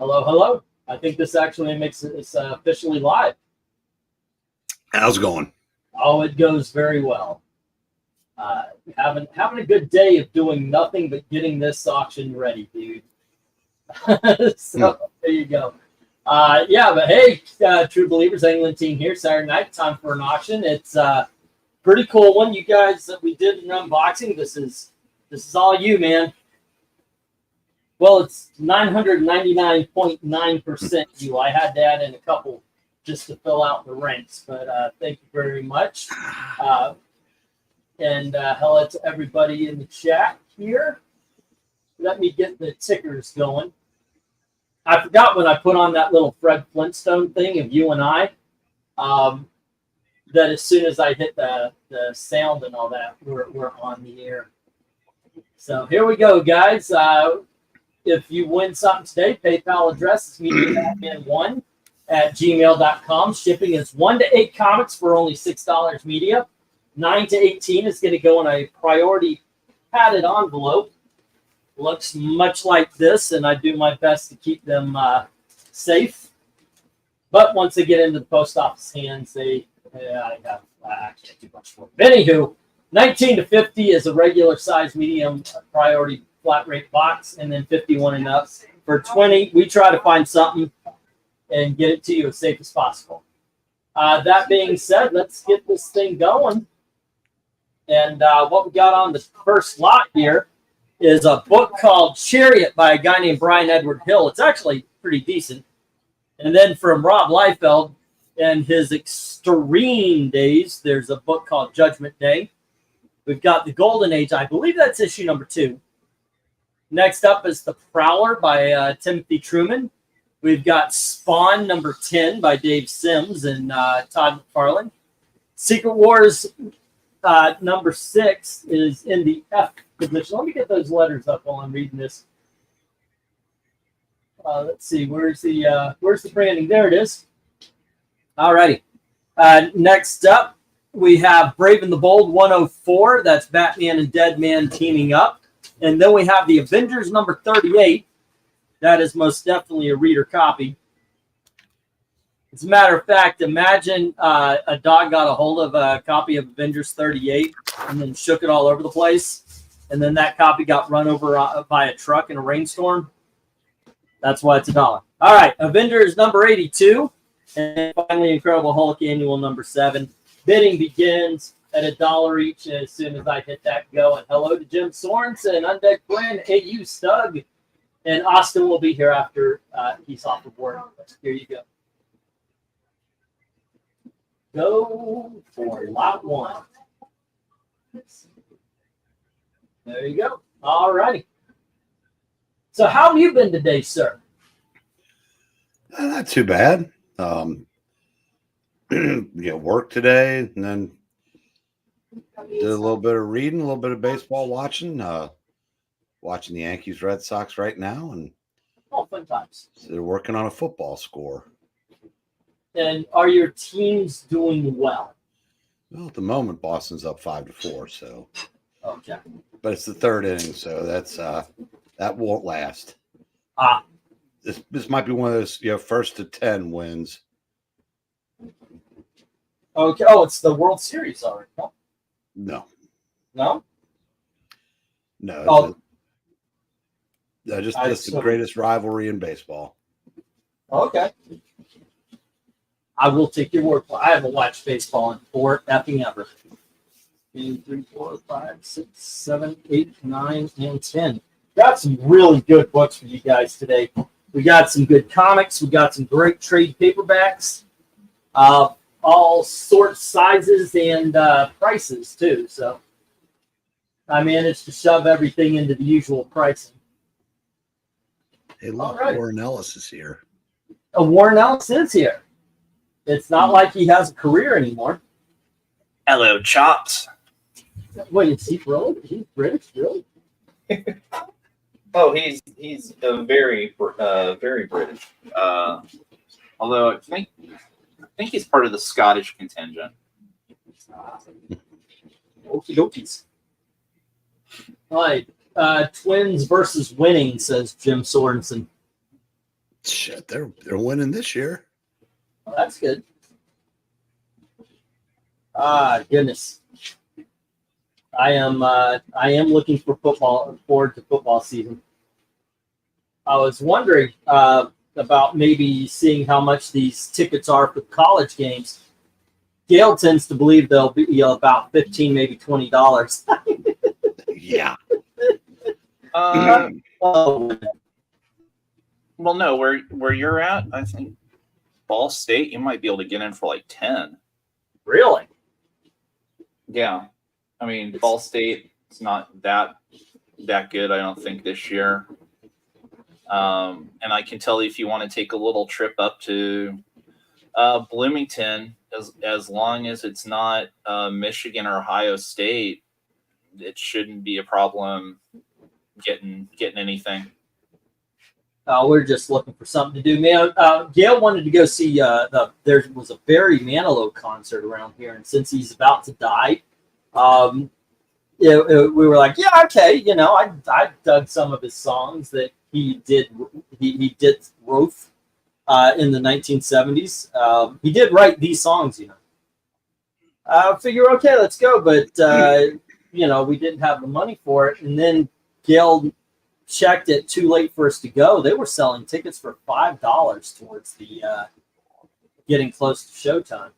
Hello, hello. I think this actually makes it officially live. How's it going? Oh, it goes very well. Having a good day of doing nothing but getting this auction ready, dude. So there you go. Yeah, but hey, True Believers, England team here. Saturday night, time for an auction. It's a pretty cool one. You guys that we did an unboxing. This is all you, man. Well, it's 999.9% you. I had to add in a couple just to fill out the ranks, but thank you very much. And hello to everybody in the chat here. Let me get the tickers going. I forgot when I put on that little Fred Flintstone thing of you and I, that as soon as I hit the sound and all that, we're on the air. So here we go, guys. If you win something today, PayPal address is mediabatman1@gmail.com. Shipping is 1 to 8 comics for only $6 media. 9 to 18 is going to go in a priority padded envelope. Looks much like this, and I do my best to keep them safe. But once they get into the post office hands, I can't do much for them. Anywho, 19 to 50 is a regular size medium priority flat rate box, and then 51 and up. For 20, we try to find something and get it to you as safe as possible. That being said, let's get this thing going. And what we got on the first lot here is a book called Chariot by a guy named Brian Edward Hill. It's actually pretty decent. And then from Rob Liefeld and his extreme days, there's a book called Judgment Day. We've got The Golden Age. I believe that's issue number 2. Next up is The Prowler by Timothy Truman. We've got Spawn number 10 by Dave Sims and Todd McFarlane. Secret Wars number 6 is in the F position. Let me get those letters up while I'm reading this. Let's see, where's the branding? There it is. All righty. Next up, we have Brave and the Bold 104. That's Batman and Deadman teaming up. And then we have the Avengers number 38. That is most definitely a reader copy. As a matter of fact, imagine a dog got a hold of a copy of Avengers 38 and then shook it all over the place. And then that copy got run over by a truck in a rainstorm. That's why it's $1. All right, Avengers number 82. And finally, Incredible Hulk annual number 7. Bidding begins at $1 each as soon as I hit that go. And hello to Jim Sorensen, Undead Glenn, AU Stug. And Austin will be here after he's off of work. Here you go. Go for lot 1. There you go. All righty. So how have you been today, sir? Not too bad. Work today, and then did a little bit of reading, a little bit of baseball watching. Watching the Yankees Red Sox right now, and fun times. They're working on a football score. And are your teams doing well? Well, at the moment, Boston's up 5-4. So, okay. But it's the 3rd inning, so that's that won't last. This might be one of those 1st to 10 wins. Okay. Oh, it's the World Series already. No. No. No. Oh. Just the greatest rivalry in baseball. Okay. I will take your word for it. I haven't watched baseball in forever. 2, 3, 4, 5, 6, 7, 8, 9, and 10. Got some really good books for you guys today. We got some good comics. We got some great trade paperbacks. All sorts, sizes, and prices, too. So I managed to shove everything into the usual pricing. Hey, look, right. Warren Ellis is here. Warren Ellis is here. It's not like he has a career anymore. Hello, Chops. Wait, is he really? He's British, really? Oh, he's very British. Although I think he's part of the Scottish contingent. Okie dokies. All right. Twins versus winning, says Jim Sorensen. Shit, they're winning this year. Well, that's good. Ah, goodness. I am looking forward to football season. I was wondering about maybe seeing how much these tickets are for college games. Gail tends to believe they'll be about $15, maybe $20. Yeah. Oh, Well, no, where you're at, I think Ball State, you might be able to get in for like 10. really? Yeah, I mean, Ball State is not that good, I don't think, this year. And I can tell you, if you want to take a little trip up to Bloomington, as long as it's not Michigan or Ohio State, it shouldn't be a problem getting anything. We're just looking for something to do, man. Gail wanted to go see there was a Barry Manilow concert around here, and since he's about to die, we were like, yeah, okay, you know, I dug some of his songs that he did. He did wrote in the 1970s. He did write these songs, you know. I figure, okay, let's go, but you know, we didn't have the money for it, and then Gail checked it too late for us to go. They were selling tickets for $5 towards the getting close to showtime.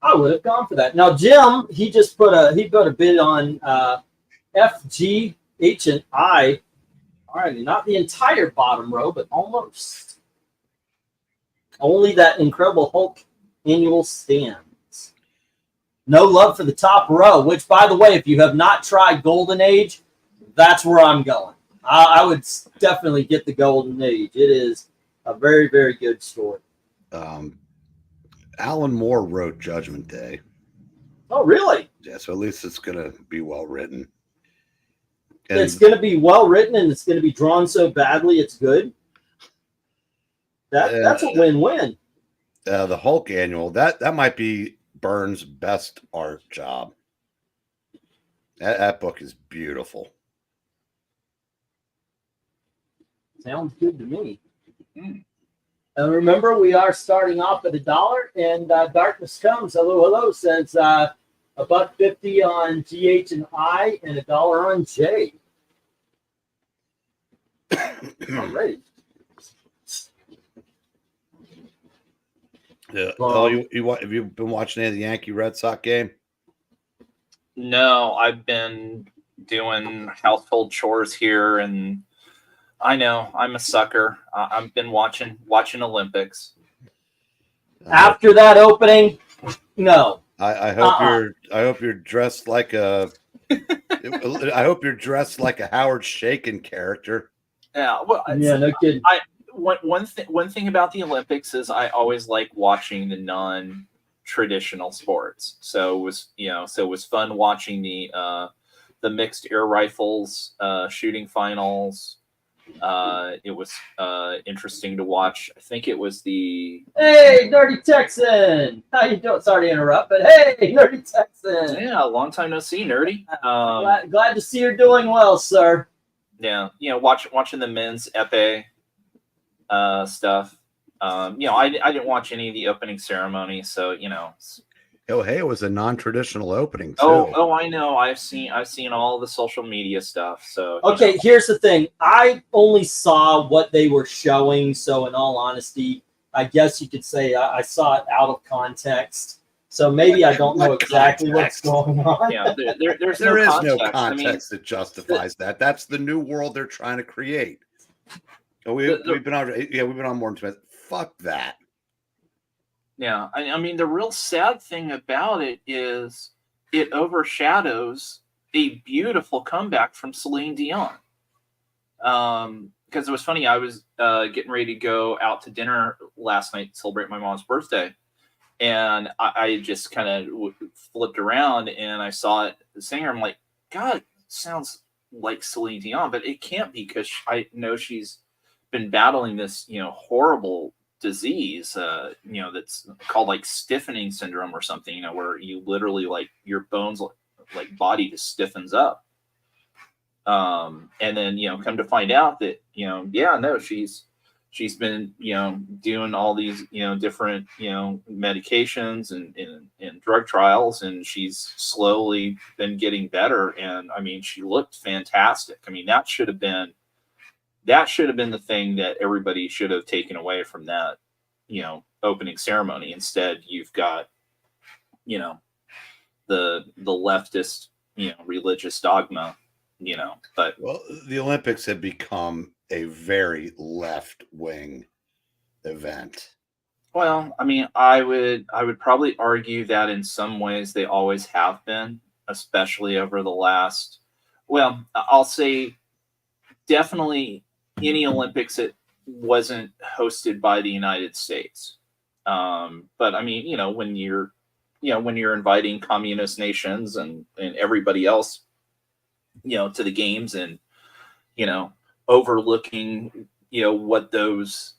I would have gone for that. Now Jim, he just put a bid on F, G, H, and I. All right, not the entire bottom row, but almost. Only that Incredible Hulk annual stands. No love for the top row, which, by the way, if you have not tried Golden Age, that's where I'm going. I would definitely get the Golden Age. It is a very, very good story. Alan Moore wrote Judgment Day. Oh, really? Yeah, so at least it's going to be well written. And it's going to be well written, and it's going to be drawn so badly it's good. That's a win-win. The Hulk annual, that might be Byrne's best art job. That book is beautiful. Sounds good to me. And remember, we are starting off at $1, and Darkness Comes. Hello, says $1.50 on GH and I, and $1 on J. All right. Yeah. Have you been watching any of the Yankee Red Sox game? No, I've been doing household chores here, and I know I'm a sucker. I've been watching Olympics. After that opening, no. I hope you're dressed like a. I hope you're dressed like a Howard Shakin character. Yeah, well, yeah, no kidding. One thing about the Olympics is I always like watching the non-traditional sports. So it was fun watching the mixed air rifles shooting finals. It was interesting to watch. I think it was the Nerdy Texan. How you doing? Sorry to interrupt, but hey, Nerdy Texan. Yeah, long time no see, Nerdy. Glad to see you're doing well, sir. Yeah, watching the men's epee stuff. I didn't watch any of the opening ceremony, so Oh, hey, it was a non-traditional opening too. Oh, I know. I've seen all the social media stuff. So okay, here's the thing. I only saw what they were showing, so in all honesty, I guess you could say I saw it out of context. So maybe I don't know exactly what's going on. Yeah, there's no context. Context that justifies that. That's the new world they're trying to create. We've been on more than 2 minutes. Fuck that. Yeah, I mean, the real sad thing about it is it overshadows a beautiful comeback from Celine Dion. Because it was funny, I was getting ready to go out to dinner last night to celebrate my mom's birthday, and I just kind of flipped around and I saw the singer. I'm like, God, it sounds like Celine Dion, but it can't be, because I know she's been battling this, horrible disease, that's called like stiffening syndrome or something, where you literally, like, your bones, like body just stiffens up. And then, come to find out that, yeah, no, she's been, doing all these, different, medications and drug trials, and she's slowly been getting better. And I mean, she looked fantastic. I mean, that should have been the thing that everybody should have taken away from that, opening ceremony. Instead, you've got, the leftist, religious dogma, but well, the Olympics have become a very left-wing event. well, I mean, I would probably argue that in some ways they always have been, especially over the last, well, I'll say definitely any Olympics that wasn't hosted by the United States. But I mean, when you're inviting communist nations and everybody else, to the games, and, overlooking, what those,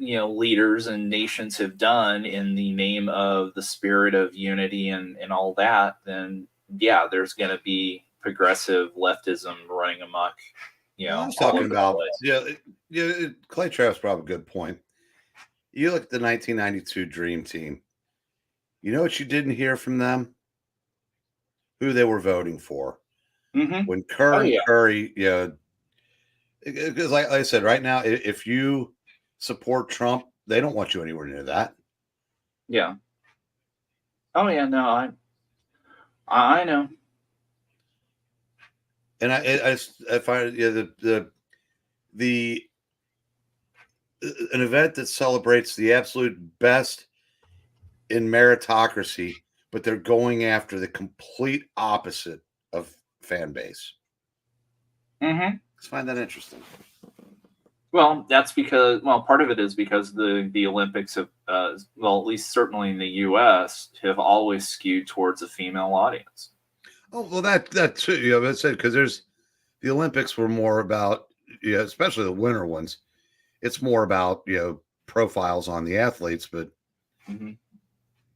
leaders and nations have done in the name of the spirit of unity and all that, then yeah, there's going to be progressive leftism running amok. I was talking about, Clay Travis brought up a good point. You look at the 1992 Dream Team. You know what you didn't hear from them? Who they were voting for. Mm-hmm. When Kerr and Curry, because like I said, right now, if you support Trump, they don't want you anywhere near that. Yeah. Oh yeah, no, I know. And I find the an event that celebrates the absolute best in meritocracy, but they're going after the complete opposite of fan base. Mm-hmm. I find that interesting. Well, that's because, part of it is because the Olympics have, at least certainly in the U.S., have always skewed towards a female audience. Oh, well, that too, that's it, because there's the Olympics were more about, especially the winter ones. It's more about, profiles on the athletes, but mm-hmm.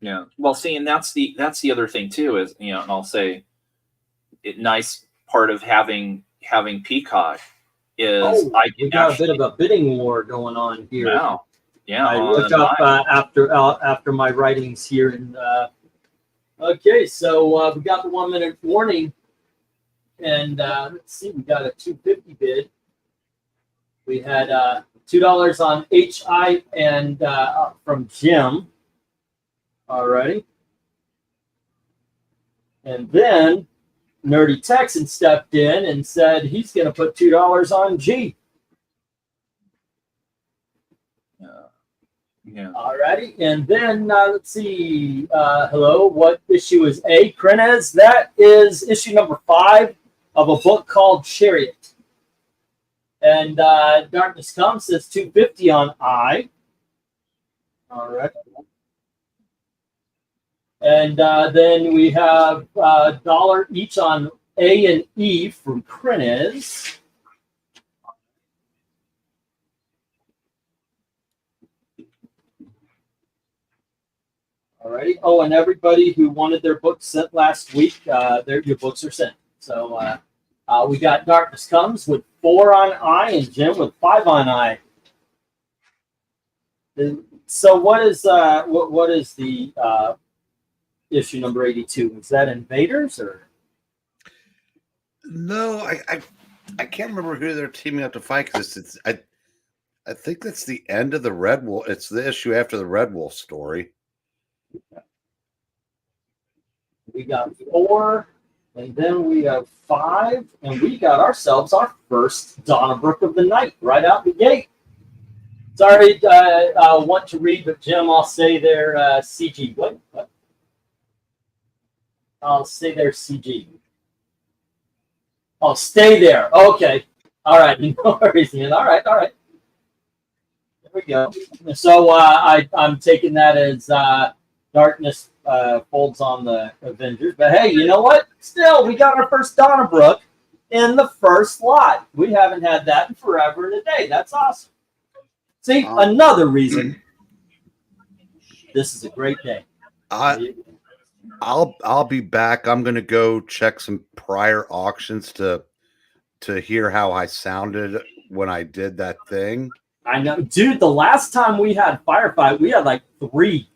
Yeah. Well, see, and that's the other thing too, is, and I'll say, nice part of having Peacock is we got a bit of a bidding war going on here. Wow. Yeah. I looked up after my writings here, and okay, so we got the 1 minute warning, and let's see, we got a $250 bid. We had $2 on HI and from Jim. Alrighty. And then Nerdy Texan stepped in and said he's going to put $2 on G. Yeah. Alrighty. And then let's see. Hello. What issue is A? KRENIZ. That is issue number 5 of a book called Chariot. And Darkness Comes says $250 on I. All right. And then we have $1 each on A and E from KRENIZ. Alrighty. Oh, and everybody who wanted their books sent last week, your books are sent. So we got Darkness Comes with 4 on I and Jim with 5 on I. So what is the issue number 82? Is that Invaders or? No, I can't remember who they're teaming up to fight, because I think that's the end of the Red Wolf. It's the issue after the Red Wolf story. We got 4, and then we have 5, and we got ourselves our first Donnabrook of the night right out the gate. Sorry, I want to read, but Jim, I'll say their CG. What? I'll say their CG. Oh, stay there. Okay. All right. No worries, man. All right. There we go. So I'm taking that as Darkness folds on the Avengers. But hey, you know what? Still, we got our first Donnabrook in the first lot. We haven't had that in forever and a day. That's awesome. See, another reason this is a great day. I'll be back. I'm gonna go check some prior auctions to hear how I sounded when I did that thing. I know, dude. The last time we had Firefight, we had like 3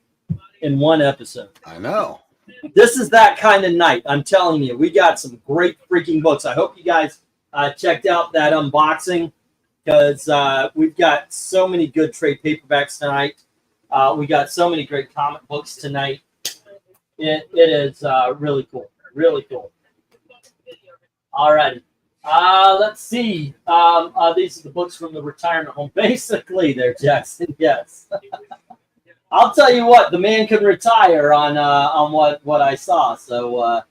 in one episode. I know. This is that kind of night. I'm telling you, we got some great freaking books. I hope you guys checked out that unboxing, because we've got so many good trade paperbacks tonight. We got so many great comic books tonight. It is really cool. Really cool. All right. Let's see. These are the books from the retirement home. Basically, there, Jackson. Yes. I'll tell you what. The man can retire on what I saw. So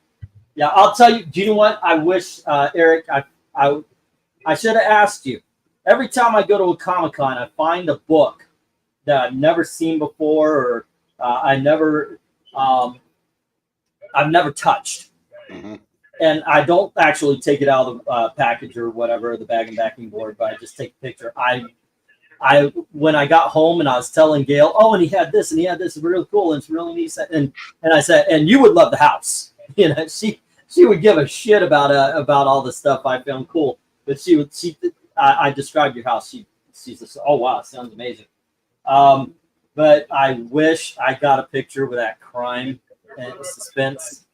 yeah, I'll tell you. Do you know what? I wish, Eric, I should have asked you. Every time I go to a Comic-Con, I find a book that I've never seen before, or I've never touched. Mm-hmm. And I don't actually take it out of the package or whatever, the bag and backing board, but I just take a picture. I when I got home and I was telling Gail, oh, and he had this and he had this, it's really cool and it's really neat. And I said, and you would love the house. You know, she would give a shit about all the stuff I found cool. But I described your house. She's just, oh wow, sounds amazing. But I wish I got a picture with that crime and suspense.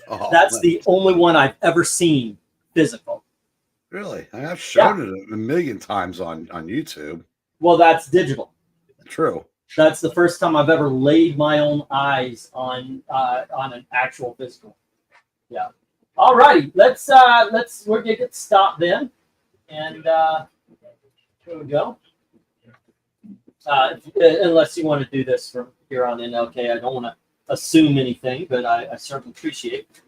Oh, That's the only one I've ever seen physical. Really? I have shown it a million times on YouTube. Well, that's digital. True. That's the first time I've ever laid my own eyes on an actual physical. Yeah. All righty. We're gonna get stopped then, and here we go. Unless you want to do this from here on in, okay. I don't want to assume anything, but I certainly appreciate it.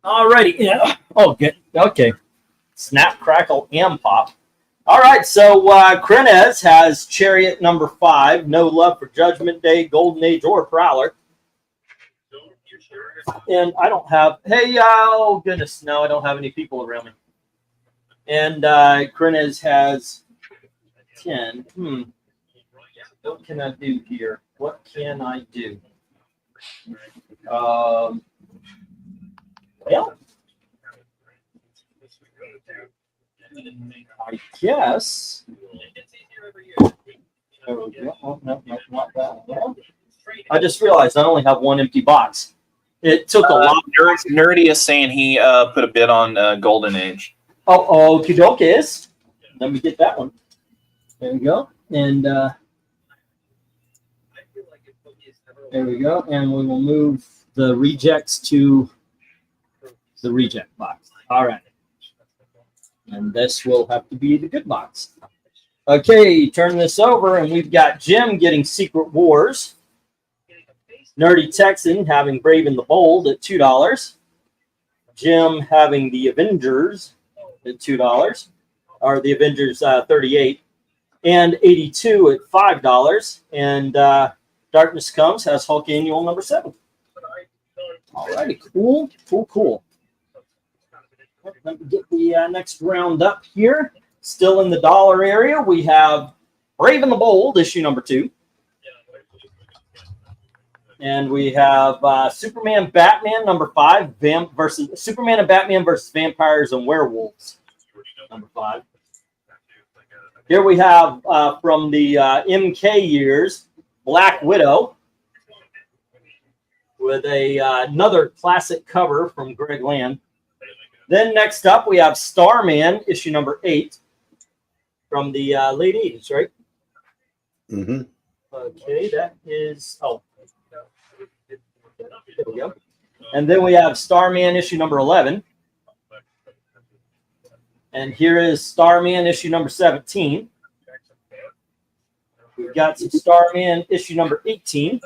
All righty. Yeah. Oh, good. Okay. Snap, crackle, and pop. All right. So KRENIZ has Chariot number 5. No Love for Judgment Day, Golden Age, or Prowler. And I don't have. Hey, oh goodness, no, I don't have any people around me. And KRENIZ has 10. What can I do here? What can I do? Well, I guess. Oh, no, not that. No. I just realized I only have one empty box. It took a lot. Nerdy is saying he put a bid on Golden Age. Oh, okie dokies. Let me get that one. There we go. And there we go. And we will move the rejects to the reject box. All right. And this will have to be the good box. Okay, turn this over, and we've got Jim getting Secret Wars. Nerdy Texan having Brave and the Bold at $2. Jim having the Avengers at $2, or the Avengers 38, and 82 at $5. And Darkness Comes has Hulk Annual number 7. All righty, cool. Let me get the next round up here. Still in the dollar area, we have Brave and the Bold, issue number 2. And we have Superman Batman number 5, versus Superman and Batman versus Vampires and Werewolves, number 5. Here we have from the MK years, Black Widow, with another classic cover from Greg Land. Then next up, we have Starman, issue number 8, from the late 80s, right? Mm-hmm. Okay, that is, there we go. And then we have Starman, issue number 11. And here is Starman, issue number 17. We've got some Starman, issue number 18.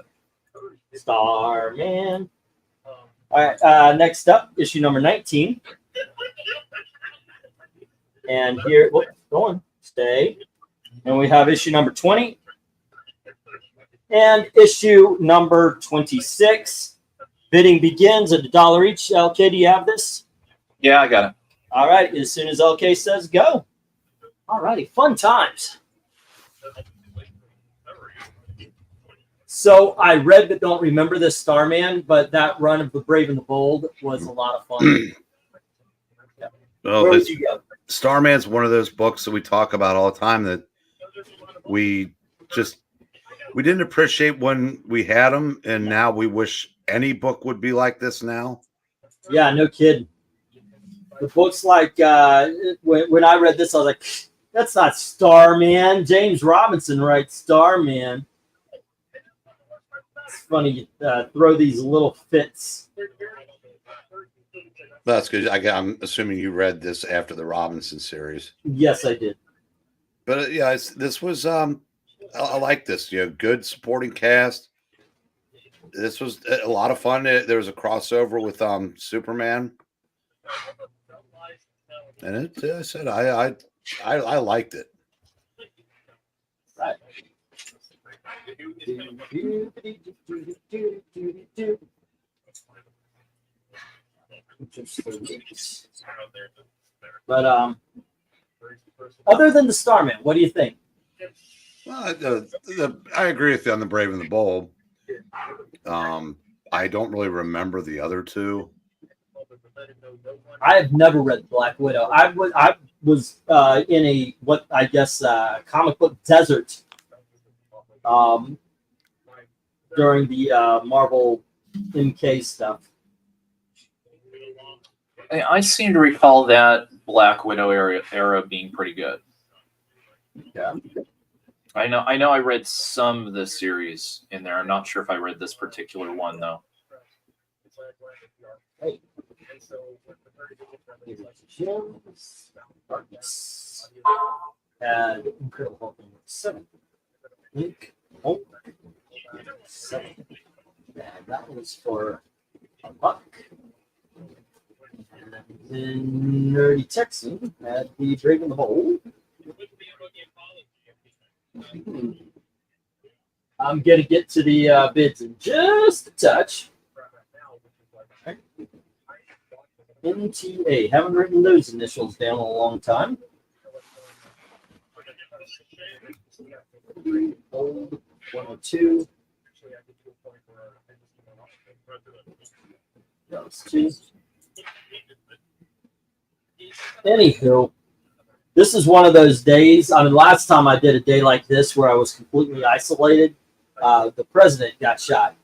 Starman. All right, next up, issue number 19. And here, go on, stay. And we have issue number 20. And issue number 26. Bidding begins at $1 each. LK, do you have this? Yeah, I got it. All right, as soon as LK says go. All righty, fun times. So I read but don't remember this Starman, but that run of the Brave and the Bold was a lot of fun. Yeah. Well, Where would you go? Starman's one of those books that we talk about all the time that we didn't appreciate when we had them, and now we wish any book would be like this now. Yeah, no kidding. The books like when I read this, I was like, that's not Starman. James Robinson writes Starman. It's funny you throw these little fits. That's good. I'm assuming you read this after the Robinson series. Yes, I did. But yeah, this was I like this. You know, good supporting cast. This was a lot of fun. There was a crossover with Superman, and I said I liked it. Right. But other than the Starman, what do you think? Well, I agree with you on the Brave and the Bold. I don't really remember the other two. I have never read Black Widow. I was in a comic book desert during the Marvel MK stuff. I seem to recall that Black Widow era being pretty good. Yeah. I know I read some of the series in there. I'm not sure if I read this particular one though. Hey. And Incredible Hulk number 7. Link Hulk 7. And that was for $1. And then Nerdy Texan had the Brave and the Bold. I'm going to get to the bids in just a touch. Right. NTA. Haven't written those initials down in a long time. Old 102. Those two. Anywho, this is one of those days. I mean, last time I did a day like this where I was completely isolated, the president got shot.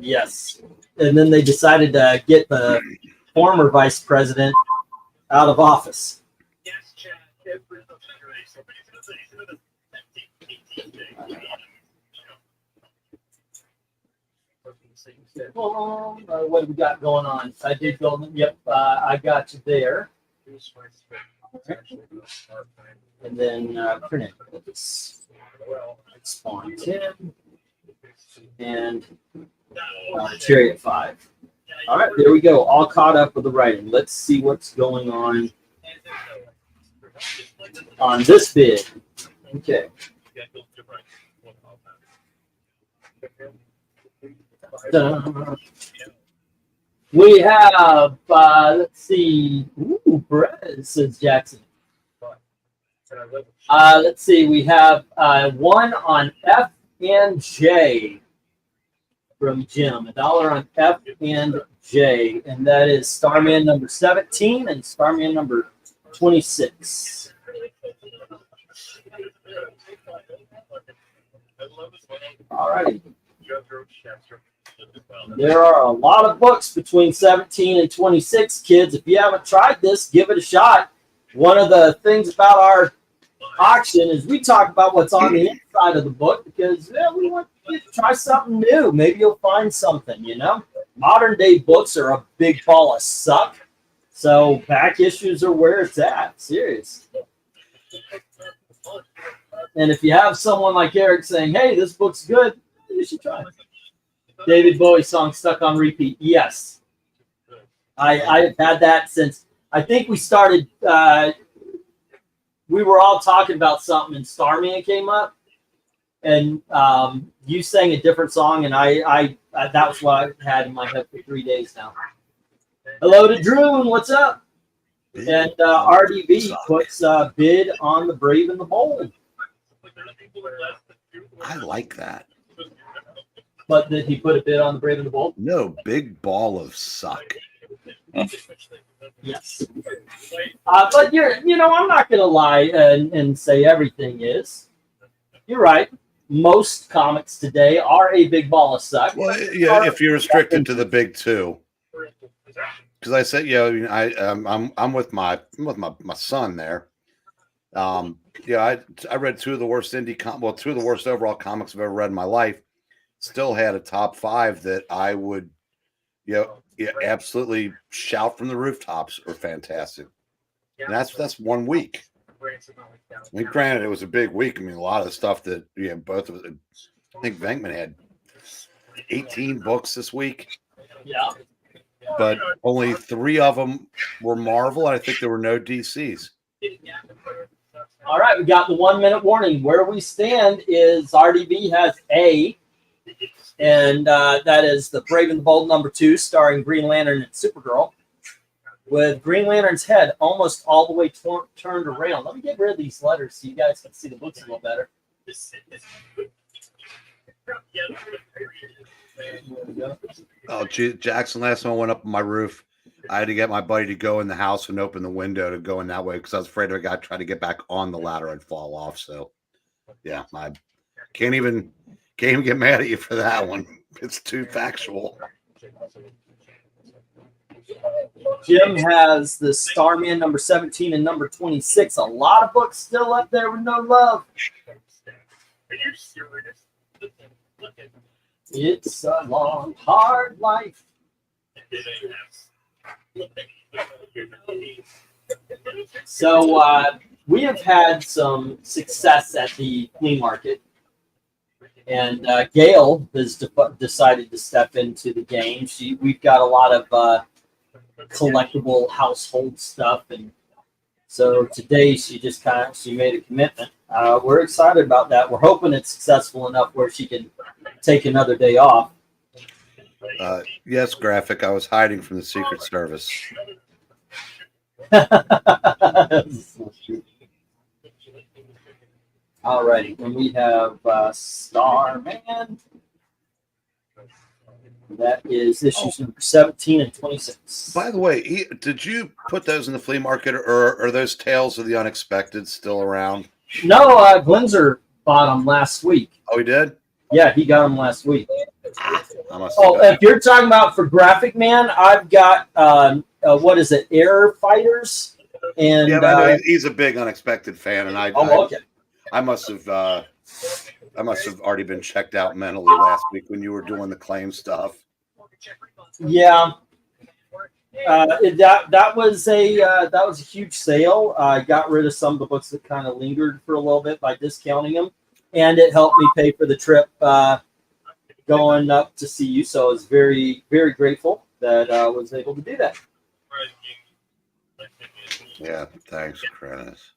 Yes. And then they decided to get the former vice president out of office. What have we got going on? I did go. Yep, I got you there. And then KRENIZ. Spawn 10 and Chariot 5. All right, there we go. All caught up with the writing. Let's see what's going on this bid. Okay. We have, let's see. Ooh, Brett, says Jackson. Let's see. We have one on F and J from Jim. $1 on F and J, and that is Starman number 17 and Starman number 26. All right. There are a lot of books between 17 and 26, kids. If you haven't tried this, give it a shot. One of the things about our auction is we talk about what's on the inside of the book because we want you to try something new. Maybe you'll find something, you know. Modern day books are a big ball of suck. So back issues are where it's at. Serious. And if you have someone like Eric saying, hey, this book's good, you should try it. David Bowie song stuck on repeat. Yes. I've had that since I think we started. We were all talking about something and Starman came up. And you sang a different song, and I that was what I had in my head for 3 days now. Hello to Drew, what's up? And RDB puts a bid on the Brave and the Bold. I like that. But did he put a bid on the Brave and the Bold? No, big ball of suck. Yes. But I'm not going to lie and say everything is. You're right. Most comics today are a big ball of suck. Well, yeah, if you're restricted to the big two. Because I said, I'm with my son there. I read two of the worst two of the worst overall comics I've ever read in my life. Still had a top 5 that I would, absolutely shout from the rooftops are fantastic. And that's 1 week. I mean, granted, it was a big week. I mean, a lot of the stuff that both of us. I think Venkman had 18 books this week. Yeah. But only 3 of them were Marvel, and I think there were no DCs. All right, we got the 1 minute warning. Where we stand is RDB has A, and that is the Brave and the Bold #2, starring Green Lantern and Supergirl, with Green Lantern's head almost all the way turned around. Let me get rid of these letters so you guys can see the books a little better. Oh, Jackson, last time I went up on my roof, I had to get my buddy to go in the house and open the window to go in that way because I was afraid if I tried to get back on the ladder, I'd fall off. So, yeah, I can't even get mad at you for that one. It's too factual. Jim has the Starman #17 and #26. A lot of books still up there with no love. Are you serious? Look at It's a long, hard life. So we have had some success at the flea market, and Gail has decided to step into the game. We've got a lot of collectible household stuff, and so today she made a commitment. We're excited about that. We're hoping it's successful enough where she can take another day off. Yes, Graphic. I was hiding from the Secret Service. All righty, and we have Starman. That is issues number 17 and 26. By the way, did you put those in the flea market, or are those Tales of the Unexpected still around? No, Glenzer bought them last week. Oh, he did? Yeah, he got them last week. Oh, if you're talking about for Graphic Man, I've got what is it, Air Fighters, and yeah, he's a big Unexpected fan, and okay. I must have already been checked out mentally last week when you were doing the claim stuff. Yeah, that was a huge sale. I got rid of some of the books that kind of lingered for a little bit by discounting them, and it helped me pay for the trip going up to see you. So I was very, very grateful that I was able to do that. Yeah, thanks, KRENIZ.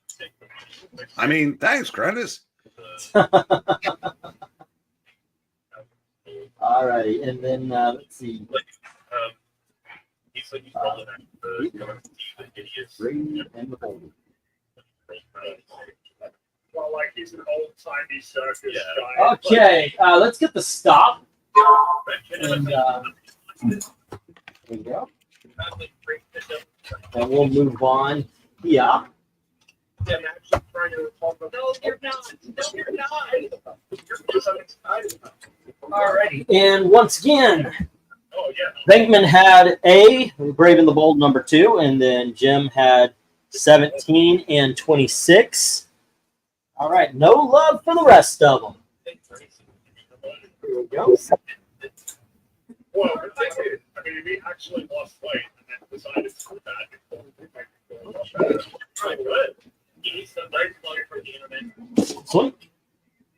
I mean, thanks, KRENIZ. All righty, and then let's see. Breen and the Bold. well, like he's an old-timey circus guy. Okay, let's get the stop. And there we go. And we'll move on. Yeah. I'm actually trying to talk about. No, you're not. No, you're not. Alrighty. And once again, Oh yeah. Venkman had A, Brave and the Bold #2, and then Jim had 17 and 26. All right, no love for the rest of them. Here we go. Well, I mean, we actually lost weight and then decided to come back. Good. He's the right player for the internet. Sweet.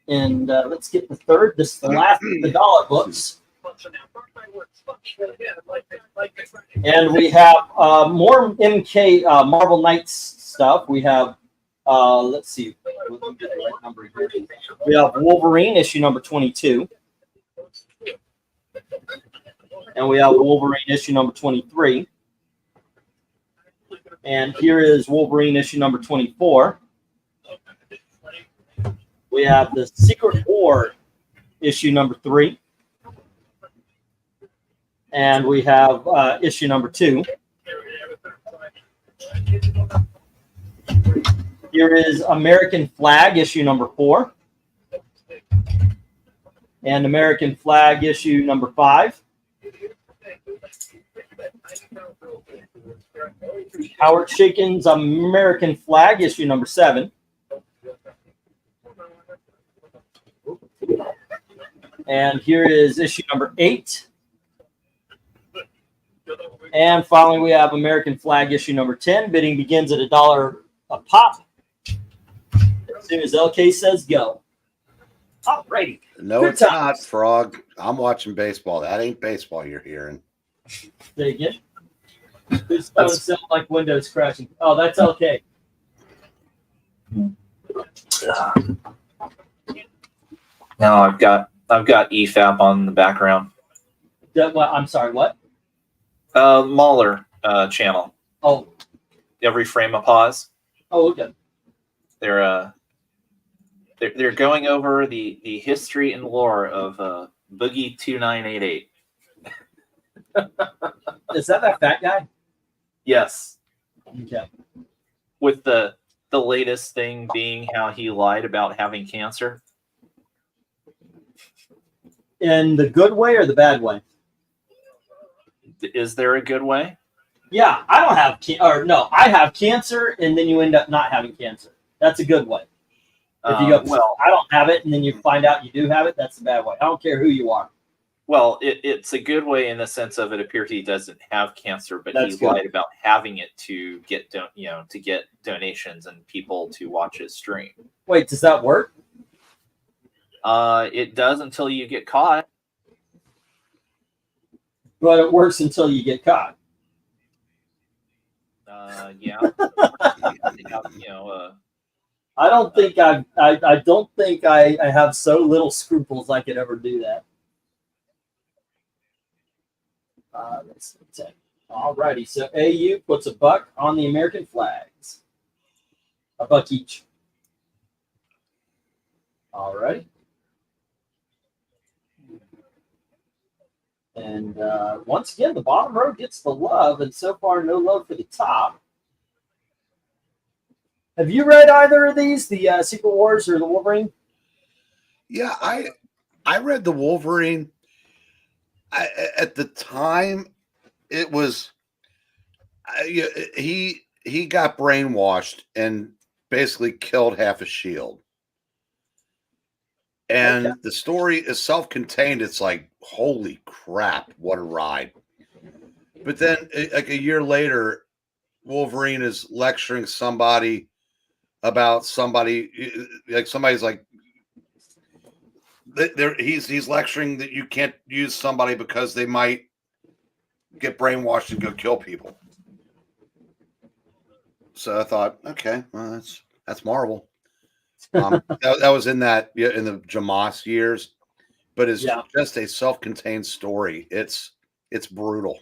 And let's get the third. This is the last of the dollar books. And we have more MK Marvel Knights stuff. We have, let's see, we'll get the right number here. We have Wolverine issue number 22. And we have Wolverine issue number 23. And here is Wolverine issue number 24. We have the Secret War issue number 3. And we have issue number 2. Here is American Flag issue number 4. And American Flag issue number 5. Howard Chaykin's American Flag issue number 7. And here is issue number 8. And finally, we have American Flag issue number 10. Bidding begins at $1 a pop. As soon as LK says go. Alrighty. No, Good it's not, times. Frog. I'm watching baseball. That ain't baseball you're hearing. There you go. Whose phone sound like Windows crashing? Oh, that's LK. Now I've got EFAP on the background. I'm sorry, what? Mahler channel. Oh, Every frame a pause. oh, okay. They're going over the history and lore of Boogie 2988. Is that fat guy? Yes, Okay. with the latest thing being how he lied about having cancer. In the good way or the bad way? Is there a good way? Yeah, I don't have I have cancer, and then you end up not having cancer. That's a good way. If you go, well, I don't have it, and then you find out you do have it, that's the bad way. I don't care who you are. Well, it's a good way in the sense of it appears he doesn't have cancer, but That's he good. lied about having it to get to get donations and people to watch his stream. Wait, does that work? It does until you get caught. But it works until you get caught. Yeah. I don't think I don't think I have so little scruples I could ever do that. Let's check. Alrighty, so AU puts $1 on the American flags. $1 each. Alrighty. And once again, the bottom row gets the love, and so far no love for the top. Have you read either of these, the Secret Wars or the Wolverine? Yeah, I read the Wolverine. At the time, it was he got brainwashed and basically killed half a shield. And Okay. the story is self-contained. It's like, holy crap, what a ride. But then like a year later, Wolverine is lecturing somebody about somebody, like somebody's like, he's lecturing that you can't use somebody because they might get brainwashed and go kill people. So I thought, okay, well, that's Marvel. That was in the Jamas years, but it's just a self-contained story. It's brutal.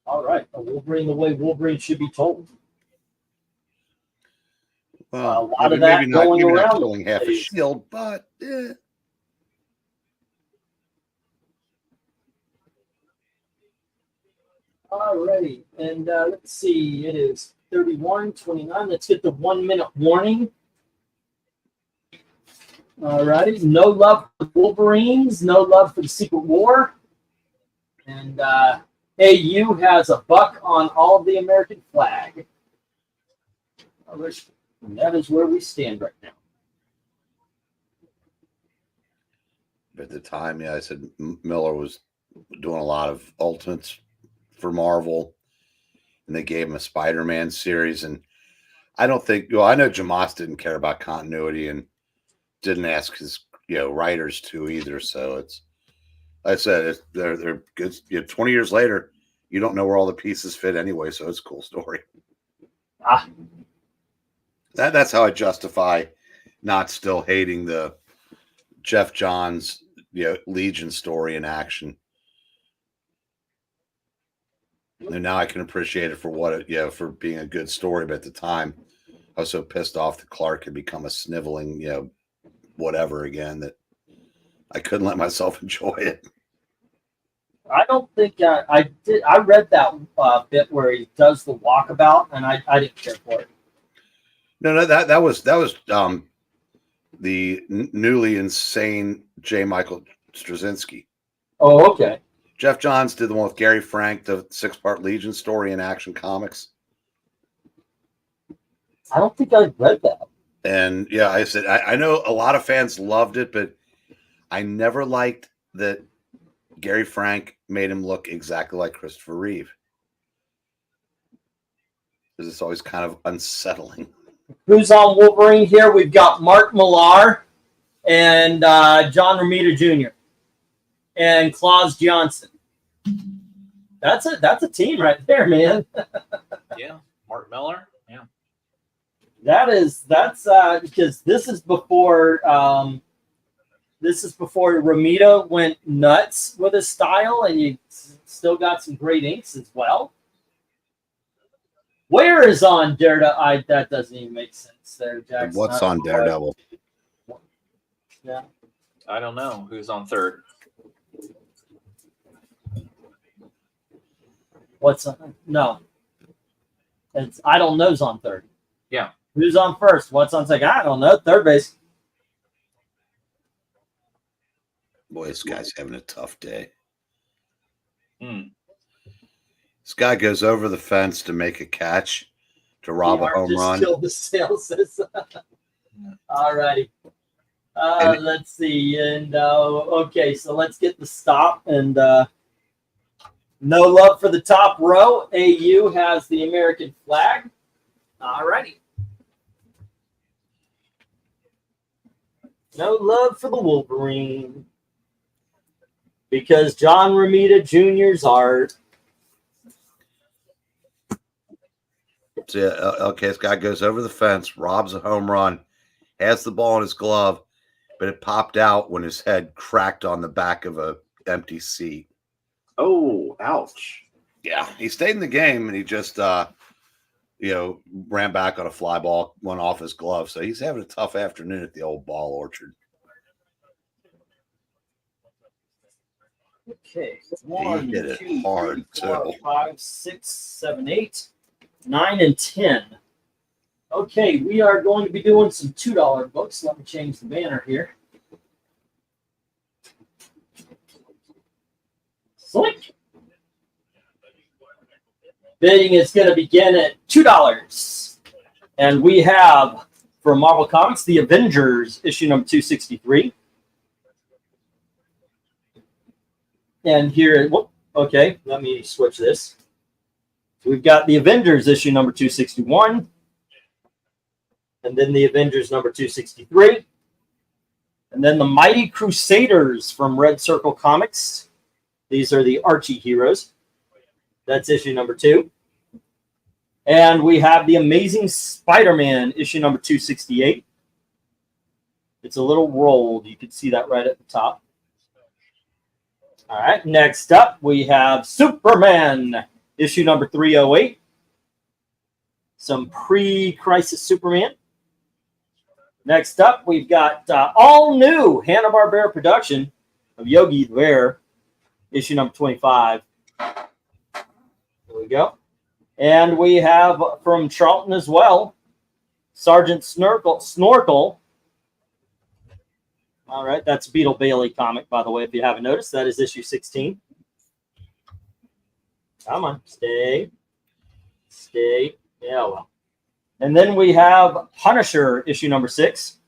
All right, a Wolverine the way Wolverine should be told. Well, a lot of that going maybe around not killing half a days. shield, but Alrighty, and let's see, it is 31:29. Let's get the 1 minute warning. Alrighty, no love for the Wolverines, no love for the Secret War, and AU has $1 on all of the American flag. And that is where we stand right now. at the time, I said Miller was doing a lot of Ultimates for Marvel, and they gave him a Spider-Man series. And I don't think, I know Jamas didn't care about continuity and didn't ask his writers to either. So it's, like I said, they're good. 20 years later, you don't know where all the pieces fit anyway, so it's a cool story. That's how I justify not still hating the Jeff Johns Legion story in action. And now I can appreciate it for what it for being a good story, but at the time I was so pissed off that Clark had become a sniveling, whatever again, that I couldn't let myself enjoy it. I don't think I did. I read that bit where he does the walkabout, and I didn't care for it. No, that was the newly insane J. Michael Straczynski. Oh, okay. Jeff Johns did the one with Gary Frank, the 6-part Legion story in Action Comics. I don't think I read that. And yeah, I said I know a lot of fans loved it, but I never liked that Gary Frank made him look exactly like Christopher Reeve. Because it's always kind of unsettling. Who's on Wolverine here? We've got Mark Millar and John Romita Jr. and Klaus Johnson. That's a team right there, man. Yeah, Mark Miller. Yeah, that's because this is before Romita went nuts with his style, and you still got some great inks as well. Where is on Daredevil? That doesn't even make sense there, Jackson. What's on Daredevil? Yeah, I don't know who's on third. what's on? No, it's I don't know's on third. Yeah, who's on first? What's on second? I don't know. Third base. Boy, this guy's having a tough day. Hmm. This guy goes over the fence to make a catch to rob a home run. Killed the sales. All righty. Let's see. And okay, so let's get the stop. And no love for the top row. AU has the American flag. All righty. No love for the Wolverine. Because John Romita Jr.'s art. So, okay, this guy goes over the fence, robs a home run, has the ball in his glove, but it popped out when his head cracked on the back of a empty seat. Oh, ouch. Yeah, he stayed in the game, and he just, ran back on a fly ball, went off his glove. So he's having a tough afternoon at the old ball orchard. Okay. He hit it hard, 4, too. 5, 6, 7, 8, 9, and 10. Okay, we are going to be doing some $2 books. Let me change the banner here. Slink. Bidding is going to begin at $2. And we have, for Marvel Comics, The Avengers, issue number 263. And here, okay, let me switch this. So we've got The Avengers, issue number 261. And then The Avengers number 263. And then The Mighty Crusaders from Red Circle Comics. These are the Archie heroes. That's issue number 2. And we have The Amazing Spider-Man, issue number 268. It's a little rolled. You can see that right at the top. All right, next up, we have Superman, issue number 308. Some pre-Crisis Superman. Next up, we've got all new Hanna-Barbera production of Yogi the Bear, issue number 25. There we go. And we have from Charlton as well, Sergeant Snorkel. All right, that's Beetle Bailey comic, by the way, if you haven't noticed. That is issue 16. Come on, stay. Yeah, well. And then we have Punisher, issue number 6.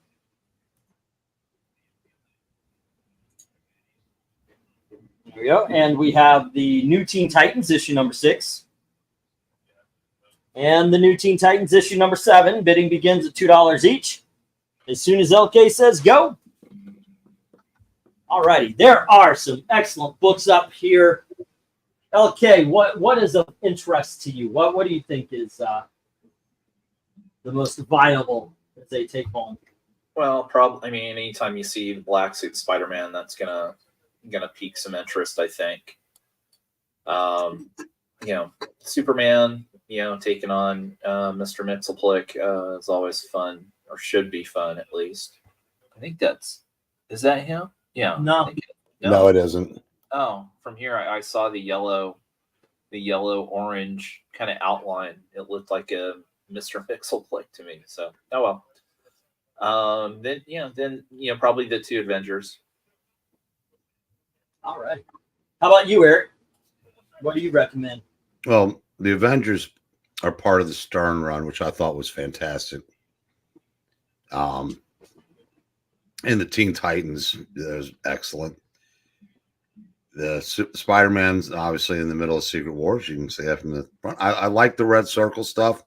There we go. And we have the New Teen Titans, issue number 6. And the New Teen Titans, issue number 7. Bidding begins at $2 each. As soon as LK says go. All righty. There are some excellent books up here. LK, what is of interest to you? What do you think is the most viable as they take home? Well, probably. I mean, anytime you see the black suit Spider-Man, that's gonna pique some interest, I think. Superman, you know, taking on Mr. Mxyzptlk is always fun, or should be fun at least. I think is that him? Yeah. No. No, it isn't. Oh, from here I saw the yellow orange kind of outline. It looked like a Mr. Mxyzptlk to me. So oh well. Then probably the 2 Avengers. All right. How about you, Eric? What do you recommend? Well, the Avengers are part of the Stern run, which I thought was fantastic. And the Teen Titans is excellent. The Spider-Man's obviously in the middle of Secret Wars. You can see that from the front. I like the Red Circle stuff.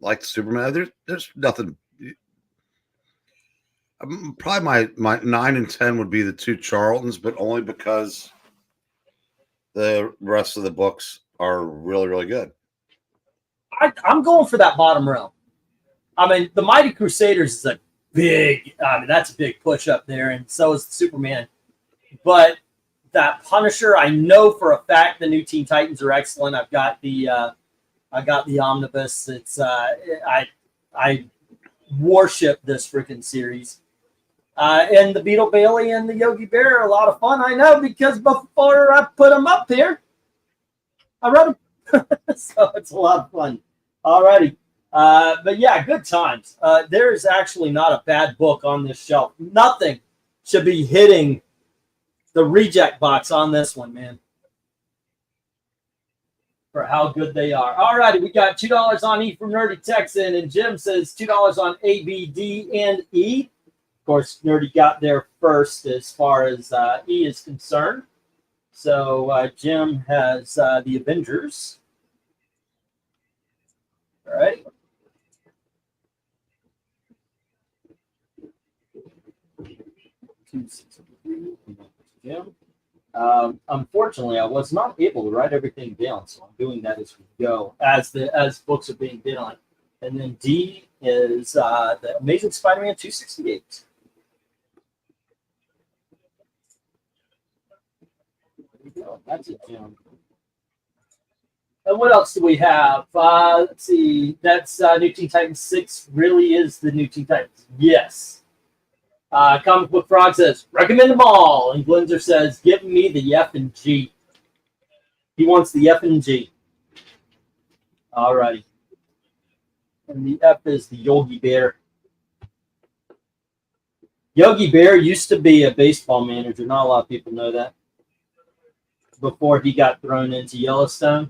Like the Superman. There's nothing. Probably my 9 and 10 would be the 2 Charltons, but only because the rest of the books are really, really good. I'm going for that bottom row. I mean, the Mighty Crusaders is a big, that's a big push up there, and so is the Superman. But that Punisher, I know for a fact the new Teen Titans are excellent. I've got the omnibus. It's I worship this freaking series. And the Beetle Bailey and the Yogi Bear are a lot of fun. I know, because before I put them up here, I read them. So it's a lot of fun. Alrighty. But yeah, good times. There is actually not a bad book on this shelf. Nothing should be hitting the reject box on this one, man, for how good they are. Alrighty, we got $2 on E from Nerdy Texan, and Jim says $2 on A, B, D, and E. Of course, Nerdy got there first as far as E is concerned. So Jim has the Avengers. All right. Jim. Unfortunately, I was not able to write everything down, so I'm doing that as we go, as books are being bid on. And then D is the Amazing Spider-Man 268. There we go. That's it, Jim. And what else do we have? Let's see. That's New Teen Titans 6 really is the New Teen Titans. Yes. Comic Book Frog says, recommend them all. And Glinzer says, give me the F and G. He wants the F and G. All righty. And the F is the Yogi Bear. Yogi Bear used to be a baseball manager. Not a lot of people know that. Before he got thrown into Yellowstone.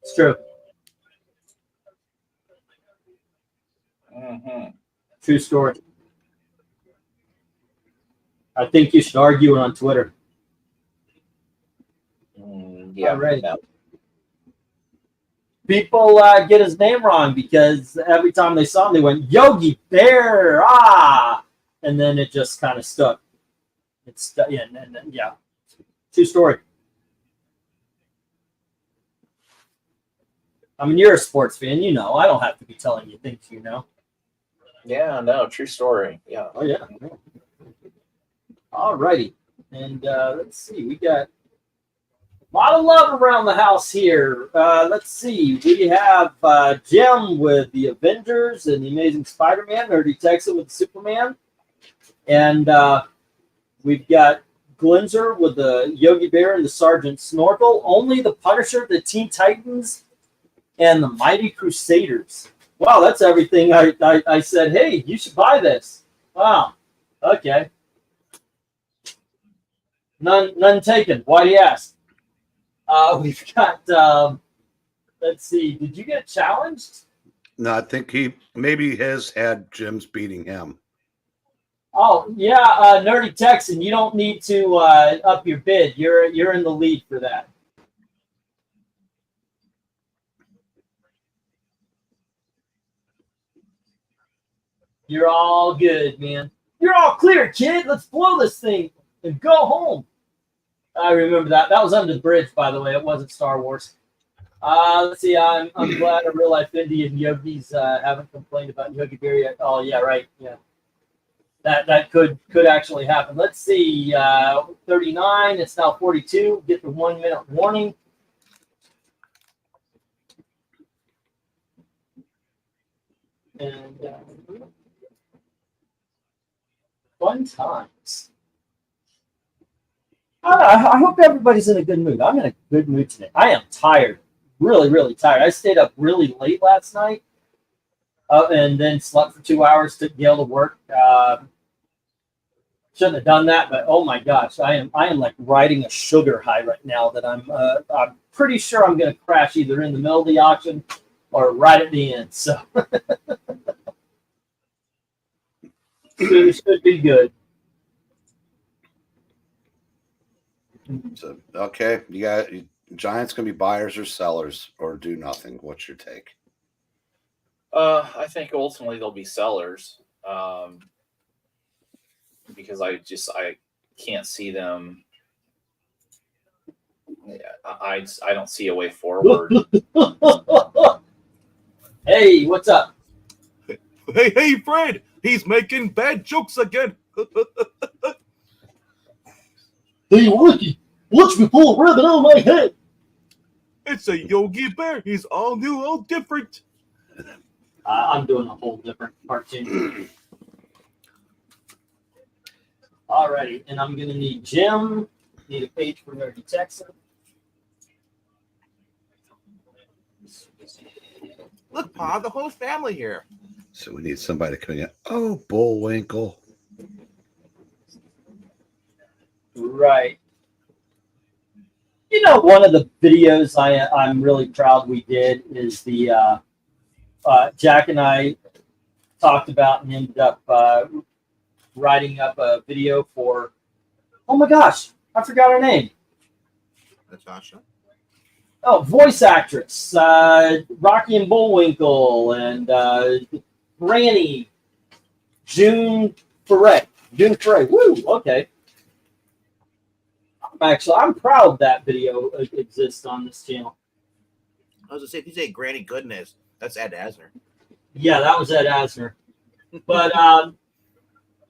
It's true. Mm-hmm. True story. I think you should argue it on Twitter. Yeah. All right. No. People get his name wrong because every time they saw him, they went, Yogi Bear, and then it just kind of stuck. It's yeah. True story. I mean, you're a sports fan, you know. I don't have to be telling you things you know. Yeah, no, true story. Yeah. Oh, yeah. All righty. And let's see. We got a lot of love around the house here. Let's see. We have Jim with the Avengers and the Amazing Spider-Man, Nerdy Texan with Superman. And we've got Glinzer with the Yogi Bear and the Sergeant Snorkel. Only the Punisher, the Teen Titans, and the Mighty Crusaders. Wow, that's everything. I said, hey, you should buy this. Wow. Okay. None taken. Why do you ask? We've got, let's see, did you get challenged? No, I think he maybe has had Jim's beating him. Oh, yeah, Nerdy Texan, you don't need to up your bid. You're in the lead for that. You're all good, man. You're all clear, kid. Let's blow this thing and go home. I remember that. That was Under the Bridge, by the way. It wasn't Star Wars. Let's see. I'm glad a real life Indian yogis haven't complained about Yogi Bear yet. Oh yeah, right. Yeah, that could actually happen. Let's see. 39. It's now 42. Get the 1 minute warning. And fun times. I hope everybody's in a good mood. I'm in a good mood today. I am tired. Really, really tired. I stayed up really late last night and then slept for 2 hours to be able to work. Shouldn't have done that, but oh my gosh, I am like riding a sugar high right now that I'm pretty sure I'm going to crash either in the middle of the auction or right at the end. So it should be good. So, okay, you got Giants gonna be buyers or sellers or do nothing. What's your take? I think ultimately they'll be sellers, because I can't see them. I don't see a way forward. Hey, what's up? Hey, Fred! He's making bad jokes again. Hey, Ricky, watch me pull a rabbit out of my head. It's a Yogi Bear. He's all new, all different. I'm doing a whole different cartoon. Alrighty, and I'm gonna need Jim. Need a page for Nerdy Texan. Look, Pa, the whole family here. So we need somebody coming in. Oh, Bullwinkle. Right. You know, one of the videos I'm really proud we did is the Jack and I talked about and ended up writing up a video for, oh my gosh, I forgot her name. Natasha. Oh, voice actress, Rocky and Bullwinkle, and Granny, June Foray. Woo, okay. I'm proud that video exists on this channel. I was gonna say, if you say Granny Goodness, that's Ed Asner. Yeah, that was Ed Asner. But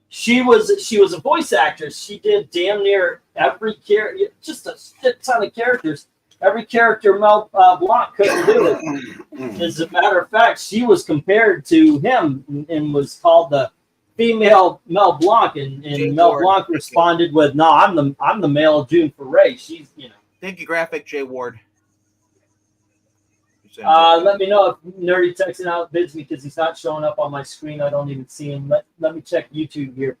she was a voice actress. She did damn near every character, just a shit ton of characters. Every character Mel Blanc couldn't do it. As a matter of fact, she was compared to him and was called the female Mel Blanc, and Mel Ward. Blanc responded with, "No, I'm the male June Foray." She's, you know. Thank you, Graphic J Ward. Let me know if Nerdy Texan outbids me because he's not showing up on my screen. I don't even see him. Let me check YouTube here.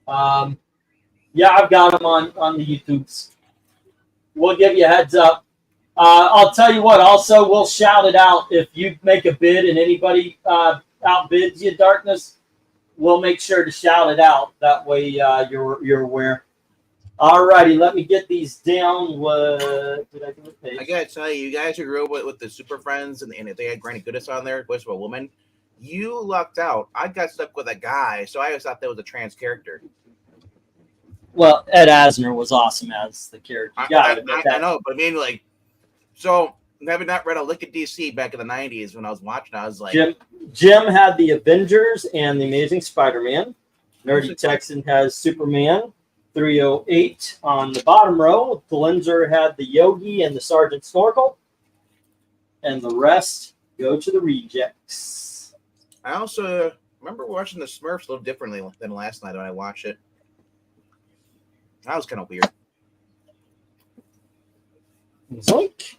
Yeah, I've got him on the YouTubes. We'll give you a heads up. I'll tell you what. Also, we'll shout it out if you make a bid and anybody outbids you, Darkness. We'll make sure to shout it out. That way, you're aware. Alrighty, let me get these down. What did I do with page? I gotta tell you, you guys who grew up with the Super Friends and if they had Granny Goodness on there, voice of a woman, you lucked out. I got stuck with a guy, so I always thought that was a trans character. Well, Ed Asner was awesome as the character. I know, but I mean, like, so having not read a lick of DC back in the 90s when I was watching, I was like, Jim had the Avengers and the Amazing Spider-Man. Nerdy Texan has Superman 308 on the bottom row. Glenzer had the Yogi and the Sergeant Snorkel. And the rest go to the rejects. I also remember watching the Smurfs a little differently than last night when I watched it. That was kind of weird. Zoink.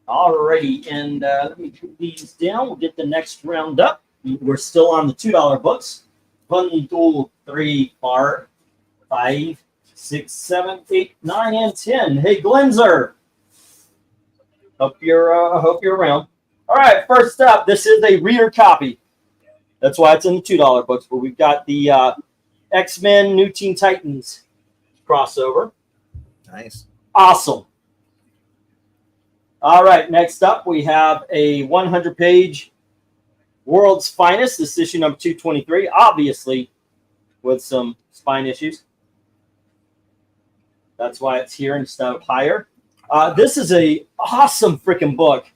Alrighty, and let me put these down. We'll get the next round up. We're still on the $2 books. 1, 2, 3, 4, 5, 6, 7, 8, 9, and 10. Hey, Glenzer. Hope you're around. All right, first up, this is a reader copy. That's why it's in the $2 books. But we've got the X-Men New Teen Titans crossover. Nice. Awesome. All right, next up we have a 100-page World's Finest. This is issue number 223, obviously with some spine issues. That's why it's here instead of higher. This is a awesome freaking book.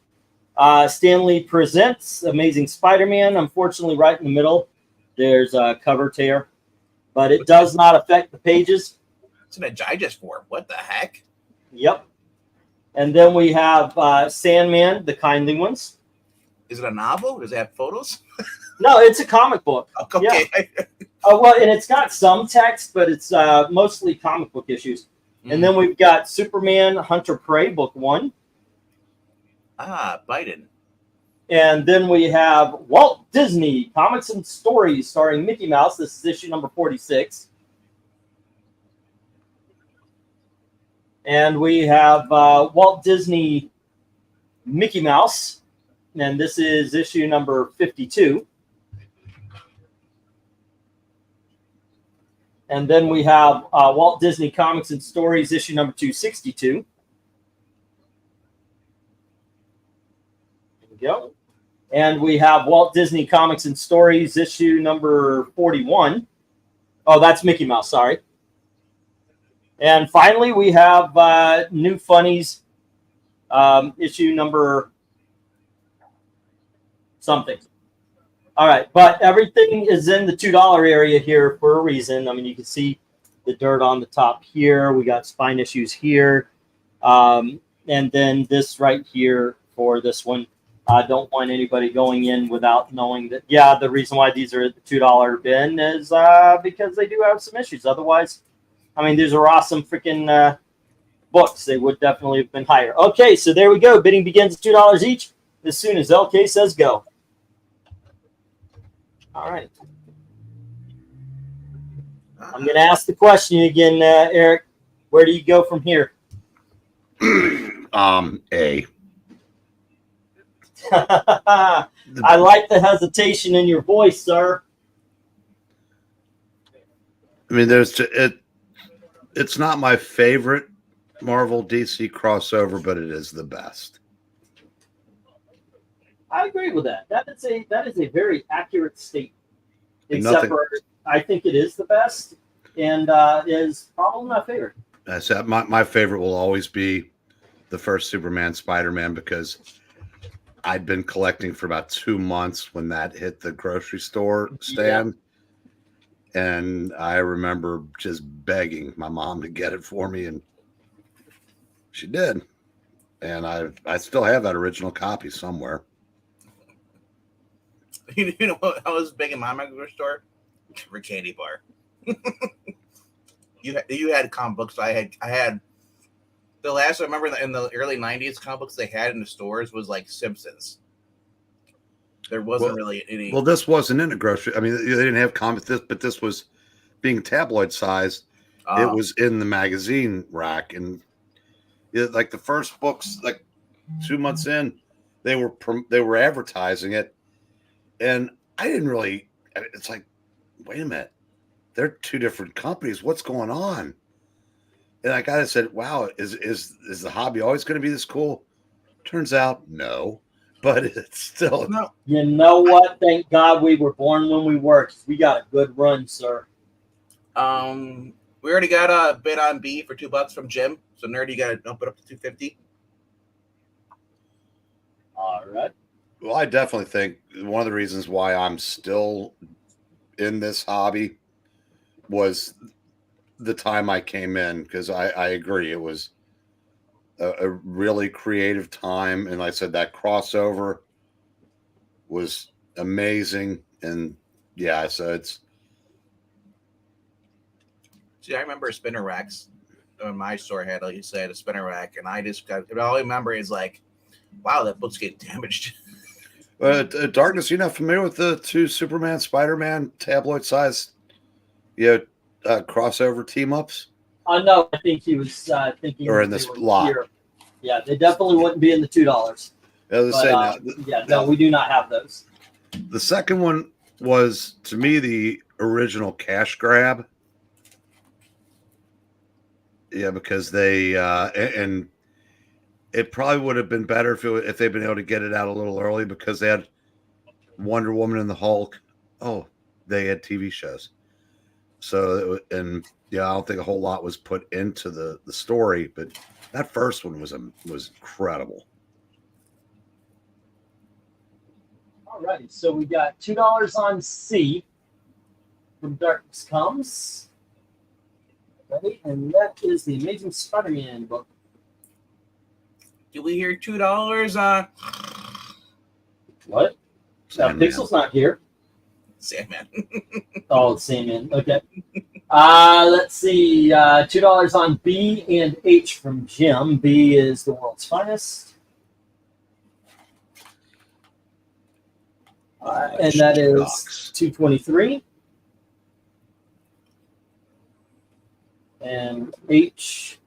Stan Lee presents Amazing Spider-Man. Unfortunately, right in the middle, there's a cover tear, but it does not affect the pages. It's in a digest form. What the heck? Yep. And then we have Sandman, The Kindly Ones. Is it a novel? Does it have photos? No, it's a comic book. Okay. Well, and it's got some text, but it's mostly comic book issues. And then we've got Superman Hunter Prey, book 1. Biden. And then we have Walt Disney Comics and Stories starring Mickey Mouse. This is issue number 46. And we have Walt Disney Mickey Mouse. And this is issue number 52. And then we have Walt Disney Comics and Stories, issue number 262. There we go. And we have Walt Disney Comics and Stories, issue number 41. Oh, that's Mickey Mouse, sorry. And finally, we have New Funnies, issue number something. All right, but everything is in the $2 area here for a reason. I mean, you can see the dirt on the top here. We got spine issues here. And then this right here for this one. I don't want anybody going in without knowing that, yeah, the reason why these are at the $2 bin is because they do have some issues. Otherwise, I mean, these are awesome freaking books. They would definitely have been higher. Okay, so there we go. Bidding begins at $2 each as soon as LK says go. All right. I'm going to ask the question again, Eric. Where do you go from here? A. I like the hesitation in your voice, sir. I mean, it's not my favorite Marvel DC crossover, but it is the best. I agree with that. That is a very accurate statement. Except for I think it is the best and is probably my favorite. I said my favorite will always be the first Superman Spider-Man because I'd been collecting for about 2 months when that hit the grocery store stand. Yeah. And I remember just begging my mom to get it for me, and she did. And I still have that original copy somewhere. You know what I was big in my grocery store? For candy bar. You had comic books. I had the last I remember in the early 90s comic books they had in the stores was like Simpsons. There wasn't really any. Well, this wasn't in a grocery. I mean, they didn't have comics, but this was being tabloid sized. It was in the magazine rack, and like the first books, like 2 months in, they were advertising it, and I didn't really. It's like, wait a minute, they're two different companies. What's going on? And I kind of said, wow, is the hobby always going to be this cool? Turns out, no. But it's still no. You know what? Thank God we were born when we were. We got a good run, sir. We already got a bid on B for $2 from Jim. So Nerdy got to dump it up to $250. All right. Well, I definitely think one of the reasons why I'm still in this hobby was the time I came in, because I agree it was a really creative time, and like I said, that crossover was amazing. And yeah, so it's. See, I remember spinner racks. My store had, like you said, a spinner rack, and I just got. All I remember is like, wow, that book's getting damaged. Darkness, you're not familiar with the two Superman, Spider-Man tabloid size, crossover team ups? No, I think he was thinking. Or in this lot. Here. Yeah, they definitely wouldn't be in the $2. No, we do not have those. The second one was, to me, the original cash grab. Yeah, because they and it probably would have been better if they'd been able to get it out a little early, because they had Wonder Woman and the Hulk. Oh, they had TV shows. So, I don't think a whole lot was put into the story, but that first one was incredible. All righty, so we got $2 on C from Darkness Comes. Ready? And that is the Amazing Spider-Man book. Do we hear $2 on? What? Sandman. Pixel's not here. Sandman. Oh, it's Sandman. Okay. Let's see. $2 on B and H from Jim. B is the world's finest. And that is 223. And H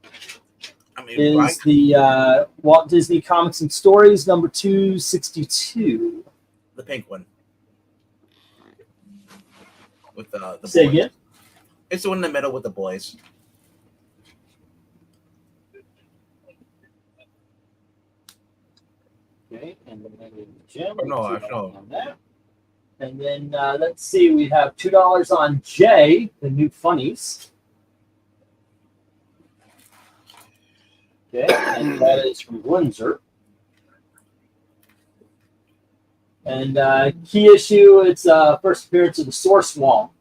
is the Walt Disney Comics and Stories number 262. The pink one. With the Say boys. again? It's the one in the middle with the boys. Okay, and then Jim. Oh, no, $2 on that. And then let's see, we have $2 on J, the new funnies. Okay, and that is from Windsor. And key issue, it's first appearance of the Source Wall.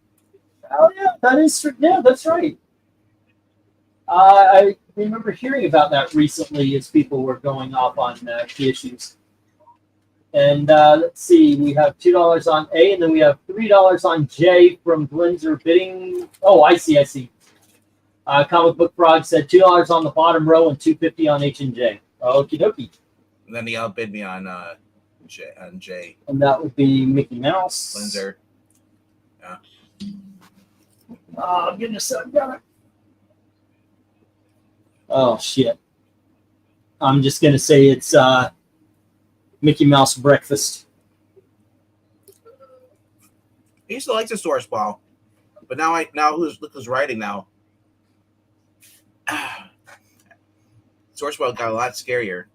Oh yeah, that's right. I remember hearing about that recently as people were going off on key issues. And let's see, we have $2 on A, and then we have $3 on J from Windsor bidding. Oh, I see. Comic Book Frog said $2 on the bottom row and $2.50 on H and J. Okie dokie. And then he outbid me on J. And that would be Mickey Mouse. Windsor. Yeah. Oh, goodness, I've got it. Oh, shit. I'm just going to say it's Mickey Mouse Breakfast. He still likes the Source Ball. But now who's writing now? Source Ball got a lot scarier.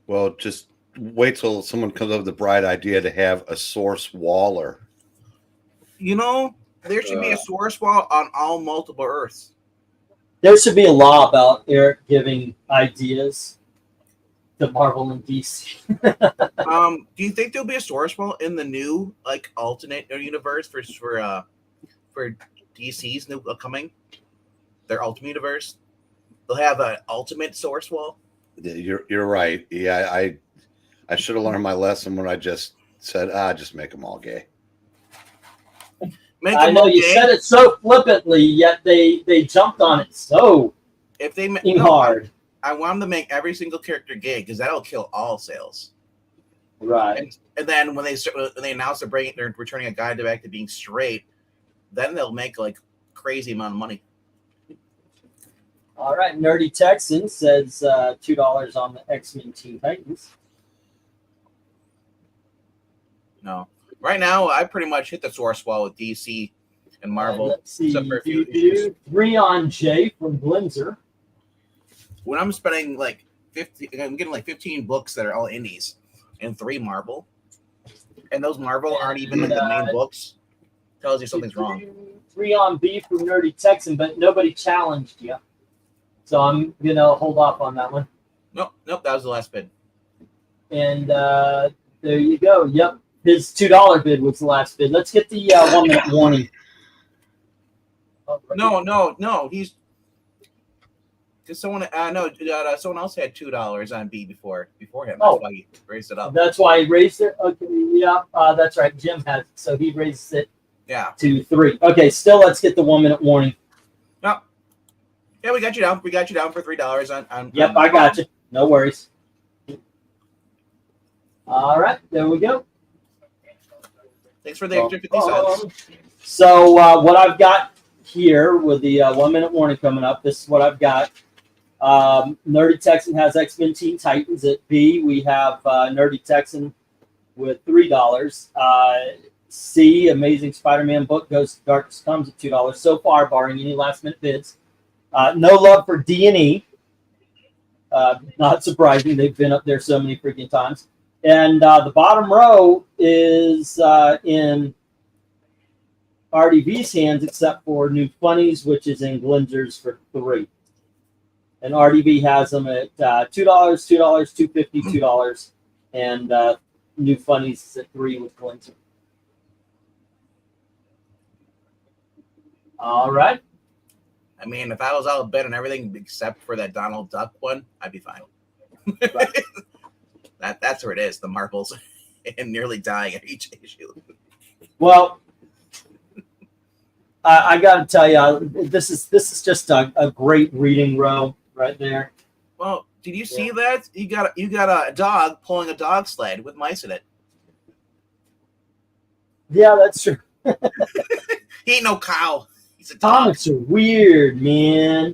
Well, just wait till someone comes up with the bright idea to have a Source Waller. You know, there should be a Source Wall on all multiple Earths. There should be a law about Eric giving ideas to Marvel and DC. Do you think there'll be a Source Wall in the new alternate universe for DC's new upcoming? Their Ultimate Universe? They'll have an ultimate Source Wall? You're right. Yeah, I should have learned my lesson when I just said, just make them all gay. I know you said it so flippantly, yet they jumped on it so hard. I want them to make every single character gay because that'll kill all sales. Right. And then when they announce they're returning a guy back to being straight, then they'll make crazy amount of money. All right, Nerdy Texan says $2 on the X-Men Teen Titans. No. Right now, I pretty much hit the Source Wall with DC and Marvel. Let's see. Except for a few issues. 3 on J from Windsor. When I'm spending 50, I'm getting 15 books that are all indies and 3 Marvel. And those Marvel aren't even the main books. Tells you something's wrong. 3 on B from Nerdy Texan, but nobody challenged you. So I'm going to hold off on that one. Nope, that was the last bid. And there you go. Yep. His $2 bid was the last bid. Let's get the 1 minute warning. No. He's because someone someone else had $2 on B before him. That's why he raised it up. That's why he raised it. Okay, yeah, that's right. Jim has it, so he raised it. To 3. Okay, still let's get the 1 minute warning. No. Yeah, we got you down. We got you down for $3 on. Yep, I got you. No worries. All right, there we go. Thanks for the extra 50 cents. So what I've got here with the 1 minute warning coming up, this is what I've got. Nerdy Texan has X-Men Teen Titans at B. We have Nerdy Texan with $3. C, Amazing Spider-Man book goes to Darkest Comes at $2 so far, barring any last-minute bids. No love for D&E. Not surprising. They've been up there so many freaking times. And the bottom row is in RDV's hands, except for New Funnies, which is in Glinger's for 3. And RDV has them at $2, $2.50, $2, and New Funnies is at 3 with Glinzer. All right. I mean, if I was all bet on everything except for that Donald Duck one, I'd be fine. That's where it is, the marbles. and nearly dying at each issue. Well, I got to tell you, this is just a great reading row right there. Well, did you see that? You got a dog pulling a dog sled with mice in it. Yeah, that's true. He ain't no cow. He's a dog. Comics are weird, man.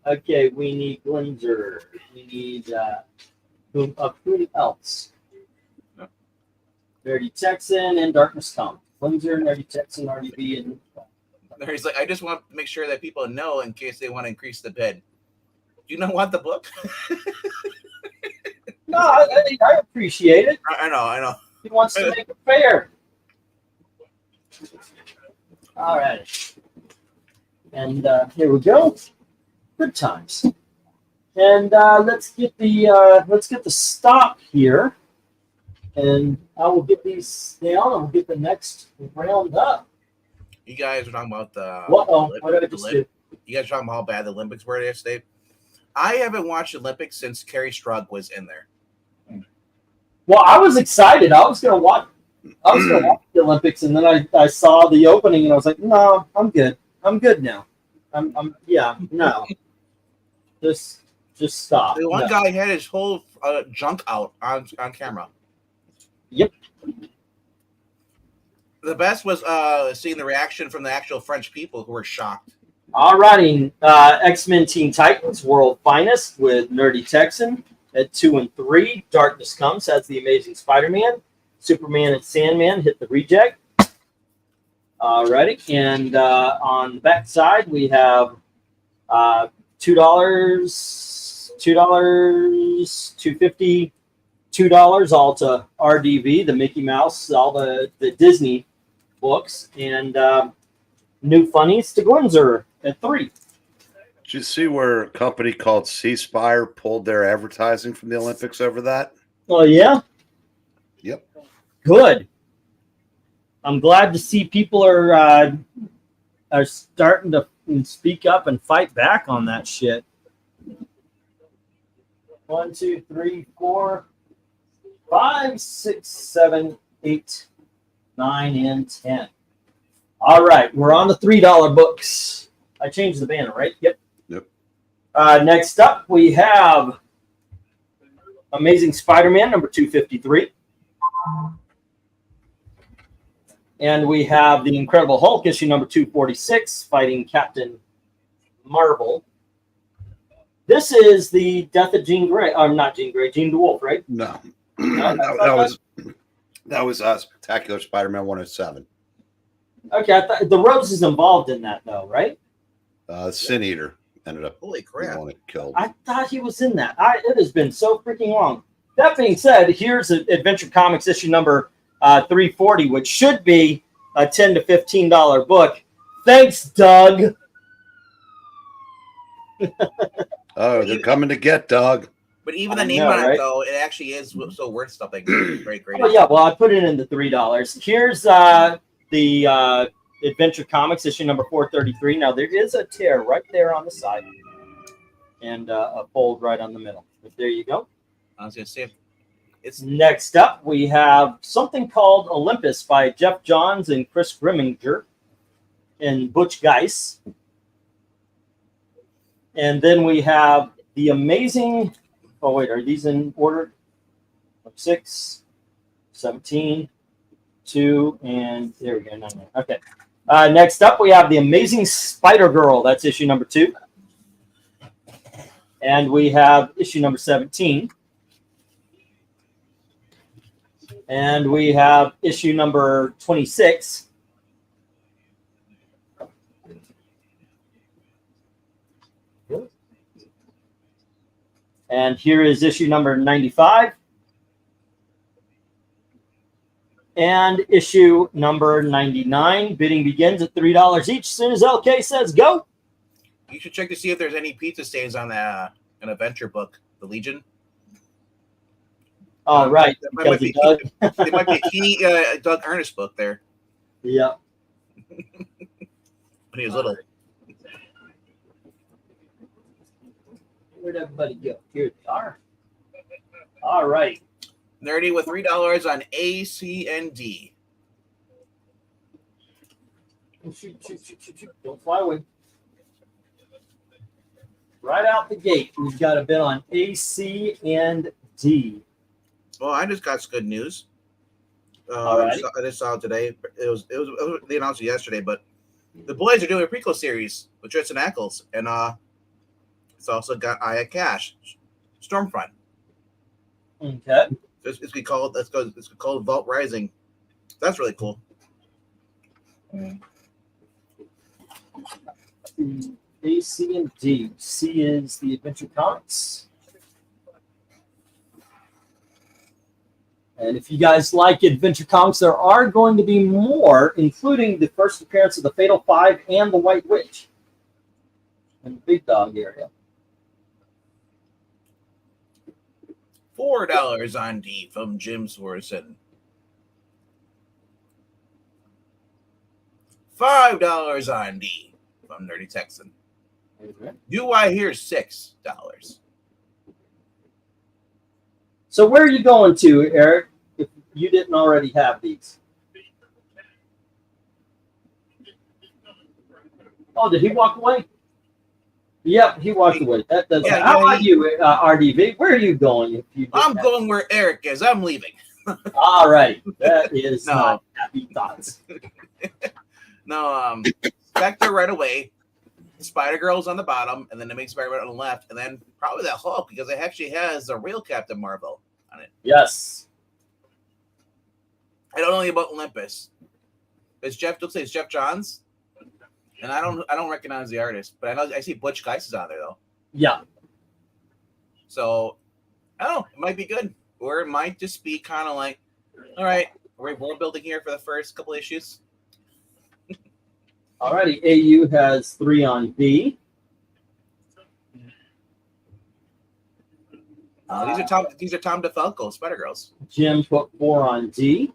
Okay, we need Glinzer. We need who else? Nerdy Texan and Darkness Come. Glinzer, Nerdy Texan, RDB, and He's like, I just want to make sure that people know in case they want to increase the bid. Do you not want the book? no, I appreciate it. I know. He wants to make it fair. All right, and here we go. Good times. And let's get the stop here, and I will get these down, and we'll get the next round up. You guys are talking about the. What did I just do? You guys are talking about how bad the Olympics were yesterday. I haven't watched the Olympics since Carrie Strug was in there. Well, I was excited. I was gonna watch the Olympics, and then I saw the opening, and I was like, no, I'm good. I'm good now. No. Just stop. The one guy had his whole junk out on camera. Yep. The best was seeing the reaction from the actual French people who were shocked. All righty, X-Men Teen Titans World Finest with Nerdy Texan at 2 and 3. Darkness Comes has the Amazing Spider-Man. Superman and Sandman hit the reject. All righty, and on the back side we have $2, $2.50, $2 all to RDV, the Mickey Mouse, all the Disney books, and new funnies to Glinzer at 3. Did you see where a company called C-Spire pulled their advertising from the Olympics over that? Oh, yeah? Yep. Good. I'm glad to see people are starting to speak up and fight back on that shit. 1, 2, 3, 4, 5, 6, 7, 8, 9, and 10. All right, we're on the $3 books. I changed the banner, right? Yep. Next up, we have Amazing Spider-Man, number 253. And we have the Incredible Hulk, issue number 246, fighting Captain Marvel. This is the death of Jean Grey. Not Jean Grey, Jean DeWolf, right? No. No, that was Spectacular Spider-Man 107. Okay, I thought the Rose is involved in that, though, right? Sin Eater ended up Holy crap. killed. I thought he was in that. It has been so freaking long. That being said, here's Adventure Comics issue number 340, which should be a $10 to $15 book. Thanks, Doug. Oh, they're coming to get Doug. But even the name on it, though, it actually is so worth something. Great. Oh, yeah, well, I put it in the $3. Here's the Adventure Comics issue number 433. Now, there is a tear right there on the side and a fold right on the middle. But there you go. I was going to say, it's next up, we have something called Olympus by Jeff Johns and Chris Grimminger and Butch Geis. And then we have the amazing, oh wait, are these in order? 6, 17, 2, and there we go. No. Okay. Next up, we have the Amazing Spider-Girl. That's issue number 2. And we have issue number 17. And we have issue number 26. And here is issue number 95. And issue number 99. Bidding begins at $3 each. As soon as LK says go. You should check to see if there's any pizza stains on an adventure book, The Legion. Oh, right. There might be a key Doug Ernest book there. Yeah. When he was little. Where'd everybody go? Here they are. All right. Nerdy with $3 on A, C, and D. Shoot. Don't fly away. Right out the gate, we've got a bid on A, C, and D. Well, I just got some good news. Alrighty. I just saw it today. It was they announced it yesterday, but the boys are doing a prequel series with Tristan Ackles, and it's also got Aya Cash, Stormfront. Okay. It's called Vault Rising. That's really cool. A, C, and D. C is the Adventure Comics. And if you guys like Adventure Comics, there are going to be more, including the first appearance of the Fatal Five and the White Witch in the Big Dog area. $4 on D from Jim Swerson. $5 on D from Nerdy Texan. Okay. Do I hear $6? So where are you going to, Eric, if you didn't already have these? Oh, did he walk away? Yep, he walked away. That does. Yeah, How yeah, about you, RDV? Where are you going? If you I'm going where Eric is. I'm leaving. All right, that is No. not happy thoughts. No, Spectre right away. Spider-Girl's on the bottom, and then it makes Spider-Man on the left, and then probably the Hulk, because it actually has the real Captain Marvel on it. Yes. I don't know anything about Olympus. It's Jeff. Don't say it's Jeff Johns, and I don't recognize the artist, but I see Butch Geist is on there though. Yeah. So I don't know. It might be good, or it might just be kind of like, all right, we're world building here for the first couple issues. Alrighty, AU has 3 on B. These are Tom DeFalco Spider-Girls. Jim put 4 on D.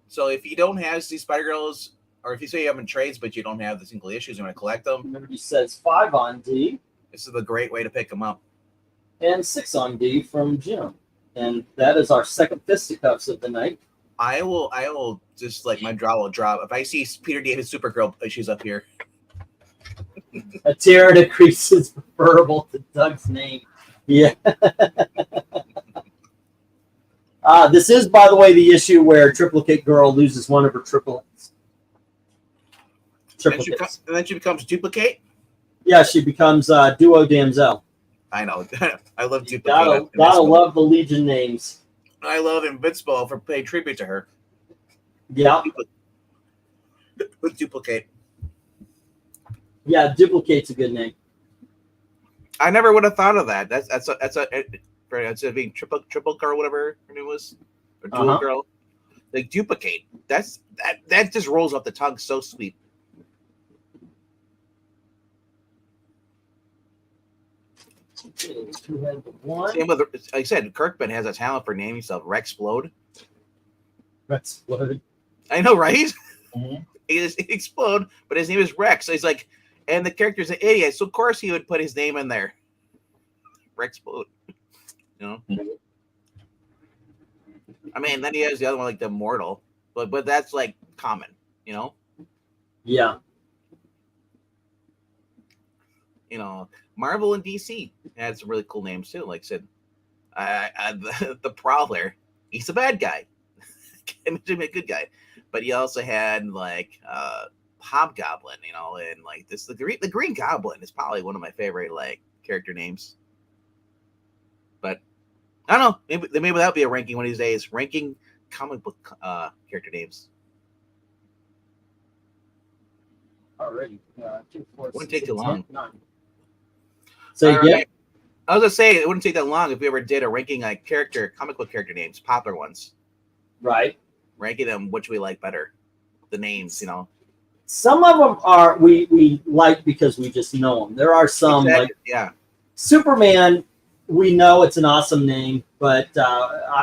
So if you don't have these Spider-Girls, or if you say you have them in trades, but you don't have the single issues, you want to collect them, He says 5 on D. this is a great way to pick them up. And 6 on D from Jim. And that is our second fisticuffs of the night. I will just like my jaw will drop if I see Peter David Supergirl issues up here. A tear decreases preferable to Doug's name. Yeah. This is, by the way, the issue where Triplicate Girl loses one of her triplets. And then she becomes Duplicate. Yeah, she becomes Duo Damsel. I know. I love You Duplicate. gotta love the Legion names. I love Invincible for paying tribute to her. Yeah. With Duplicate. Yeah, Duplicate's a good name. I never would have thought of that. That's being triple girl, whatever her name was, or dual girl. Like Duplicate. That just rolls off the tongue so sweet. Okay, 2 had the 1. Same with, like I said, Kirkman has a talent for naming himself Rexplode. That's what. I know, right? Mhm. He is Explode, but his name is Rex. So he's like, and the character's an idiot, so of course he would put his name in there. Rexplode. You know? I mean, then he has the other one, like the Immortal, but that's like common, you know? Yeah. You know, Marvel and DC had some really cool names too. Like I said, the Prowler, he's a bad guy. Can't make him a good guy. But he also had like Hobgoblin, you know, and like this the Green Goblin is probably one of my favorite like character names. But I don't know, maybe that'll be a ranking one of these days. Ranking comic book character names. Already. 2, 4, Wouldn't take too long. 9. So All yeah. right. I was gonna say it wouldn't take that long if we ever did a ranking like comic book character names, popular ones. Right. Ranking them which we like better. The names, you know. Some of them are we like because we just know them. There are some Exactly. like Yeah. Superman. We know it's an awesome name, but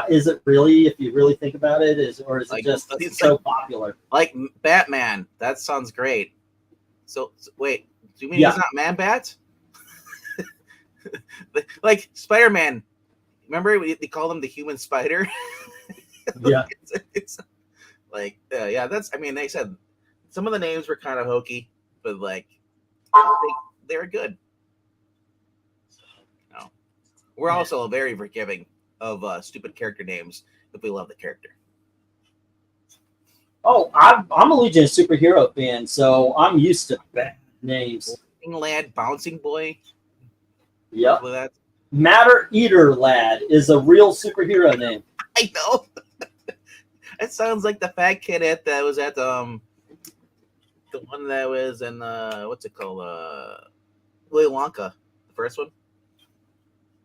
is it really? If you really think about it, is Like, it just it's so like- popular? Like Batman. That sounds great. So wait, do you mean Yeah. he's not Man Bat? Like Spider-Man. remember they call them the human spider? Yeah. It's like, yeah, that's, I mean, they said some of the names were kind of hokey, but like, they were good. No. We're also very forgiving of stupid character names if we love the character. Oh, I'm a Legion superhero fan, so I'm used to bad names. Lad, Bouncing Boy. Yep. That. Matter Eater Lad is a real superhero name. I know. It sounds like the fat kid that was at the one that was in what's it called? Willy Wonka, the first one.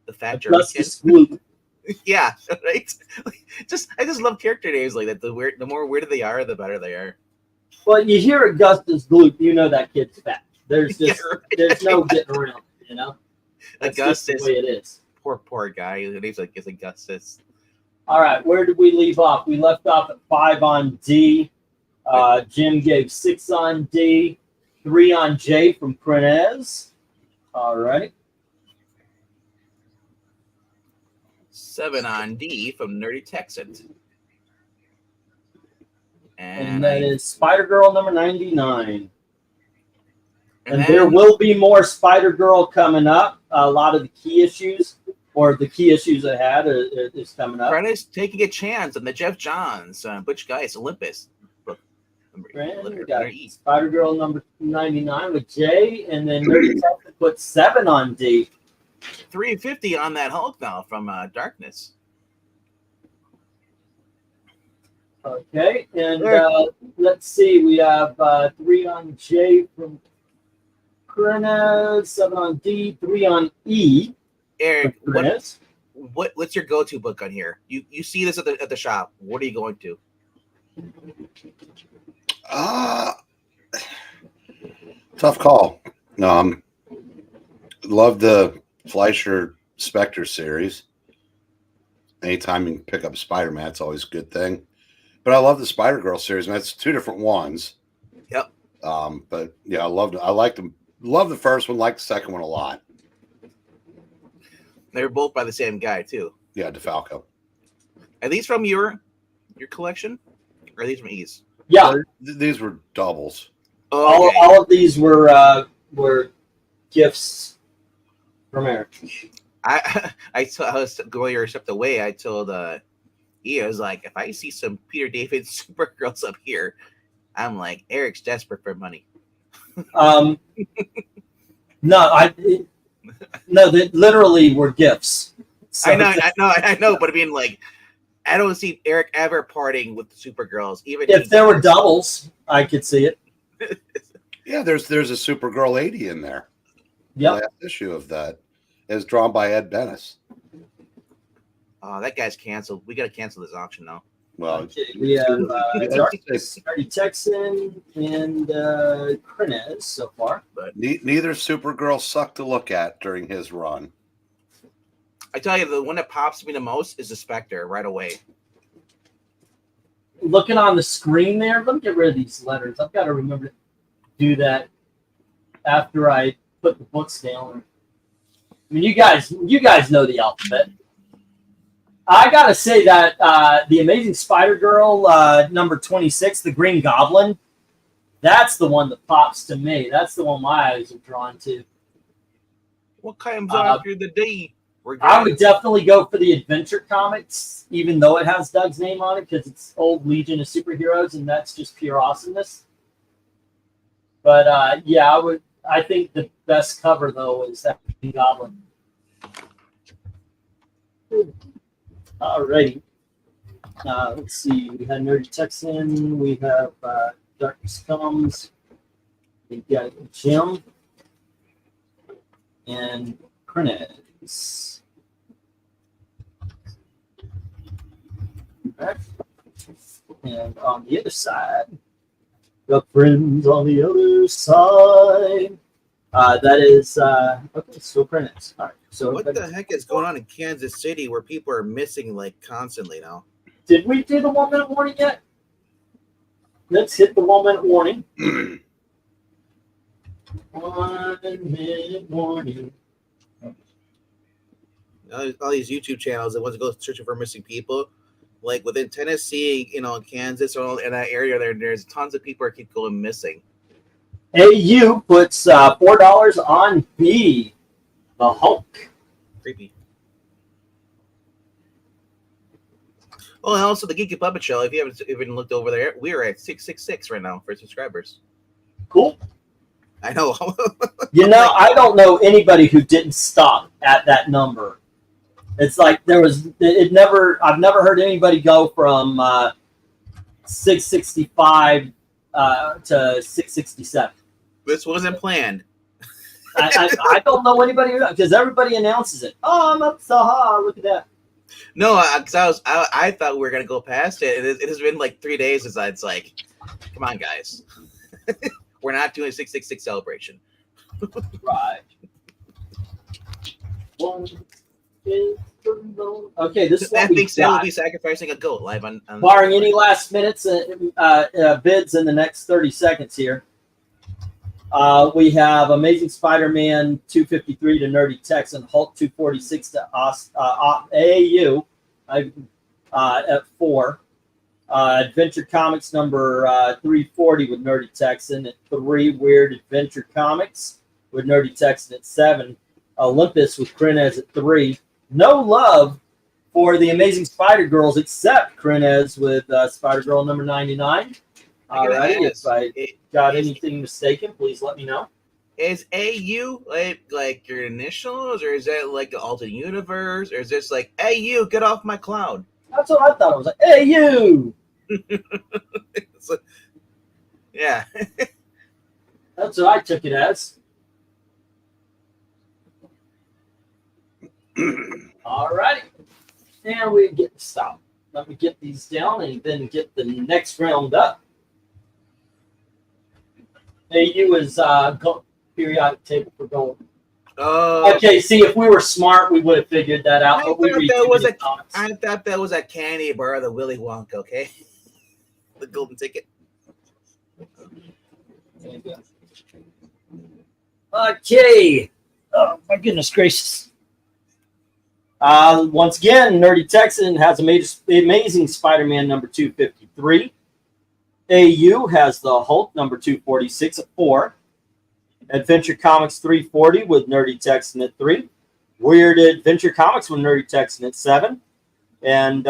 The fat German kid. Yeah, right. I just love character names like that. The more weird they are, the better they are. Well, you hear Augustus Gloop, you know that kid's fat. There's just there's no getting around, you know. That's Augustus, just the way it is. Poor guy. His name's like Augustus. All right, where did we leave off? We left off at 5 on D. Jim gave 6 on D, 3 on J from KRENIZ. All right. 7 on D from Nerdy Texan. And that is Spider-Girl number 99. And then, there will be more Spider-Girl coming up. A lot of the key issues, or the key issues I had, is coming up. KRENIZ taking a chance on the Jeff Johns, Butch Guys, Olympus. We got Spider-Girl number 99 with J, and then Nerdy Texan put 7 on D. 350 on that Hulk now from Darkness. Okay, and let's see. We have 3 on J from KRENIZ, 7 on D, 3 on E. Eric, what's your go-to book on here? You see this at the shop. What are you going to? Tough call. Love the Fleischer Spectre series. Anytime you can pick up Spider-Man, it's always a good thing. But I love the Spider-Girl series, and that's 2 different ones. Yep. But yeah, I liked them. Love the first one, like the second one a lot. They're both by the same guy too. Yeah, DeFalco. Are these from your collection? Or are these from E's? Yeah. These were doubles. Oh, okay. All of these were gifts from Eric. I was going your step away. I told E, I was like, if I see some Peter David Supergirls up here, I'm like, Eric's desperate for money. No, they literally were gifts. So I know, but I mean, like, I don't see Eric ever parting with the Supergirls. Even if there were doubles, I could see it. Yeah, there's a Supergirl 80 in there. Yeah, last issue of that is drawn by Ed Bennis. Oh, that guy's canceled. We got to cancel this auction now. Well, okay, we have Nerdy Texan and KRENIZ so far. But neither Supergirl sucked to look at during his run. I tell you, the one that pops me the most is the Spectre right away. Looking on the screen there, let me get rid of these letters. I've got to remember to do that after I put the books down. I mean, you guys know the alphabet. I gotta say that the Amazing Spider-Girl number 26, the Green Goblin, that's the one that pops to me. That's the one my eyes are drawn to. What comes after the D? I would definitely go for the Adventure Comics, even though it has Doug's name on it, because it's old Legion of Superheroes, and that's just pure awesomeness. But yeah, I think the best cover though is that Green Goblin. Alrighty. Let's see. We had Nerdy Texan. We have Darkness Comes. We got Jim and KRENIZ. Okay. And on the other side, the friends on the other side. That is okay. So KRENIZ. All right. So what the heck is going on in Kansas City where people are missing like constantly now? Did we do the 1 minute warning yet? Let's hit the 1 minute warning. 1 minute warning. all these YouTube channels that want to go searching for missing people. Like within Tennessee, Kansas, or in that area, there's tons of people that keep going missing. AU puts $4 on B, the Hulk. Creepy. Oh, and also the Geeky Puppet Show. If you haven't even looked over there, we're at 666 right now for subscribers. Cool. I know. I don't know anybody who didn't stop at that number. It's like I've never heard anybody go from 665 to 667. This wasn't planned. I don't know anybody because everybody announces it. Oh, I'm up so high. Look at that. No, because I thought we were gonna go past it. It has been like 3 days since it's like, come on, guys, we're not doing a 666 celebration. Right. Okay, this is what That we being said, we'll got. be sacrificing a goat live on Barring any last minutes bids in the next 30 seconds here. We have Amazing Spider-Man 253 to Nerdy Texan, Hulk 246 to AAU at 4. Adventure Comics number 340 with Nerdy Texan at 3. Weird Adventure Comics with Nerdy Texan at 7. Olympus with KRENIZ at 3. No love for the Amazing Spider-Girls except KRENIZ with Spider-Girl number 99. All right, if I got anything mistaken, please let me know. Is AU like your initials, or is that like the alternate universe, or is this like AU, get off my cloud? That's what I thought. I was like, hey, you! So, yeah. That's what I took it as. All righty. And we get stopped. Let me get these down and then get the next round up. AU is periodic table for gold. Okay, see, if we were smart, we would have figured that out. I But we read I thought that was a candy bar of the Willy Wonka, okay? The golden ticket. Okay. Oh, my goodness gracious. Once again, Nerdy Texan has Amazing Spider-Man number 253. AU has the Hulk number 246 at 4. Adventure Comics 340 with Nerdy Texan at 3. Weird Adventure Comics with Nerdy Texan at 7. And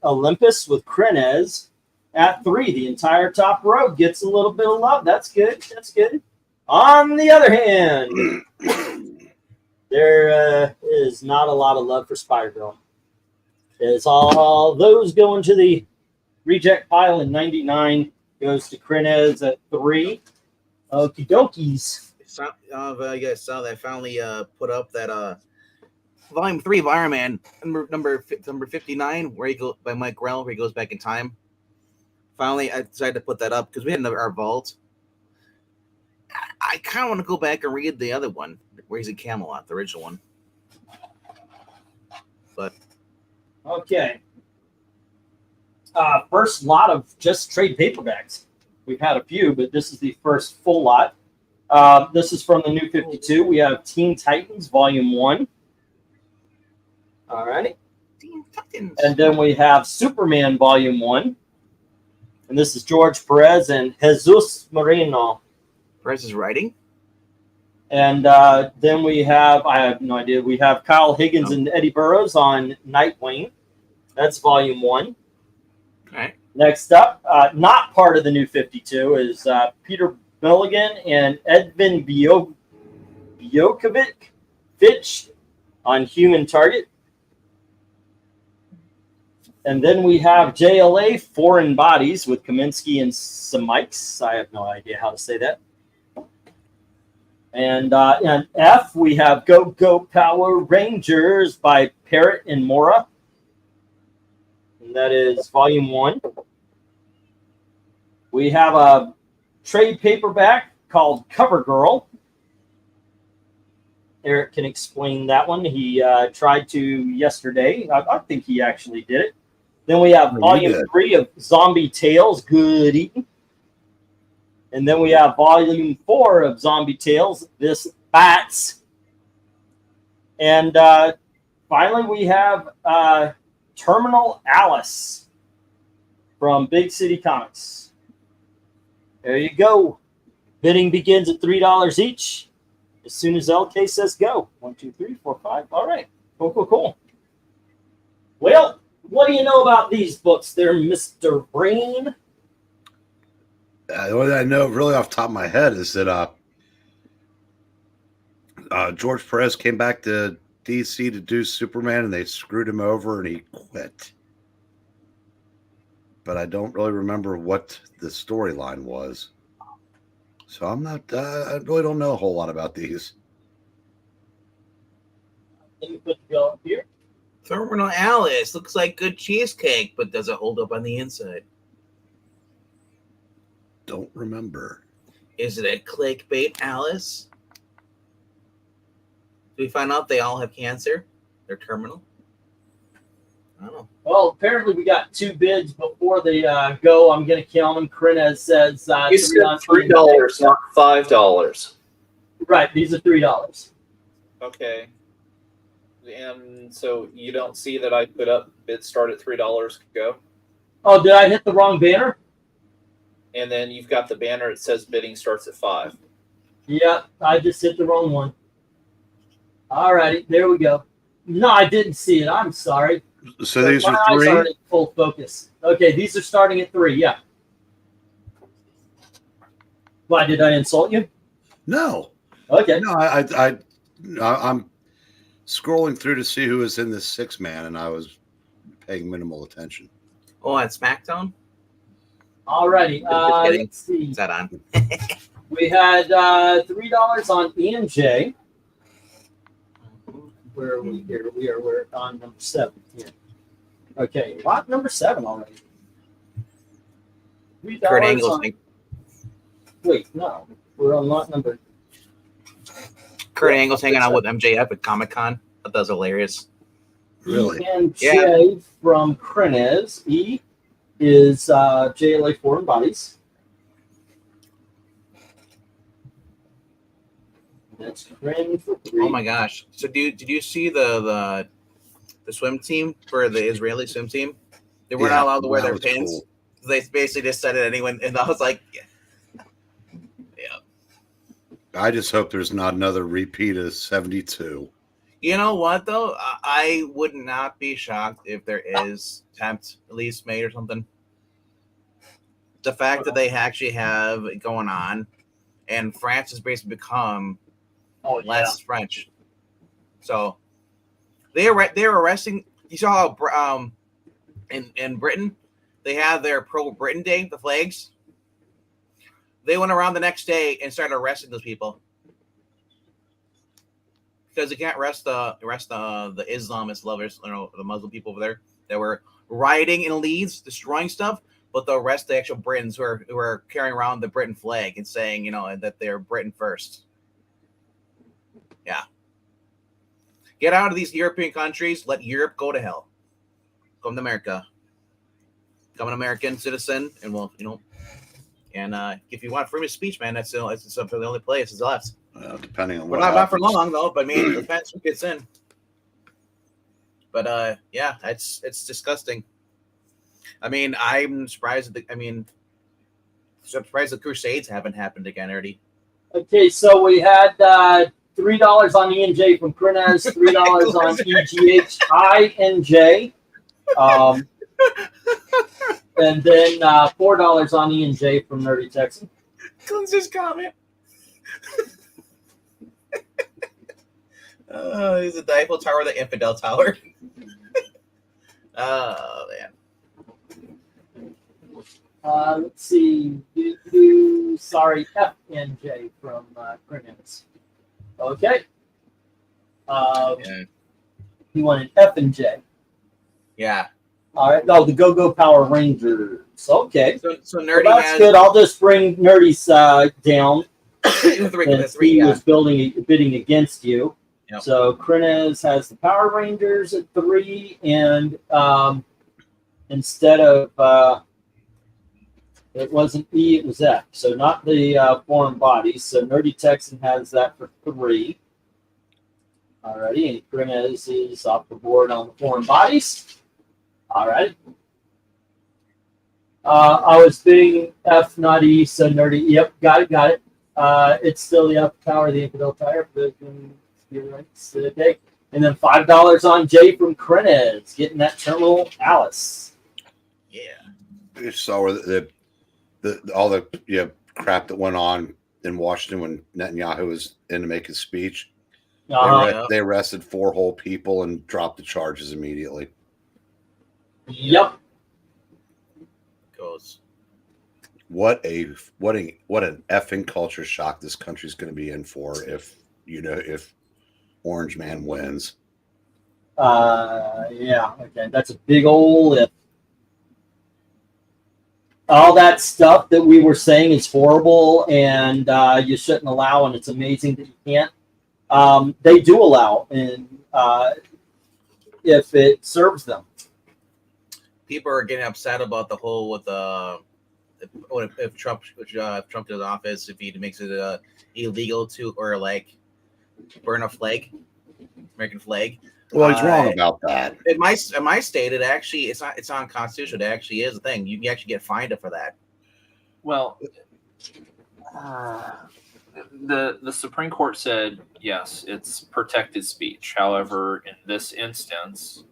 Olympus with KRENIZ at 3. The entire top row gets a little bit of love. That's good. That's good. On the other hand, there is not a lot of love for Spider-Girl. It's all those going to the reject pile in 99 goes to KRENIZ at 3. Okie dokies. You guys saw that I finally put up that volume 3 of Iron Man number 59 where he goes by Mike Grell, where he goes back in time. Finally, I decided to put that up because we had our vault. I kind of want to go back and read the other one where he's in Camelot, the original one. But okay. First lot of just trade paperbacks. We've had a few, but this is the first full lot. This is from the New 52. We have Teen Titans Volume 1. All righty. Teen Titans. And then we have Superman Volume 1. And this is George Perez and Jesus Moreno. Perez's writing. And then we have, I have no idea, we have Kyle Higgins and Eddie Burrows on Nightwing. That's Volume 1. All right. Next up, not part of the New 52, is Peter Milligan and Edvin Bjokovic Fitch on Human Target. And then we have JLA Foreign Bodies with Kaminsky and Semikes. I have no idea how to say that. And F, we have Go Go Power Rangers by Parrott and Mora. And that is Volume 1. We have a trade paperback called Cover Girl. Eric can explain that one. He tried to yesterday. I think he actually did it. Then we have Volume 3 of Zombie Tales, Good Eating. And then we have Volume 4 of Zombie Tales, This Bats. And finally, we have Terminal Alice from Big City Comics. There you go. Bidding begins at $3 each. As soon as LK says go. 1, 2, 3, 4, 5. All right. Cool. Well, what do you know about these books there, Mr. BREEN? The only thing I know really off the top of my head is that George Perez came back to DC to do Superman, and they screwed him over, and he quit. But I don't really remember what the storyline was. So I'm not, I really don't know a whole lot about these. Let me put the bill up here. Terminal Alice looks like good cheesecake, but does it hold up on the inside? Don't remember. Is it a clickbait Alice? Do we find out they all have cancer? They're terminal? I don't know. Well, apparently we got 2 bids before they go. I'm going to count them. KRENIZ says You said $3, not $5. Right, these are $3. Okay. And so you don't see that I put up bid start at $3 go? Oh, did I hit the wrong banner? And then you've got the banner that says bidding starts at $5. Yeah, I just hit the wrong one. All righty, there we go. No, I didn't see it. I'm sorry. So these My are eyes 3? aren't in full focus. Okay, these are starting at 3, yeah. Why, did I insult you? No. Okay. No, I'm scrolling through to see who was in this 6-man, and I was paying minimal attention. Oh, on SmackDown? All righty. Just kidding. Let's see. Is that on? We had $3 on E&J. Where are we here? We're on number 7 here. Okay, lot number 7 already. Kurt $3 Angle's on, wait, no. We're on lot number. Kurt Angle's hanging out with MJF at Comic-Con. That was hilarious. Really? E&J from KRENIZ. E is JLA Foreign Bodies. That's Kren for 3. Oh my gosh! So, did you see the swim team for the Israeli swim team? They weren't allowed to wear their pins. Cool. They basically just said it anyway, and I was like, yeah. I just hope there's not another repeat of 72. You know what though? I would not be shocked if there is attempt at least made or something. The fact that they actually have it going on, and France has basically become less French. So they're arresting. You saw how in Britain they had their pro Britain Day, the flags. They went around the next day and started arresting those people because they can't arrest the Islamist lovers, the Muslim people over there that were rioting in Leeds, destroying stuff. But they'll arrest the actual Britons who are carrying around the Britain flag and saying, that they're Britain first. Yeah. Get out of these European countries. Let Europe go to hell. Come to America. Become an American citizen, and and if you want freedom of speech, man, that's the only place is left. Depending on Well, what not for happens. long though. But I mean, the fence gets in. But yeah, it's disgusting. I mean, I'm surprised the Crusades haven't happened again already. Okay, so we had $3 on E&J from KRENIZ, $3 on EGHINJ, and then $4 on E&J from Nerdy Texan. Cleanser's comment. He's a Dipole Tower, the Infidel Tower. Oh man. Let's see. Sorry, FNJ from KRENIZ. Okay. Yeah. He wanted F and J. Yeah. All right. Oh, the Go-Go Power Rangers. Okay. So Nerdy Well, that's has good. I'll just bring Nerdy's down. that's He yeah. was bidding against you. Yep. So KRENIZ has the Power Rangers at 3, and instead of it wasn't E, it was F. So not the foreign bodies. So Nerdy Texan has that for 3. Alrighty, and KRENIZ is off the board on the foreign bodies. Alright. I was being F, not E, so nerdy. Yep, got it. It's still the upper tower of the infidel tire, but you're right. SIDEKICK. And then $5 on Jay from KRENIZ, getting that terminal Alice. Yeah. You saw where all the crap that went on in Washington when Netanyahu was in to make his speech. They arrested 4 whole people and dropped the charges immediately. Yep. Goes. What an effing culture shock this country's going to be in for if Orange Man wins. Yeah. Okay, that's a big old if. All that stuff that we were saying is horrible and you shouldn't allow, and it's amazing that you can't. They do allow, and if it serves them. People are getting upset about the whole with if Trump does office, if he makes it illegal to or like burn a flag, American flag. Well, he's wrong about that. In my state, it's not unconstitutional. It actually is a thing. You can actually get fined for that. Well, the Supreme Court said yes, it's protected speech. However, in this instance,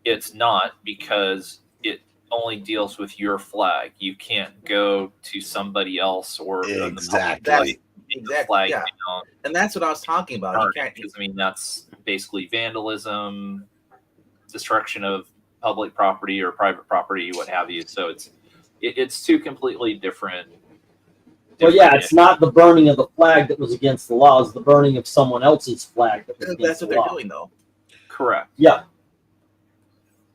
it's not, because it only deals with your flag. You can't go to somebody else or exactly. Flag, yeah. And that's what I was talking about. You can't, because that's basically vandalism, destruction of public property or private property, what have you. So it's two completely different. Well, yeah, it's not the burning of the flag that was against the law; it's the burning of someone else's flag that was against that's what the they're law. doing, though. Correct. Yeah.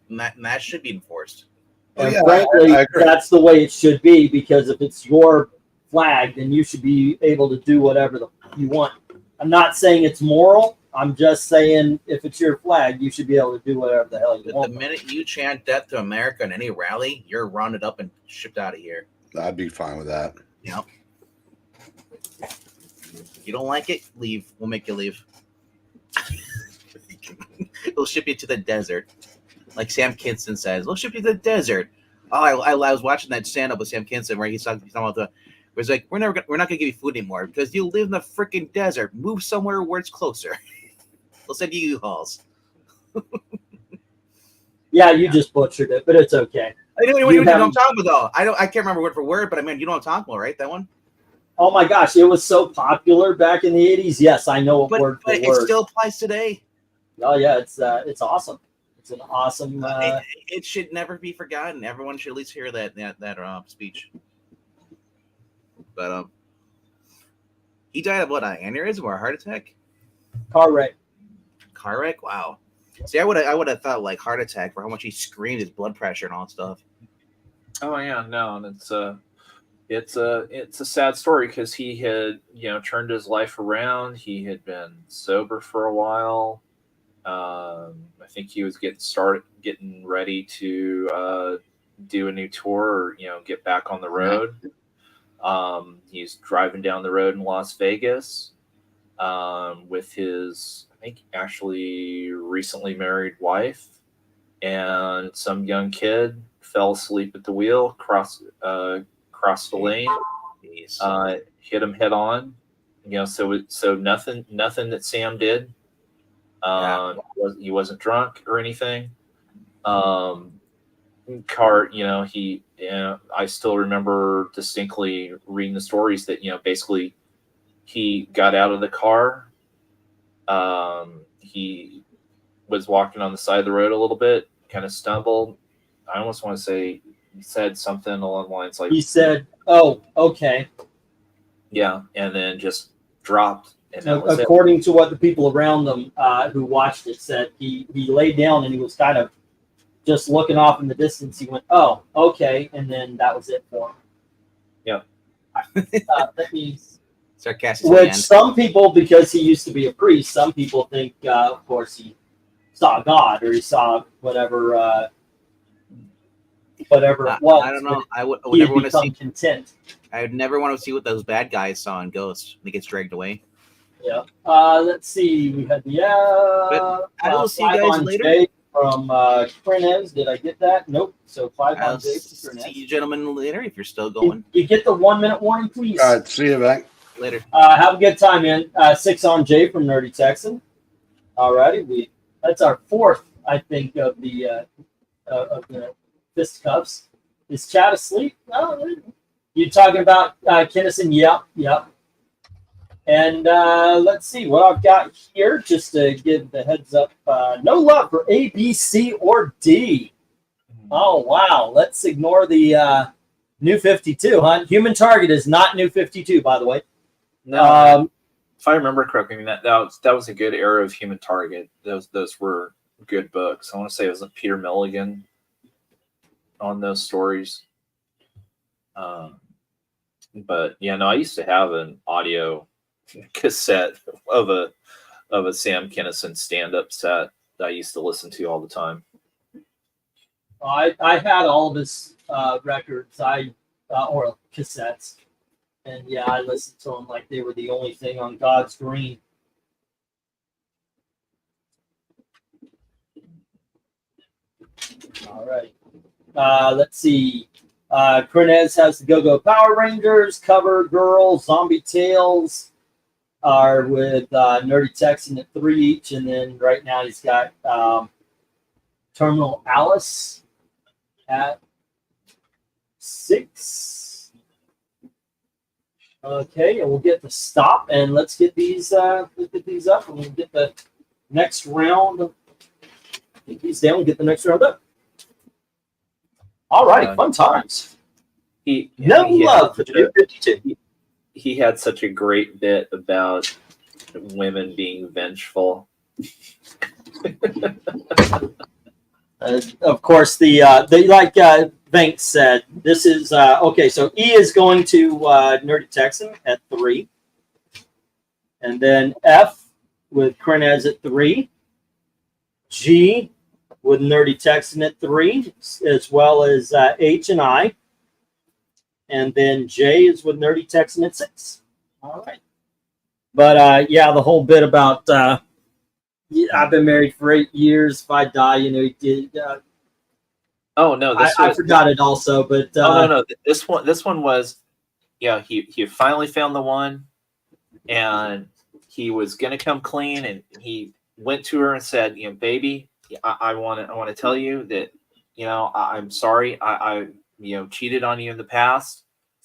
And that should be enforced. And frankly, that's the way it should be, because if it's your flag, then you should be able to do whatever you want. I'm not saying it's moral. I'm just saying if it's your flag, you should be able to do whatever the hell you want. The minute you chant "Death to America" in any rally, you're rounded up and shipped out of here. I'd be fine with that. Yep. If you don't like it, leave. We'll make you leave. We'll ship you to the desert. Like Sam Kinison says, we'll ship you to the desert. Oh, I was watching that stand-up with Sam Kinison where he's talking about where it's like, we're not going to give you food anymore because you live in the freaking desert. Move somewhere where it's closer. We'll send you U-Hauls. Yeah, you just butchered it, but it's okay. I know what I'm talking about, though. I can't remember word for word, but I mean, you know what I'm talking about, right? That one? Oh my gosh, it was so popular back in the 80s. Yes, I know what word for but word. It still applies today. Oh yeah, it's awesome. It's an awesome. It should never be forgotten. Everyone should at least hear that speech. But he died of what? An aneurysm or a heart attack? Car wreck. Car wreck? Wow. See, I would have thought like heart attack for how much he screamed, his blood pressure and all that stuff. Oh yeah, no, and it's a sad story because he had turned his life around. He had been sober for a while. I think he was getting ready to do a new tour or get back on the road. He's driving down the road in Las Vegas with his, I think, actually recently married wife, and some young kid fell asleep at the wheel, crossed the lane, hit him head on. So nothing that Sam did. He wasn't drunk or anything. I still remember distinctly reading the stories that basically he got out of the car. He was walking on the side of the road a little bit, kind of stumbled. I almost want to say he said something along the lines like, he said, "Oh, okay." Yeah, and then just dropped. And according to what the people around them who watched it said, he laid down and he was kind of just looking off in the distance. He went, "Oh, okay," and then that was it for him. Yeah. That means sarcastic. Which some people, because he used to be a priest, some people think, of course, he saw God or he saw whatever it was. I don't know. I would he never want to see content. I would never want to see what those bad guys saw in Ghost when he gets dragged away. Yeah. Let's see. We had the I will see you 5 guys on later. J from KRENIZ. Did I get that? Nope. So 5 I'll on J see from KRENIZ. you gentlemen later if you're still going. You get the 1 minute warning, please. All right, see you, Venk. Later. Have a good time, man. 6 on J from Nerdy Texan. Alrighty, that's our 4th, I think, of the fisticuffs. Is Chad asleep? No. You talking about Kinnison? Yep. And let's see what I've got here, just to give the heads up. No love for A, B, C, or D. Oh, wow. Let's ignore the New 52, huh? Human Target is not New 52, by the way. No, if I remember correctly, I mean, that was a good era of Human Target. Those were good books. I want to say it was Peter Milligan on those stories. But yeah, no, I used to have an audio cassette of a Sam Kinison stand-up set that I used to listen to all the time. I had all of his records, or cassettes, and yeah, I listened to them like they were the only thing on God's green. All right, let's see. KRENIZ has the Go-Go Power Rangers, Cover Girl, Zombie Tales are with Nerdy Texan at 3 each, and then right now he's got Terminal Alice at 6. Okay, and we'll get the stop, and let's get these up, and we'll get the next round. Get these down, and get the next round up. All right, fun times. No love for the New 52. He had such a great bit about women being vengeful. Of course, the like Venk said, this is okay. So E is going to Nerdy Texan at 3, and then F with KRENIZ at 3, G with Nerdy Texan at 3, as well as H and I, and then J is with Nerdy Texan at 6. All right, but yeah, the whole bit about. I've been married for 8 years. If I die, he did. Oh no, I forgot it also, but no. This one was, yeah. He finally found the one, and he was gonna come clean, and he went to her and said, baby, I want to tell you that, I'm sorry, I cheated on you in the past,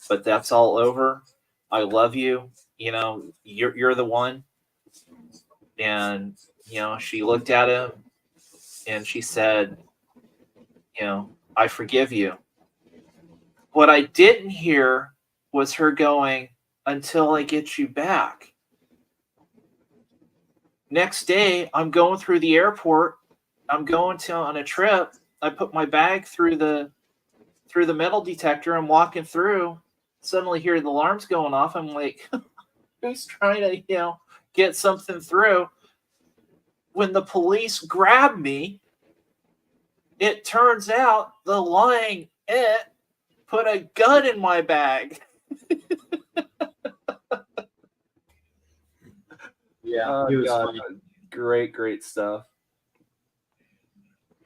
but that's all over. I love you. You're the one. And she looked at him and she said, I forgive you. What I didn't hear was her going, until I get you back. Next day, I'm going through the airport. I'm going on a trip. I put my bag through the metal detector. I'm walking through. Suddenly hear the alarms going off. I'm like, who's trying to, get something through? When the police grab me, it turns out the lying put a gun in my bag. yeah, he was funny. Great stuff.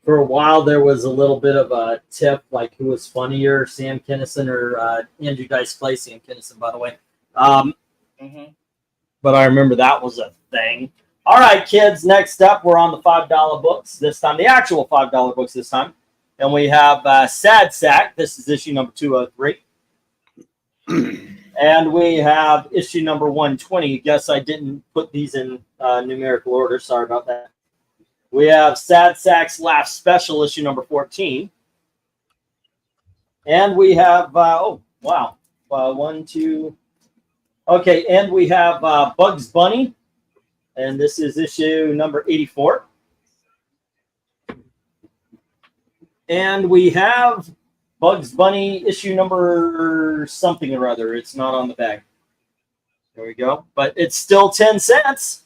For a while, there was a little bit of a tip, like who was funnier, Sam Kinison or Andrew Dice Clay. Sam Kinison, by the way. But I remember that was a thing. All right, kids, next up, we're on the $5 books this time, the actual $5 books this time. And we have ZACK. This is issue number 203. And we have issue number 120. Guess I didn't put these in numerical order. Sorry about that. We have ZACK's Laugh Special, issue number 14. And we have, oh, wow. 1, 2. Okay, and we have Bugs Bunny. And this is issue number 84. And we have Bugs Bunny issue number something or other. It's not on the bag. There we go. But it's still 10 cents.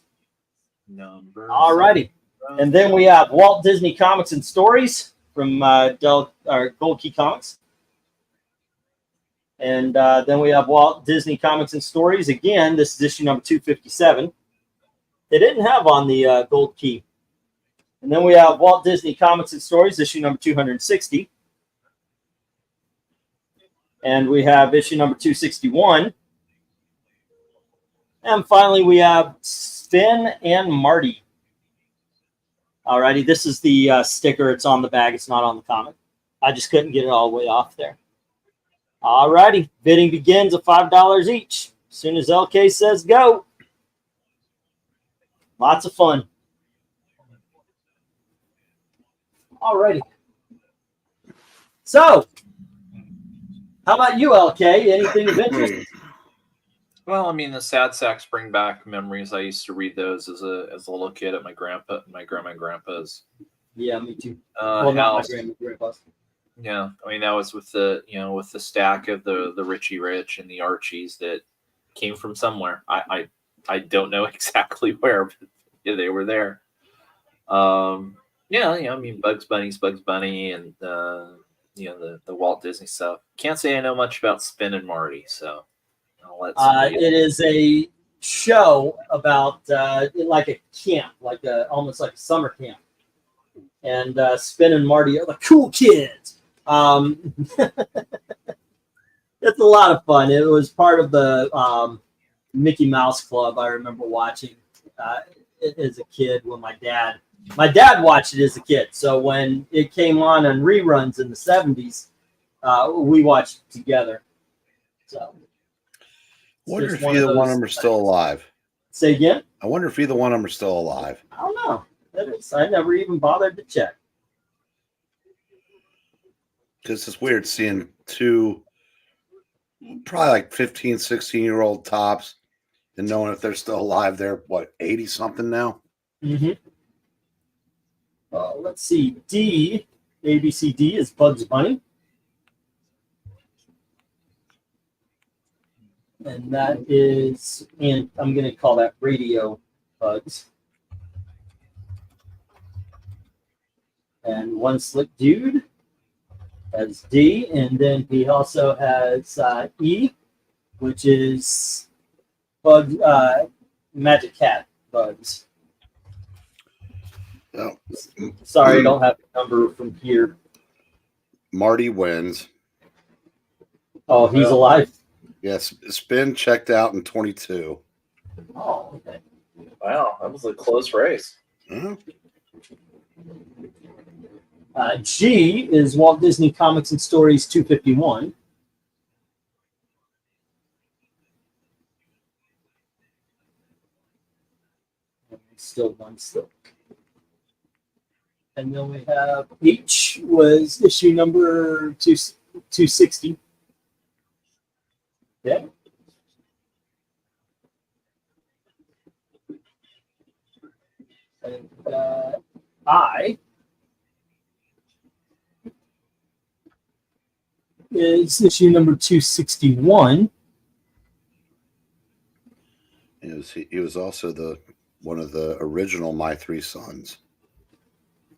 All righty. And then we have Walt Disney Comics and Stories from Gold Key Comics. And then we have Walt Disney Comics and Stories. Again, this is issue number 257. they didn't have on the gold key. And then we have Walt Disney Comics and Stories, issue number 260. And we have issue number 261. And finally, we have Finn and Marty. Alrighty, this is the sticker. It's on the bag. It's not on the comic. I just couldn't get it all the way off there. Alrighty, bidding begins at $5 each. As soon as LK says go. Lots of fun. Alrighty. So, how about you, LK? Anything of interest? Well, I mean, the sad sacks bring back memories. I used to read those as a little kid at my grandma and grandpa's. Yeah, me too. Well, not my grandpa's. Yeah, I mean that was with the with the stack of the Richie Rich and the Archies that came from somewhere. I don't know exactly where, but yeah, they were there. Yeah, I mean Bugs Bunny, and the Walt Disney stuff. Can't say I know much about Spin and Marty, so I'll let somebody it is a show about like a camp, almost like a summer camp, and Spin and Marty are the cool kids. It's a lot of fun. It was part of the Mickey Mouse Club. I remember watching it as a kid when my dad watched it as a kid. So when it came on reruns in the 70s, we watched it together. So wonder if either one of them are still alive. Say again? I wonder if either one of them are still alive. I don't know. I never even bothered to check. Because it's weird seeing two probably like 15, 16-year-old tops and knowing if they're still alive. They're, what, 80-something now? Mm-hmm. Let's see. D, ABCD is Bugs Bunny. And that is, and I'm going to call that Radio Bugs. And One Slick Dude has D, and then he also has E, which is Bug Magic Cat Bugs. Oh. Sorry, I don't have the number from here. Marty wins. Oh, he's alive? Yes, Spin checked out in 22. Oh, okay. Wow, that was a close race. Huh? G is Walt Disney Comics and Stories 251. Still one still. And then we have H was issue number 260. Yeah. And I is issue number 261. He was also one of the original My Three Sons.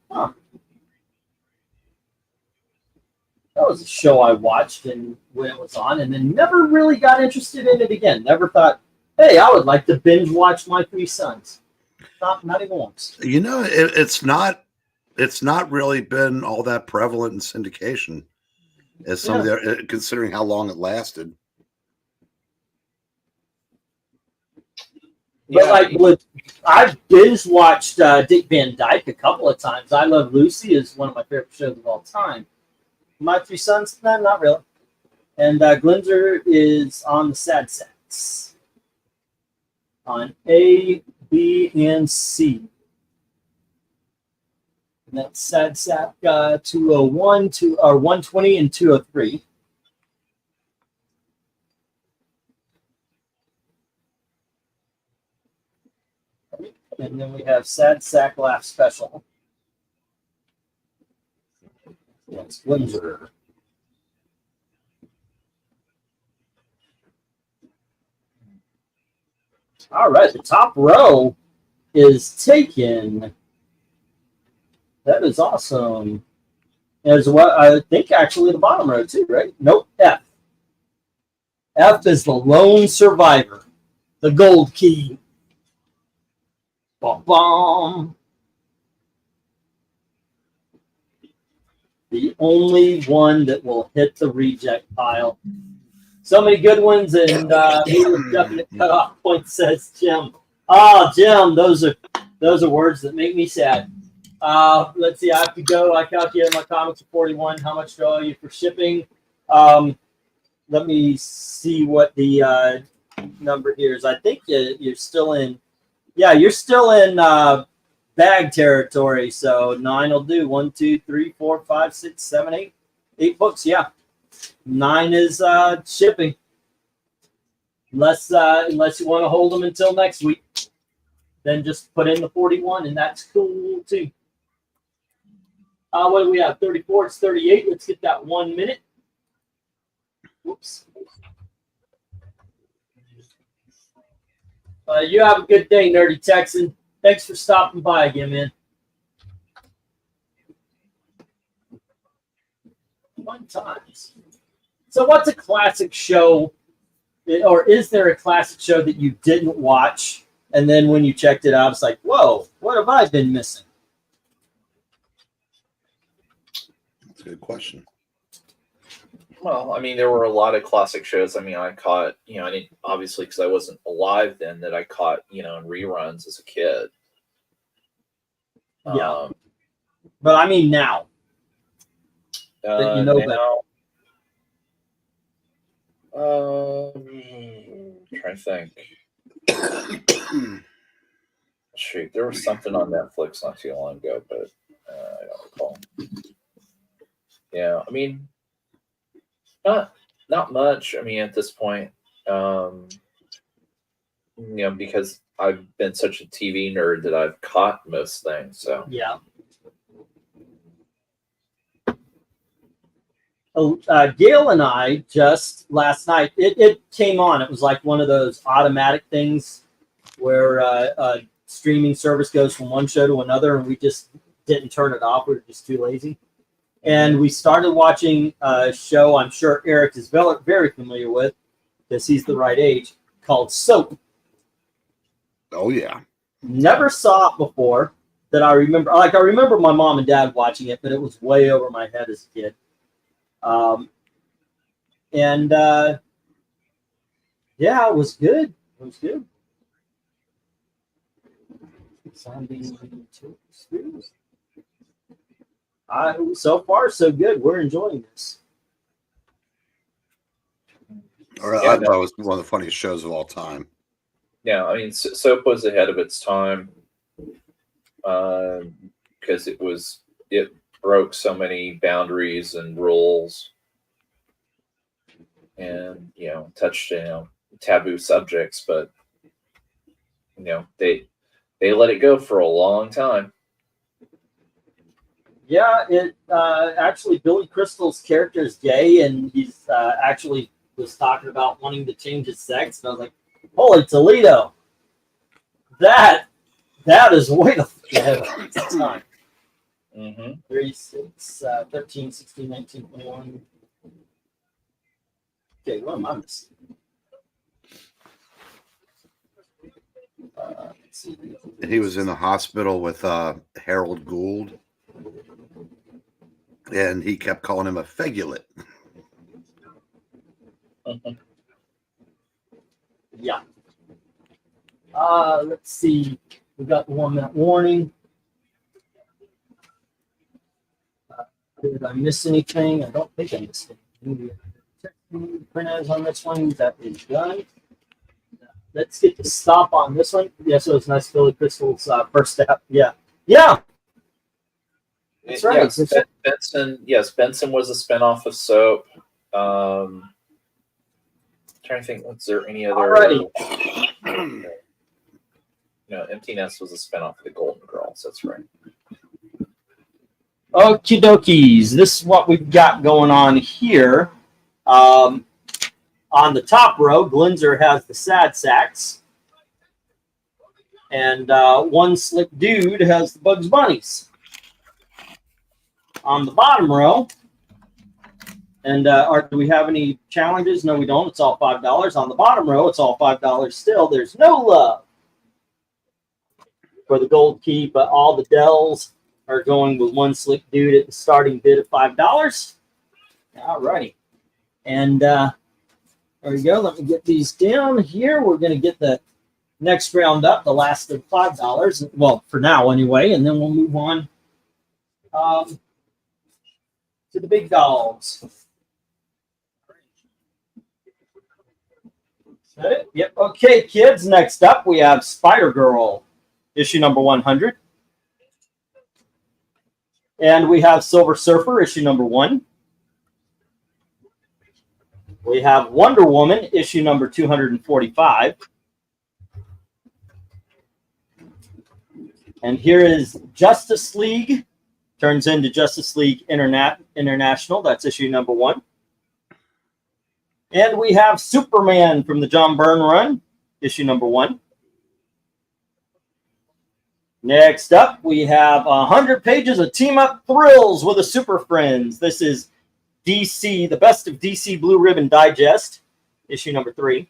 Huh. That was a show I watched and when it was on, and then never really got interested in it again. Never thought, hey, I would like to binge watch My Three Sons. Not even once. You know, it's not really been all that prevalent in syndication as some of the, considering how long it lasted. But I've binge watched Dick Van Dyke a couple of times. I Love Lucy is one of my favorite shows of all time. My Three Sons, not really. And Glinzer is on the Sad Sacks on A, B, and C. And that's Sad Sack 201, 120, and 203. And then we have Sad Sack Laugh Special. That's Windsor. All right, the top row is taken. That is awesome. As well, I think actually the bottom row too, right? Nope, F. F is the lone survivor, the gold key. Ba-bum. The only one that will hit the reject pile. So many good ones, and he was definite cutoff point, says Jim. Oh, Jim, those are words that make me sad. Let's see, I have to go. I calculated my comics at 41. How much do I owe you for shipping? Let me see what the number here is. I think you're still in. Yeah, you're still in bag territory. So 9 will do. 1, 2, 3, 4, 5, 6, 7, 8. 8 books. Yeah, 9 is shipping. Unless you want to hold them until next week, then just put in the 41, and that's cool too. What do we have? 34. It's 38. Let's get that 1 minute. Whoops. You have a good day, Nerdy Texan. Thanks for stopping by again, man. Fun times. So what's a classic show, or is there a classic show that you didn't watch, and then when you checked it out, it's like, whoa, what have I been missing? That's a good question. Well, I mean, there were a lot of classic shows. I mean, I caught, I didn't, obviously, because I wasn't alive then, that I caught, in reruns as a kid. Yeah. But I mean now. That you know now, I'm trying to think. Shoot, there was something on Netflix not too long ago, but I don't recall. Yeah, I mean, not much. I mean, at this point, because I've been such a TV nerd that I've caught most things. So yeah. Gail and I just last night, it came on. It was like one of those automatic things where a streaming service goes from one show to another, and we just didn't turn it off. We were just too lazy. And we started watching a show I'm sure Eric is very familiar with, because he's the right age, called Soap. Oh, yeah. Never saw it before that I remember. Like, I remember my mom and dad watching it, but it was way over my head as a kid. Yeah, it was good. It was good. So far, so good. We're enjoying this. I thought it was one of the funniest shows of all time. Yeah, I mean, Soap was ahead of its time because it broke so many boundaries and rules, and touched taboo subjects, but they let it go for a long time. Yeah, it actually Billy Crystal's character is gay, and he's actually was talking about wanting to change his sex, and I was like, holy Toledo, that is way ahead of its time. 3, 6, 13, 16, 19, 21. Okay, what am I missing? Let's see. He was in the hospital with Harold Gould, and he kept calling him a fegulate. Yeah. Let's see. We got the 1 minute warning. Did I miss anything? I don't think I missed anything. KRENIZ on this one. That is done. Let's get the stop on this one. Yeah, so it's nice. Billy Crystal's first step. Yeah. Yeah. That's right. Yes, Benson. Yes, Benson was a spinoff of Soap. Trying to think, was there any other? Alrighty. Empty Nest was a spinoff of the Golden Girls. That's right. Okie dokies. This is what we've got going on here. On the top row, Glenzer has the Sad Sacks. And One Slick Dude has the Bugs Bunnies. On the bottom row, and do we have any challenges? No, we don't. It's all $5. On the bottom row, it's all $5 still. There's no love for the gold key, but all the Dells are going with one slick dude at the starting bid of $5. All righty. And there we go. Let me get these down here. We're going to get the next round up, the last of $5. Well, for now anyway, and then we'll move on to the big dogs. Is that it? Yep. Okay, kids. Next up, we have Spider-Girl, issue number 100. And we have Silver Surfer, issue number 1. We have Wonder Woman, issue number 245. And here is Justice League, turns into Justice League International. That's issue number 1. And we have Superman from the John Byrne run, issue number 1. Next up, we have 100 pages of team-up thrills with the Super Friends. This is DC, the Best of DC Blue Ribbon Digest, issue number 3.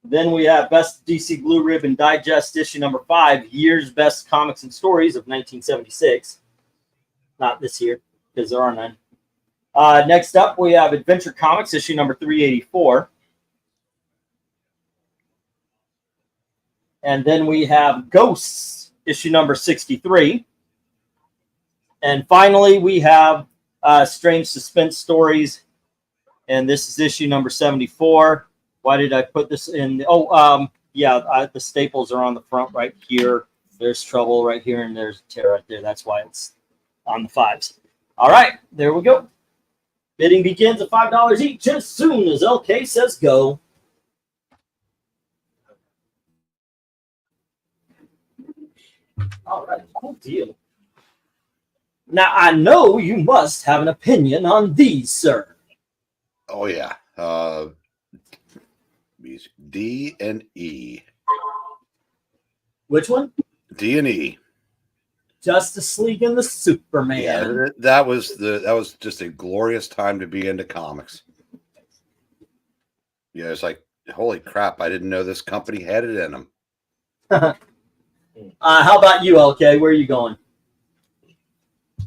Then we have Best DC Blue Ribbon Digest, issue number 5, Year's Best Comics and Stories of 1976. Not this year, because there are none. Next up, we have Adventure Comics, issue number 384. And then we have Ghosts, issue number 63. And finally, we have Strange Suspense Stories, and this is issue number 74. Why did I put this in? The staples are on the front right here. There's Trouble right here, and there's Tear right there. That's why it's on the 5s. All right, there we go. Bidding begins at $5 each as soon as LK says go. All right, cool deal. Now, I know you must have an opinion on these, sir. Oh, yeah. D and E. Which one? D and E. Justice League and the Superman. Yeah, that was just a glorious time to be into comics. Yeah, it's like, holy crap, I didn't know this company had it in them. How about you, LK? Where are you going?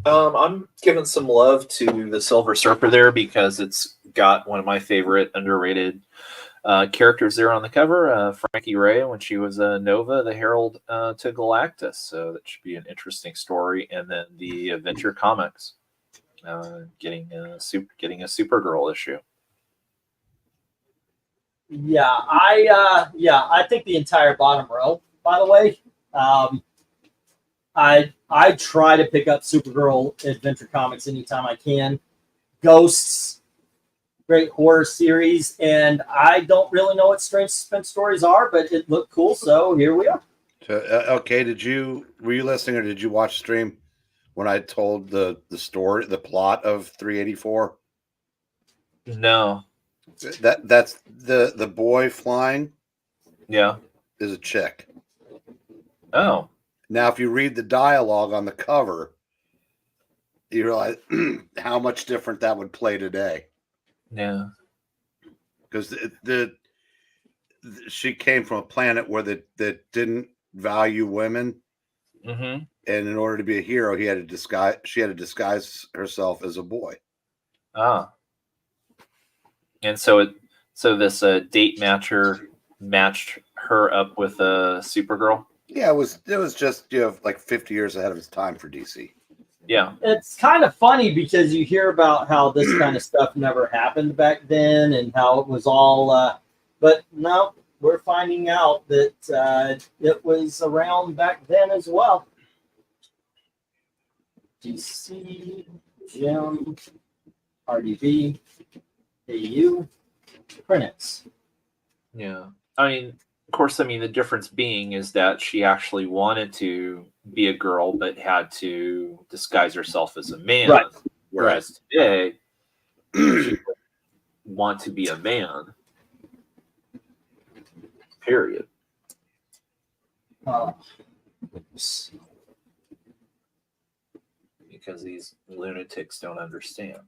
I'm giving some love to the Silver Surfer there because it's got one of my favorite underrated characters there on the cover, Frankie Ray, when she was Nova, the Herald to Galactus. So that should be an interesting story. And then the Adventure Comics getting a Supergirl issue. Yeah, I think the entire bottom row. By the way, I try to pick up Supergirl Adventure Comics anytime I can. Ghosts, great horror series, and I don't really know what Strange Suspense Stories are, but it looked cool, so here we are. So, okay, were you listening or did you watch stream when I told the story, the plot of 384? No. That's the boy flying. Yeah. Is a chick. Oh. Now, if you read the dialogue on the cover, you realize how much different that would play today. Yeah. Because she came from a planet where that didn't value women. Mm-hmm. And in order to be a hero, she had to disguise herself as a boy. Ah. And so this date matcher matched her up with a Supergirl. Yeah, it was just like 50 years ahead of its time for DC. Yeah, it's kind of funny because you hear about how this kind of stuff never happened back then and how it was all, but no, we're finding out that it was around back then as well. DC, Jim, RDB, AU, KRENIZ. Yeah. I mean, of course, the difference being is that she actually wanted to be a girl, but had to disguise herself as a man. Right. Whereas today, she would want to be a man. Period. Because these lunatics don't understand.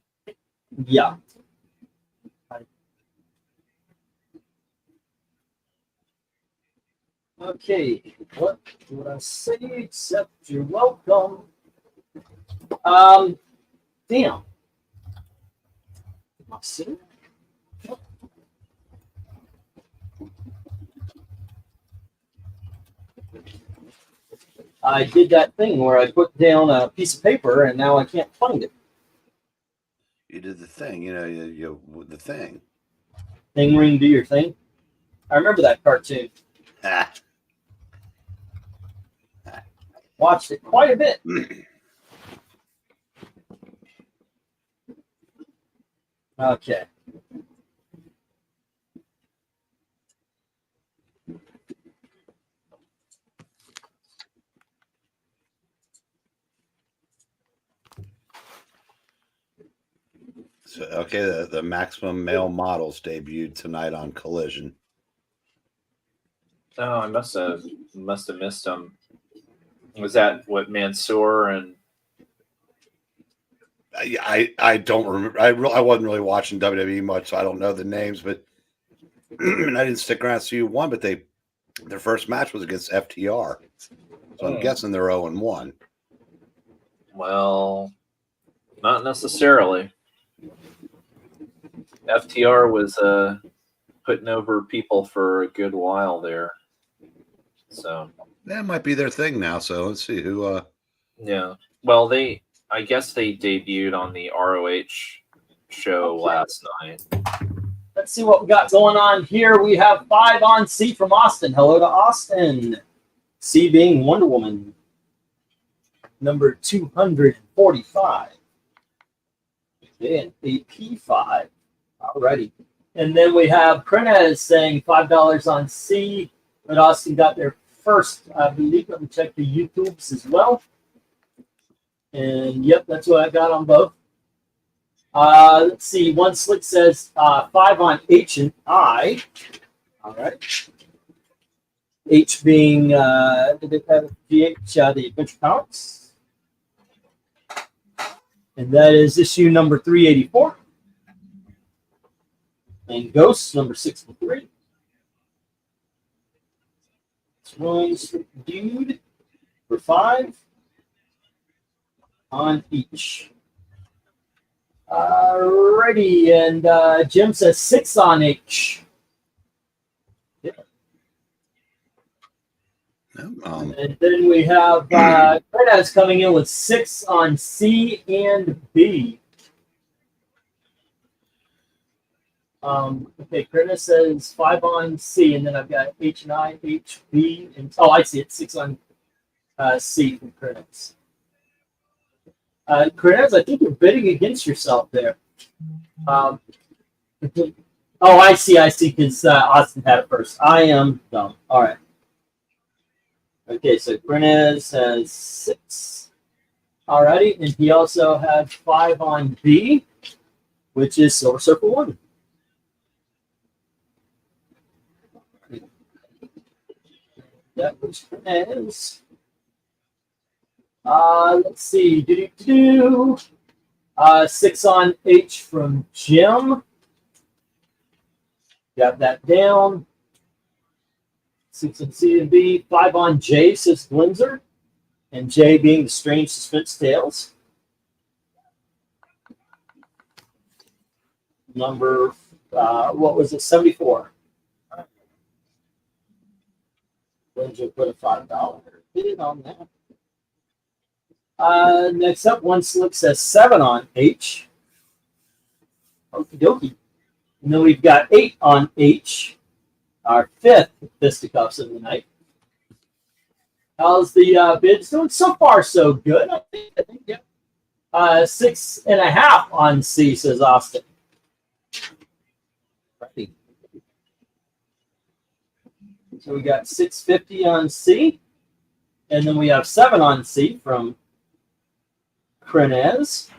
Yeah. Okay, what would I say except you're welcome? Damn. Am I sitting? I did that thing where I put down a piece of paper and now I can't find it. You did the thing, the thing. Thing ring, do your thing. I remember that cartoon. Ah. Watched it quite a bit. Okay. So, okay, the maximum male models debuted tonight on Collision. Oh, I must have missed them. Was that what Mansoor and? I don't remember. I wasn't really watching WWE much, so I don't know the names. But and I didn't stick around to see who won. But their first match was against FTR, so I'm guessing they're 0-1. Well, not necessarily. FTR was putting over people for a good while there. So that might be their thing now. So let's see who. Yeah. Well, I guess they debuted on the ROH show last night. Let's see what we got going on here. We have 5 on C from Austin. Hello to Austin. C being Wonder Woman. Number 245. And AP5. Alrighty. And then we have KRENIZ saying $5 on C. But Austin got there first, I believe. Let me check the YouTubes as well. And yep, that's what I got on both. Let's see. One Slick says 5 on H and I. All right. H being GH, the Adventure Comics. And that is issue number 384. And Ghosts number 63. Ruins Dude for 5 on each. Alrighty, and Jim says 6 on H. Yeah. And then we have KRENIZ coming in with 6 on C and B. Okay, KRENIZ says 5 on C, and then I've got H and I, H, B, and I see it, 6 on C from KRENIZ. KRENIZ, I think you're bidding against yourself there. I see, because Austin had it first. I am dumb. All right. Okay, so KRENIZ has 6. Alrighty, and he also had 5 on B, which is Silver Circle 1. That was KRENIZ. Let's see. 6 on H from Jim. Got that down. 6 on C and B. 5 on J, says Glinzer. And J being the Strange Suspense Tales. Number, what was it, 74. Glinzer put a $5 bid on that. Next up, One Slick says 7 on H. Okie dokie. And then we've got 8 on H, our 5th fisticuffs of the night. How's the bids doing? So far, so good. I think yeah. 6.5 on C, says Austin. Right. So we got 650 on C, and then we have 7 on C from KRENIZ.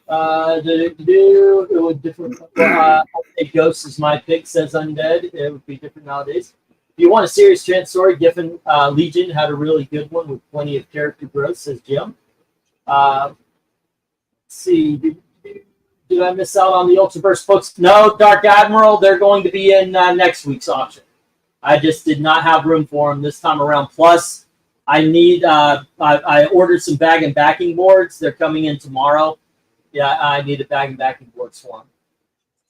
It would different. I think Ghost is my pick, says Undead. It would be different nowadays. If you want a serious trans story, Giffen Legion had a really good one with plenty of character growth, says Jim. Let's see. Did I miss out on the Ultraverse books? No, Dark Admiral. They're going to be in next week's auction. I just did not have room for them this time around. Plus, I need I ordered some bag and backing boards. They're coming in tomorrow. Yeah, I needed bag and backing boards for them.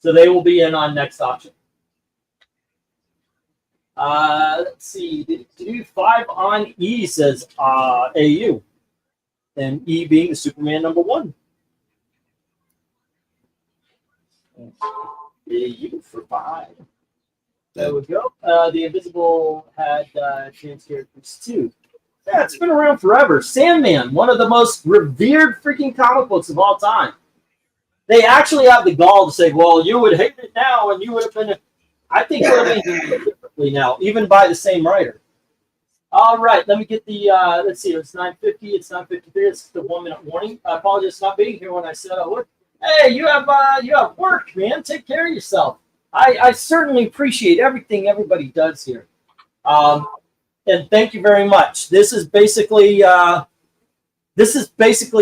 So they will be in on next auction. Let's see. Do 5 on E says AU. And E being the Superman #1. AU for 5. There we go. The Invisible had chance characters too. Yeah, it's been around forever. Sandman, one of the most revered freaking comic books of all time. They actually have the gall to say, well, you would hate it now and you would have been... I think it would have been differently now, even by the same writer. All right, let me get the, let's see, it's 9:50, it's 9:53, it's the 1-minute warning. I apologize for not being here when I said I would. Hey, you have work, man. Take care of yourself. I certainly appreciate everything everybody does here. And thank you very much. This is basically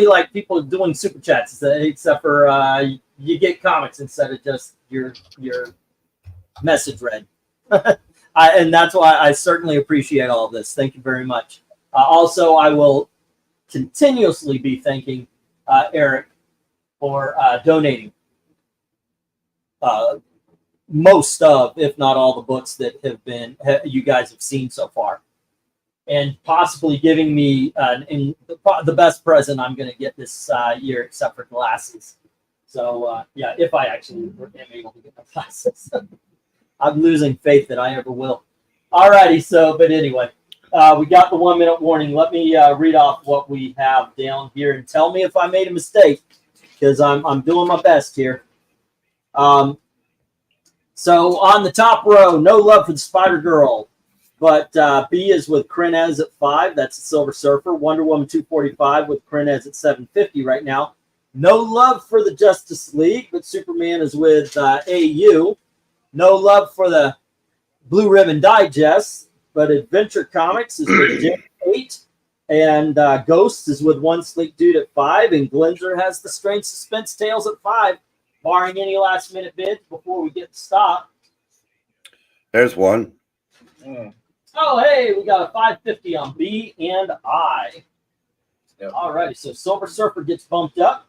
like people doing super chats, except for you get comics instead of just your message read. And that's why I certainly appreciate all of this. Thank you very much. Also, I will continuously be thanking Eric for donating most of, if not all, the books that you guys have seen so far, and possibly giving me the best present I'm going to get this year, except for glasses. So yeah, if I actually am able to get my glasses. I'm losing faith that I ever will. Alrighty, but anyway, we got the 1-minute warning. Let me read off what we have down here and tell me if I made a mistake, because I'm doing my best here. So on the top row, no love for the Spider-Girl, but B is with KRENIZ at 5. That's the Silver Surfer. Wonder Woman 245 with KRENIZ at 750 right now. No love for the Justice League, but Superman is with AU. No love for the Blue Ribbon Digest, but Adventure Comics is with J 8, and Ghost is with One Sleek Dude at 5, and Glenzer has the Strange Suspense Tales at 5, barring any last-minute bids before we get to stop. There's one. Oh, hey, we got a 550 on B and I. Yep. All righty, so Silver Surfer gets bumped up.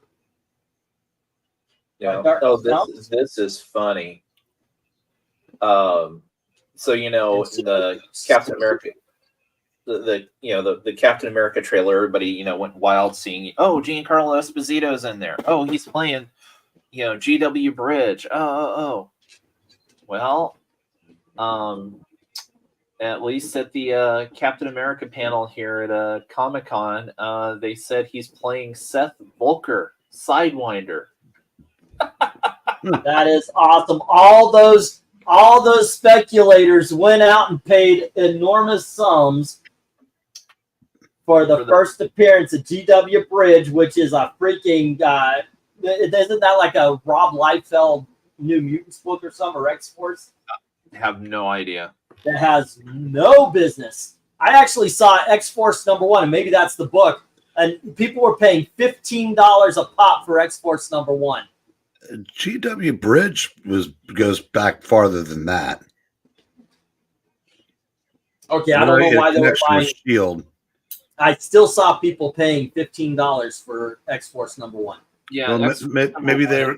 Yeah. Oh, this is funny. So the Captain America, the Captain America trailer, everybody went wild seeing. Oh, Giancarlo Esposito's in there. Oh, he's playing, GW Bridge. Oh. Well, at least at the Captain America panel here at Comic-Con, they said he's playing Seth Volker, Sidewinder. That is awesome. All those speculators went out and paid enormous sums for the first appearance of GW Bridge, which is a freaking isn't that like a Rob Liefeld New Mutants book or something, or X-Force? I have no idea. That has no business. I actually saw X-Force #1, and maybe that's the book, and people were paying $15 a pop for X-Force #1. GW Bridge goes back farther than that. Okay, I don't know why they were buying Shield. I still saw people paying $15 for X-Force #1. Yeah, well, maybe the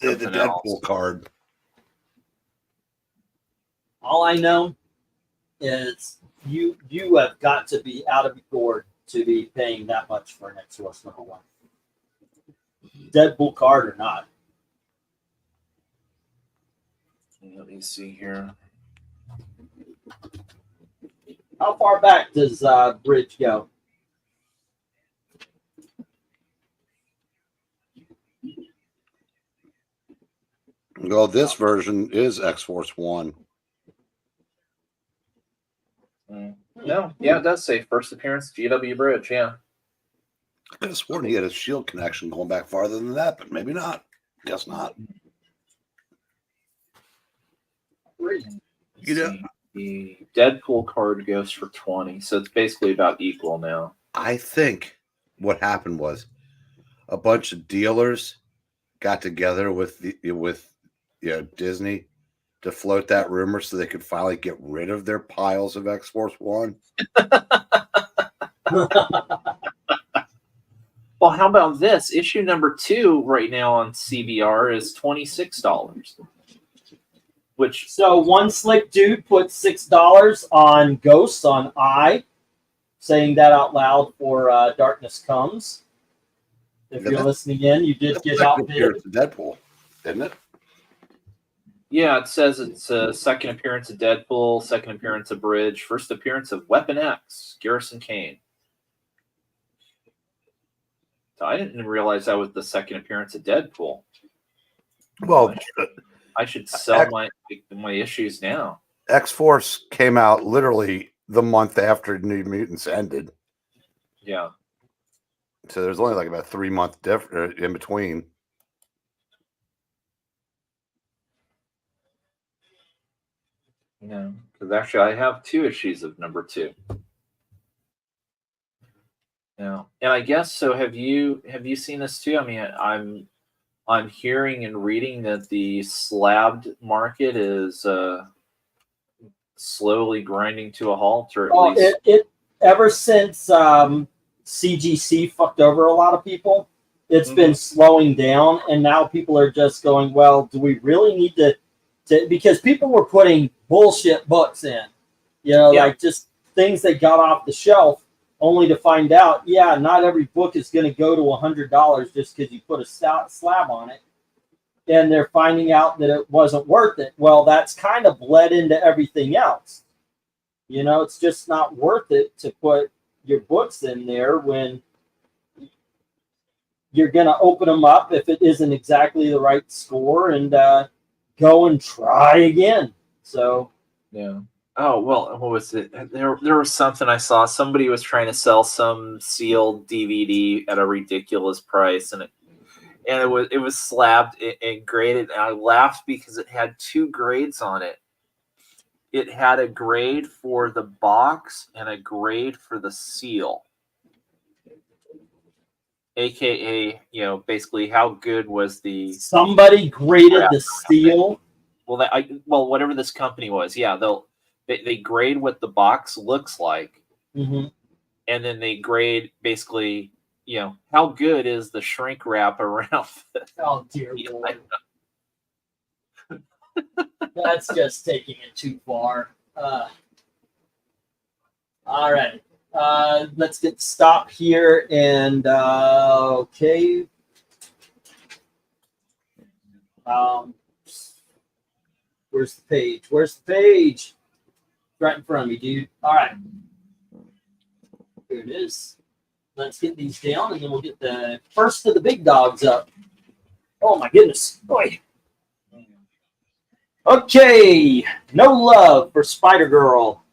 Deadpool else. card. All I know is you have got to be out of your gourd to be paying that much for an X-Force #1. Deadpool card or not. Let me see here. How far back does Bridge go? Well, this version is X-Force 1. No, yeah, it does say first appearance GW Bridge. Yeah, I could have sworn he had a Shield connection going back farther than that, but maybe not. Guess not. The Deadpool card goes for 20, so it's basically about equal now. I think what happened was a bunch of dealers got together with Disney to float that rumor so they could finally get rid of their piles of X-Force 1. Well, how about this? Issue number 2 right now on CBR is $26. Which So one slick dude put $6 on Ghosts on I, saying that out loud for Darkness Comes. If Yeah, you're listening in, you did get outbid. Here's Deadpool, isn't it? yeah, it says it's a second appearance of Deadpool, second appearance of Bridge, first appearance of Weapon X, Garrison Kane. So I didn't realize that was the second appearance of Deadpool. Well, I should sell my issues now. X-Force came out literally the month after New Mutants ended. Yeah. So there's only like about 3 month difference in between. Yeah, because actually I have 2 issues of number 2. Yeah, and I guess so. Have you seen this too? I mean, I'm hearing and reading that the slabbed market is slowly grinding to a halt, or at least it ever since CGC fucked over a lot of people, it's been slowing down, and now people are just going, well, do we really need to because people were putting bullshit books in, like just things they got off the shelf, only to find out, yeah, not every book is going to go to $100 just because you put a slab on it. And they're finding out that it wasn't worth it. Well, that's kind of bled into everything else. It's just not worth it to put your books in there when you're going to open them up if it isn't exactly the right score and go and try again. So, yeah. Oh, well, what was it? There was something I saw. Somebody was trying to sell some sealed DVD at a ridiculous price, and it was slabbed and graded. And I laughed because it had 2 grades on it. It had a grade for the box and a grade for the seal. AKA, basically how good was the somebody graded the seal. Well, whatever this company was, yeah, they grade what the box looks like, and then they grade basically, how good is the shrink wrap around it. Oh dear Lord. That's just taking it too far. All right. Let's get stop here and okay. Where's the page? Where's the page? Right in front of me, dude. All right. Here it is. Let's get these down, and then we'll get the first of the big dogs up. Oh, my goodness. Boy. Okay. No love for Spider-Girl.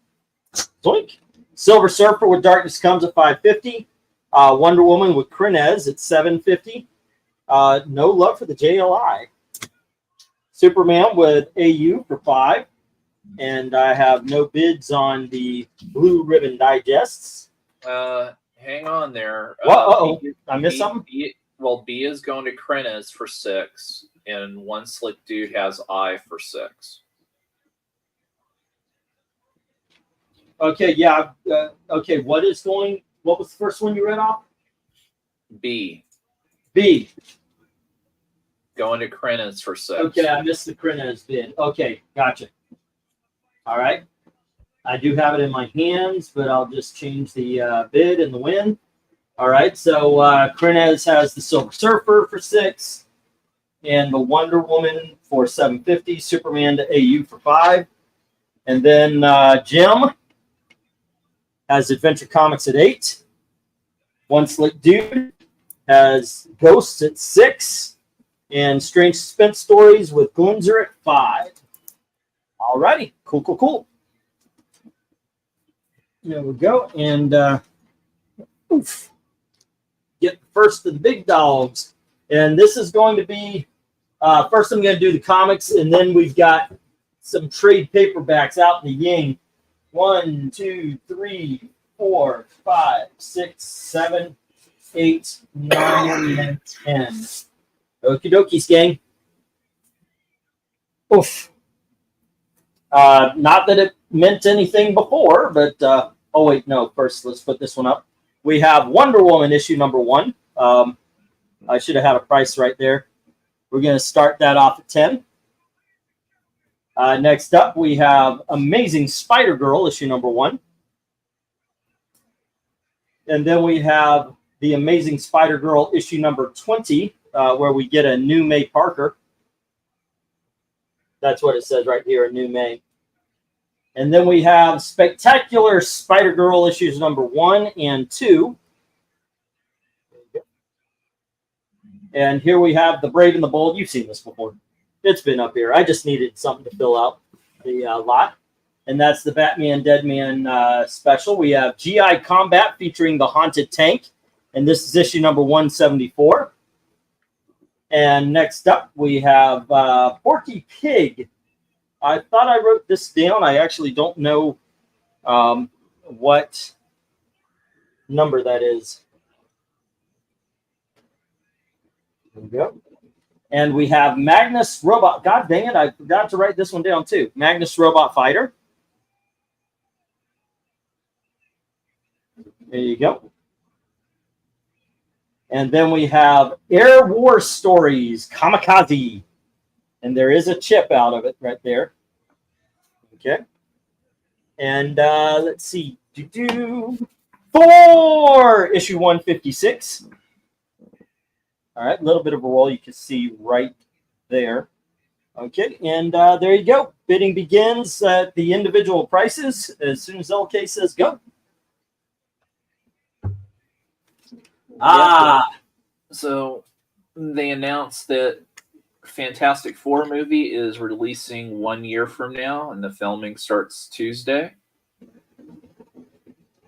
Zoink. Silver Surfer with Darkness Comes at $5.50. Wonder Woman with KRENIZ at $7.50. No love for the JLI. Superman with AU for $5. And I have no bids on the Blue Ribbon Digests. Hang on there. I missed something? B is going to KRENIZ for $6, and one slick dude has I for $6. Okay, yeah. Okay, what was the first one you read off? B. Going to KRENIZ for $6. Okay, I missed the KRENIZ bid. Okay, gotcha. All right. I do have it in my hands, but I'll just change the bid and the win. All right, so KRENIZ has the Silver Surfer for $6, and the Wonder Woman for $7.50. Superman to AU for $5, and then Jim has Adventure Comics at $8. One Slick Dude has Ghosts at $6, and Strange Suspense Stories with Glimzer at $5. All righty, cool. There we go, and get the first of the big dogs. And this is going to be, first I'm going to do the comics, and then we've got some trade paperbacks out in the Ying. 1, 2, 3, 4, 5, 6, 7, 8, 9, and 10. Okie dokies, gang. Oof. Not that it meant anything before, but oh wait, no. First, let's put this one up. We have Wonder Woman issue number 1. I should have had a price right there. We're going to start that off at 10. Next up, we have Amazing Spider-Girl issue number 1. And then we have the Amazing Spider-Girl issue number 20, where we get a new May Parker. That's what it says right here, a new May. And then we have Spectacular Spider-Girl issues number 1 and 2. And here we have The Brave and the Bold. You've seen this before. It's been up here. I just needed something to fill out the lot. And that's the Batman Deadman special. We have GI Combat featuring the Haunted Tank. And this is issue number 174. And next up, we have Porky Pig. I thought I wrote this down. I actually don't know what number that is. There we go. And we have Magnus Robot. God dang it, I forgot to write this one down too. Magnus Robot Fighter. There you go. And then we have Air War Stories, Kamikaze. And there is a chip out of it right there. Okay. And let's see. Thor, issue 156. All right, a little bit of a roll you can see right there. Okay, and there you go. Bidding begins at the individual prices as soon as LK says go. So they announced that Fantastic Four movie is releasing 1 year from now, and the filming starts Tuesday.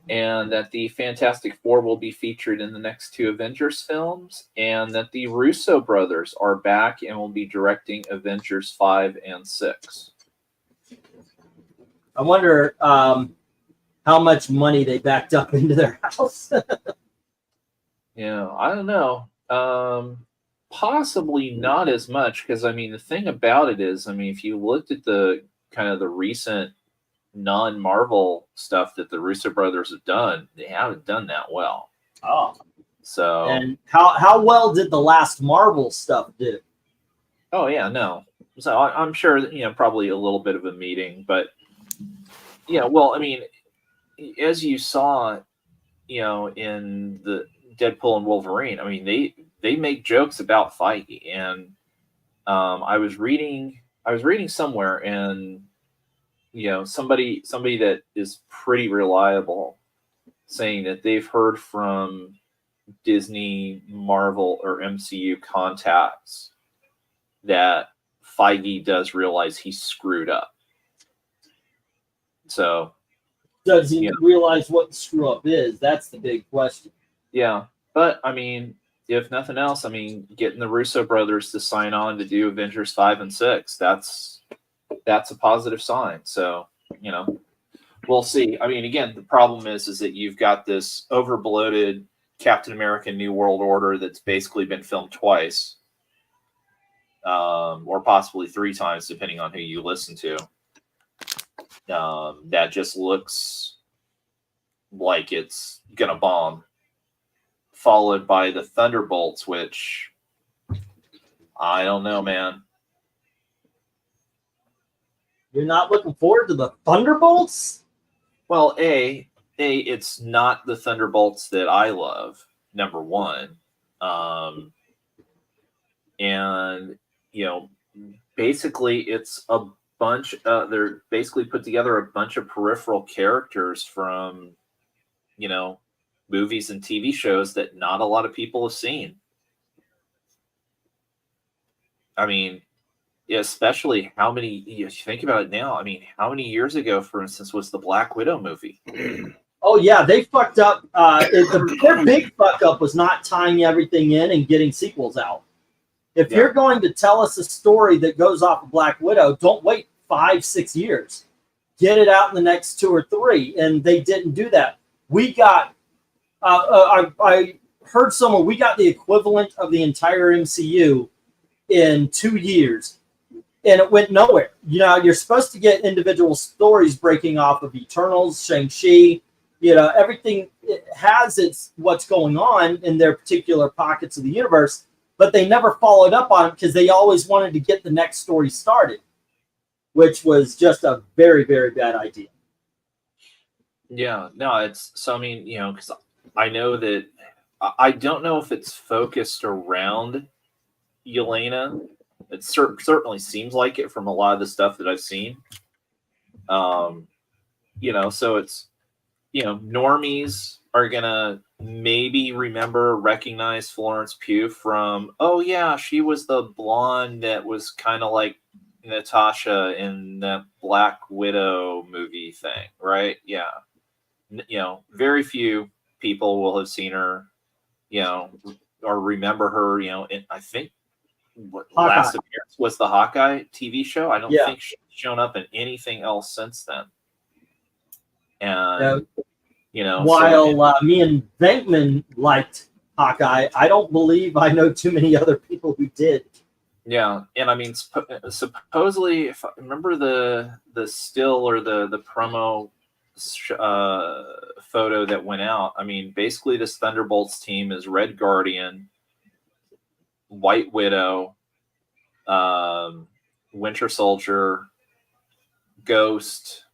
And that the Fantastic Four will be featured in the next 2 Avengers films, and that the Russo brothers are back and will be directing Avengers 5 and 6. I wonder how much money they backed up into their house. Yeah, I don't know. Possibly not as much, because I mean, the thing about it is, I mean, if you looked at the kind of the recent non-Marvel stuff that the Russo brothers have done, they haven't done that well. Oh. So. And how well did the last Marvel stuff do? Oh yeah, no. So I'm sure that, you know, probably a little bit of a meeting, but yeah, well, I mean, as you saw, you know, in the Deadpool and Wolverine, I mean, they make jokes about Feige, and I was reading somewhere, and you know, somebody that is pretty reliable saying that they've heard from Disney, Marvel, or MCU contacts that Feige does realize he screwed up. So does he realize what the screw up is? That's the big question. Yeah, but I mean, if nothing else, I mean, getting the Russo brothers to sign on to do Avengers 5 and 6, that's a positive sign. So, you know, we'll see. I mean, again, the problem is that you've got this over-bloated Captain America New World Order that's basically been filmed twice, or possibly 3 times, depending on who you listen to. That just looks like it's gonna bomb, followed by the Thunderbolts, which I don't know, man. You're not looking forward to the Thunderbolts? Well, it's not the Thunderbolts that I love, number one. And, you know, basically it's a bunch, they're basically put together a bunch of peripheral characters from, you know, movies and TV shows that not a lot of people have seen. I mean, especially how many, if you think about it now, I mean, how many years ago, for instance, was the Black Widow movie? Oh, yeah, they fucked up. Their big fuck up was not tying everything in and getting sequels out. If you're going to tell us a story that goes off of Black Widow, don't wait 5-6 years. Get it out in the next 2 or 3. And they didn't do that. We got, I heard somewhere, we got the equivalent of the entire MCU in 2 years. and it went nowhere. You know, you're supposed to get individual stories breaking off of Eternals, Shang-Chi, you know, everything it has its what's going on in their particular pockets of the universe, but they never followed up on it because they always wanted to get the next story started, which was just a very, very bad idea. Yeah, no, it's so. I mean, you know, because I know that I don't know if it's focused around Yelena. It certainly seems like it from a lot of the stuff that I've seen. You know, so it's, you know, normies are gonna maybe recognize Florence Pugh from, oh yeah, she was the blonde that was kind of like Natasha in that Black Widow movie thing, right? Yeah. You know, very few people will have seen her, you know, or remember her, you know, I think what last appearance was the Hawkeye TV show. I don't think she's shown up in anything else since then. And, you know, while me and Venkman liked Hawkeye, I don't believe I know too many other people who did. Yeah, and I mean, supposedly, if I remember the still or the promo photo that went out, I mean, basically this Thunderbolts team is Red Guardian, White Widow, Winter Soldier, Ghost,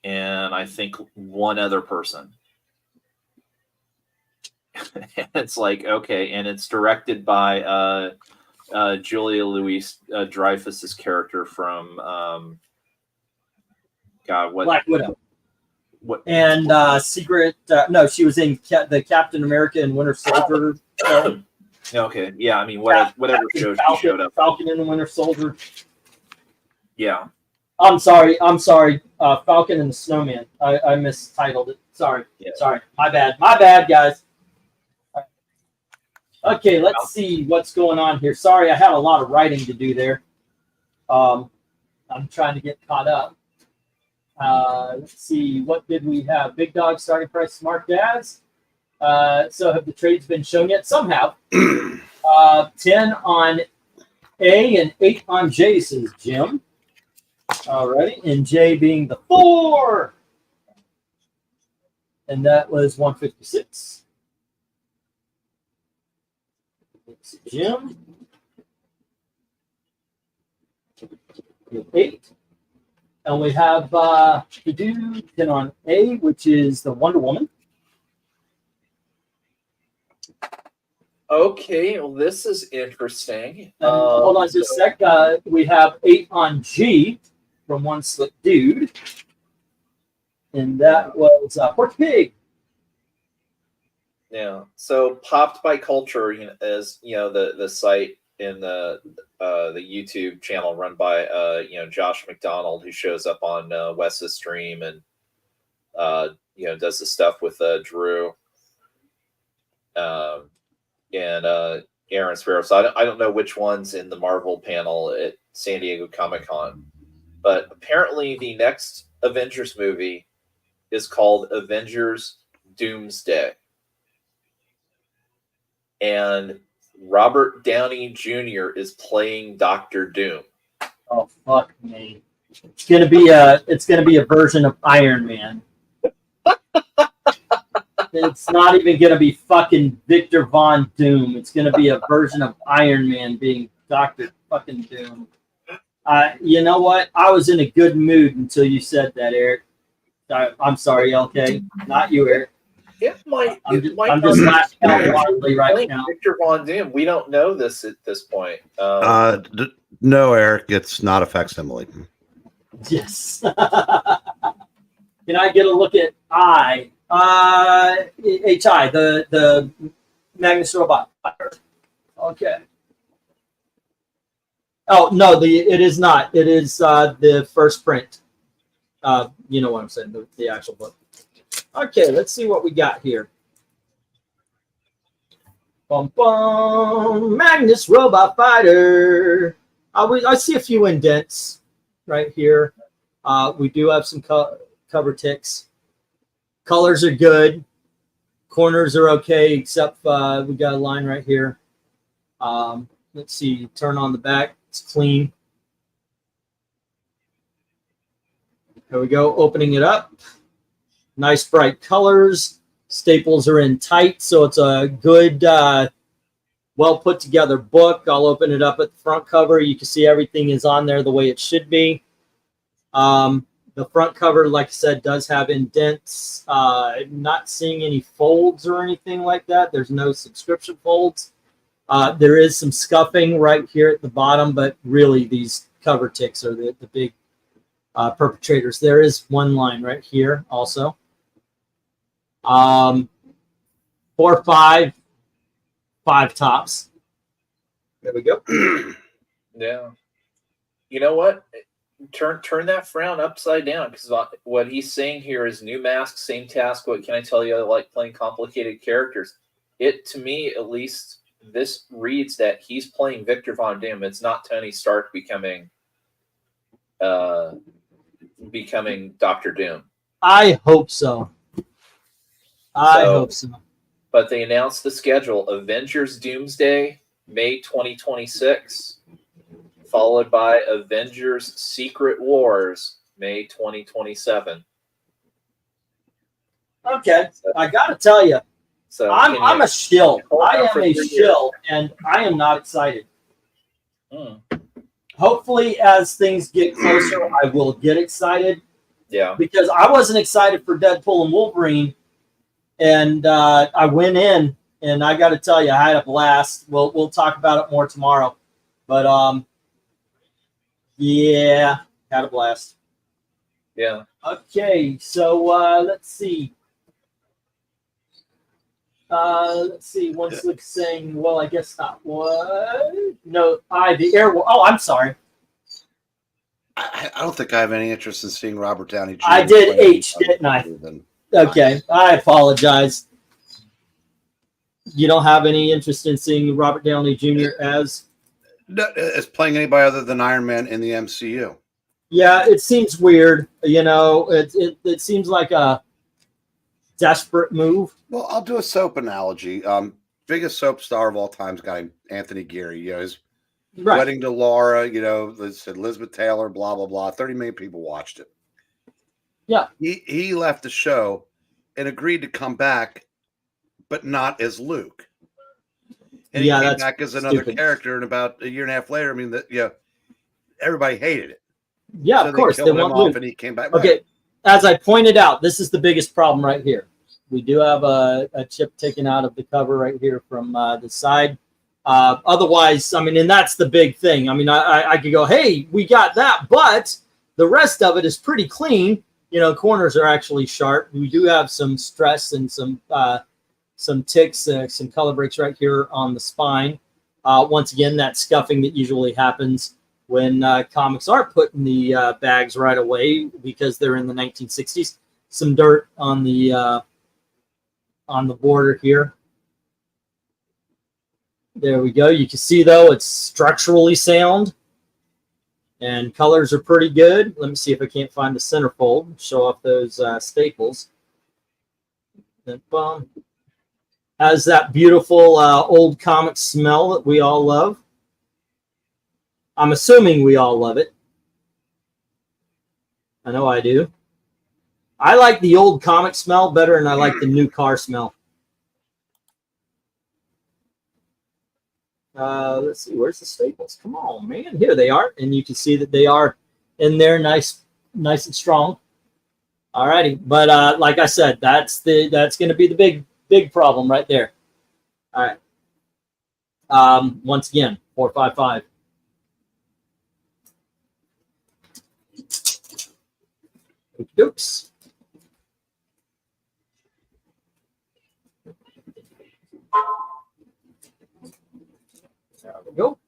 and I think one other person. It's like, okay, and it's directed by Julia Louis Dreyfus's character from Black Widow. And Secret, no, she was in the Captain America and Winter Soldier show. Okay, yeah, I mean, whatever show she showed up. Falcon and the Winter Soldier. Yeah. I'm sorry. Falcon and the Snowman. I mistitled it. Sorry. Yeah. Sorry. My bad, guys. Okay, let's see what's going on here. Sorry, I had a lot of writing to do there. I'm trying to get caught up. Let's see, what did we have? Big Dog starting price, Smart Dads. So have the trades been shown yet? Some have. 10 on A and 8 on J, says Jim. Alrighty, and J being the 4. And that was 156. It's Jim. 8. And we have the dude 10 on A, which is the Wonder Woman. Okay, well, this is interesting. Hold on just a sec. We have 8 on G from One Slick Dude. And that was Porky Pig. Yeah. So Popped by Culture, you know, is, you know, the site in the YouTube channel run by you know, Josh McDonald, who shows up on Wes's stream and you know, does the stuff with Drew and Aaron Sparrow. So I don't know which one's in the Marvel panel at San Diego Comic-Con, but apparently the next Avengers movie is called Avengers Doomsday. And Robert Downey Jr. is playing Dr. Doom. Oh fuck me! It's gonna be a version of Iron Man. It's not even gonna be fucking Victor Von Doom. It's gonna be a version of Iron Man being Dr. fucking Doom. You know what? I was in a good mood until you said that, Eric. I'm sorry, LK. Not you, Eric. It might. I'm just laughing out wildly right now. Victor Von Doom. We don't know this at this point. No, Eric, it's not a facsimile. Yes. Can I get a look at HI, the Magnus Robot Fighter? Okay. Oh no, it is not. It is the first print. You know what I'm saying? The actual book. Okay, let's see what we got here. Bum bum, Magnus Robot Fighter. I see a few indents right here. We do have some cover ticks. Colors are good. Corners are okay, except we got a line right here. Let's see. Turn on the back. It's clean. There we go, opening it up. Nice bright colors. Staples are in tight, so it's a good, well put together book. I'll open it up at the front cover. You can see everything is on there the way it should be. The front cover, like I said, does have indents. Not seeing any folds or anything like that. There's no subscription folds. There is some scuffing right here at the bottom, but really these cover ticks are the big perpetrators. There is one line right here also. 4, 5, 5 tops. There we go. Yeah. You know what? Turn that frown upside down, because what he's saying here is new mask, same task. What can I tell you? I like playing complicated characters. It, to me, at least, this reads that he's playing Victor Von Doom. It's not Tony Stark becoming Dr. Doom. I hope so. I hope so. But they announced the schedule: Avengers Doomsday, May 2026, followed by Avengers Secret Wars, May 2027. Okay, I gotta tell you, So I'm a shill. I am a for shill, and I am not excited. Hmm. Hopefully, as things get closer, I will get excited. Yeah. Because I wasn't excited for Deadpool and Wolverine, and I went in, and I got to tell you, I had a blast. We'll talk about it more tomorrow, but yeah, had a blast. Yeah. Okay, so let's see. One slick saying, well, I guess not. What? No, the air. Oh, I'm sorry. I don't think I have any interest in seeing Robert Downey Jr. I did H, didn't I? Okay, I apologize. You don't have any interest in seeing Robert Downey Jr. as playing anybody other than Iron Man in the MCU. Yeah, it seems weird. You know, it seems like a desperate move. Well, I'll do a soap analogy. Biggest soap star of all time's guy, Anthony Geary. You know, his Wedding to Laura, you know, Elizabeth Taylor, blah, blah, blah. 30 million people watched it. Yeah. He left the show and agreed to come back, but not as Luke. And he came back as another character, and about a year and a half later, I mean, everybody hated it. Yeah, so of course. They want Luke. And he came back. Okay, as I pointed out, this is the biggest problem right here. We do have a chip taken out of the cover right here from the side. Otherwise, I mean, and that's the big thing. I mean, I could go, hey, we got that, but the rest of it is pretty clean. You know, corners are actually sharp. We do have some stress and some ticks, some color breaks right here on the spine. Once again, that scuffing that usually happens when comics are put in the bags right away because they're in the 1960s. Some dirt on the border here. There we go. You can see, though, it's structurally sound. And colors are pretty good. Let me see if I can't find the centerfold. Show off those staples. Then, boom. Has that beautiful old comic smell that we all love. I'm assuming we all love it. I know I do. I like the old comic smell better than I like the new car smell. Let's see, where's the staples? Come on, man. Here they are. And you can see that they are in there nice and strong. All righty. But like I said, that's going to be the big problem right there. All right. Once again, 455. Oops. There we go.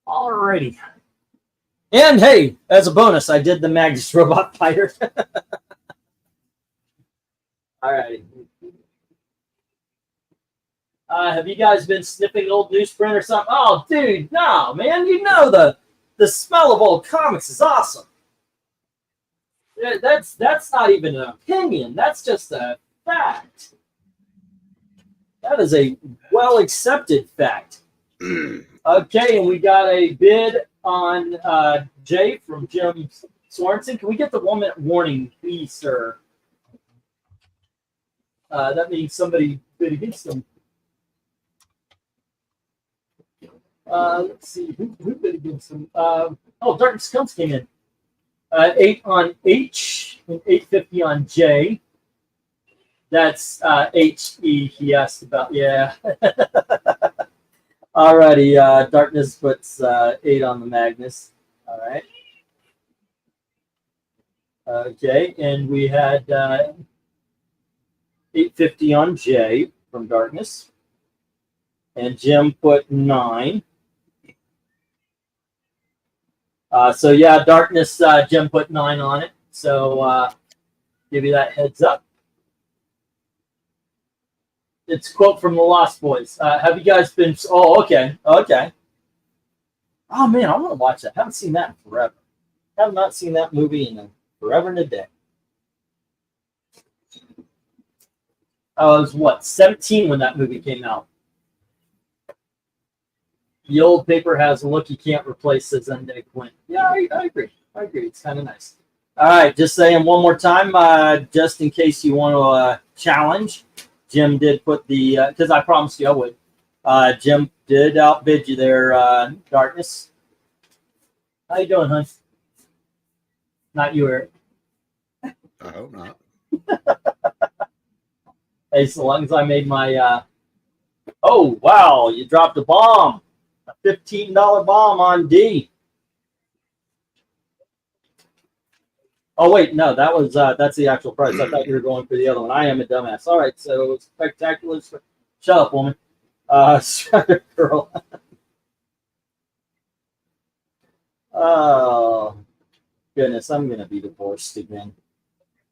Alrighty. And hey, as a bonus, I did the Magnus Robot Fighter. Alrighty. Have you guys been sniffing old newsprint or something? Oh, dude, no, man. You know the smell of old comics is awesome. That's not even an opinion. That's just a fact. That is a well-accepted fact. Okay, and we got a bid on Jay from Jim Sorensen, can we get the 1 minute warning, please, sir? That means somebody bid against them. Let's see, who bid against them? Oh, Darkness Comes came in. 8 on H and 850 on J. That's HE he asked about. Yeah. Alrighty, Darkness puts 8 on the Magnus. All right. Okay, and we had 850 on J from Darkness. And Jim put 9. So yeah, Darkness, Jim put 9 on it. So give you that heads up. It's a quote from the Lost Boys. Have you guys been? Oh, okay, okay. Oh man, I want to watch that. Haven't seen that in forever. Have not seen that movie in forever and a day. I was what, 17 when that movie came out. The old paper has a look you can't replace, says Ende Quint. Yeah, I agree. I agree. It's kind of nice. All right, just saying one more time, just in case you want to challenge. Jim did put the, because I promised you I would. Jim did outbid you there, Darkness. How you doing, hon? Not you, Eric. I hope not. Hey, so long as I made my, oh, wow, you dropped a bomb. A $15 bomb on D. Oh wait, no, that was that's the actual price. I thought you were going for the other one. I am a dumbass. All right, so spectacular. Shut up, woman. Shredder girl. Oh goodness, I'm gonna be divorced again.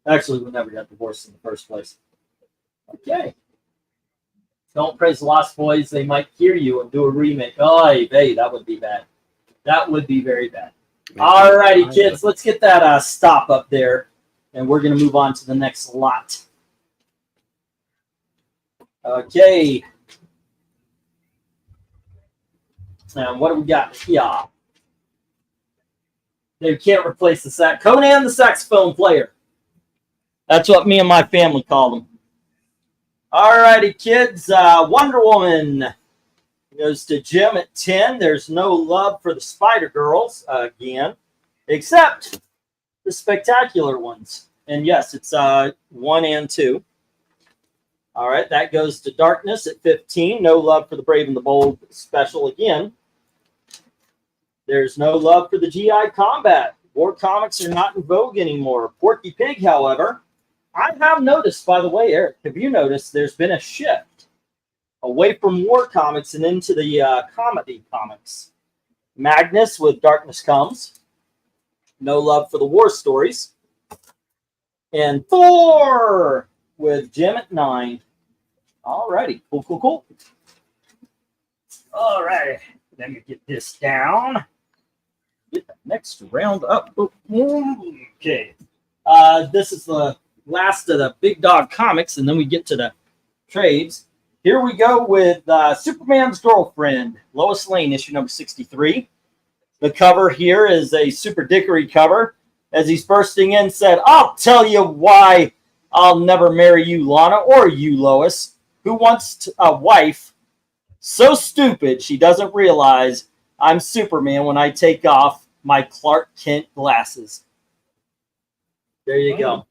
Actually, we never got divorced in the first place. Okay. Don't praise the Lost Boys. They might hear you and do a remake. Oh, hey, that would be bad. That would be very bad. All righty, kids. Let's get that stop up there. And we're going to move on to the next lot. Okay. And what do we got here? They can't replace the sax. Conan the saxophone player. That's what me and my family call him. Alrighty, kids. Wonder Woman goes to Jim at 10. There's no love for the Spider Girls again, except the spectacular ones. And yes, it's 1 and 2. All right, that goes to Darkness at 15. No love for the Brave and the Bold special again. There's no love for the GI Combat. War comics are not in vogue anymore. Porky Pig, however. I have noticed, by the way, Eric, have you noticed there's been a shift away from war comics and into the comedy comics? Magnus with Darkness Comes. No love for the war stories. And Thor with Jim at 9. All righty. Cool, cool, cool. All right. Let me get this down. Get the next round up. Okay. This is the last of the big dog comics, and then we get to the trades. Here we go with Superman's Girlfriend, Lois Lane, issue number 63. The cover here is a Super Dickory cover. As he's bursting in, said, "I'll tell you why I'll never marry you, Lana, or you, Lois, who wants a wife so stupid she doesn't realize I'm Superman when I take off my Clark Kent glasses." There you go.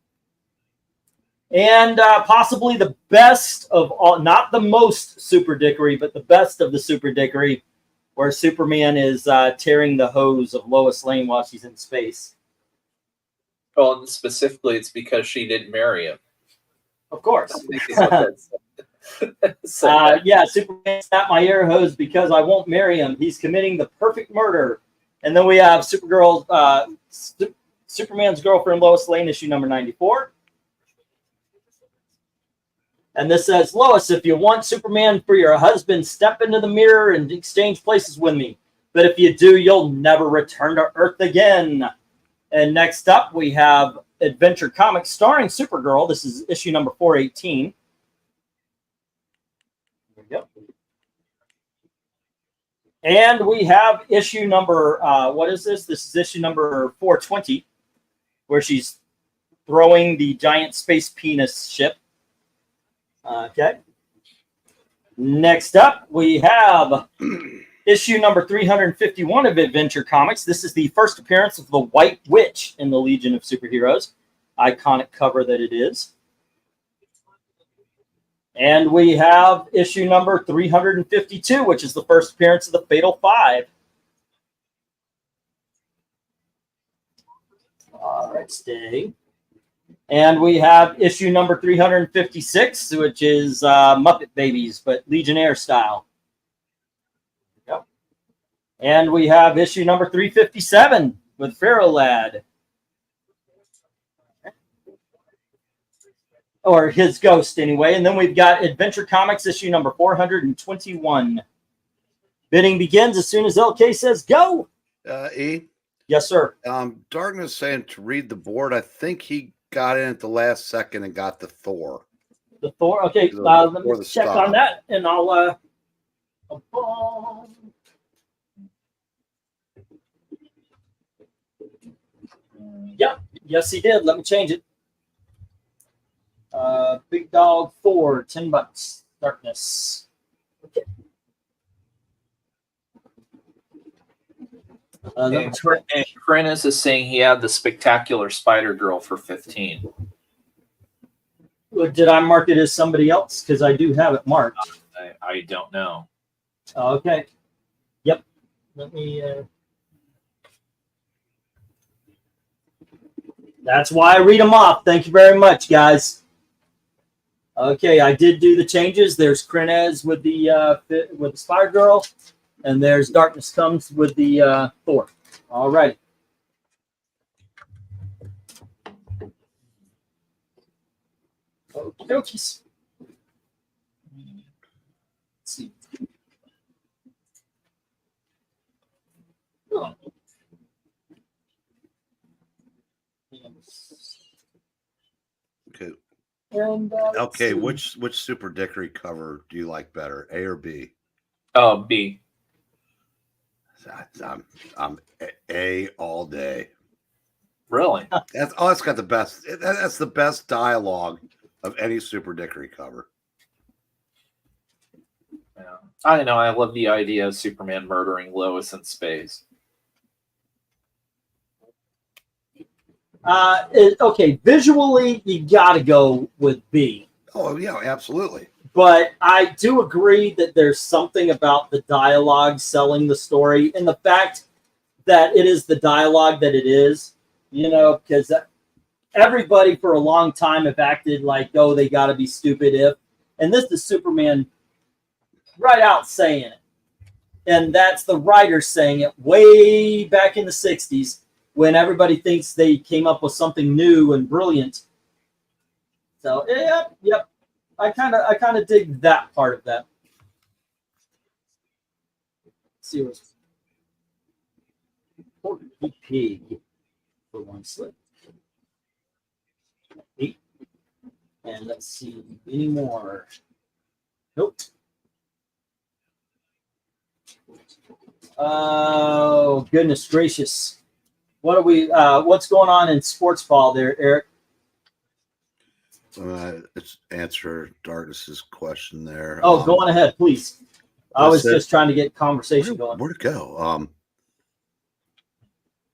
And possibly the best of all, not the most Super Dickory, but the best of the Super Dickory, where Superman is tearing the hose of Lois Lane while she's in space. Well, and specifically, it's because she didn't marry him. Of course. So, yeah, Superman snapped my air hose because I won't marry him. He's committing the perfect murder. And then we have Supergirl, Superman's Girlfriend, Lois Lane, issue number 94. And this says, "Lois, if you want Superman for your husband, step into the mirror and exchange places with me. But if you do, you'll never return to Earth again." And next up, we have Adventure Comics starring Supergirl. This is issue number 418. There we go. And we have issue number, what is this? This is issue number 420. where she's throwing the giant space penis ship. Okay. Next up, we have issue number 351 of Adventure Comics. This is the first appearance of the White Witch in the Legion of Superheroes. Iconic cover that it is. And we have issue number 352, which is the first appearance of the Fatal Five. All right, stay. And we have issue number 356, which is Muppet Babies, but Legionnaire style. Yep. And we have issue number 357 with Pharaoh Lad. Or his ghost, anyway. And then we've got Adventure Comics issue number 421. Bidding begins as soon as LK says go. E? Yes, sir. Darkness saying to read the board. I think he got in at the last second and got the Thor. The Thor. Okay, let me check on that, and I'll. Yep. Yes, he did. Let me change it. Big Dog 4, $10. Darkness. Okay. And KRENIZ is saying he had the Spectacular Spider Girl for 15. Did I mark it as somebody else? Because I do have it marked. I don't know. Okay. Yep. Let me. That's why I read them off. Thank you very much, guys. Okay, I did do the changes. There's KRENIZ with the Spider Girl, and there's Darkness Comes with the Thor. All right. Okie dokies. Let's see. Oh. Okay. And, Okay, which Super Dickery cover do you like better, A or B? Oh, B. I'm A all day. Really? That's got the best. That's the best dialogue of any Super Dickery cover. Yeah. I know. I love the idea of Superman murdering Lois in space. Okay, visually, you got to go with B. Oh, yeah, absolutely. But I do agree that there's something about the dialogue selling the story, and the fact that it is the dialogue that it is, you know, because everybody for a long time have acted like, oh, they got to be stupid if. And this is Superman right out saying it. And that's the writer saying it way back in the 60s when everybody thinks they came up with something new and brilliant. So, yep. I kind of dig that part of that. Let's see what's pig for one slip. 8. And let's see any more. Nope. Oh, goodness gracious. What are we what's going on in sports ball there, Eric? Let's answer Darkness's question there. Oh, go on ahead, please. I was just trying to get conversation going. Where'd it go?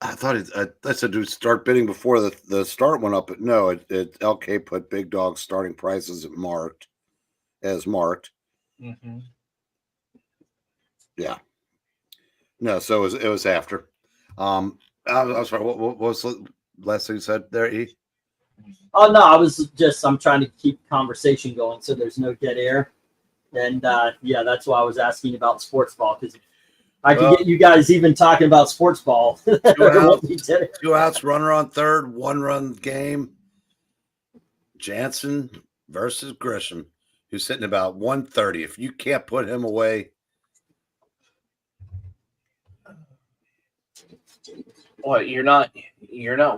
I thought I said to start bidding before the start went up, but no, LK put Big Dog starting prices as marked. Mm-hmm. Yeah. No, so it was after. I'm sorry. What was the last thing you said there, E? Oh no, I'm trying to keep conversation going so there's no dead air. And yeah, that's why I was asking about sports ball, because I could get you guys even talking about sports ball. 2 outs, runner on third, 1-run game. Jansen versus Grisham, who's sitting about 130. If you can't put him away. What, you're not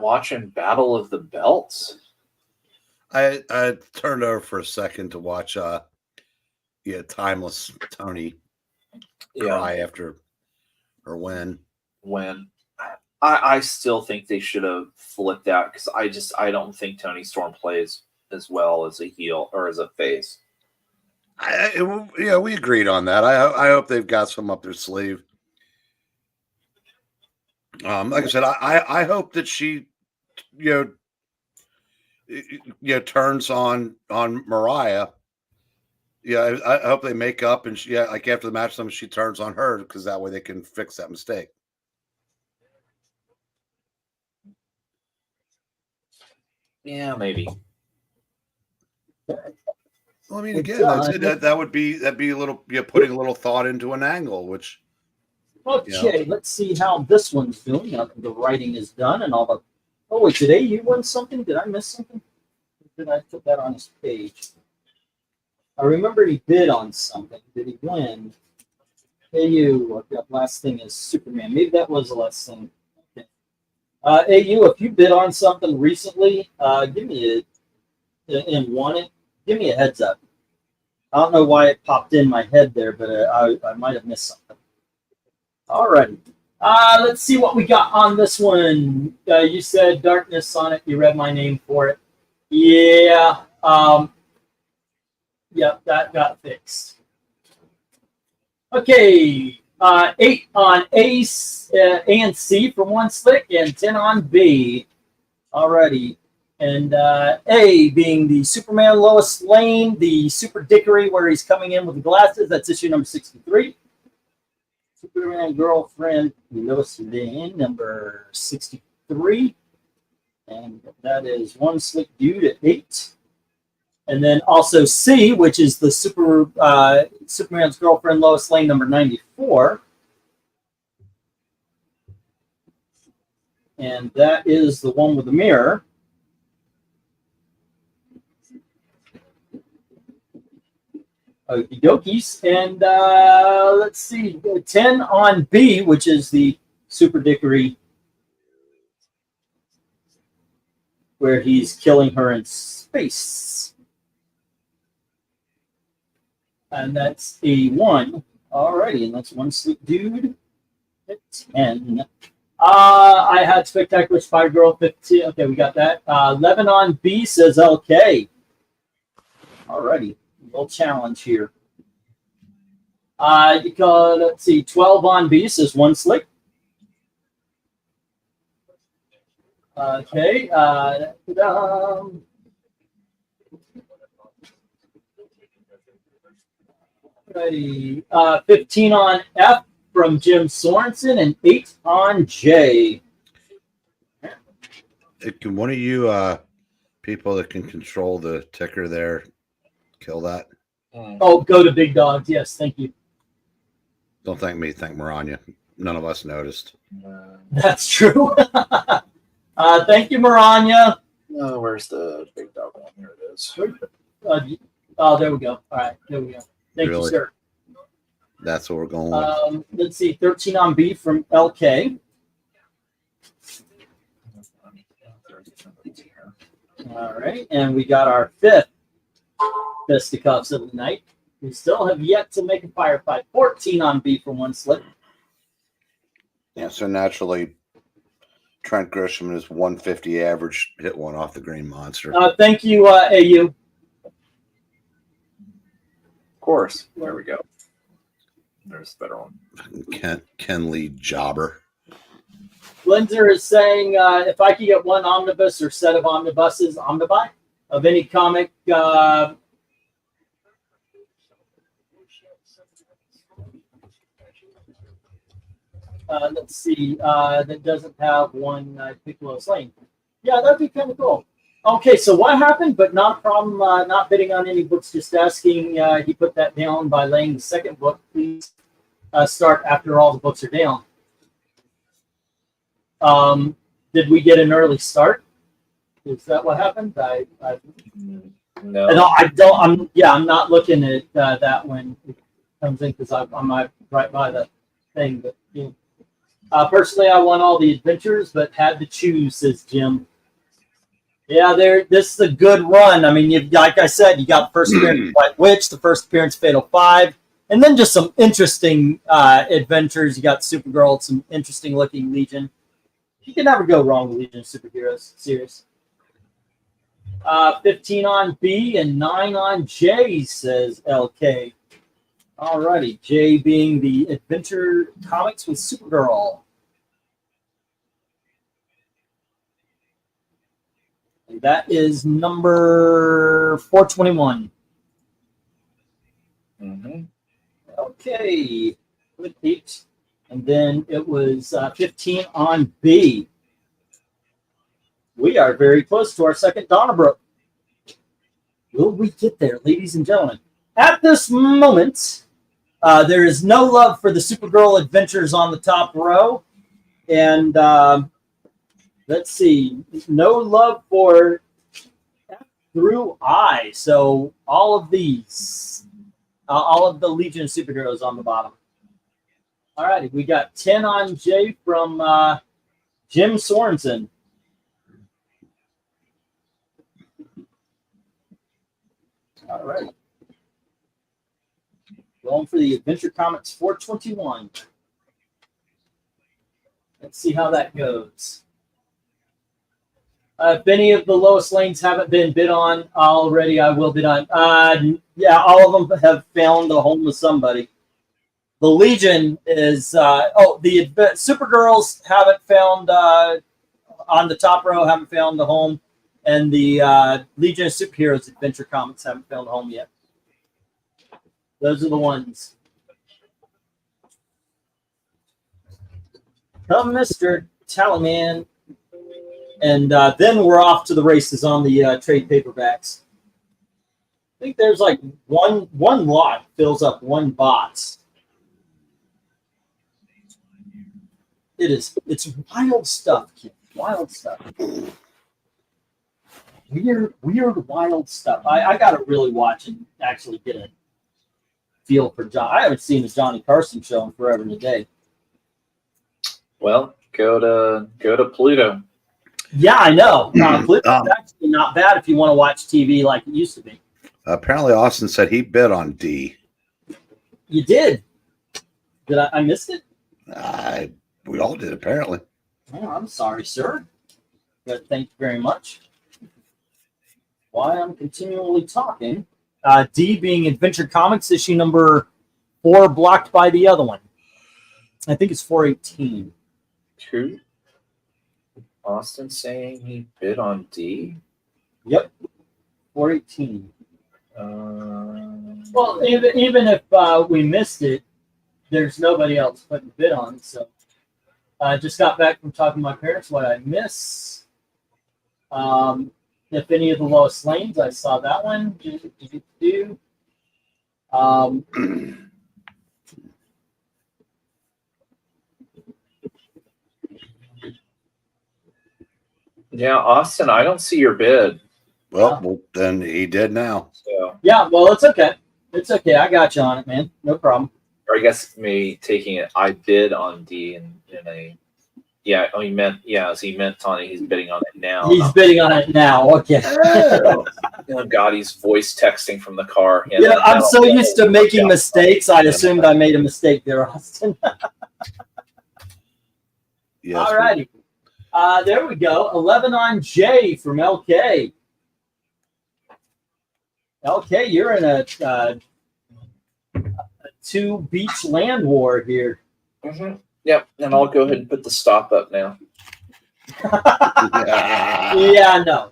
watching Battle of the Belts? I turned over for a second to watch Timeless Tony cry after her win. I still think they should have flipped that because I don't think Toni Storm plays as well as a heel or as a face. Yeah, we agreed on that. I hope they've got some up their sleeve. Like I said, I hope that she, turns on Mariah. Yeah, I hope they make up, and like after the match, she turns on her because that way they can fix that mistake. Yeah, maybe. Well, I mean, again, that'd be a little putting a little thought into an angle, which. Okay, let's see how this one's doing. The writing is done and all the. Oh wait, did AU win something? Did I miss something? Or did I put that on his page? I remember he bid on something. Did he win? AU, that last thing is Superman. Maybe that was the last thing. Okay. AU, if you bid on something recently, give me and won it. Give me a heads up. I don't know why it popped in my head there, but I might have missed something. All right. Let's see what we got on this one. You said Darkness on it. You read my name for it. Yeah. Yep, that got fixed. Okay. 8 on A and C from one slick and 10 on B. Alrighty. And A being the Superman Lois Lane, the Super Dickery where he's coming in with the glasses. That's issue number 63. Superman Girlfriend Lois Lane, number 63. And that is one slick dude at 8. And then also C, which is the Superman's Girlfriend Lois Lane, number 94. And that is the one with the mirror. Okie dokies. And let's see, 10 on B, which is the Super Dickery, where he's killing her in space. And that's a 1. Alrighty, and that's one sleep dude at 10. I had Spectacular Spy Girl 15. Okay, we got that. 11 on B says LK. Alrighty. Little challenge here. Let's see, 12 on B says one slick. Okay. Righty. 15 on F from Jim Sorensen and 8 on J. Can one of you people that can control the ticker there kill that? Oh, go to Big Dogs. Yes, thank you. Don't thank me. Thank Maranya. None of us noticed. That's true. Thank you, Maranya. Where's the big dog one? Here it is. There we go. All right, there we go. Thank you, sir. That's what we're going with. Let's see, 13 on B from LK. All right, and we got our 5th fisticuffs of the night. We still have yet to make a firefight. 14 on B from one slip. Yeah, so naturally, Trent Grisham and his 150 average hit one off the Green Monster. Thank you, AU. Of course. There we go. There's a better one. Ken Lee Jobber. Glenzer is saying if I could get one omnibus or set of omnibuses, omnibuy, of any comic. Let's see, that doesn't have one Piccolo's Lane. Yeah, that'd be kind of cool. Okay, so what happened? But not a problem, not bidding on any books, just asking. He put that down by laying the second book. Please start after all the books are down. Did we get an early start? Is that what happened? No. I'm not looking at that when it comes in because I'm right by the thing. But you know. Personally, I won all the adventures, but had to choose, says Jim. Yeah, this is a good run. I mean, like I said, you got the first appearance of White Witch, the first appearance of Fatal 5, and then just some interesting adventures. You got Supergirl, some interesting looking Legion. You can never go wrong with Legion of Superheroes series. 15 on B and 9 on J, says LK. Alrighty, J being the Adventure Comics with Supergirl. And that is number 421. Mm-hmm. Okay, good peeps. And then it was 15 on B. We are very close to our second Donnabrook. Will we get there, ladies and gentlemen? At this moment, there is no love for the Supergirl adventures on the top row. And let's see, no love for F through I. So all of these, all of the Legion of Superheroes on the bottom. All righty, we got 10 on J from Jim Sorensen. All right. Going for the Adventure Comics 421. Let's see how that goes. If any of the lowest lanes haven't been bid on already, I will bid on. Yeah, all of them have found a home with somebody. The Legion is, the Supergirls haven't found, on the top row, haven't found the home. And the Legion of Superheroes Adventure Comics haven't found a home yet. Those are the ones. Come, Mr. Tallyman. And then we're off to the races on the trade paperbacks. I think there's like one lot fills up one box. It's wild stuff, kid. Wild stuff. Weird, wild stuff. I gotta really watch and actually get a feel for John. I haven't seen the Johnny Carson show in forever and a day. Well, go to Pluto. Yeah, I know. Pluto's actually not bad if you want to watch TV like it used to be. Apparently, Austin said he bid on D. You did? Did I missed it? We all did, apparently. Oh, I'm sorry, sir. But thank you very much. Why I'm continually talking. D being Adventure Comics, issue number 4, blocked by the other one. I think it's 418. True. Austin saying he bid on D? Yep. 418. Well, even if we missed it, there's nobody else putting a bid on it. So I just got back from talking to my parents. What I miss? If any of the lowest lanes, I saw that one. Yeah, Austin, I don't see your bid. Well, then he did now. So, yeah, well, it's okay. It's okay. I got you on it, man. No problem. or I guess me taking it, I bid on D in a. Yeah, oh, he meant, so he meant Tawny, he's bidding on it now. He's bidding on it now. Okay. Oh God, he's voice texting from the car. Yeah, I'm so used to making mistakes. I assumed I made a mistake there, Austin. Yes. All righty. There we go. 11 on J from LK. LK, you're in a two beach land war here. Mm-hmm. Yep, and I'll go ahead and put the stop up now. Yeah, no.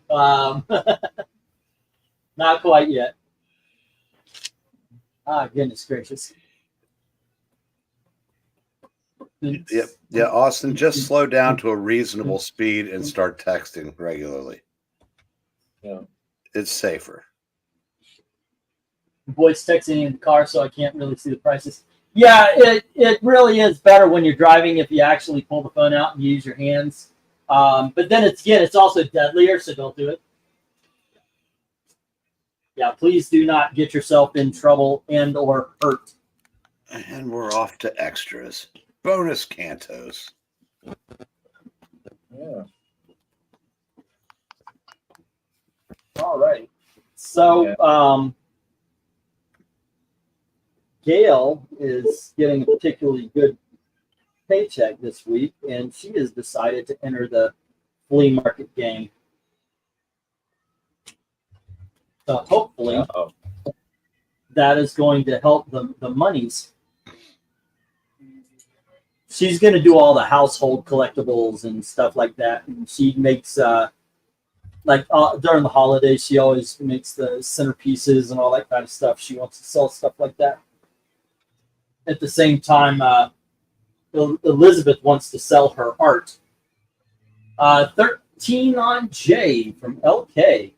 Not quite yet. Goodness gracious. Yep. Yeah, Austin, just slow down to a reasonable speed and start texting regularly. Yeah. It's safer. Voice texting in the car, so I can't really see the prices. Yeah, it really is better when you're driving if you actually pull the phone out and use your hands. But then it's also deadlier, so don't do it. Yeah, please do not get yourself in trouble and or hurt. And we're off to extras. Bonus cantos. Yeah. All right. So, Gail is getting a particularly good paycheck this week, and she has decided to enter the flea market game. So hopefully that is going to help the monies. She's going to do all the household collectibles and stuff like that. And she makes, during the holidays, she always makes the centerpieces and all that kind of stuff. She wants to sell stuff like that. At the same time, Elizabeth wants to sell her art. 13 on J from LK,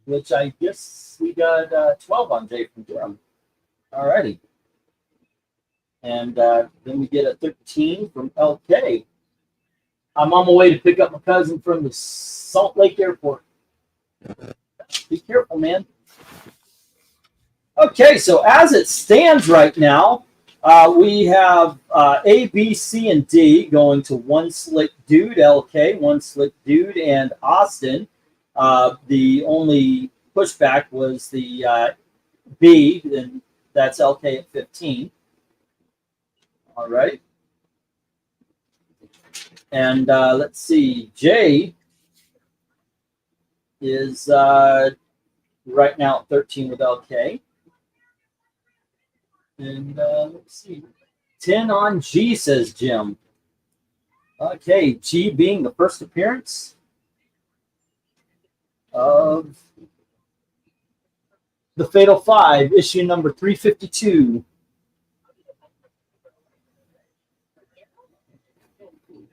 which I guess we got 12 on J from Durham. Alrighty. And then we get a 13 from LK. I'm on my way to pick up my cousin from the Salt Lake Airport. Be careful, man. Okay, so as it stands right now, we have A, B, C, and D going to One Slick Dude, LK, One Slick Dude, and Austin. The only pushback was the B, and that's LK at 15. All right. And let's see, J is right now at 13 with LK. And let's see, 10 on G, says Jim. Okay, G being the first appearance of the Fatal Five, issue number 352.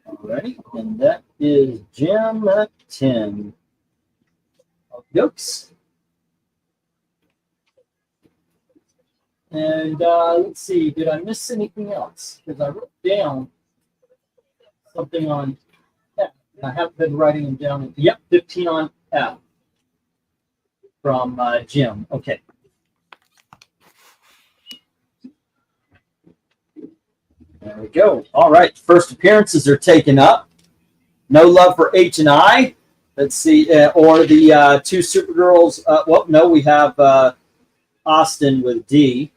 Alrighty, and that is Jim at 10. Yokes. And let's see, did I miss anything else? Because I wrote down something on F. And I haven't been writing them down. Yep, 15 on F from Jim. Okay. There we go. All right, first appearances are taken up. No Love for H and I. Let's see, or the two Supergirls. Well, no, we have Austin with D.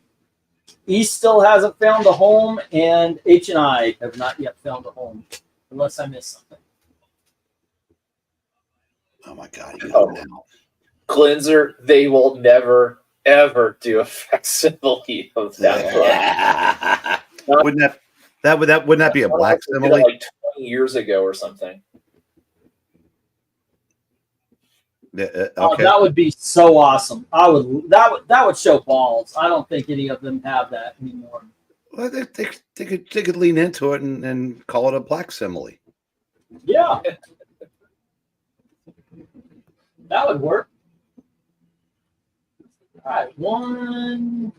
E still hasn't found a home, and H and I have not yet found a home, unless I missed something. Oh my God! Cleanser, they will never ever do a facsimile of that. Wouldn't that be a black simile? Like 20 years ago or something. Okay. Oh, that would be so awesome. That would show balls. I don't think any of them have that anymore. Well, they could lean into it and call it a black simile. Yeah, that would work. All right, one.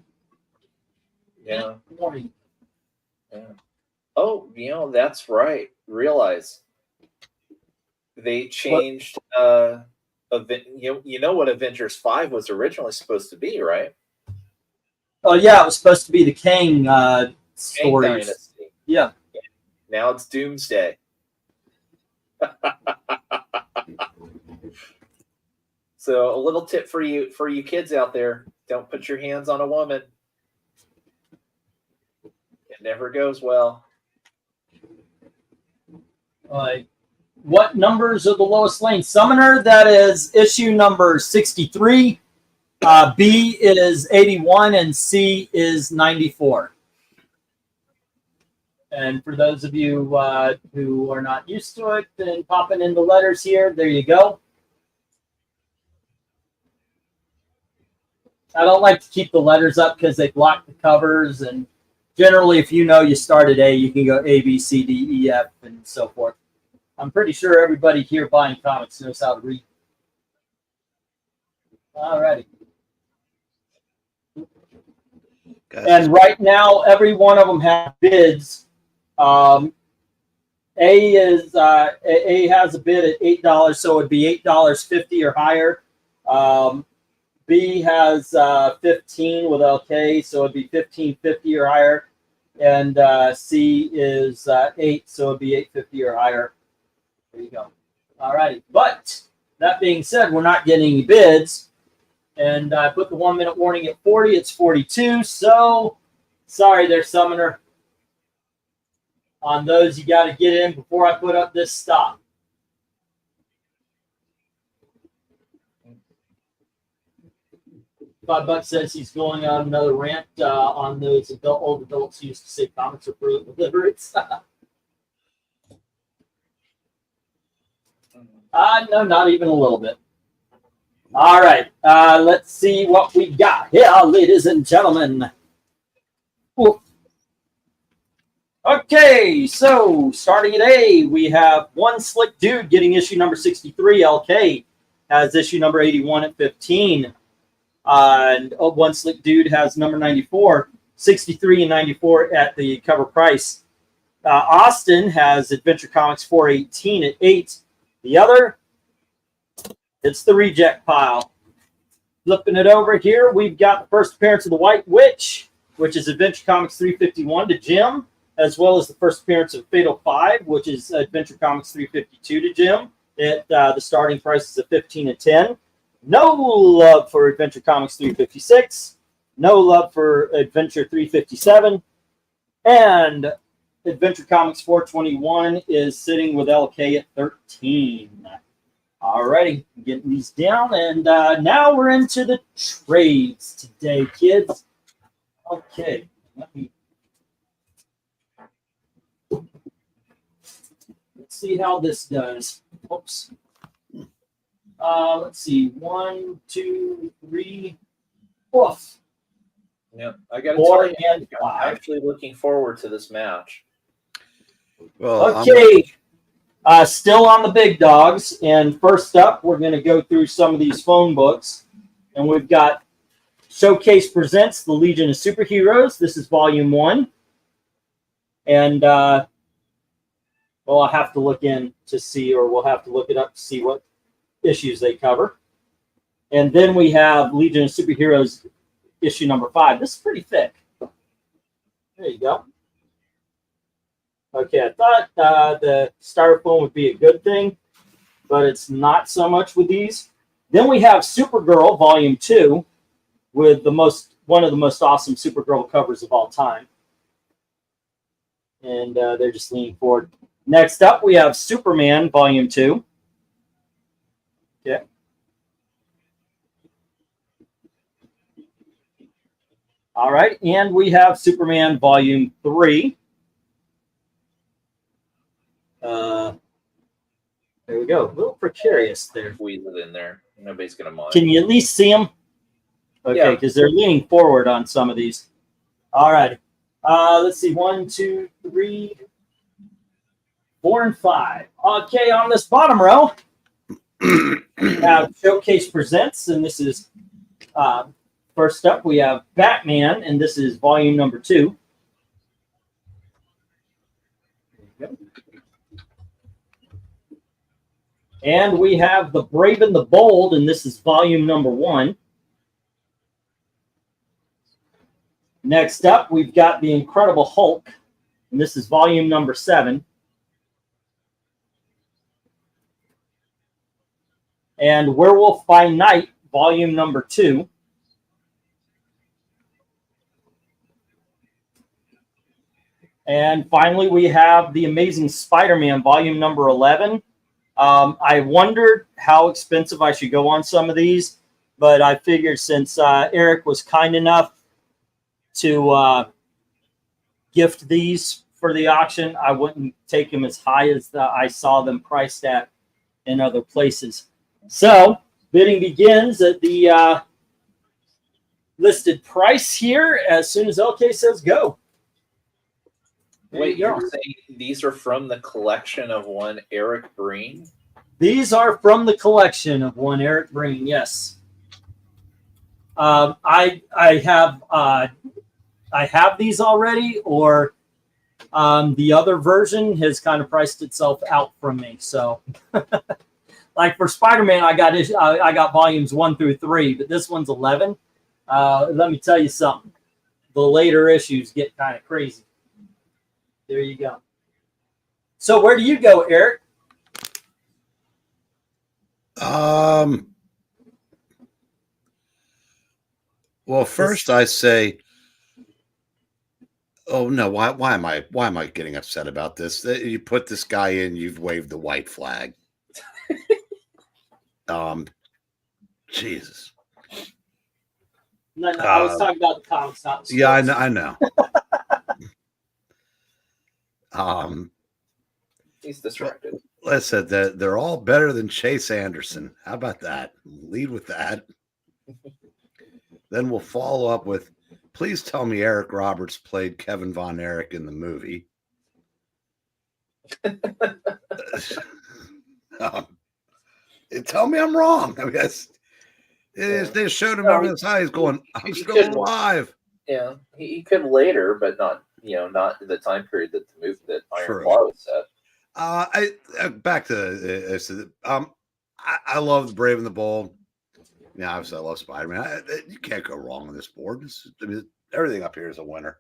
Yeah. 20. Yeah. Oh, that's right. Realize they changed. You know what Avengers 5 was originally supposed to be, right? Oh yeah, it was supposed to be the Kang Kang stories. Dynasty. Yeah. Now it's Doomsday. So a little tip for you kids out there: don't put your hands on a woman. It never goes well. What numbers are the lowest lane? Summoner, that is issue number 63. B is 81 and C is 94. And for those of you who are not used to it and popping in the letters here, there you go. I don't like to keep the letters up because they block the covers. And generally, if you know you start at A, you can go A, B, C, D, E, F, and so forth. I'm pretty sure everybody here buying comics knows how to read. All righty. And right now, every one of them have bids. A has a bid at $8, so it would be $8.50 or higher. B has 15 with LK, so it'd be $15.50 or higher. And C is 8, so it'd be $8.50 or higher. There you go. All righty. But that being said, we're not getting any bids. And I put the 1 minute warning at 40. It's 42. So sorry there, Summoner. On those, you got to get in before I put up this stop. $5 says he's going on another rant on those old adults who used to say comics are for illiterates. No, not even a little bit. All right, let's see what we got here, ladies and gentlemen. Ooh. Okay, so starting at A, we have One Slick Dude getting issue number 63. LK has issue number 81 at 15. And One Slick Dude has number 94, 63 and 94 at the cover price. Austin has Adventure Comics 418 at 8. The other, it's the reject pile. Flipping it over here, we've got the first appearance of the White Witch, which is Adventure Comics 351 to Jim, as well as the first appearance of Fatal 5, which is Adventure Comics 352 to Jim. The starting price is at 15 and 10. No love for Adventure Comics 356. No love for Adventure 357. And Adventure Comics 421 is sitting with LK at 13. Alrighty, getting these down. And now we're into the trades today, kids. Okay, let's see how this does. Oops. Let's see. 1, 2, 3, 4. Yep, I got to 4 tell you, and I'm 5. actually looking forward to this match. Well, Okay. Still on the big dogs. And first up, we're going to go through some of these phone books. And we've got Showcase Presents The Legion of Superheroes. This is volume 1. And, well, I'll have to look in to see, or we'll have to look it up to see what issues they cover. And then we have Legion of Superheroes issue number 5. This is pretty thick. There you go. Okay, I thought the styrofoam would be a good thing, but it's not so much with these. Then we have Supergirl volume 2 with one of the most awesome Supergirl covers of all time. And they're just leaning forward. Next up, we have Superman volume 2. Okay. All right, and we have Superman volume 3. There we go. A little precarious there. Squeeze it in there. Nobody's gonna mind. Can you at least see them? Okay, because they're leaning forward on some of these. All right. Let's see. 1, 2, 3, 4, and 5. Okay, on this bottom row, we have Showcase Presents, and this is first up. We have Batman, and this is volume number 2. There you go. And we have The Brave and the Bold, and this is volume number 1. Next up, we've got The Incredible Hulk, and this is volume number 7. And Werewolf by Night, volume number 2. And finally, we have The Amazing Spider-Man, volume number 11. I wondered how expensive I should go on some of these, but I figured since Eric was kind enough to gift these for the auction, I wouldn't take them as high as I saw them priced at in other places. So bidding begins at the listed price here as soon as LK says go. Wait, you're saying these are from the collection of one Eric Breen? These are from the collection of one Eric Breen, yes. I have these already, or the other version has kind of priced itself out from me. So, like for Spider-Man, I got volumes 1 through 3, but this one's 11. Let me tell you something. The later issues get kind of crazy. There you go. So where do you go, Eric? Well, first I say Oh no! Why am I getting upset about this? You put this guy in, you've waved the white flag. Jesus. No, I was talking about the comics, not the Yeah, sports. I know. He's distracted. Listen, they're all better than Chase Anderson. How about that? Lead with that. Then we'll follow up with, please tell me Eric Roberts played Kevin Von Erich in the movie. Tell me I'm wrong. I mean, they showed him over his eye. He's going, I'm still alive. Yeah, he could later, but not not in the time period that the movie that Iron Claw was set. Back to I love Brave and the Bold. Yeah, obviously I love Spider-Man. You can't go wrong on this board. Everything up here is a winner.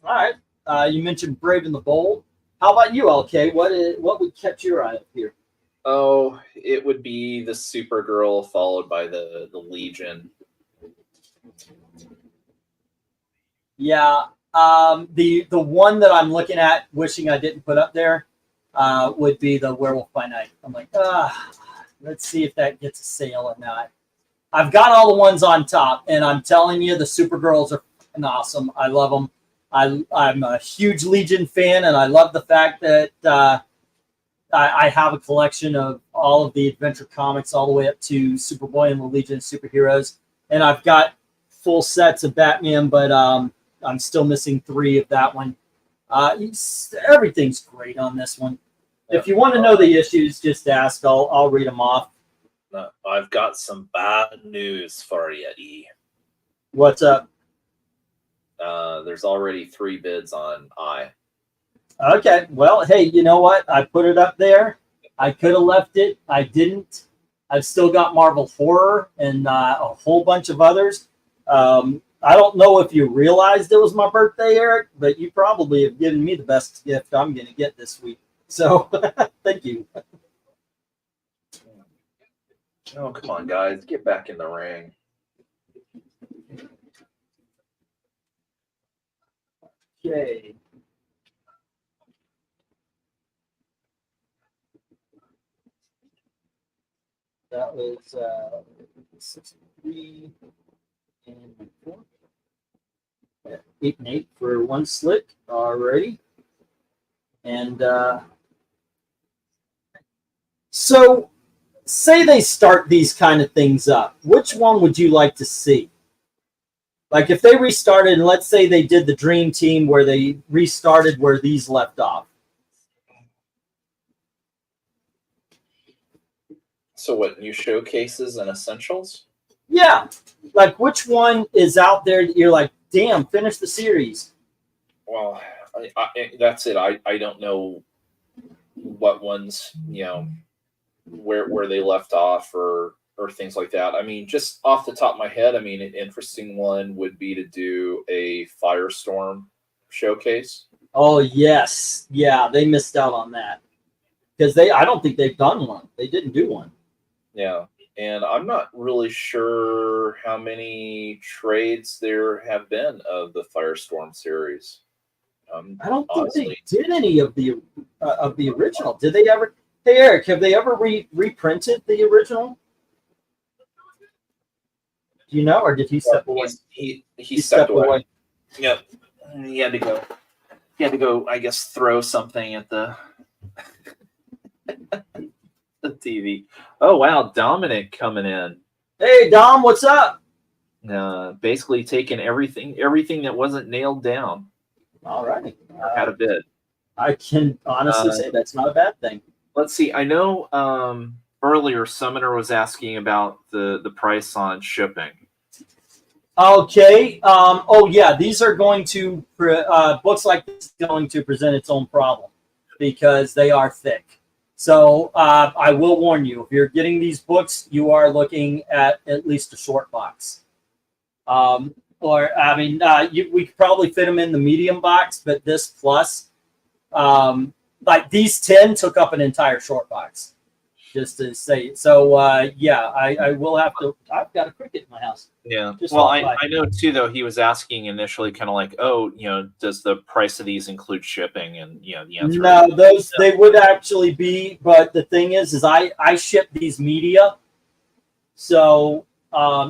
All right. You mentioned Brave and the Bold. How about you, LK? What would catch your eye up here? Oh, it would be the Supergirl followed by the Legion. Yeah. The one that I'm looking at, wishing I didn't put up there, would be the Werewolf by Night. I'm like, let's see if that gets a sale or not. I've got all the ones on top, and I'm telling you, the Supergirls are awesome. I love them. I'm a huge Legion fan, and I love the fact that I have a collection of all of the adventure comics all the way up to Superboy and the Legion of Superheroes. And I've got full sets of Batman, but I'm still missing 3 of that one. Everything's great on this one. If you want to know the issues, just ask. I'll read them off. No, I've got some bad news for you, E. What's up? There's already 3 bids on I. Okay. Well, hey, you know what? I put it up there. I could have left it. I didn't. I've still got Marvel Horror and a whole bunch of others. I don't know if you realized it was my birthday, Eric, but you probably have given me the best gift I'm going to get this week. So, thank you. Oh, come on, guys. Get back in the ring. Okay. That was 63 and 4. 8 and 8 for one slick. Alrighty. And so say they start these kind of things up. Which one would you like to see? Like if they restarted, and let's say they did the Dream Team where they restarted where these left off. So what, new showcases and essentials? Yeah. Like which one is out there that you're like, damn, finish the series? Well, that's it. I don't know what ones, where they left off or things like that. I mean, just off the top of my head, I mean, an interesting one would be to do a Firestorm showcase. Oh, yes. Yeah, they missed out on that. Because I don't think they've done one. They didn't do one. Yeah. And I'm not really sure how many trades there have been of the Firestorm series. I don't think they did any of the original. Did they ever? Hey, Eric, have they ever reprinted the original? Do you know, or did he step away? He stepped away. Yep. He had to go. He had to go, I guess, throw something at the the TV. Oh wow, Dominic coming in. Hey Dom, what's up? Basically taking everything that wasn't nailed down. All right. Had a bid. I can honestly say that's not a bad thing. Let's see. I know earlier Summoner was asking about the price on shipping. Okay. Oh yeah, these are going to books like this are going to present its own problem because they are thick. So I will warn you, if you're getting these books, you are looking at least a short box. Or I mean, we could probably fit them in the medium box, but this plus, like these 10 took up an entire short box. just to say it. So yeah, I will have to. I've got a cricket in my house. Yeah. Just Well, walk by. I know too, though, he was asking initially kind of like, oh, does the price of these include shipping? And, the answer No, is those they would actually be, but the thing is I ship these media. So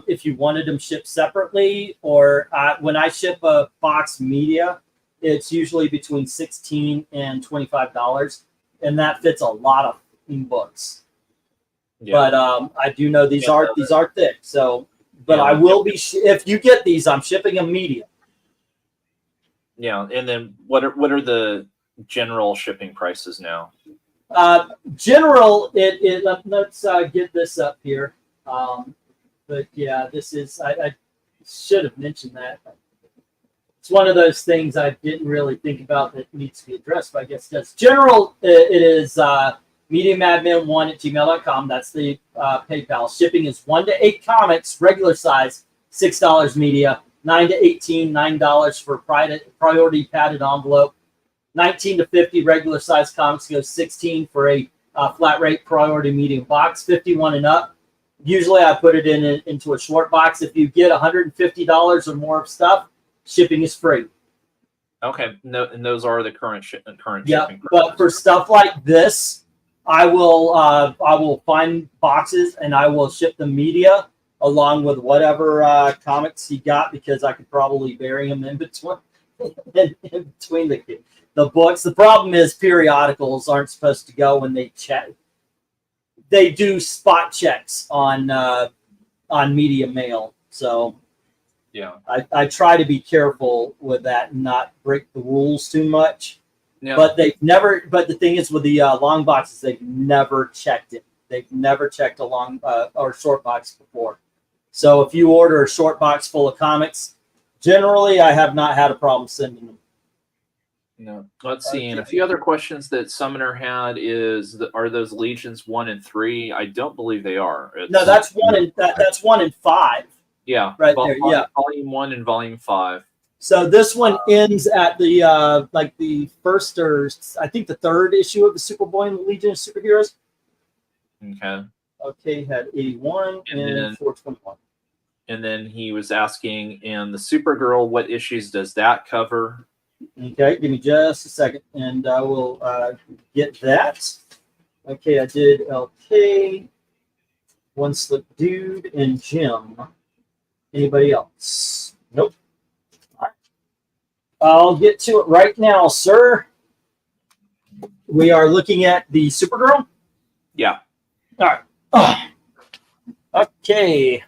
if you wanted them shipped separately, or when I ship a box media, it's usually between $16 and $25, and that fits a lot of books. yeah. But I do know these are thick. So, but Yeah. I will be if you get these, I'm shipping them media. Yeah. And then what are the general shipping prices now? General, let's get this up here. But yeah, this is I should have mentioned that. It's one of those things I didn't really think about that needs to be addressed, but I guess it does. General, it is mediumadmin1@gmail.com. That's the PayPal. Shipping is 1 to 8 comics, regular size, $6 media, 9 to 18, $9 for priority padded envelope, 19 to 50 regular size comics goes 16 for a flat rate priority medium box, 51 and up. Usually I put it into a short box. If you get $150 or more of stuff, shipping is free. Okay. No, and those are the current Yeah, shipping but prices. for stuff like this, I will find boxes and I will ship the media along with whatever comics you got, because I could probably bury them in between the books. The problem is periodicals aren't supposed to go when they check. They do spot checks on media mail, so Yeah. I try to be careful with that and not break the rules too much. Yeah. But they've never. But the thing is, with the long boxes, they've never checked it. They've never checked a long or short box before. So if you order a short box full of comics, generally I have not had a problem sending them. No. Let's see. And a few other questions that Summoner had is, are those Legions 1 and 3? I don't believe they are. No, that's 1 and that's 1 and 5. Yeah. Right there, yeah. Volume 1 and Volume 5. So this one ends at the like the first, or I think the 3rd issue of the Superboy and the Legion of Superheroes. Okay. Okay, had 81 and 421. And then he was asking, in the Supergirl, what issues does that cover? Okay, give me just a second, and I will get that. Okay, I did LK, One Slip Dude, and Jim. Anybody else? Nope. All right. I'll get to it right now, sir. We are looking at the Supergirl. Yeah. All right. Okay.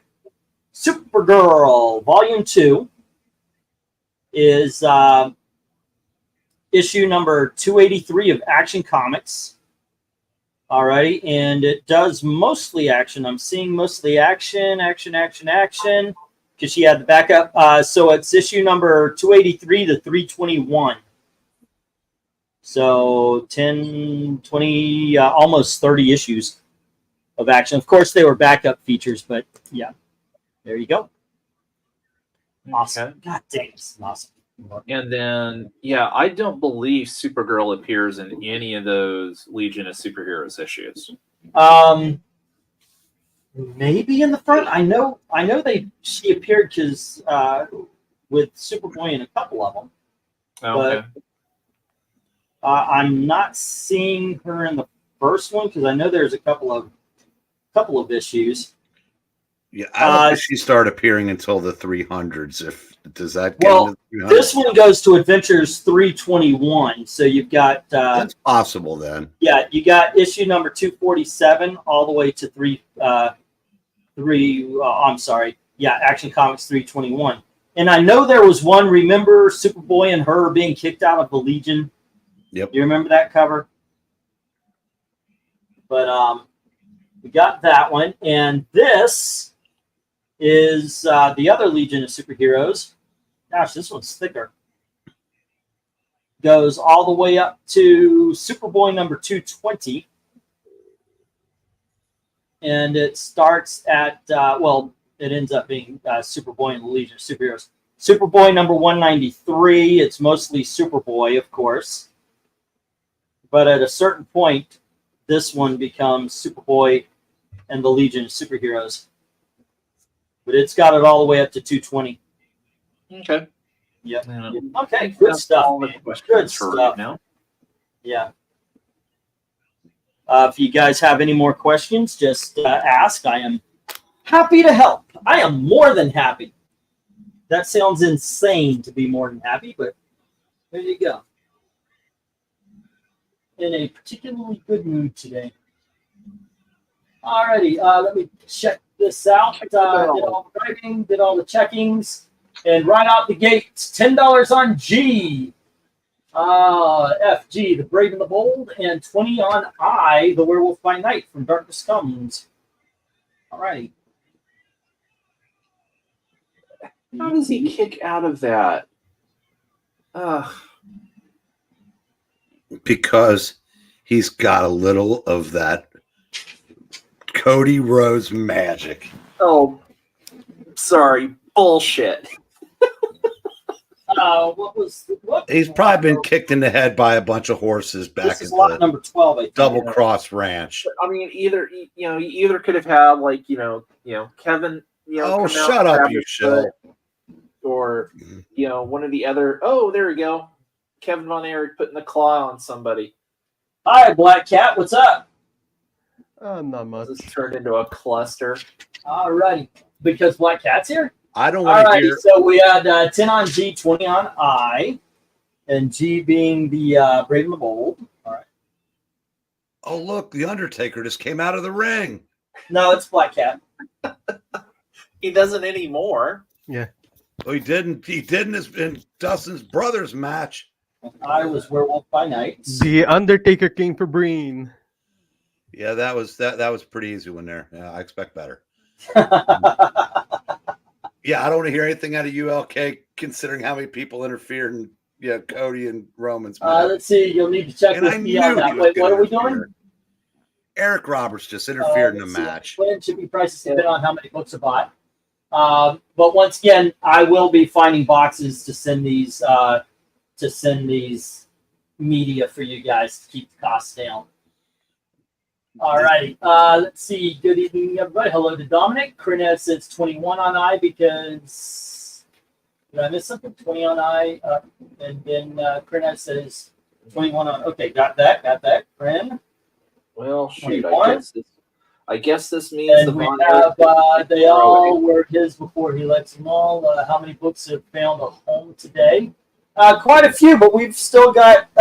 Supergirl, Volume 2 is issue number 283 of Action Comics. Alrighty, and it does mostly action. I'm seeing mostly action, because she had the backup. So it's issue number 283 to 321. So 10, 20, almost 30 issues of action. Of course, they were backup features, but yeah, there you go. Awesome. Okay. God dang, it's awesome. And then, yeah, I don't believe Supergirl appears in any of those Legion of Superheroes issues. Maybe in the front. I know she appeared because with Superboy in a couple of them. Okay. But I'm not seeing her in the first one, because I know there's a couple of issues. Yeah, I don't think she started appearing until the 300s. Does that get Well, into the 300s? this one goes to Adventures 321. So you've got That's possible then. yeah, you got issue number 247 all the way to Action Comics 321. And I know there was one. Remember Superboy and her being kicked out of the Legion? Yep. You remember that cover? But we got that one, and this is the other Legion of Superheroes. Gosh, this one's thicker. Goes all the way up to Superboy number 220. And it starts at, it ends up being Superboy and the Legion of Superheroes. Superboy number 193. It's mostly Superboy, of course. But at a certain point, this one becomes Superboy and the Legion of Superheroes. But it's got it all the way up to 220. Okay. Yep. Yeah. Okay, good stuff. All the Man. questions Good for stuff. right now. Yeah. If you guys have any more questions, just ask. I am happy to help. I am more than happy. That sounds insane to be more than happy, but there you go. In a particularly good mood today. Alrighty, let me check this out. Did all the writing, did all the checkings, and right out the gate, $10 on G. FG, the Brave and the Bold, and 20 on I, the Werewolf by Night from Darkness Comes. Alrighty. How does he kick out of that? Because he's got a little of that Cody Rhodes magic. Oh, sorry. Bullshit. What? He's probably been kicked in the head by a bunch of horses back This at is lot the number 12. I think. Double Cross Ranch. I mean, either could have had like Kevin. Oh, come out shut and up, grab you his shill. foot, or one of the other. Oh, there we go. Kevin Von Erich putting the claw on somebody. Hi, Black Cat. What's up? Not much. This turned into a cluster. Alrighty. Because Black Cat's here? I don't want to Alrighty, hear. so we had 10 on G, 20 on I, and G being the Brave and the Bold. All right. Oh, look, the Undertaker just came out of the ring. No, it's Black Cat. He doesn't anymore. Yeah. Oh, he didn't. He didn't in Dustin's brother's match. I was Werewolf by Night. The Undertaker came for Breen. Yeah, that was a pretty easy one there. Yeah, I expect better. Yeah, I don't want to hear anything out of ULK considering how many people interfered in Cody and Roman's match. Let's see. You'll need to check And I with me on knew that. he was Wait, what gonna are we interfere. doing? Eric Roberts just interfered in the Let's see. match. When shipping prices depend on how many books are bought. But once again, I will be finding boxes to send these media for you guys to keep the costs down. Alrighty. Let's see. Good evening, everybody. Hello to Dominic. KRENIZ says 21 on I because did I miss something? 20 on I, and then KRENIZ says 21 on. Okay, got that. Kren. Well, shoot. 21. I guess this means And the we Von have, Erich they all were his before he lets them all. How many books have found a home today? Quite a few, but we've still got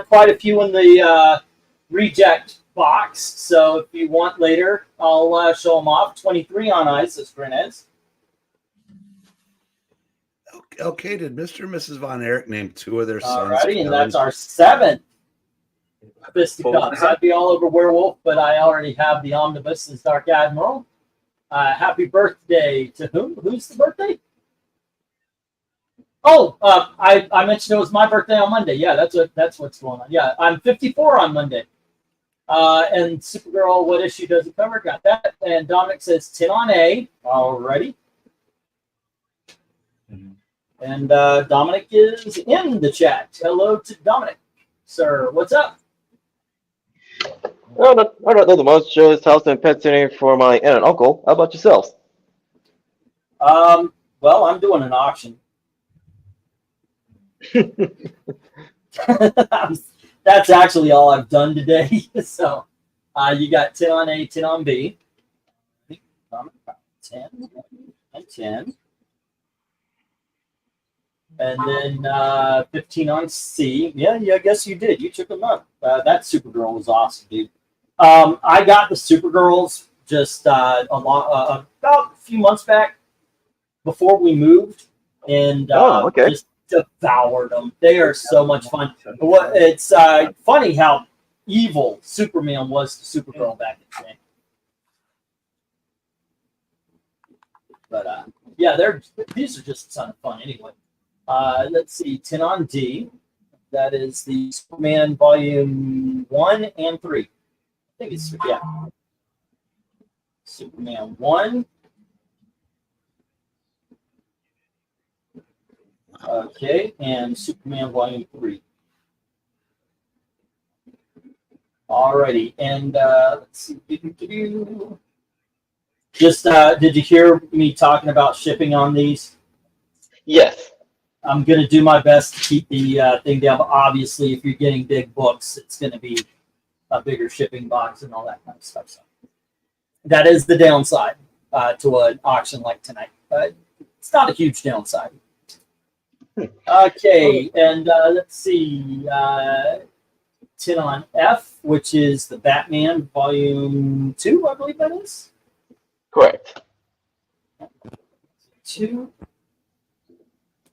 quite a few in the reject box. So if you want later, I'll show them off. 23 on ice, says KRENIZ. Okay, did Mr. and Mrs. Von Erich name two of their sons? Alrighty, and Kevin? that's our 7th fisticuffs. I'd be all over Werewolf, but I already have the Omnibus as Dark Admiral. Happy birthday to whom? Who's the birthday? Oh, I mentioned it was my birthday on Monday. Yeah, that's what's going on. Yeah, I'm 54 on Monday. And Supergirl, what issue does it cover? Got that. And Dominic says 10 on A. Alrighty. And Dominic is in the chat. Hello to Dominic. Sir, what's up? I don't know the most. Just house and pet sitting for my aunt and uncle. How about yourselves? Well, I'm doing an auction. That's actually all I've done today. So you got 10 on A, 10 on B. 10 and 10. And then 15 on C. Yeah, I guess you did. You took them up. That Supergirl was awesome, dude. I got the Supergirls just about a few months back before we moved, and okay. just devoured them. They are so much fun. It's funny how evil Superman was to Supergirl back in the day. But yeah, these are just a ton of fun anyway. Let's see, 10 on D. That is the Superman Volume 1 and 3. I think it's, yeah. Superman 1. Okay, and Superman Volume 3. All Alrighty, and let's see. Just did you hear me talking about shipping on these? Yes. I'm going to do my best to keep the thing down. But obviously, if you're getting big books, it's going to be a bigger shipping box and all that kind of stuff. So that is the downside to an auction like tonight, but it's not a huge downside. Okay, and let's see. 10 on F, which is the Batman Volume 2, I believe that is. Correct. 2.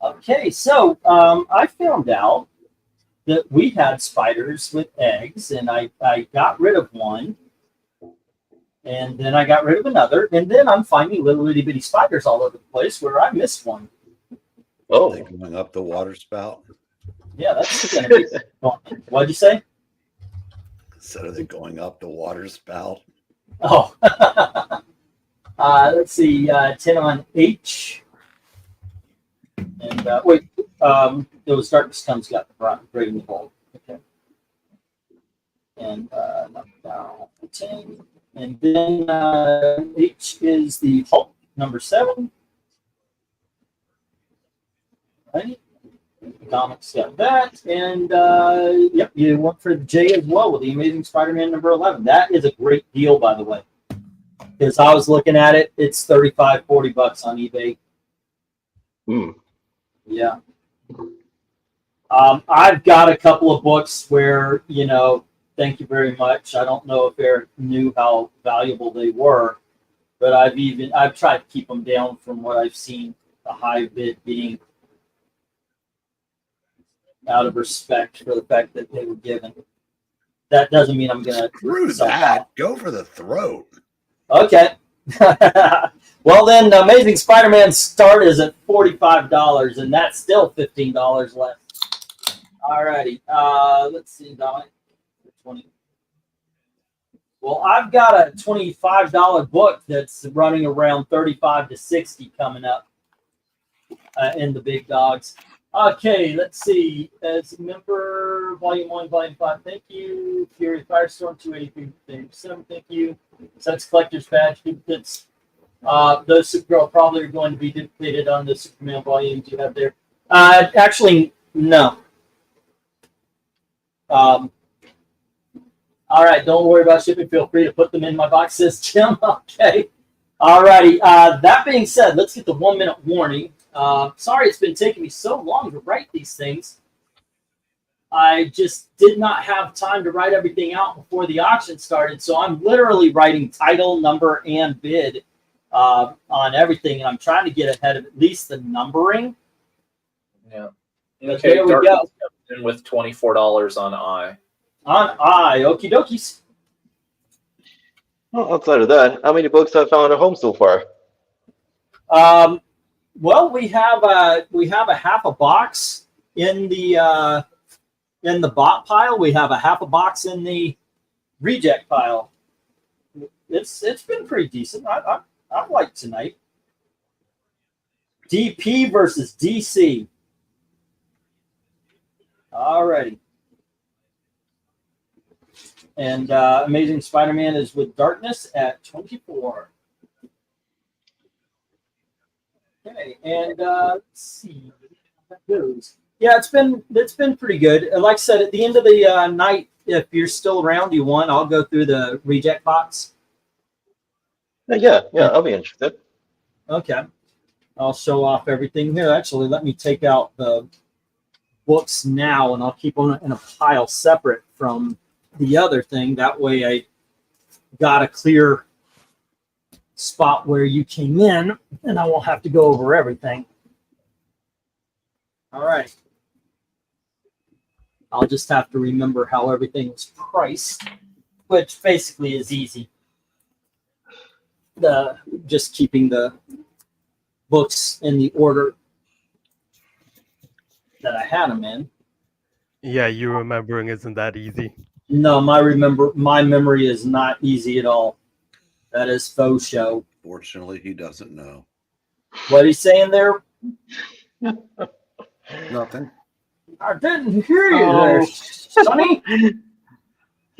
Okay, so I found out that we had spiders with eggs, and I got rid of one, and then I got rid of another, and then I'm finding little itty bitty spiders all over the place where I missed one. Oh. They going up the water spout. Yeah, that's gonna be. What'd you say? So are they going up the water spout? Oh, let's see. 10 on H. And wait, those darkness comes got the brain bolt. Okay. And now 10. And then H is the Hulk, number 7. Right. Comics got that. And yep, you went for the J as well with the Amazing Spider-Man number 11. That is a great deal, by the way. Because I was looking at it, it's $35, $40 on eBay. Hmm. Yeah. I've got a couple of books where, you know, thank you very much. I don't know if Eric knew how valuable they were, but I've tried to keep them down from what I've seen, the high bid being out of respect for the fact that they were given. That doesn't mean I'm going to Screw that. Go for the throat. Okay. Well, then, Amazing Spider-Man start is at $45, and that's still $15 left. All righty. Let's see, Dominic. 20. Well, I've got a $25 book that's running around 35 to 60 coming up in the big dogs. Okay, let's see. As a member, Volume 1, Volume 5, thank you. Fury Firestorm 283, thank you. Such Collector's Badge, duplicates. Those Supergirl probably are going to be duplicated on the Superman volumes you have there. Actually, no. All right, don't worry about shipping. Feel free to put them in my box, says Jim. Okay. All righty. That being said, let's get the 1 minute warning. Sorry it's been taking me so long to write these things. I just did not have time to write everything out before the auction started, so I'm literally writing title, number, and bid on everything, and I'm trying to get ahead of at least the numbering. Yeah. But Okay, there we Darkness go. comes in with $24 on I. On I, okie dokies. Well, outside of that, how many books have found a home so far? Well, we have a half a box in the bot pile. We have a half a box in the reject pile. It's been pretty decent. I like tonight. DP versus DC. Alrighty. And Amazing Spider-Man is with Darkness at 24. Okay, and let's see how that goes. Yeah, it's been pretty good. Like I said, at the end of the night, if you're still around, you want, I'll go through the reject box. Yeah, I'll be interested. Okay, I'll show off everything here. Actually, let me take out the books now, and I'll keep them in a pile separate from the other thing. That way, I got a clear spot where you came in, and I won't have to go over everything. All right. I'll just have to remember how everything was priced, which basically is easy. Just keeping the books in the order that I had them in. Yeah, you remembering isn't that easy. No, my memory is not easy at all. That is faux show. Fortunately, he doesn't know. What he's saying there? Nothing. I didn't hear you there, Sonny.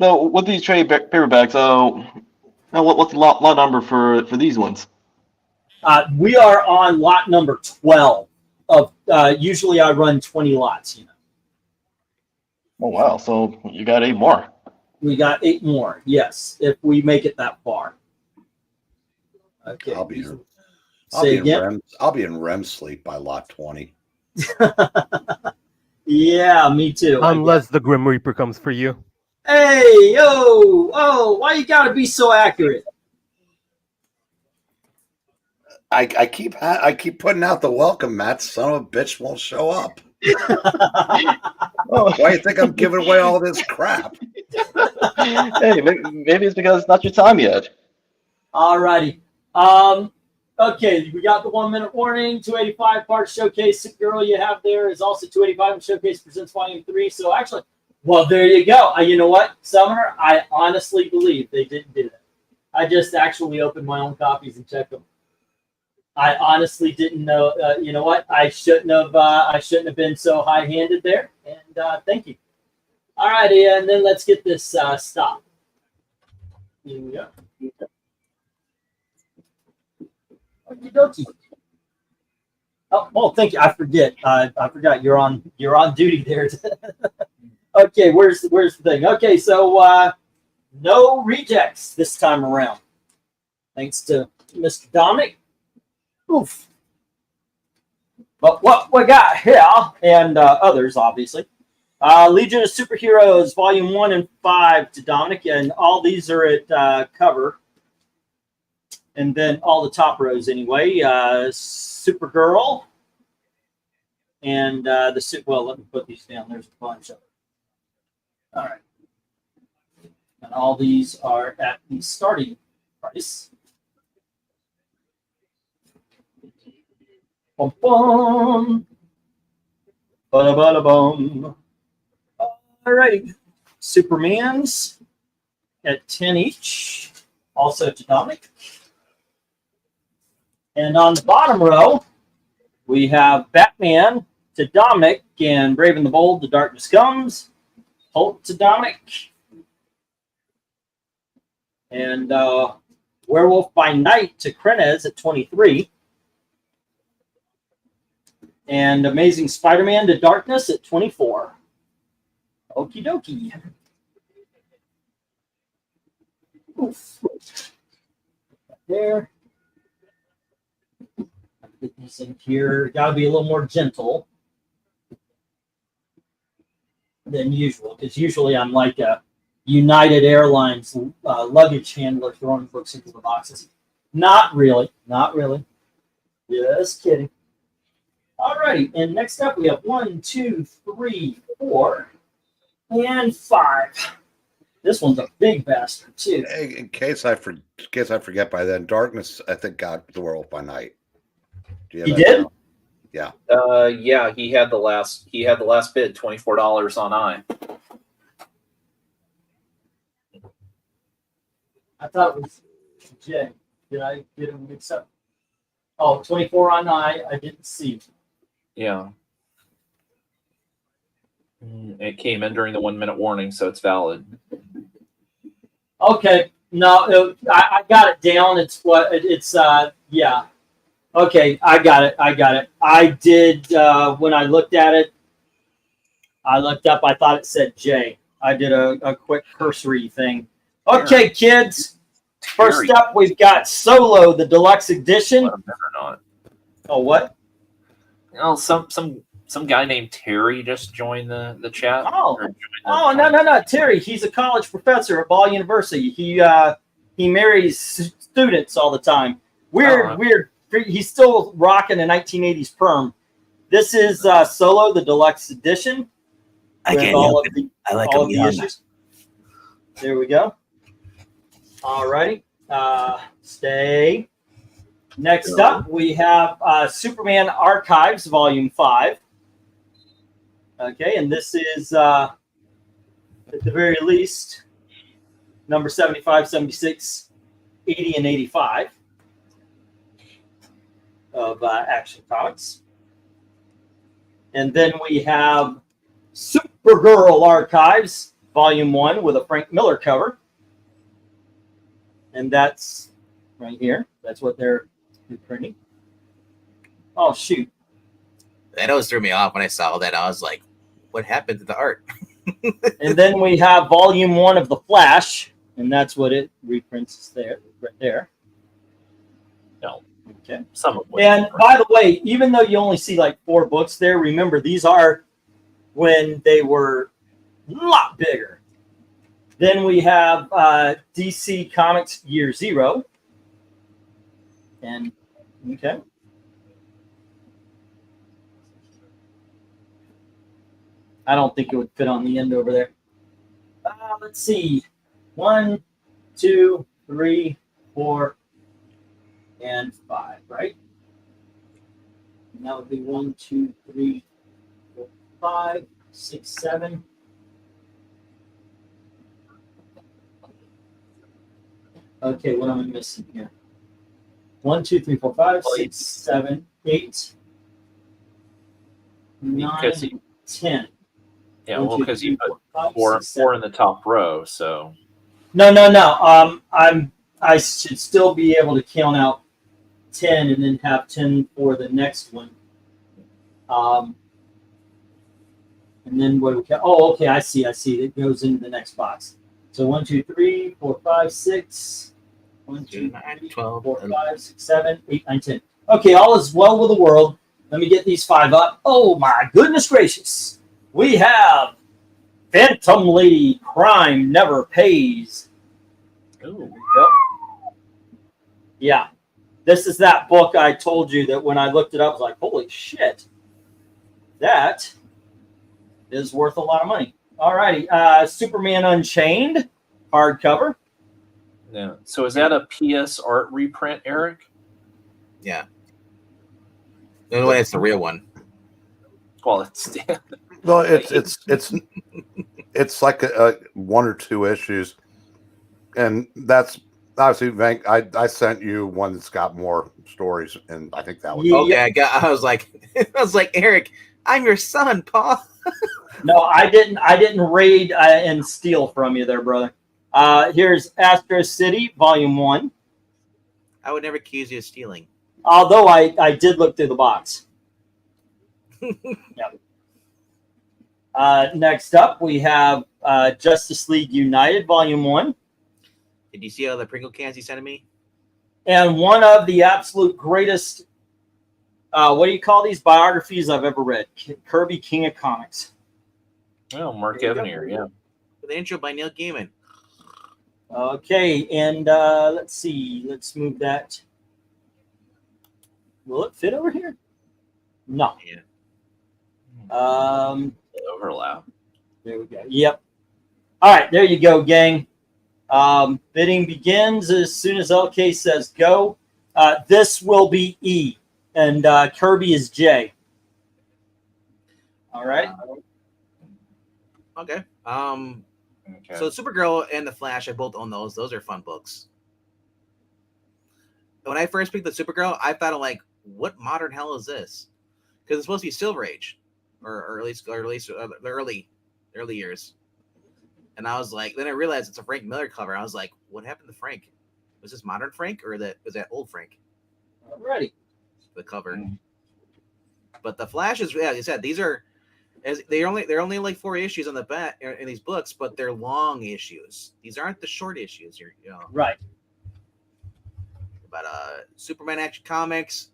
So with these trade paperbacks, what's the lot number for these ones? We are on lot number 12 of. Usually, I run 20 lots. You know, Oh wow! So you got 8 more. we got 8 more. Yes, if we make it that far. Okay. I'll be here. Say again. I'll be in REM sleep by lot 20. Yeah, me too. Unless the Grim Reaper comes for you. Hey, yo, oh, why you gotta be so accurate? I keep putting out the welcome mats. Son of a bitch won't show up. Oh. Why do you think I'm giving away all this crap? Hey, maybe it's because it's not your time yet. Alrighty. Okay, we got the 1 minute warning. 285 part showcase. Sick Girl you have there is also 285 and showcase presents volume 3. So actually, well, there you go. You know what, Summer? I honestly believe they didn't do that. I just actually opened my own copies and checked them. I honestly didn't know. You know what? I shouldn't have been so high-handed there. And thank you. Alrighty, and then let's get this stopped. Here we go. Okie dokie. Oh, thank you. I forget. I forgot you're on duty there. Okay, where's the thing? Okay, so no rejects this time around. Thanks to Mr. Dominic. Oof. But what we got here, and others obviously, Legion of Superheroes Volume 1 and 5 to Dominic, and all these are at cover. And then all the top rows anyway. Supergirl. And well, let me put these down. There's a bunch of them. All right. And all these are at the starting price. Bum, bum. Bada, bada, bum. All right. Supermans at 10 each. Also to Dominic. And on the bottom row, we have Batman to Dominic and Brave and the Bold, The Darkness Comes. Hulk to Dominic. And Werewolf by Night to KRENIZ at 23. And Amazing Spider-Man to Darkness at 24. Okie dokie. Oof. There. Get these in here. Got to be a little more gentle than usual, because usually I'm like a United Airlines luggage handler throwing books into the boxes. Not really. Not really. Just kidding. Alrighty, and next up we have 1, 2, 3, 4, and 5. This one's a big bastard too. In case I forget by then, Darkness I think got the Werewolf by Night. He did? Now? Yeah. Yeah, he had the last bid, $24 on I. I thought it was Jay. Did I get him mixed up? Oh, 24 on I didn't see. Yeah. It came in during the 1 minute warning, so it's valid. Okay. No, I got it down. Yeah. Okay, I got it. I did, when I looked at it, I looked up, I thought it said J. I did a quick cursory thing. Okay, kids. First up, we've got Solo, the deluxe edition. Or not. Oh, what? Oh, some guy named Terry just joined the chat. No, Terry. He's a college professor at Ball University. He marries students all the time. Weird. He's still rocking a 1980s perm. This is Solo, the deluxe edition. I with can't all help of it. the, I like all of him the young. issues. There we go. All righty. Stay. Next up, we have Superman Archives, Volume 5. Okay, and this is, at the very least, number 75, 76, 80, and 85 of Action Comics. And then we have Supergirl Archives, Volume 1 with a Frank Miller cover. And that's right here. That's what they're printing. Oh, shoot. That always threw me off when I saw that. I was like, what happened to the art? And then we have Volume 1 of The Flash, and that's what it reprints there, right there. No. Okay. Some of And by the way, even though you only see like 4 books there, remember these are when they were a lot bigger. Then we have DC Comics Year Zero. And, okay. I don't think it would fit on the end over there. Let's see. 1, 2, 3, 4, and 5, right? And that would be 1, 2, 3, 4, 5, 6, 7. Okay, what am I missing here? 1, 2, 3, 4, 5, 6, 7, 8, 9, 10. Yeah, 1, well, 2, because 3, you 4, put 5, four 6, 7. in the top row, so No. I should still be able to count out 10 and then have 10 for the next one. And then what do we count? Oh, okay, I see. It goes into the next box. So 1, 2, 3, 4, 5, 6. 1, 2, 3, 4, 5, 6, 7, 8, 9, 10. Okay, all is well with the world. Let me get these 5 up. Oh my goodness gracious. We have Phantom Lady Crime Never Pays. There we go. Yeah. This is that book I told you that when I looked it up, I was like, holy shit. That is worth a lot of money. All righty. Superman Unchained hardcover. yeah. So is that a PS art reprint, Eric? Yeah. The only way it's the real one. Well, it's No, it's like a 1 or 2 issues, and that's obviously Venk. I sent you one that's got more stories, and I think that was Yeah. Okay, I was like, Eric, I'm your son, Paul. No, I didn't raid and steal from you there, brother. Here's Astro City, Volume 1. I would never accuse you of stealing. Although I did look through the box. Yep. Next up, we have Justice League United, Volume 1. Did you see all the Pringle cans you sent me? And one of the absolute greatest, what do you call these, biographies I've ever read. Kirby, King of Comics. well, Mark Evanier, yeah. With the intro by Neil Gaiman. Okay, and let's see. Let's move that. Will it fit over here? No. Yeah. Overlap. There we go. Yep. All right, there you go, gang. Bidding begins as soon as LK says go. This will be E, and Kirby is J. All right. Okay. Okay. So Supergirl and the Flash, I both own those. Those are fun books. When I first picked the Supergirl, I thought, like, what modern hell is this? Because it's supposed to be Silver Age, or at least the early years. And I was like, then I realized it's a Frank Miller cover. I was like, what happened to Frank? Was this modern Frank or was that old Frank? Alrighty. The cover. But the Flash is, yeah, like I said, these are they're only like 4 issues on the back in these books, but they're long issues. These aren't the short issues. Right. But Superman Action Comics,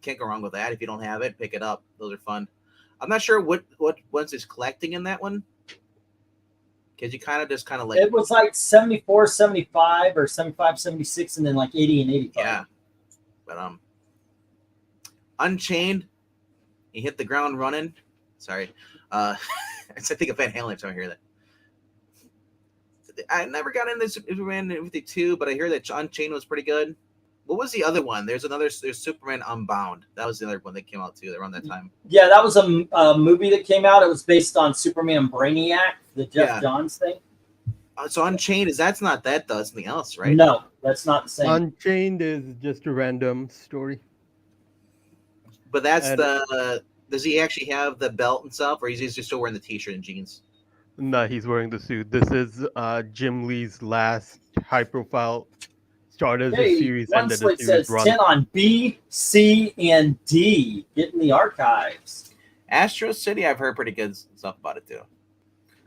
can't go wrong with that. If you don't have it, pick it up. Those are fun. I'm not sure what ones is collecting in that one, because you kind of like, it was like 74, 75, or 75, 76, and then like 80 and 85. yeah. But Unchained, he hit the ground running. Sorry, I think of Van Halen. So I hear that. I never got into Superman 52, but I hear that Unchained was pretty good. What was the other one? There's Superman Unbound. That was the other one that came out too around that time. Yeah, that was a movie that came out. It was based on Superman Brainiac, the Jeff Johns thing. So Unchained that's not that, though. It's something else, right? No, that's not the same. Unchained is just a random story. But that's does he actually have the belt and stuff, or is he just still wearing the t-shirt and jeans? No, he's wearing the suit. This is Jim Lee's last high-profile start as the Hey, series one ended the slit series says run. 10 on B, C, and D. Get in the archives. Astro City, I've heard pretty good stuff about it too.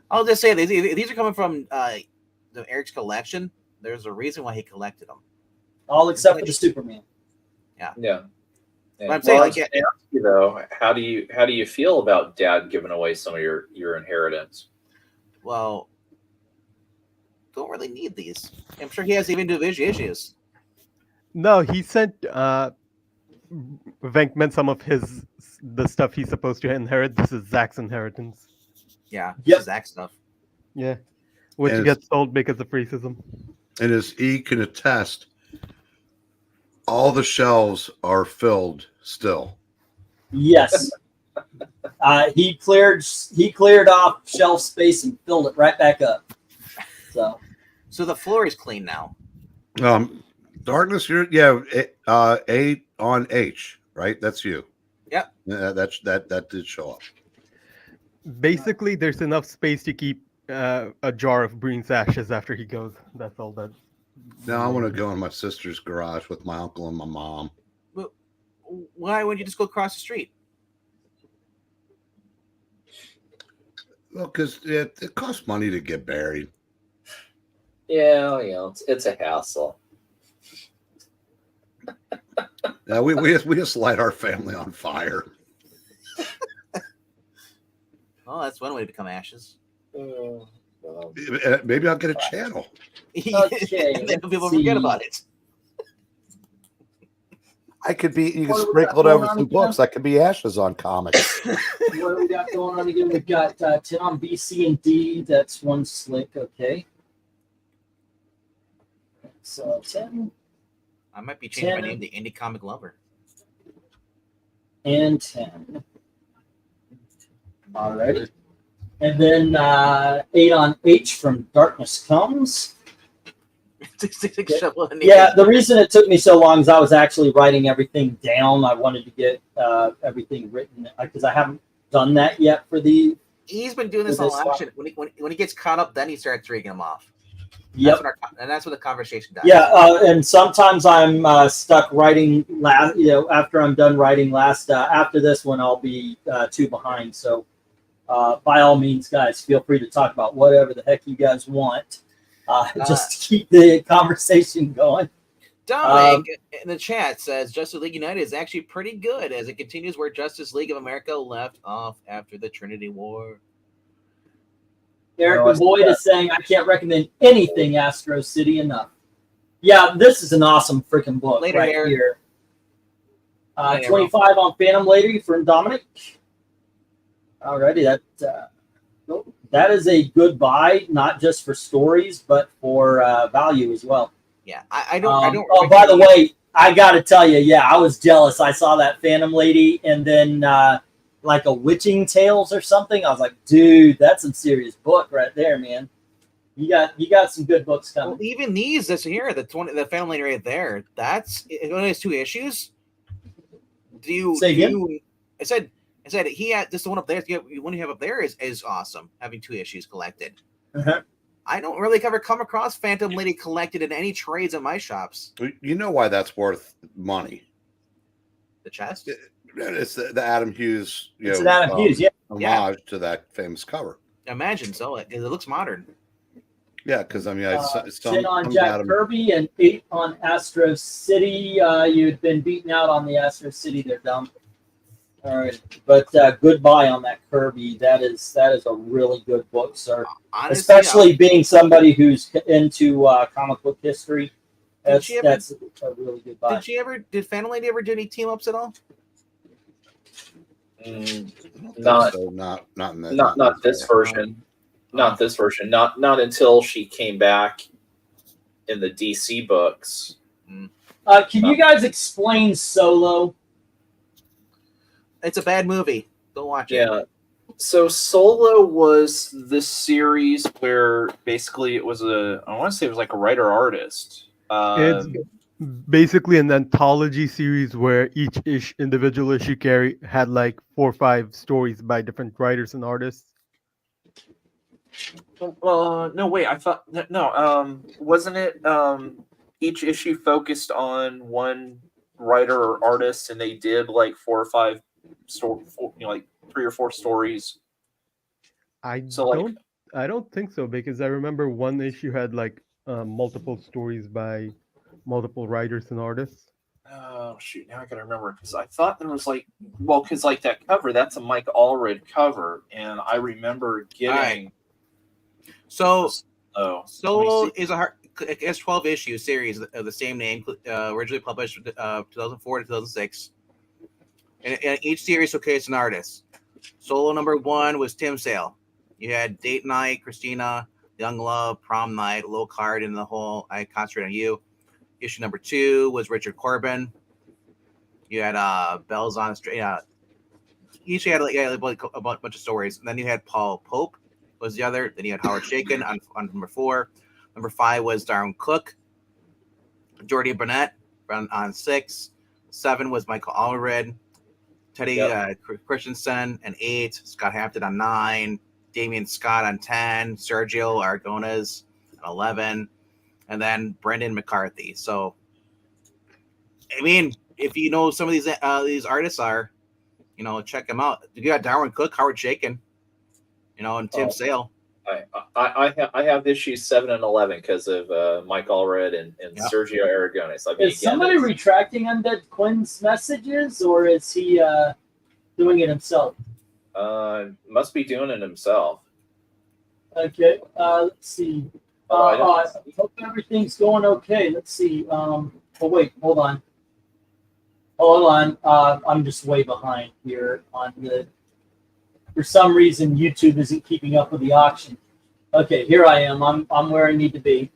I'll just say these are coming from Eric's collection. There's a reason why he collected them. All except for the Superman. Yeah. But I'm saying, Well, I like, was gonna ask you though, how do you feel about Dad giving away some of your inheritance? well, don't really need these. I'm sure he has even individual issues. No, he sent Venkman some of the stuff he's supposed to inherit. This is Zack's inheritance. Yeah, Yep. this is Zach stuff. Yeah, which And gets sold because of racism. And as E can attest, all the shelves are filled still. Yes. He cleared off shelf space and filled it right back up. So the floor is clean now. Darkness, you're A on H, right? That's you. Yep. That did show up. Basically, there's enough space to keep a jar of Breen's ashes after he goes. That's all that. Now I want to go in my sister's garage with my uncle and my mom. But why wouldn't you just go across the street? Well, because it costs money to get buried. Yeah, it's a hassle. Now we just light our family on fire. Oh, that's one way to become ashes. Maybe I'll get a channel. Okay, And then let's people see. forget about it. I could be. You can What do we sprinkle it got over going some on books. I could be ashes on comics. what do we got going on again? We've got 10 on B, C, and D. That's one slick. Okay. So 10 I might be changing my 10. name to Indie Comic Lover. and 10. Alrighty. And then 8 on H from Darkness Comes. Yeah, the reason it took me so long is I was actually writing everything down. I wanted to get everything written because I haven't done that yet for the. He's been doing this For all this action. When he gets caught up, then he starts reading them off. Yep. That's what the conversation does. Yeah, and sometimes I'm stuck writing last. After I'm done writing after this one, I'll be 2 behind. So, by all means, guys, feel free to talk about whatever the heck you guys want, just to keep the conversation going. Dominic in the chat says Justice League United is actually pretty good as it continues where Justice League of America left off after the Trinity War. Eric Boyd is saying, I can't recommend anything Astro City enough. Yeah, this is an awesome freaking book Later, right Eric. here. Later, 25 on Phantom Lady from Dominic. Alrighty, that is a good buy, not just for stories, but for value as well. Yeah, I don't. Oh, by the way, I got to tell you, yeah, I was jealous. I saw that Phantom Lady and then like a Witching Tales or something. I was like, dude, that's some serious book right there, man. You got some good books coming. Well, even these this here, the Phantom Lady right there, it only has 2 issues. Say again? I said he had this one up there. The one you have up there is awesome. Having 2 issues collected. Uh-huh. I don't really ever come across Phantom Lady collected in any trades in my shops. You know why that's worth money? The chest. It's the Adam Hughes. It's an Adam Hughes, yeah. Homage to that famous cover. Imagine so. It looks modern. Yeah, because I mean, 10 on Jack Kirby and 8 on Astro City. You'd been beaten out on the Astro City. They're dumb. All right, but goodbye on that Kirby. That is a really good book, sir. Honestly, especially being somebody who's into comic book history. That's a really good buy. Did Phantom Lady ever do any team ups at all? Not this version. Not this version. Not until she came back in the DC books. Can you guys explain Solo? It's a bad movie. Don't watch it. Yeah. So Solo was this series where basically it was I want to say it was like a writer-artist. It's basically an anthology series where each individual issue had like 4 or 5 stories by different writers and artists. No, wait. I thought no. Wasn't it each issue focused on one writer or artist, and they did like 4 or 5 like 3 or 4 stories. I So like, don't think so, because I remember one issue had like multiple stories by multiple writers and artists. oh shoot, now I gotta remember because I thought there was like, well, because like that cover, that's a Mike Allred cover, and I remember getting. So, Oh, Solo is it's 12 issue series of the same name, originally published 2004 to 2006. And each series showcased an artist. Solo number 1 was Tim Sale. You had Date Night, Christina, Young Love, Prom Night, Low Card, and the whole I Concentrate on You. Issue number 2 was Richard Corbin. You had Bells on Street. Each had like a bunch of stories. And then you had Paul Pope was the other. Then you had Howard Shakin on number 4. Number 5 was Darren Cook. Jordy Burnett on 6. 7 was Michael Allred. Teddy Christensen on 8. Scott Hampton on 9. Damian Scott on 10. Sergio Aragones on 11. And then Brendan McCarthy. So, I mean, if you know some of these artists are, you know, check them out. You got Darwin Cook, Howard Shakin, you know, and Tim Sale. I have issues 7 and 11 because of Mike Allred and Sergio Aragones. I mean, is somebody retracting Undead Quinn's messages, or is he doing it himself? Must be doing it himself. Okay, let's see. I hope everything's going okay. Let's see. Oh wait, hold on. I'm just way behind here on the. For some reason, YouTube isn't keeping up with the auction. Okay, here I am. I'm where I need to be.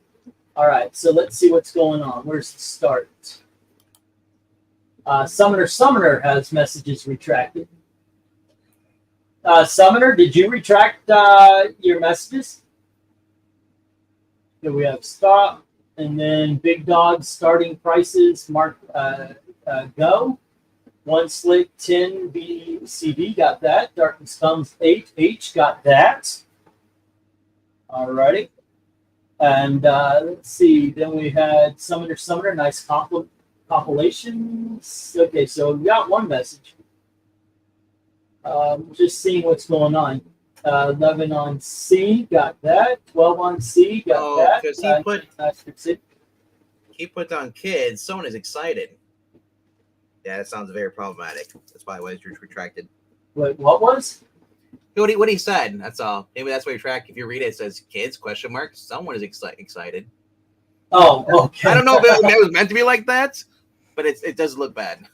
All right, so let's see what's going on. Where's the start? Summoner has messages retracted. Summoner, did you retract your messages? So we have stop, and then Big Dog starting prices. Mark go. 1 Slick 10 BCB got that. Darkness Comes 8H got that. Alrighty. And let's see. Then we had Summoner. Nice compilations. Okay, so we got one message. Just seeing what's going on. 11 on C got that. 12 on C got that. Because he put down kids. Someone is excited. Yeah, that sounds very problematic. That's why it was retracted. Wait, what was? What he said. That's all. Maybe that's why you track. If you read it, it says kids ? Someone is excited. Oh, okay. I don't know if it was meant to be like that, but it does look bad.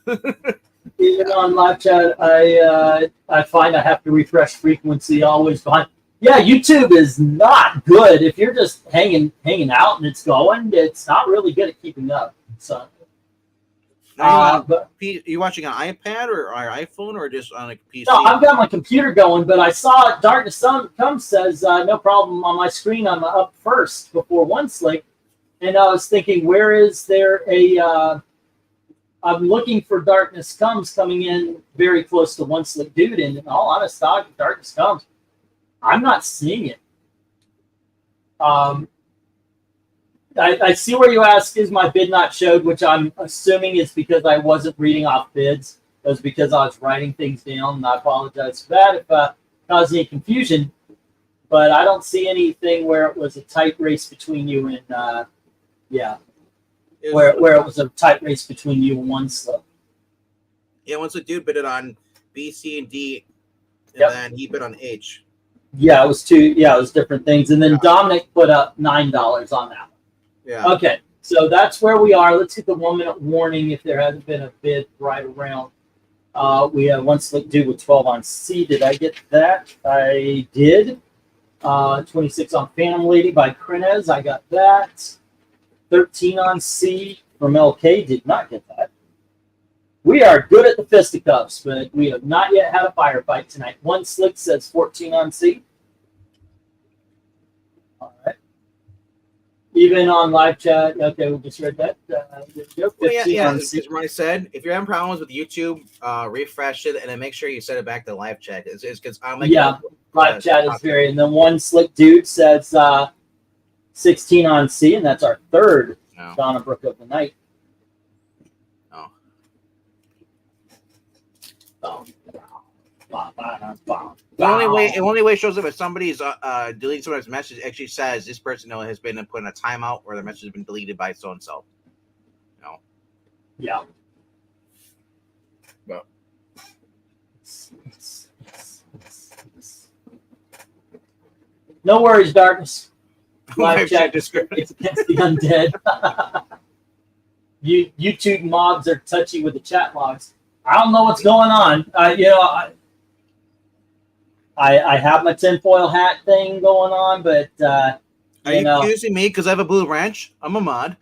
Even on live chat, I find I have to refresh frequency always behind. Yeah, YouTube is not good. If you're just hanging out and it's going, it's not really good at keeping up. So. You watching on iPad or iPhone or just on a PC? No, I've got my computer going, but I saw Darkness Comes says no problem on my screen. I'm up first before 1 Slick, and I was thinking, where is there a? I'm looking for Darkness Comes coming in very close to 1 Slick Dude, and in all honesty, Darkness Comes. I'm not seeing it. I see where you ask, is my bid not showed, which I'm assuming is because I wasn't reading off bids. It was because I was writing things down, and I apologize for that if caused any confusion. But I don't see anything where it was a tight race between you and, where it was a tight race between you and 1 Slick. Yeah, 1 Slick Dude bid it on B, C, and D, and then he bid on H. Yeah, it was it was different things. And then Dominic put up $9 on that. Yeah. Okay, so that's where we are. Let's get the 1 minute warning if there hasn't been a bid right around. We have 1 Slick Dude with 12 on C. Did I get that? I did. 26 on Phantom Lady by KRENIZ. I got that. 13 on C from LK. Did not get that. We are good at the fisticuffs, but we have not yet had a firefight tonight. 1 Slick says 14 on C. All right. Even on live chat, okay, we just read that. As Ronnie said, if you're having problems with YouTube, refresh it and then make sure you set it back to live chat. It's because Live chat is very, and then one slick dude says 16 on C, and that's our third No. Donna Brooke of the night. No. The only way it shows up if somebody's deleting someone's message actually says this person has been put in a timeout or the message has been deleted by so and so. No. Yeah. Well. No worries, darkness. Live Live chat chat it's against the undead. YouTube mobs are touchy with the chat logs. I don't know what's going on. You know, I have my tinfoil hat thing going on, but Are you you know, accusing me because I have a blue ranch? I'm a mod.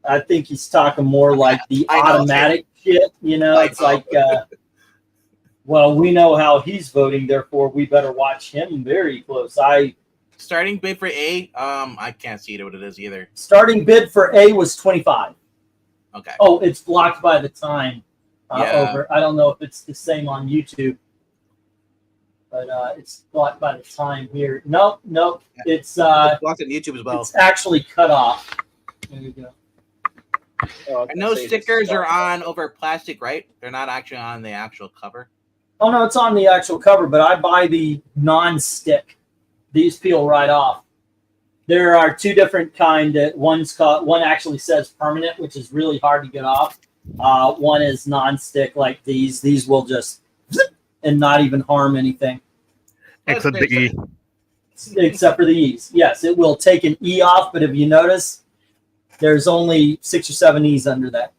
I think he's talking more like the I know. automatic shit. You know, I it's know. like, well, we know how he's voting, therefore we better watch him very close. Starting bid for A, I can't see what it is either. Starting bid for A was 25. Okay. Oh, it's blocked by the time. Yeah. Over. I don't know if it's the same on YouTube, but it's blocked by the time here. Nope. It's It's blocked on YouTube as well. it's actually cut off. There you go. Oh, I know stickers are on over plastic, right? They're not actually on the actual cover. Oh no, it's on the actual cover, but I buy the non-stick. These peel right off. There are two different kind. One actually says permanent, which is really hard to get off. One is non-stick, like these. These will just zip and not even harm anything. Except the E. Except for the E's. Yes, it will take an E off, but if you notice, there's only 6 or 7 E's under that.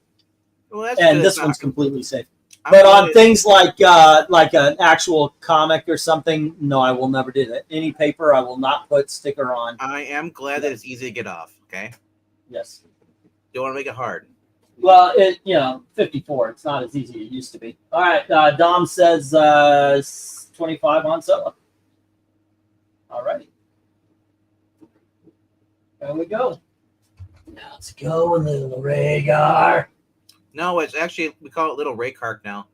Well, that's And good. this one's completely safe. I'm But glad on it- things like an actual comic or something, no, I will never do that. Any paper, I will not put sticker on. I am glad that it's easy to get off. Okay, Yes. don't want to make it hard. Well, 54. It's not as easy as it used to be. All right. Dom says 25 on solo. All righty. There we go. Now let's go, little Rhaegar. No, it's actually we call it Little Raycark now.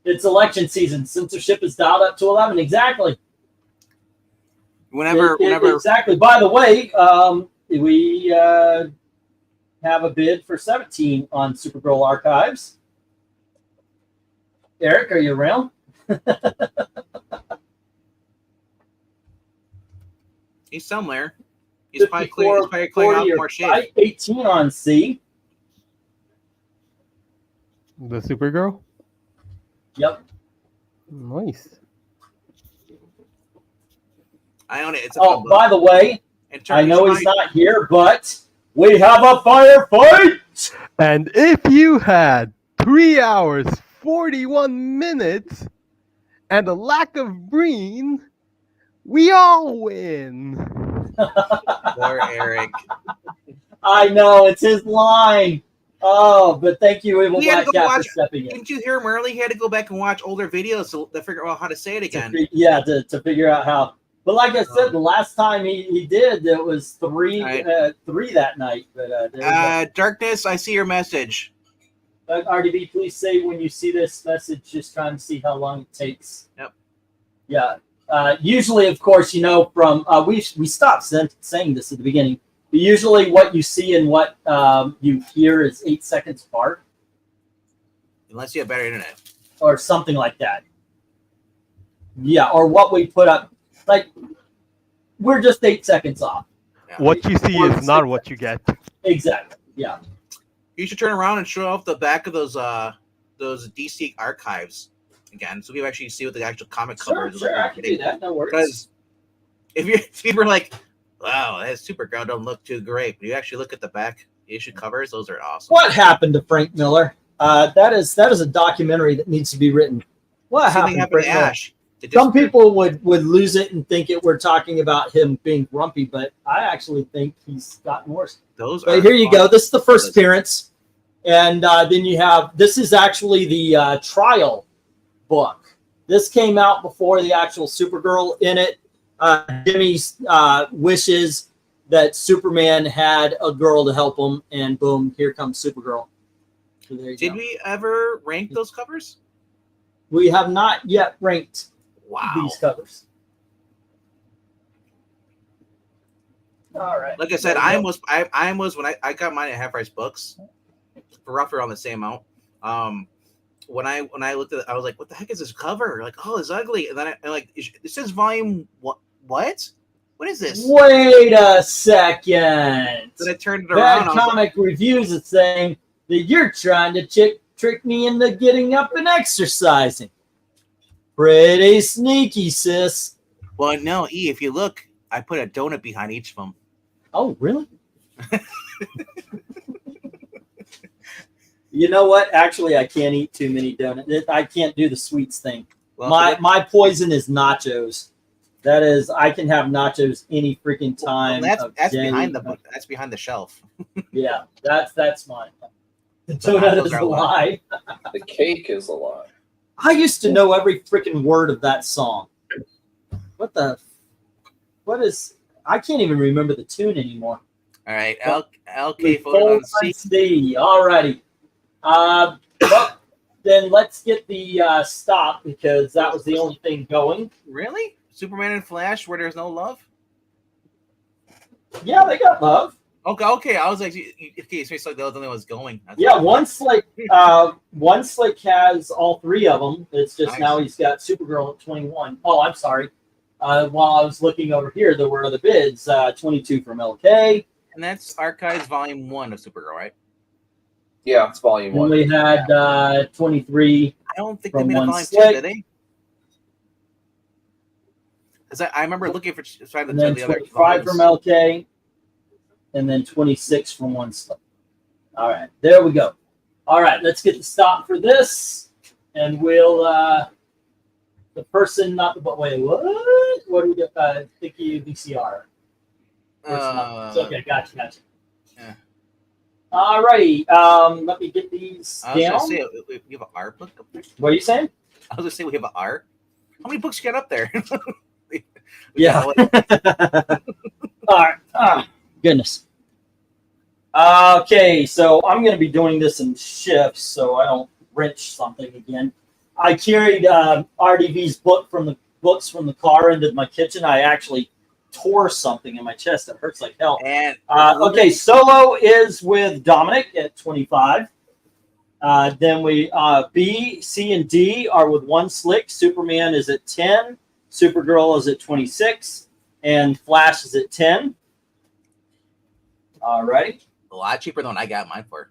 It's election season. Censorship is dialed up to 11. Exactly. Whenever Exactly. By the way, we have a bid for 17 on Supergirl Archives. Eric, are you around? he's somewhere. He's probably 54, clearing out 40, more or shade. 18 on C. The Supergirl? Yep. Nice. I own it. It's a Oh, fun by book. the way, And I Turkish know he's Knight- not here, but we have a firefight. And if you had 3 hours, 41 minutes, and a lack of Breen, we all win. Poor Eric. I know, it's his line. Oh, but thank you, Evil We had to Black go Cat, for watch- stepping in. Didn't you hear him early? He had to go back and watch older videos to figure out how to say it again. To figure out how. But like I said, the last time he did, it was three Right. three that night. But Darkness, I see your message. RDB, please say when you see this message, just trying to see how long it takes. Yep. Yeah. Usually, of course, from we stopped saying this at the beginning. But usually, what you see and what you hear is 8 seconds apart, Unless you have better internet. or something like that. Yeah, or what we put up, like we're just 8 seconds off. Yeah. What you see is not what you get. Exactly. Yeah. You should turn around and show off the back of those DC archives again, so people actually see what the actual comic cover is. Sure, I can do that. No worries. Because if people are like, "Wow, that Supergirl don't look too great," but you actually look at the back issue covers; those are awesome. What happened to Frank Miller? That is a documentary that needs to be written. What Something happened to happened to Frank Miller? Ash. It Some disappeared. people would lose it and think we're talking about him being grumpy, but I actually think he's gotten worse. Those But are here you go. fun. This is the first appearance. And then you have, this is actually the trial book. This came out before the actual Supergirl in it. Jimmy's wishes that Superman had a girl to help him, and boom, here comes Supergirl. So there you Did go. we ever rank those covers? We have not yet ranked these covers. All right. Like I said, I was when I got mine at Half Price Books for roughly around the same amount. When I looked at it, I was like, "What the heck is this cover?" Like, oh, it's ugly. And then I like, it says volume what? What? What is this? Wait a second. Then I turned it Bad around. Comic Reviews is saying that you're trying to trick me into getting up and exercising. Pretty sneaky, sis. Well, no, if you look, I put a donut behind each of them. Oh, really? You know what? Actually, I can't eat too many donuts. I can't do the sweets thing. Well, My poison is nachos. That is, I can have nachos any freaking time. Well, that's day. behind that's behind the shelf. Yeah, that's mine. The donut is a lie. The cake is a lie. I used to know every freaking word of that song. What is? I can't even remember the tune anymore. All right, LK voted on C. All righty. Well, then let's get the stop because that was the only thing going. Really? Superman and Flash, where there's no love? Yeah, they got love. Okay. I was like, okay, so it's like the other one was going. Yeah, one slick has all three of them. It's just now he's got Supergirl at 21. Oh, I'm sorry. While I was looking over here, there were other bids. 22 from LK. And that's Archives Volume 1 of Supergirl, right? Yeah, it's volume 1. And we had 23. I don't think from they made a one volume 2, slick. did they? Because I remember looking for trying to And then the other 25 from LK. And then 26 from one slick. All right, there we go. All right, let's get the stop for this. And we'll, the person, not the, but wait, what? What do we get? Sticky VCR. Okay, gotcha. Yeah. All righty, let me get these I was down. going to say, we have an R book up there? What are you saying? I was going to say we have an R. How many books you got up there? Yeah. All right. Oh, goodness. Okay, so I'm going to be doing this in shifts so I don't wrench something again. I carried RDV's books from the car into my kitchen. I actually tore something in my chest. It hurts like hell. And okay, Solo is with Dominic at 25. Then we B, C, and D are with one slick. Superman is at 10. Supergirl is at 26. And Flash is at 10. All right. a lot cheaper than what I got mine for.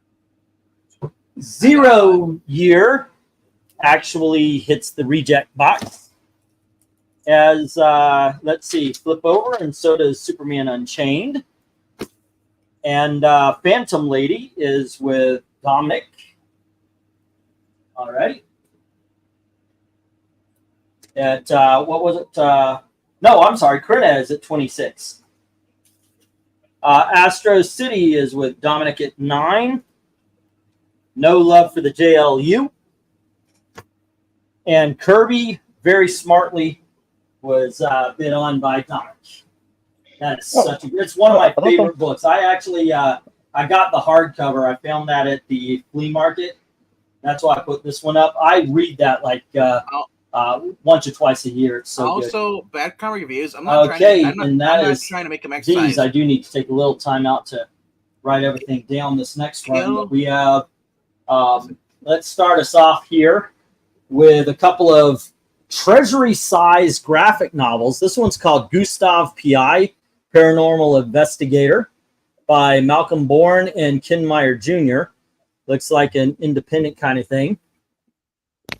0 Year actually hits the reject box. As let's see, flip over, and so does Superman Unchained. And Phantom Lady is with Dominic. All right. At what was it? No, I'm sorry, KRENIZ at 26. Astro City is with Dominic at 9. No Love for the JLU. And Kirby, very smartly, was bid on by Dominic. That is such a, it's one of my favorite books. I actually, I got the hardcover. I found that at the flea market. That's why I put this one up. I read that like once or twice a year. It's so also good. bad comic reviews. I'm not okay, trying to, and that I'm is not trying to make them exercise. Geez, I do need to take a little time out to write everything down. This next one, but we have. Let's start us off here with a couple of treasury-size graphic novels. This one's called Gustav P.I., Paranormal Investigator, by Malcolm Bourne and Ken Meyer Jr. Looks like an independent kind of thing.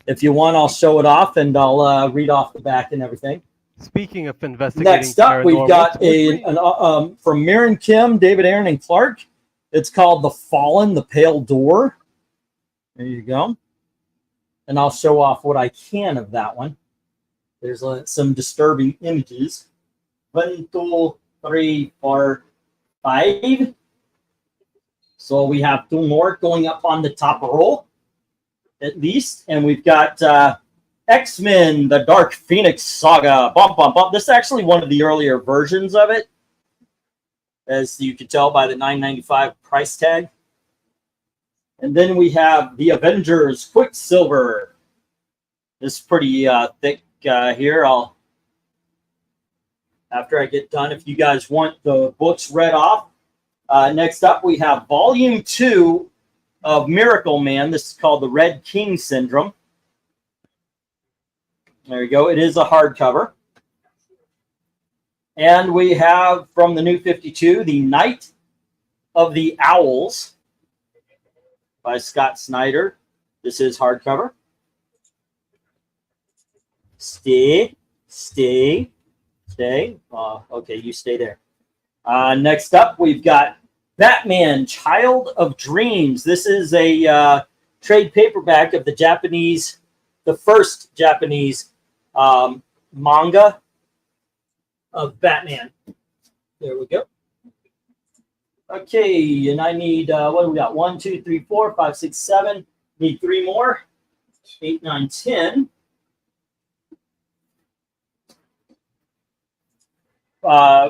If you want, I'll show it off, and I'll read off the back and everything. Speaking of investigating, Next up, we've got from Mirren Kim, David Aaron, and Clark. It's called The Fallen, The Pale Door. There you go. And I'll show off what I can of that one. There's some disturbing images. 1, 2, 3, 4, 5. So we have 2 more going up on the top roll, at least. And we've got X-Men, The Dark Phoenix Saga. Bump, bump, bump. This is actually one of the earlier versions of it, as you can tell by the $9.95 price tag. And then we have The Avengers Quicksilver. This is pretty thick here. After I get done, if you guys want the books read off. Next up, we have Volume 2 of Miracle Man. This is called the Red King Syndrome. There you go. It is a hardcover. And we have from the New 52, The Night of the Owls by Scott Snyder. This is hardcover. Stay. Okay, you stay there. Next up, we've got Batman, Child of Dreams. This is a trade paperback of the first Japanese manga of Batman. There we go. Okay, and I need, what do we got? 1, 2, 3, 4, 5, 6, 7. Need 3 more. 8, 9, 10.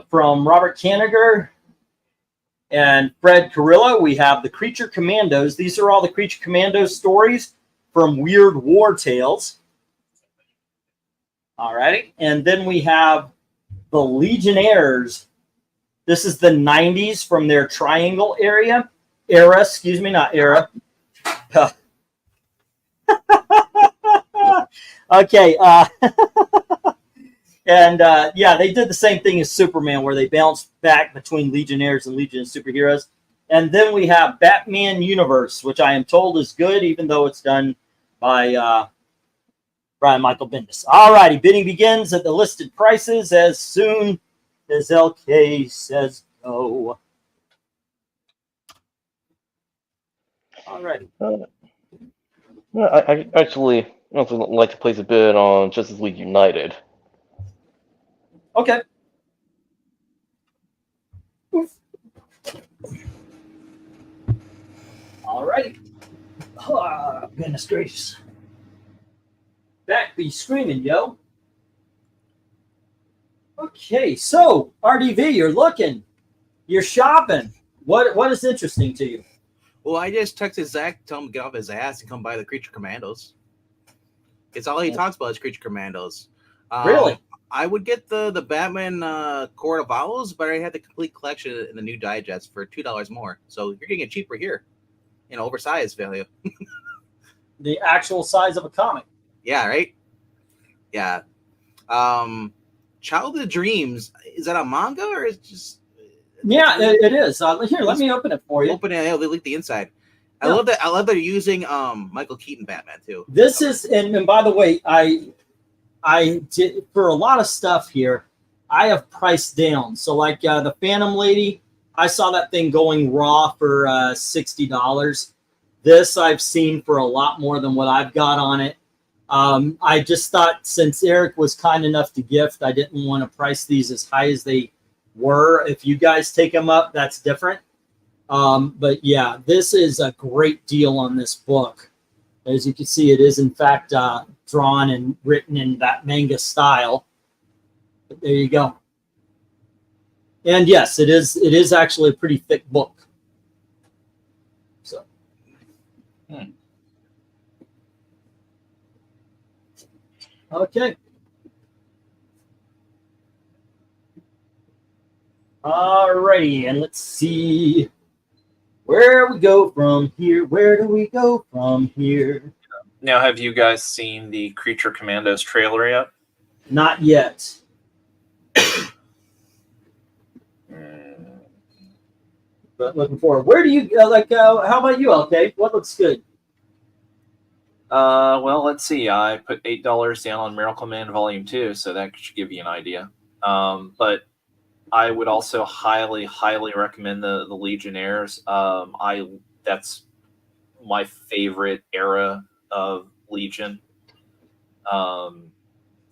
From Robert Kanigher and Fred Carrillo, we have the Creature Commandos. These are all the Creature Commandos stories from Weird War Tales. All righty. And then we have the Legionnaires. This is the 90s from their Triangle era. Excuse me, not era. Okay. And yeah, they did the same thing as Superman, where they bounced back between Legionnaires and Legion of Superheroes. And then we have Batman Universe, which I am told is good, even though it's done by Brian Michael Bendis. All righty, bidding begins at the listed prices as soon as LK says go. All righty. I actually like to place a bid on Justice League United. Okay. All right. Oh, goodness gracious. Back be screaming, yo. Okay, so RDV, you're looking, you're shopping. What is interesting to you? Well, I just texted Zach, tell him to get off his ass and come buy the Creature Commandos. It's all he talks about is Creature Commandos. Really? I would get the Batman Court of Owls, but I had the complete collection in the new digest for $2 more. So you're getting it cheaper here, oversized value. The actual size of a comic. Yeah, right? Yeah. Child of Dreams, is that a manga or is it just... Yeah, it is. Here, let me open it for you. Open it, they leak the inside. I Yeah. love that. I love that they're using Michael Keaton Batman too. This is, and by the way, I did, for a lot of stuff here, I have priced down. So like the Phantom Lady, I saw that thing going raw for $60. This I've seen for a lot more than what I've got on it. I just thought since Eric was kind enough to gift, I didn't want to price these as high as they were. If you guys take them up, that's different. But yeah, this is a great deal on this book. As you can see, it is in fact drawn and written in that manga style. But there you go. And yes, it is actually a pretty thick book. So. Okay. Alrighty, and let's see where we go from here. Where do we go from here? Now, have you guys seen the Creature Commandos trailer yet? Not yet. But looking forward. Where do you how about you, LK? What looks good? Well, let's see. I put $8 down on Miracle Man Volume 2, so that should give you an idea. But I would also highly, highly recommend the Legionnaires. That's my favorite era of Legion.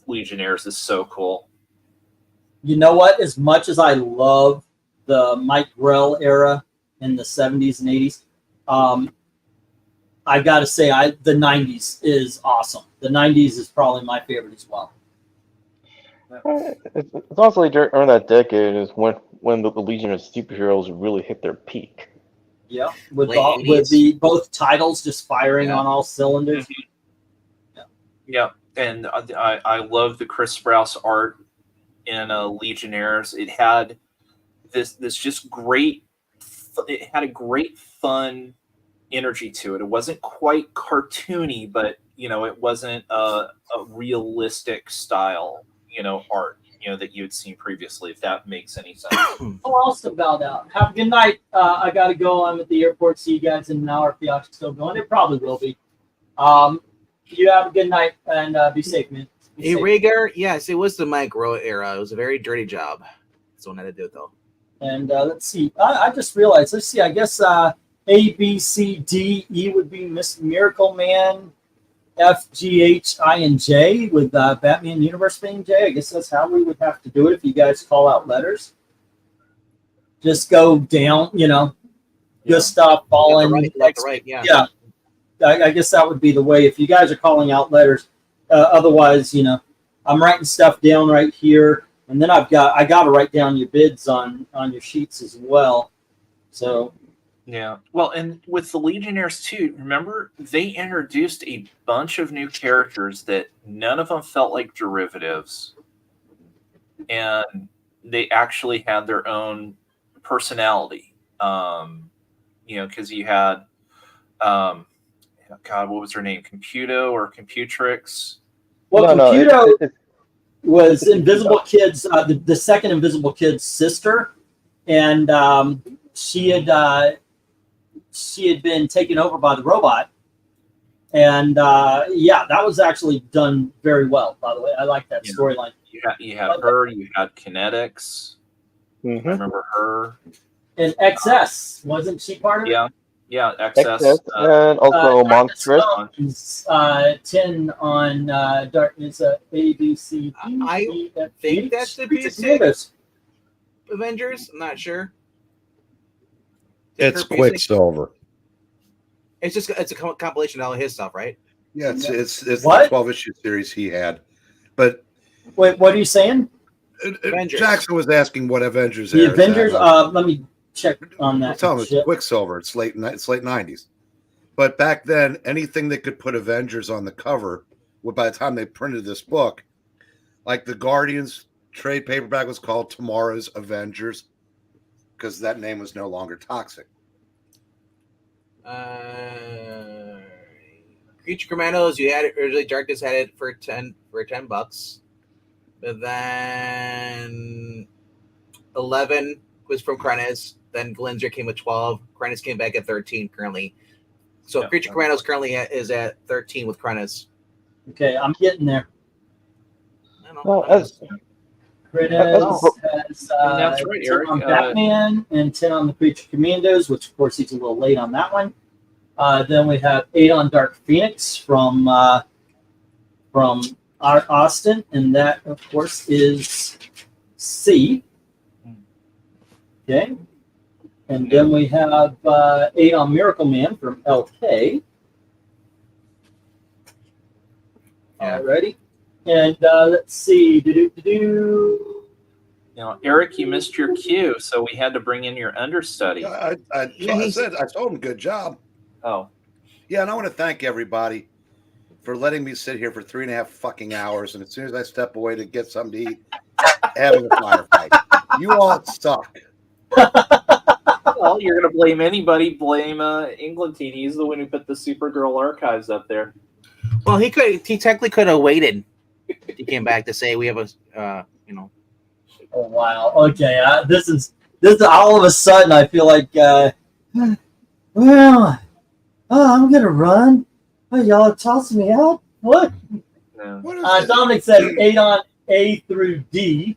Legionnaires is so cool. You know what? As much as I love the Mike Grell era in the 70s and 80s, I got to say, the 90s is awesome. The 90s is probably my favorite as well. It's honestly during that decade is when the Legion of Superheroes really hit their peak. Yeah, with Late the both titles just firing on all cylinders. Yeah. and I love the Chris Sprouse art in Legionnaires. It had this just great. It had a great fun energy to it. It wasn't quite cartoony, but it wasn't a realistic style, art, that you had seen previously. If that makes any sense. Oh, I'll still bow down. Have a good night. I got to go. I'm at the airport. See you guys in an hour if the auction's still going. It probably will be. You have a good night and be safe, man. Hey, Rhaegar, yes, it was the Mike Rowe era. It was a very dirty job. Someone had to do it, though. And let's see. I just realized. Let's see. I guess A, B, C, D, E would be Miss Miracle Man, F, G, H, I, and J, with Batman Universe being J. I guess that's how we would have to do it if you guys call out letters. Just go down, just stop falling. Right, yeah. Yeah. I guess that would be the way if you guys are calling out letters. Otherwise, I'm writing stuff down right here. And then I got to write down your bids on your sheets as well. So, yeah. Well, and with the Legionnaires too, remember they introduced a bunch of new characters that none of them felt like derivatives, and they actually had their own personality. Because you had, God, what was her name? Computo or Computrix? Well, Computo was Invisible Kid's the second Invisible Kid's sister, and she had been taken over by the robot, and that was actually done very well. By the way, I like that storyline. You had her. You had Kinetics. Mm-hmm. I remember her. And XS, wasn't she part of it? Yeah, XS. And also Monstrous. 10 on Darkness, A, B, C, D, I E, F, think H, that's the Tomatoes. Avengers. I'm not sure. It's Quicksilver. It's a compilation of all his stuff, right? Yeah, it's the What? 12-issue series he had. But Wait, what are you saying? Avengers. Jackson was asking what Avengers. The Avengers. Let me check on that. Tell him it's Quicksilver. It's late 90s. But back then, anything that could put Avengers on the cover, by the time they printed this book, like the Guardians trade paperback was called Tomorrow's Avengers because that name was no longer toxic. Creature Commandos, you had it originally. Darkness had it for $10. But then 11 was from KRENIZ. Then Glenzer came with 12. KRENIZ came back at 13 currently. So Creature Commandos currently is at 13 with KRENIZ. Okay, I'm getting there. Well, KRENIZ has that's right, 10 Eric. on Batman and 10 on the Creature Commandos, which of course he's a little late on that one. Then we have 8 on Dark Phoenix from Austin, and that of course is C. Okay. And then we have 8 on Miracle Man from LK. Alrighty. And let's see. Eric, you missed your cue, so we had to bring in your understudy. I told him good job. Oh. Yeah, and I want to thank everybody for letting me sit here for 3.5 fucking hours, and as soon as I step away to get something to eat, having a firefight. You all suck. Well, you're going to blame anybody. Blame Englentine. He's the one who put the Supergirl archives up there. Well, he technically could have waited. He came back to say we have a, Oh wow. Okay. This is all of a sudden I feel like I'm gonna run. Oh, y'all are tossing me out. What? Yeah. Dominic said 8 on A through D.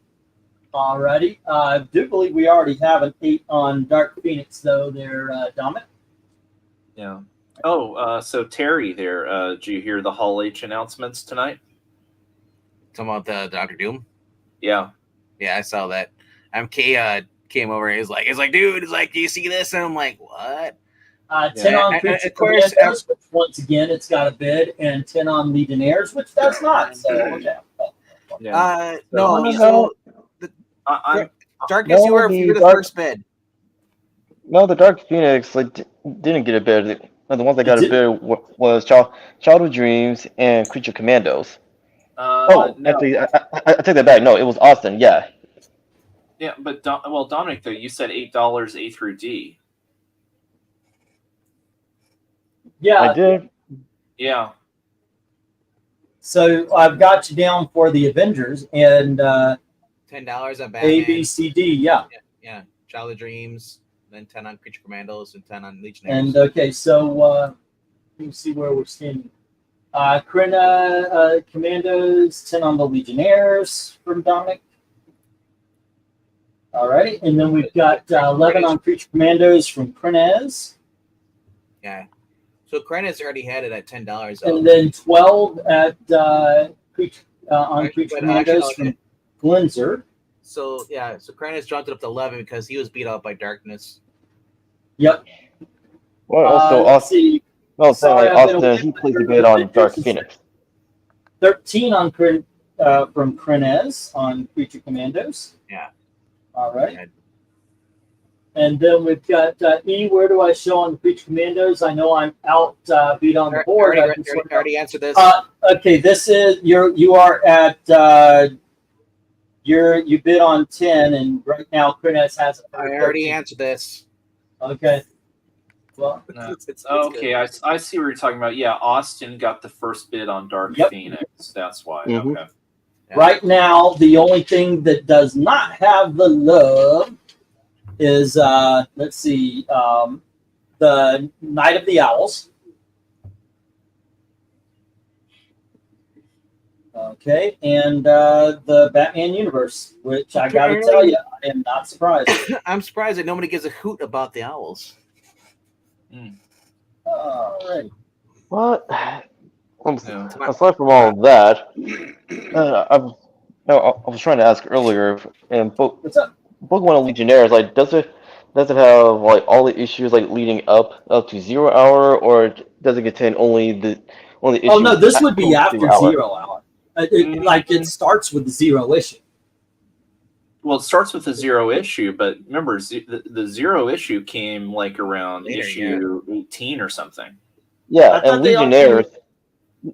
Alrighty. I do believe we already have an 8 on Dark Phoenix though. There, Dominic. Yeah. Oh, so Terry, there. Did you hear the Hall H announcements tonight? Talking about the Dr. Doom. Yeah. Yeah, I saw that. MK came over. He's like, dude, do you see this? And I'm like, what? 10 on Creature Commandos, which once again it's got a bid, and 10 on Legionnaires, which does not. So okay. Yeah. No. Darkness, you were the first bid. No, the Dark Phoenix didn't get a bid. The ones that got a bid was Childhood Dreams and Creature Commandos. Oh, No. actually, I take that back. No, it was Austin. Yeah. Yeah, but Dominic, though, you said $8 A through D. Yeah. I did. Yeah. So I've got you down for the Avengers and $10 on Batman. A, B, C, D. Yeah. Yeah. Child of Dreams, then 10 on Creature Commandos, and 10 on Legionnaires. And okay, so let me see where we're standing. Commandos, 10 on the Legionnaires from Dominic. All right, and then we've got 11 on Creature Commandos from KRENIZ. Yeah. So KRENIZ already had it at $10. And then 12 at Creature Commandos from Glenzer. So yeah, so KRENIZ jumped it up to 11 because he was beat out by Darkness. Yep. Well, also let's Austin. see. No, Sorry, I've been Austin. away He from plays a the bit on Avengers. Dark Phoenix. 13 on from KRENIZ on Creature Commandos. Yeah. All right. And then we've got E. Where do I show on Creature Commandos? I know I'm out beat on the board. I already answered this. Okay, this is you are at you bid on 10, and right now KRENIZ has. I already answered this. Okay. Well, It's Okay, good. I see what you're talking about. Yeah, Austin got the first bid on Dark Yep. Phoenix. That's why. Mhm. Okay. Yeah. right now the only thing that does not have the love is let's see, the Night of the Owls. Okay, and the Batman universe, which I gotta tell you, I am not surprised. I'm surprised that nobody gives a hoot about the Owls. All right. What? Yeah. Aside from all of that, I was trying to ask earlier, and book What's up? One of Legionnaires, like, does it have like all the issues like leading up to 0 hour, or does it contain only the issues? Oh no, this would be after 0 hour? 0 hour. It starts with the 0 issue. Well, it starts with a 0 issue, but remember, the 0 issue came like around Later, issue 18 or something. Yeah, I thought and they all Legionnaires.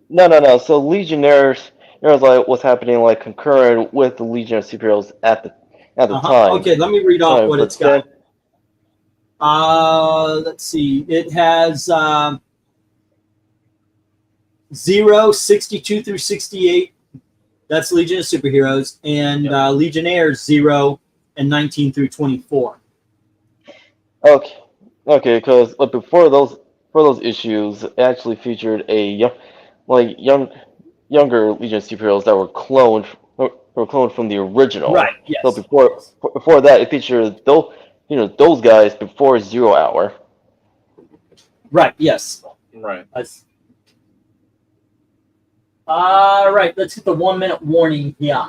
No. So Legionnaires, there was like what's happening like concurrent with the Legion of Superheroes at the time. Okay, let me read off what but it's got. Let's see. It has 0, 62 through 68. That's Legion of Superheroes. And Legionnaires 0 and 19 through 24. Okay, because before those issues, it actually featured a younger Legion of Superheroes that were cloned from the original. Right. Yes. So before that, it featured those guys before 0 hour. Right. Yes. Right. All right. Let's get the 1 minute warning. Yeah.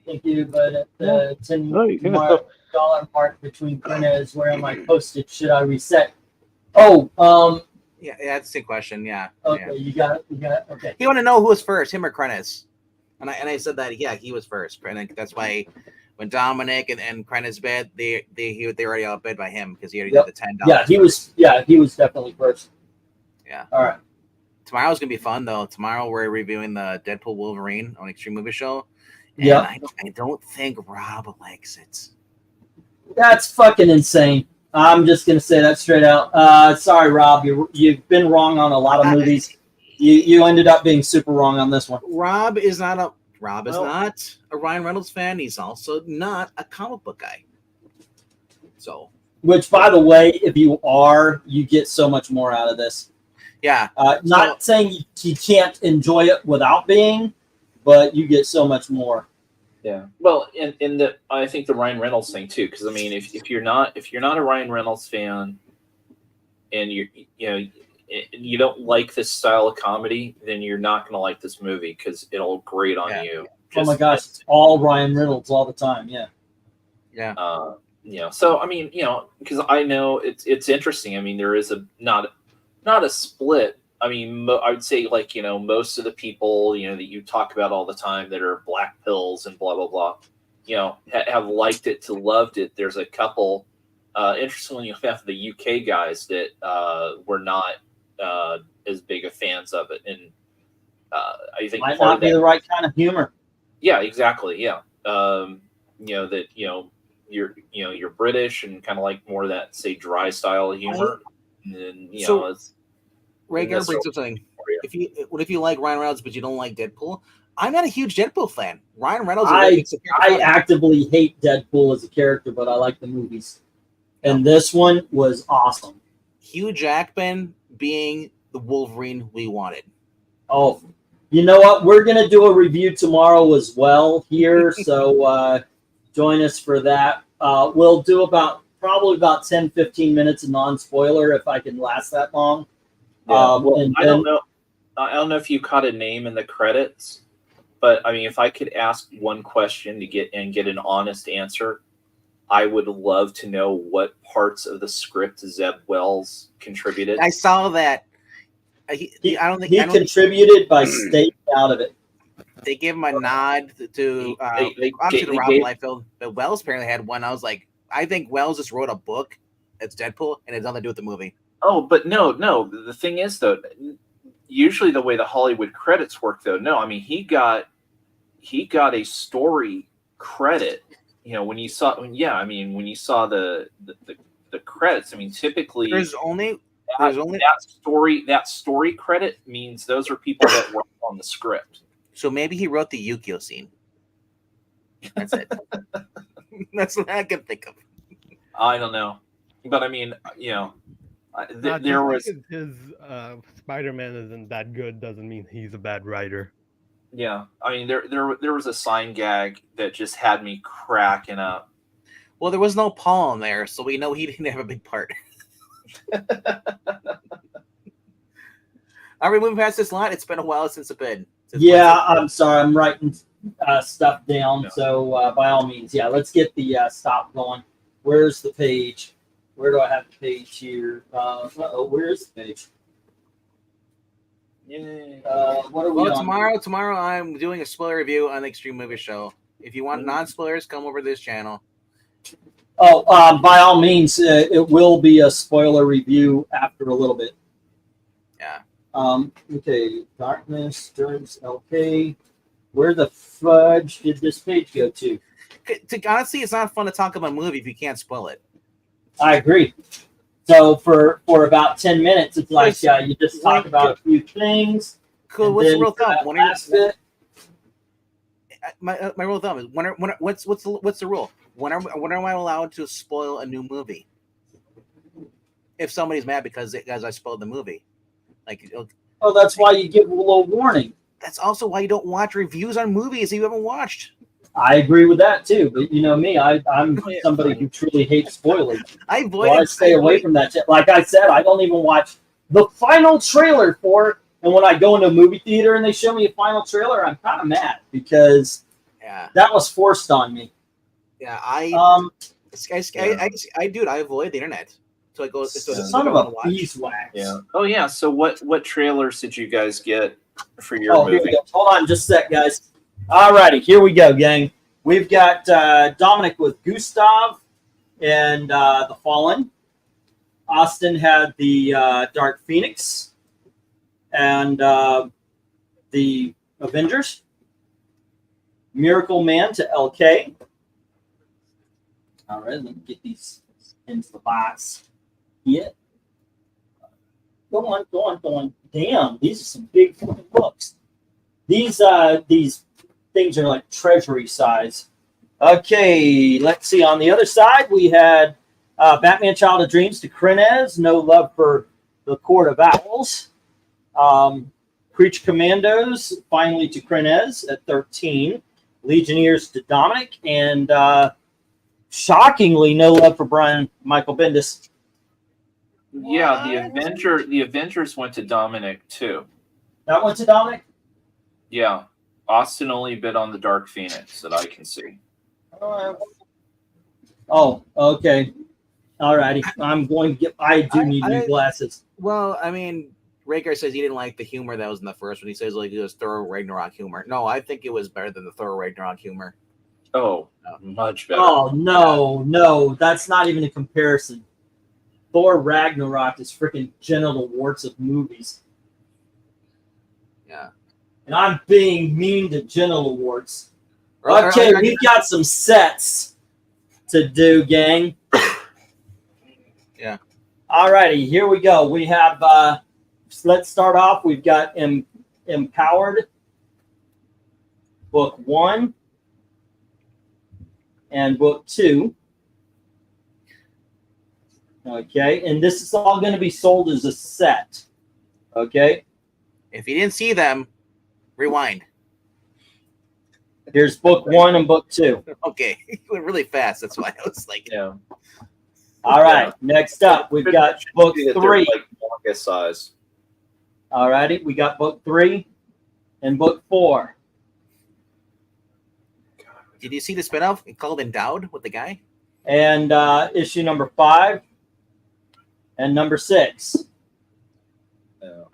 Thank you, but at the $10 mark between KRENIZ, where am I posted? Should I reset? Oh, Yeah, that's the same question. Yeah. okay, Yeah. you got it. Okay. He want to know who was first, him or KRENIZ. And I said that he was first. And that's why when Dominic and KRENIZ bid, they already outbid by him because he already did the $10. Yeah, he was definitely first. Yeah. All right. Tomorrow's gonna be fun though. Tomorrow we're reviewing the Deadpool Wolverine on Extreme Movie Show. And Yeah. I don't think Rob likes it. That's fucking insane. I'm just gonna say that straight out. Sorry, Rob. You've been wrong on a lot of movies. You ended up being super wrong on this one. Rob is not a Ryan Reynolds fan. He's also not a comic book guy. So, Which, by the way, if you are, you get so much more out of this. yeah. Not saying you can't enjoy it without being, but you get so much more. Yeah. Well, I think the Ryan Reynolds thing too, because I mean, if you're not a Ryan Reynolds fan, and you don't like this style of comedy, then you're not going to like this movie because it'll grate on you. Oh my gosh, it's all Ryan Reynolds all the time. Yeah. Yeah. So I mean, because I know it's interesting. I mean, there is not a split. I mean, I would say like most of the people that you talk about all the time that are black pills and blah blah blah, have liked it to loved it. There's a couple. Interestingly enough, the UK guys that were not as big of fans of it, and I think Might part not of be that, the right kind of humor. yeah, exactly, yeah. That you're British and kind of like more of that, say, dry style of humor, and then it's Rhaegar brings up something. If you like Ryan Reynolds but you don't like Deadpool, I'm not a huge Deadpool fan. Ryan Reynolds, I actively hate Deadpool as a character, but I like the movies, and this one was awesome. Hugh Jackman being the Wolverine we wanted. Oh, you know what? We're gonna do a review tomorrow as well here, so join us for that. We'll do probably about 10-15 minutes of non-spoiler if I can last that long. Yeah, I don't know. I don't know if you caught a name in the credits, but I mean, if I could ask one question to get an honest answer, I would love to know what parts of the script Zeb Wells contributed. I saw that. I don't think he contributed by staying out of it. They gave him a nod to obviously to Rob Liefeld, but Wells apparently had one. I was like, I think Wells just wrote a book. It's Deadpool, and it has nothing to do with the movie. Oh, but no. The thing is, though, usually the way the Hollywood credits work, though, no, I mean he got a story credit. When you saw the credits, I mean, typically that story credit means those are people that work on the script. So maybe he wrote the Yukio scene. That's it. That's what I can think of. I don't know, but I mean, there was his Spider-Man isn't that good doesn't mean he's a bad writer. Yeah, I mean, there was a sign gag that just had me cracking up. Well, there was no Paul in there, so we know he didn't have a big part. Are we moving past this line? It's been a while since it's been. I'm sorry. I'm writing stuff down. No. So by all means, let's get the stop going. Where's the page? Where do I have the page here? Where's the page? What are we on? Tomorrow I'm doing a spoiler review on the Extreme Movie Show. If you want non-spoilers, come over to this channel. Oh, by all means, it will be a spoiler review after a little bit. Yeah. Okay, Darkness, Durance, LK. Where the fudge did this page go to? Honestly, it's not fun to talk about a movie if you can't spoil it. I agree. So for about 10 minutes, it's like you just talk about a few things. Cool. What's the rule of thumb? My rule of thumb is what's the rule? When am I allowed to spoil a new movie? If somebody's mad because I spoiled the movie, that's why you give a little warning. That's also why you don't watch reviews on movies you haven't watched. I agree with that too, but you know me, I'm somebody who truly hates spoilers. I stay away from that shit. Like I said, I don't even watch the final trailer for it. And when I go into a movie theater and they show me a final trailer, I'm kind of mad because that was forced on me. Yeah, I avoid the internet. So I go. Son of a beeswax. Yeah. Oh yeah. So what trailers did you guys get for your movie? Here we go. Hold on, just a sec, guys. Alrighty, here we go, gang. We've got Dominic with Gustav and The Fallen. Austin had the Dark Phoenix and the Avengers. Miracle Man to LK. All right, let me get these into the box. Yeah. Go on. Damn, these are some big fucking books. These things are like treasury size. Okay, let's see. On the other side, we had Batman Child of Dreams to KRENIZ. No Love for the Court of Owls. Preach Commandos, finally to KRENIZ at 13. Legionnaires to Dominic. And shockingly, No Love for Brian Michael Bendis. Yeah, the Avengers went to Dominic too. That went to Dominic? Yeah. Austin only bid on the Dark Phoenix that I can see. Oh, okay. All righty. I'm going to get. I do need new glasses. Well, I mean, Rhaegar says he didn't like the humor that was in the first one. He says it was Thor Ragnarok humor. No, I think it was better than the Thor Ragnarok humor. Oh, much better. Oh no, that's not even a comparison. Thor Ragnarok is freaking genital warts of movies. Yeah. And I'm being mean to genital warts. Or- Okay, or- we've got some sets to do, gang. Yeah. Alrighty, here we go. We have, let's start off. We've got Empowered, book 1 and book 2. Okay, and this is all going to be sold as a set. Okay, If you didn't see them, rewind. here's book 1 and book 2. Okay, it went really fast. That's why I was like, Yeah. All right, next up, we've got book See that they're, 3. like manga size. Alrighty, we got book 3 and book 4. did you see the spinoff called Endowed with the guy? And issue number 5 and number 6.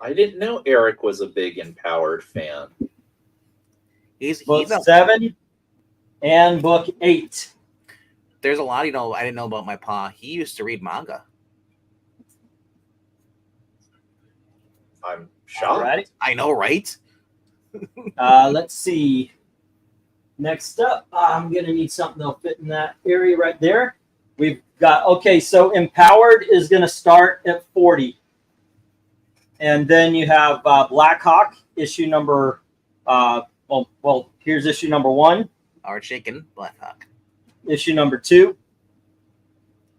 I didn't know Eric was a big Empowered fan. He's Book a, 7 and book 8. there's a lot, I didn't know about my pa. He used to read manga. I'm shocked. Alrighty. I know, right? Let's see. Next up, I'm going to need something that'll fit in that area right there. We've got, okay, so Empowered is going to start at 40. And then you have Black Hawk, issue number, well, here's issue number 1, Our chicken, Black Hawk. issue number 2,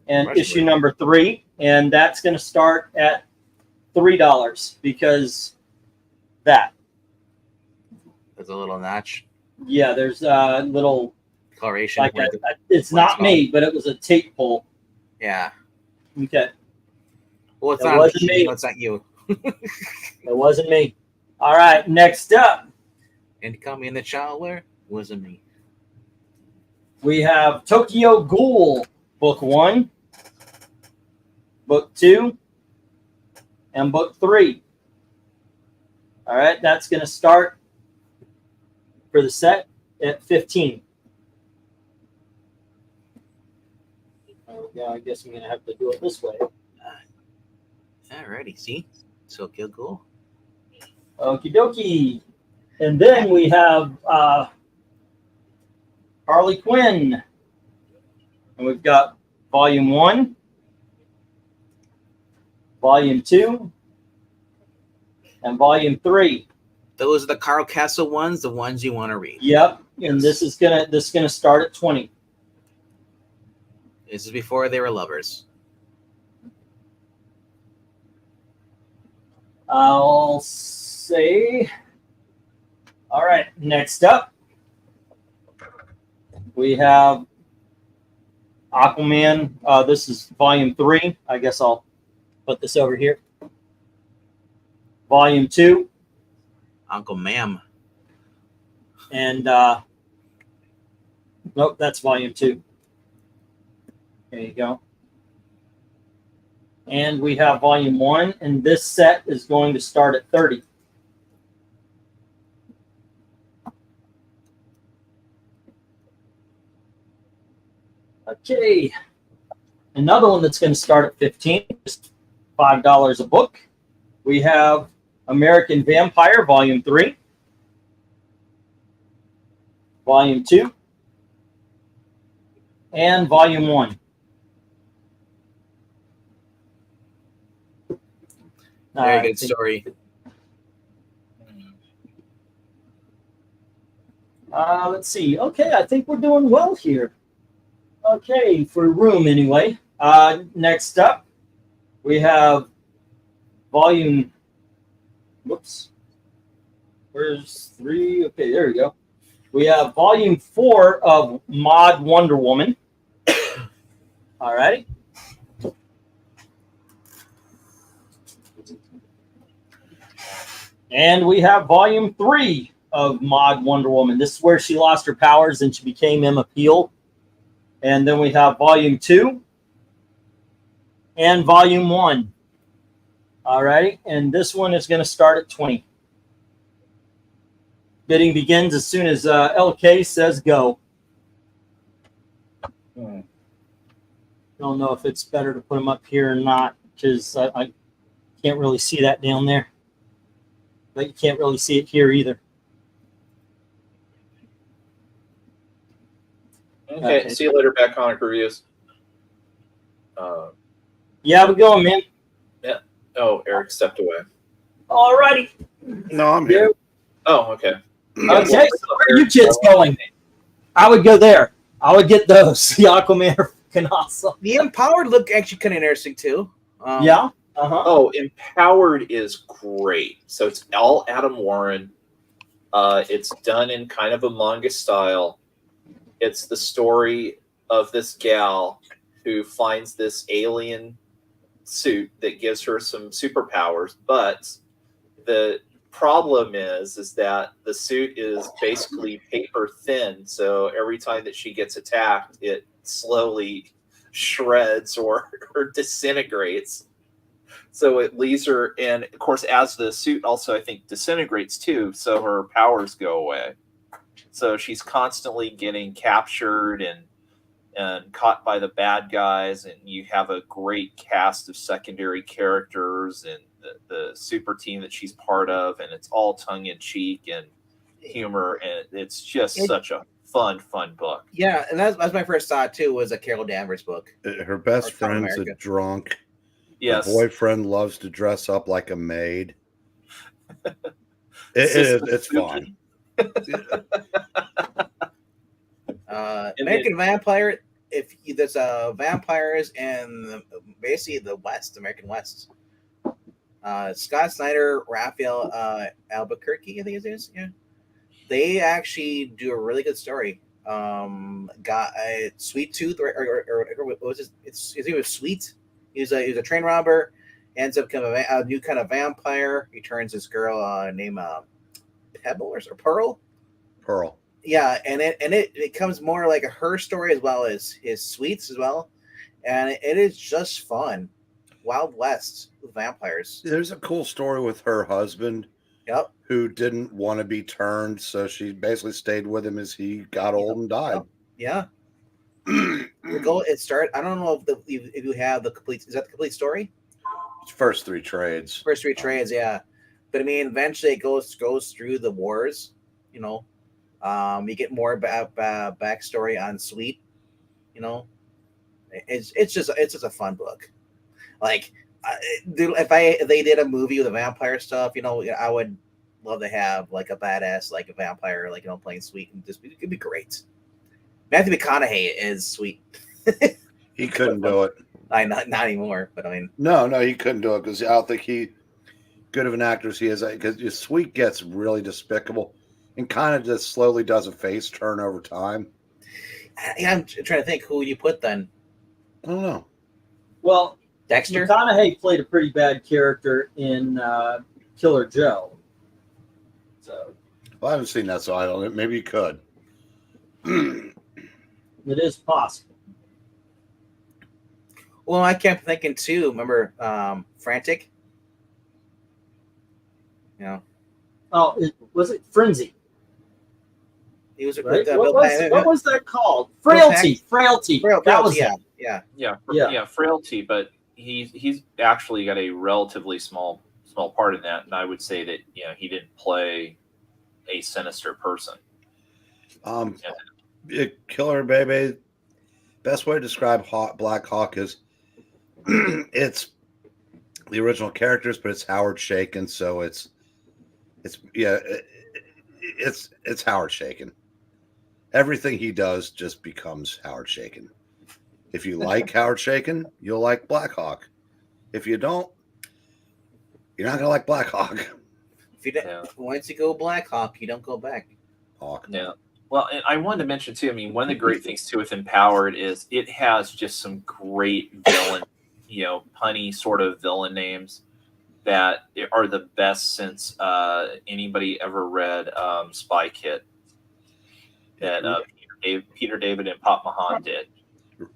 and Rush issue Break. number 3. And that's going to start at $3 because that. There's a little notch. Yeah, there's a little, Coloration. like, where it's where not it's me, but it was a tape pull. yeah. Okay. Well, it's It not wasn't me. me. No, it's not you. It wasn't me. All right, next up, And call me in the shower. Wasn't me. we have Tokyo Ghoul, book 1, book 2, and book 3. All right, that's going to start for the set at 15. Yeah, I guess I'm going to have to do it this way. Alrighty, see? So kill goal. Okie dokie. And then we have Harley Quinn. And we've got volume 1, volume 2, and volume 3. Those are the Carl Castle ones, the ones you want to read. Yep. And this is gonna start at 20. This is before they were lovers. I'll say. All right. Next up, we have Aquaman. This is volume 3. I guess I'll put this over here. Volume 2. Uncle Ma'am. And nope, that's volume 2. There you go. And we have volume 1, and this set is going to start at 30. Okay. Another one that's going to start at 15 is $5 a book. We have American Vampire, volume 3. Volume 2, and Volume 1. Very good story. Let's see. Okay, I think we're doing well here. Okay, for room anyway. Next up, we have Volume. Whoops. Where's 3? Okay, there we go. We have Volume 4 of Mod Wonder Woman. All righty. And we have Volume 3 of Mod Wonder Woman. This is where she lost her powers and she became Emma Peel. And then we have Volume 2 and Volume 1. All righty. And this one is going to start at 20. Bidding begins as soon as LK says go. don't know if it's better to put them up here or not, because I can't really see that down there. But you can't really see it here either. Okay, see you later, back comic reviews. Yeah, we're going, man. Oh, Eric stepped away. Alrighty. No, I'm here. Oh, okay. Okay, so where are you kids going? I would go there. I would get those. The Aquaman are fucking awesome. The Empowered look actually kind of interesting too. Yeah. Uh-huh. Oh, Empowered is great. So it's all Adam Warren. It's done in kind of a manga style. It's the story of this gal who finds this alien suit that gives her some superpowers, but the problem is that the suit is basically paper thin, so every time that she gets attacked, it slowly shreds or disintegrates. So it leaves her, and of course, as the suit also, I think, disintegrates too, so her powers go away. So she's constantly getting captured and caught by the bad guys, and you have a great cast of secondary characters and the super team that she's part of, and it's all tongue-in-cheek and humor, and it's just such a fun book. Yeah, and that's my first thought too, was a Carol Danvers book. Her best friend's a drunk. Yes. Her boyfriend loves to dress up like a maid. It's fun. American Vampire. If there's vampires in basically the West, American West. Scott Snyder, Raphael Albuquerque, I think his name is. Yeah, they actually do a really good story. Got Sweet Tooth, or what was his name was Sweet. He was a train robber, ends up becoming a new kind of vampire. He turns this girl named Pebble or Pearl. Pearl. Yeah, and it becomes more like her story as well as his Sweets as well, and it is just fun. Wild West with vampires. There's a cool story with her husband. Yep. Who didn't want to be turned, so she basically stayed with him as he got old and died. Yep. Yeah. It start. I don't know if you have the complete. Is that the complete story? It's first three trades. First three trades, yeah. But I mean, eventually it goes through the wars. You know, you get more backstory on Sweet. You know, it's just a fun book. Like, if they did a movie with the vampire stuff, you know, I would love to have like a badass, like a vampire, like, you know, playing Sweet, and it could be great. Matthew McConaughey is Sweet. He couldn't do it. Not anymore, but I mean, no, he couldn't do it because I don't think he good of an actor as he is. Because Sweet gets really despicable and kind of just slowly does a face turn over time. Yeah, I'm trying to think who you put then. I don't know. Well, Dexter. McConaughey played a pretty bad character in Killer Joe. So, well, I haven't seen that, so I don't know. Maybe you could. It is possible. Well, I kept thinking too. Remember, Frantic? You know. Oh, was it Frenzy? He was right? What was that called? Frailty. That was yeah. Frailty. But he's actually got a relatively small part in that, and I would say that he didn't play a sinister person. Killer Baby. Best way to describe Black Hawk is it's the original characters, but it's Howard Shaken, so it's Howard Shaken. Everything he does just becomes Howard Shaken. If you like Howard Shaken, you'll like Black Hawk. If you don't, you're not gonna like Black Hawk. If you once you go Black Hawk, you don't go back. Hawk. Yeah. Well, and I wanted to mention too, I mean, one of the great things too with Empowered is it has just some great villain, punny sort of villain names that are the best since anybody ever read Spy Kit that Peter David and Pop Mahan did.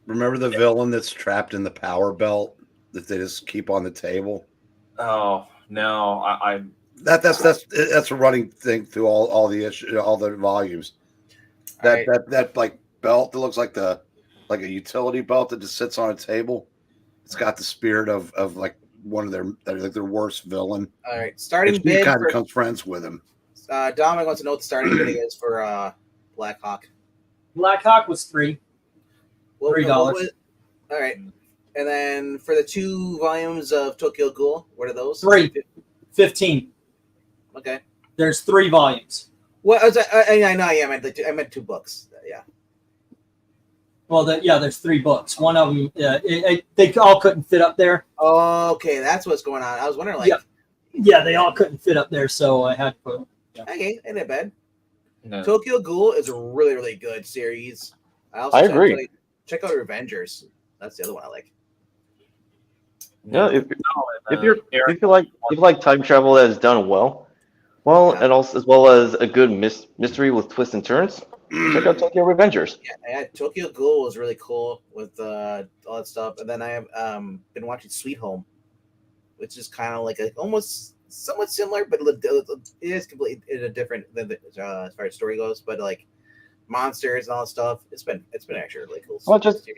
Remember the villain that's trapped in the power belt that they just keep on the table? Oh no, that's a running thing through all the volumes. That like belt that looks like the like a utility belt that just sits on a table. It's got the spirit of like one of their worst villain. All right, starting And she bid kind for of becomes friends with him. Dominic wants to know what the starting bid is for Black Hawk. Black Hawk was $3. Well, $3. All right, and then for the 2 volumes of Tokyo Ghoul, what are those? 3. 15. Okay. There's 3 volumes. What was I know. Yeah, I meant 2 books. Yeah. Well, there's 3 books. One of them, they all couldn't fit up there. Okay, that's what's going on. I was wondering, like, Yeah, they all couldn't fit up there, so I had to put. Yeah. okay, ain't that bad. No. Tokyo Ghoul is a really, really good series. I agree. Check out Revengers. That's the other one I like. Yeah, if Eric, you like time travel that is done well, and also as well as a good mystery with twists and turns, check out Tokyo Revengers. Yeah, Tokyo Ghoul was really cool with all that stuff. And then I have been watching Sweet Home, which is kind of like almost somewhat similar, but it is completely different than as far as story goes. But like monsters and all that stuff, it's been actually really cool. Well, just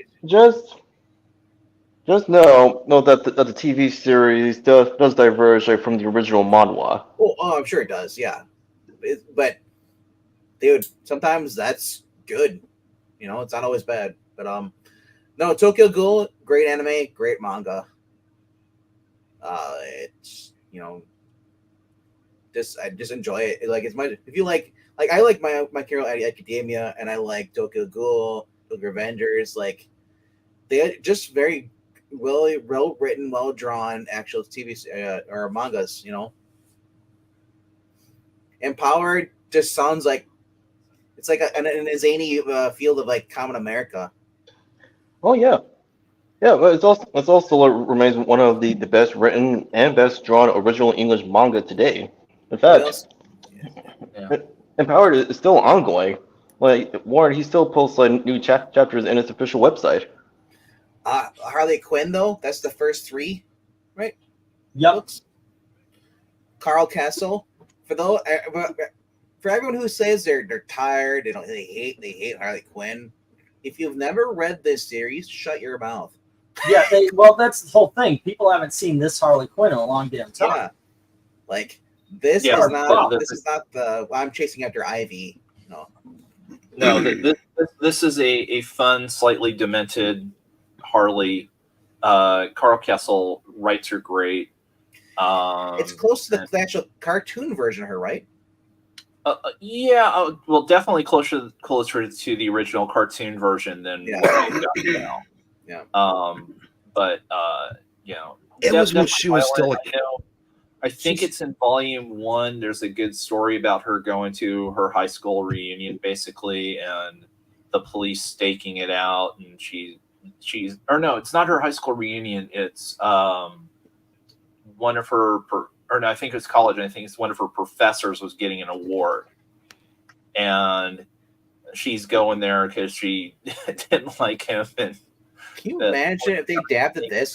know that the TV series does diverge from the original manhwa. Oh, I'm sure it does. Yeah, but dude, sometimes that's good. You know, it's not always bad. But no, Tokyo Ghoul, great anime, great manga. It's I just enjoy it. Like, it's if you like I like my Hero Academia, and I like Tokyo Ghoul, Tokyo Revengers. Like, they are just very well written, well drawn actual TV or mangas. Empowered just sounds like it's like in a zany field of like Common America. Oh yeah, but it's also remains one of the best written and best drawn original English manga today. In fact, Empowered is still ongoing. Like Warren, he still posts like new chapters in its official website. Harley Quinn, though, that's the first 3, right? Yep. Carl Castle. For everyone who says they're tired, they hate Harley Quinn. If you've never read this series, shut your mouth. Yeah, that's the whole thing. People haven't seen this Harley Quinn in a long damn time. Yeah, like this is not the I'm chasing after Ivy. No, this is a fun, slightly demented Harley. Carl Kessel writes her great. It's close to the actual cartoon version of her, right? Yeah, well, definitely closer to the original cartoon version than what we've got now. Yeah. But it was when she was still a kid. I think it's in volume 1. There's a good story about her going to her high school reunion, basically, and the police staking it out, and she's or no, it's not her high school reunion. It's one of her I think it's college, and I think it's one of her professors was getting an award, and she's going there because she didn't like him. And can you imagine if they adapted this?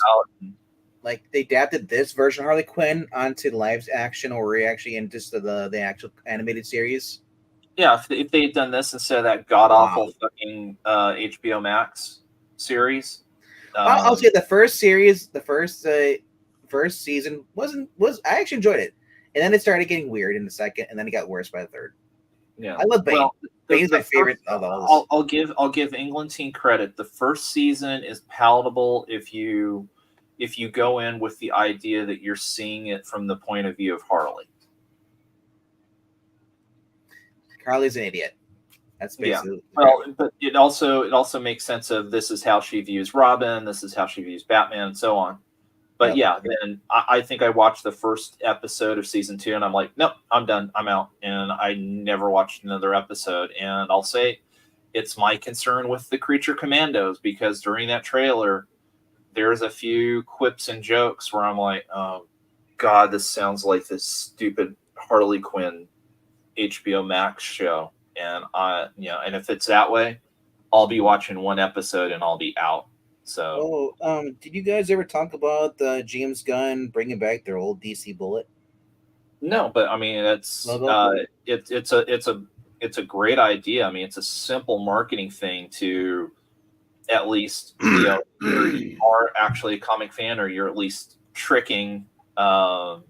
Like, they adapted this version of Harley Quinn onto live action or reaction into the actual animated series. Yeah, if they had done this instead of that god awful fucking HBO Max series. I'll say the first series, the first season was I actually enjoyed it, and then it started getting weird in the second, and then it got worse by the third. Yeah, I love Bane. Well, Bane's my favorite of all. I'll give England team credit. The first season is palatable if you go in with the idea that you're seeing it from the point of view of Harley. Harley's an idiot. That's basically well, but it also makes sense of this is how she views Robin, this is how she views Batman, and so on. But then I think I watched the first episode of season 2, and I'm like, nope, I'm done, I'm out, and I never watched another episode. And I'll say, it's my concern with the Creature Commandos, because during that trailer, there's a few quips and jokes where I'm like, oh God, this sounds like this stupid Harley Quinn HBO Max show. And and if it's that way, I'll be watching one episode and I'll be out. So, did you guys ever talk about James Gunn bringing back their old DC Bullet? No, but I mean, it's a great idea. I mean, it's a simple marketing thing to at least either you are actually a comic fan or you're at least tricking the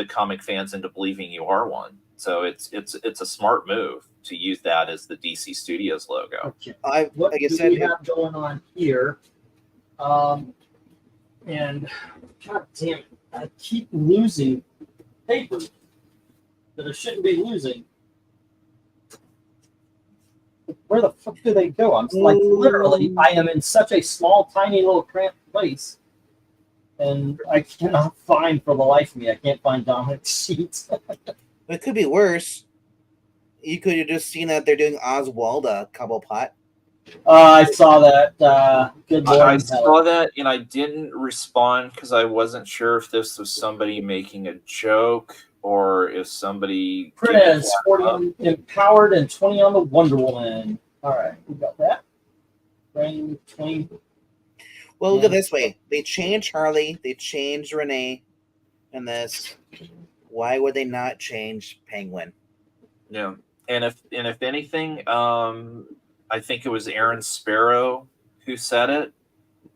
comic fans into believing you are one. So it's a smart move to use that as the DC Studios logo. Okay. like What I do said, we have going on here? And god damn it, I keep losing paper that I shouldn't be losing. Where the fuck do they go? I'm like, literally, I am in such a small, tiny little cramped place, and I cannot find for the life of me. I can't find Dominic's sheets. it could be worse. You could have just seen that they're doing Oswald a couple pot. I saw that. Good Lord. I saw that and I didn't respond because I wasn't sure if this was somebody making a joke or if somebody. KRENIZ, 40 on Empowered and 20 on the Wonder Woman. All right, we got that. Bring 20. Well, look at it this way. They changed Harley. They changed Renee in this. Why would they not change Penguin? Yeah. And if anything, I think it was Aaron Sparrow who said it.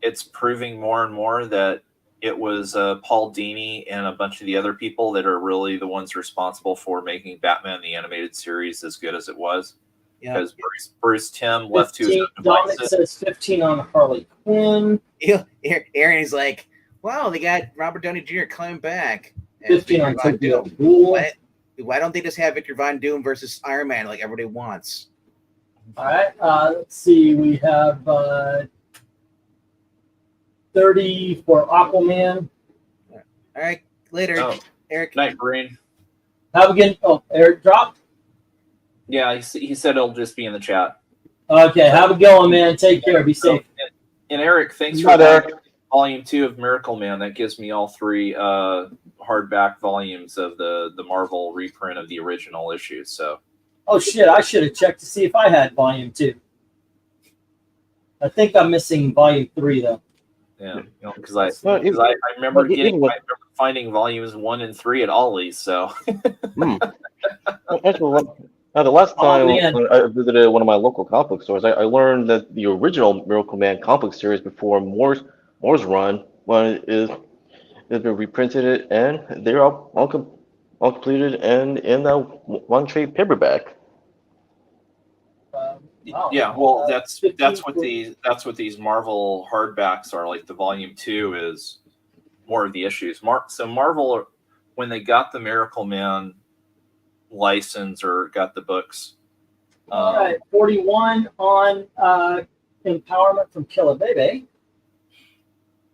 It's proving more and more that it was Paul Dini and a bunch of the other people that are really the ones responsible for making Batman the Animated Series as good as it was. Yeah. Because Bruce Timm left to his own Dominic devices. says 15 on Harley Quinn. Aaron is like, wow, they got Robert Downey Jr. coming back. 15 on Tokyo Ghoul. Why don't they just have Victor Von Doom versus Iron Man like everybody wants? All right, let's see. We have 30 for Aquaman. All right, later, Oh. Eric. Night, Breen. Have a good. Oh, Eric dropped. Yeah, he said it'll just be in the chat. Okay, have a good one, man. Take care. Be safe. And Eric, thanks for Not Eric. Volume 2 of Miracle Man. That gives me all 3 hardback volumes of the Marvel reprint of the original issues. So. Oh shit! I should have checked to see if I had Volume 2. I think I'm missing Volume 3 though. Yeah, because I Well, remember well, getting even with- I remember finding volumes 1 and 3 at Ollie's. So. Actually, the last Oh, time man. I visited one of my local comic book stores, I learned that the original Miracle Man comic book series before Moore's run, when it has been reprinted it, and they're all completed and in a one trade paperback. Wow. Yeah, well, that's 15 what these Marvel hardbacks are. Like the Volume 2 is more of the issues. So Marvel, when they got the Miracle Man license or got the books. All right, 41 on Empowerment from Killer Baby.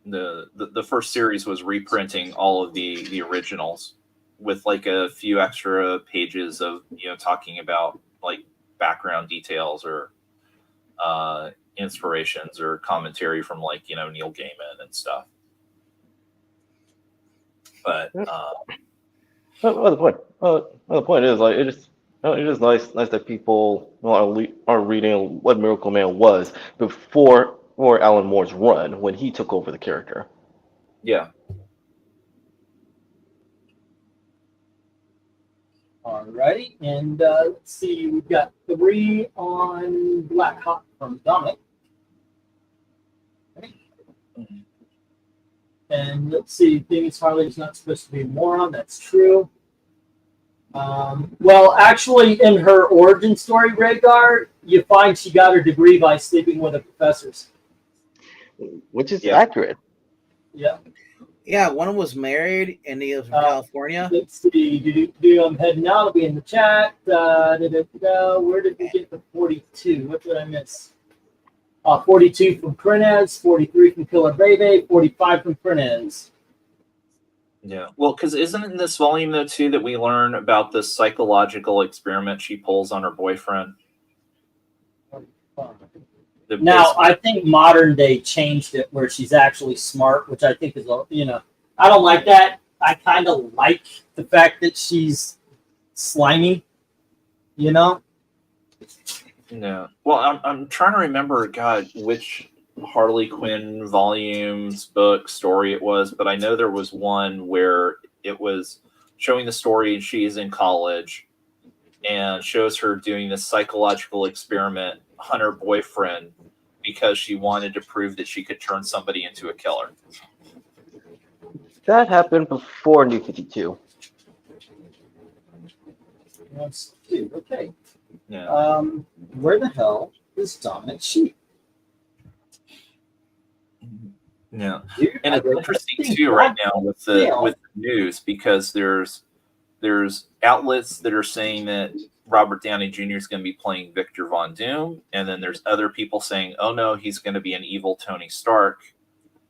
The first series was reprinting all of the originals with like a few extra pages of talking about like background details or inspirations or commentary from like Neil Gaiman and stuff. But The point is, like, it is nice that people are reading what Miracle Man was before Alan Moore's run when he took over the character. yeah. All righty, and let's see, we've got 3 on Black Hawk from Dominic. And let's see, Denise Harley's not supposed to be a moron. That's true. Well, actually, in her origin story, Rhaegar, you find she got her degree by sleeping with the professors. Which is Yeah. accurate. Yeah. Yeah, one was married and he was from California. Let's see. I'm heading out. I'll be in the chat. Where did we get the 42? What did I miss? 42 from KRENIZ, 43 from Killer Baby, 45 from KRENIZ. Yeah. Well, because isn't it in this volume though too that we learn about this psychological experiment she pulls on her boyfriend? Now, I think modern day changed it where she's actually smart, which I think is, I don't like that. I kind of like the fact that she's slimy, Yeah. Well, I'm trying to remember, God, which Harley Quinn volumes, book, story it was, but I know there was one where it was showing the story and she is in college and shows her doing this psychological experiment on her boyfriend because she wanted to prove that she could turn somebody into a killer. That happened before New 52. That's cute. Okay. Yeah. Where the hell is Dominic Sheep? Yeah. Dude, And I it's read interesting that thing too right back. now with Yeah. the news, because there's outlets that are saying that Robert Downey Jr. is going to be playing Victor Von Doom, and then there's other people saying, "Oh no, he's going to be an evil Tony Stark."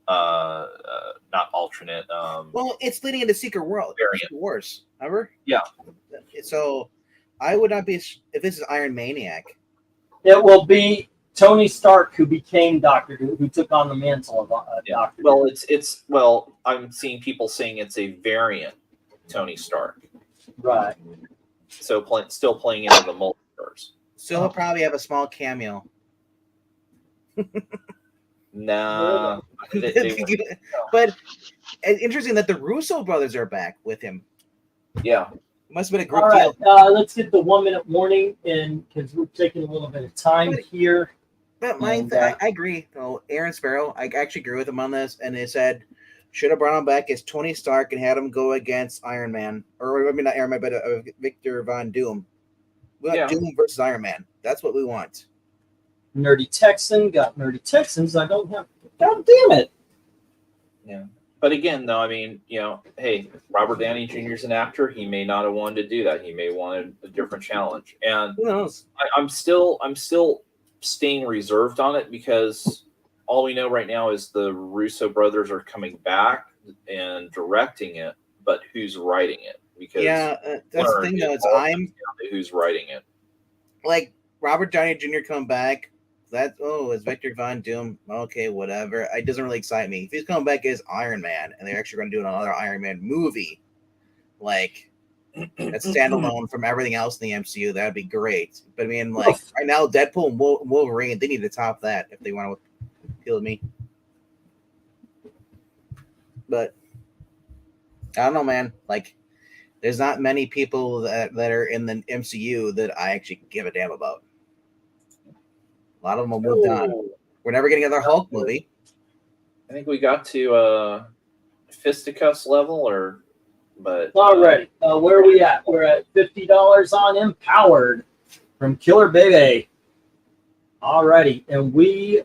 Not alternate. Well, it's leading into Secret World, Variant. Secret Wars. Remember? Yeah. So I would not be if this is Iron Maniac. It will be Tony Stark who became Doctor Who, who took on the mantle of Doctor Well, well, I'm seeing people saying it's a variant Tony Stark. Who. Right. So still playing into the multiverse. So he'll probably have a small cameo. Nah. But it's interesting that the Russo brothers are back with him. Yeah. Must have been a great All right. deal. Let's get the 1 minute warning, and because we're taking a little bit of time here. But I agree. Though Aaron Sparrow, I actually agree with him on this, and they said should have brought him back as Tony Stark and had him go against Iron Man, or I mean not Iron Man, but Victor Von Doom. We want Doom versus Iron Man. That's what we want. Nerdy Texan got Nerdy Texans. I don't have. God damn it! Yeah. But again, though, I mean, hey, Robert Downey Jr. is an actor. He may not have wanted to do that. He may want a different challenge. And who knows? I'm still staying reserved on it, because all we know right now is the Russo brothers are coming back and directing it, but who's writing it? Because that's the thing though. It's who's writing it. Like Robert Downey Jr. come back. It's Victor Von Doom. Okay, whatever. It doesn't really excite me. If he's coming back as Iron Man and they're actually going to do another Iron Man movie, like that's standalone from everything else in the MCU, that'd be great. But I mean, like right now, Deadpool and Wolverine, they need to top that if they want to appeal to me. But I don't know, man. Like, there's not many people that are in the MCU that I actually give a damn about. A lot of them have moved on. We're never getting another Hulk movie. I think we got to fisticuffs level, but Alrighty, where are we at? We're at $50 on Empowered from Killer Baby. Alrighty, and we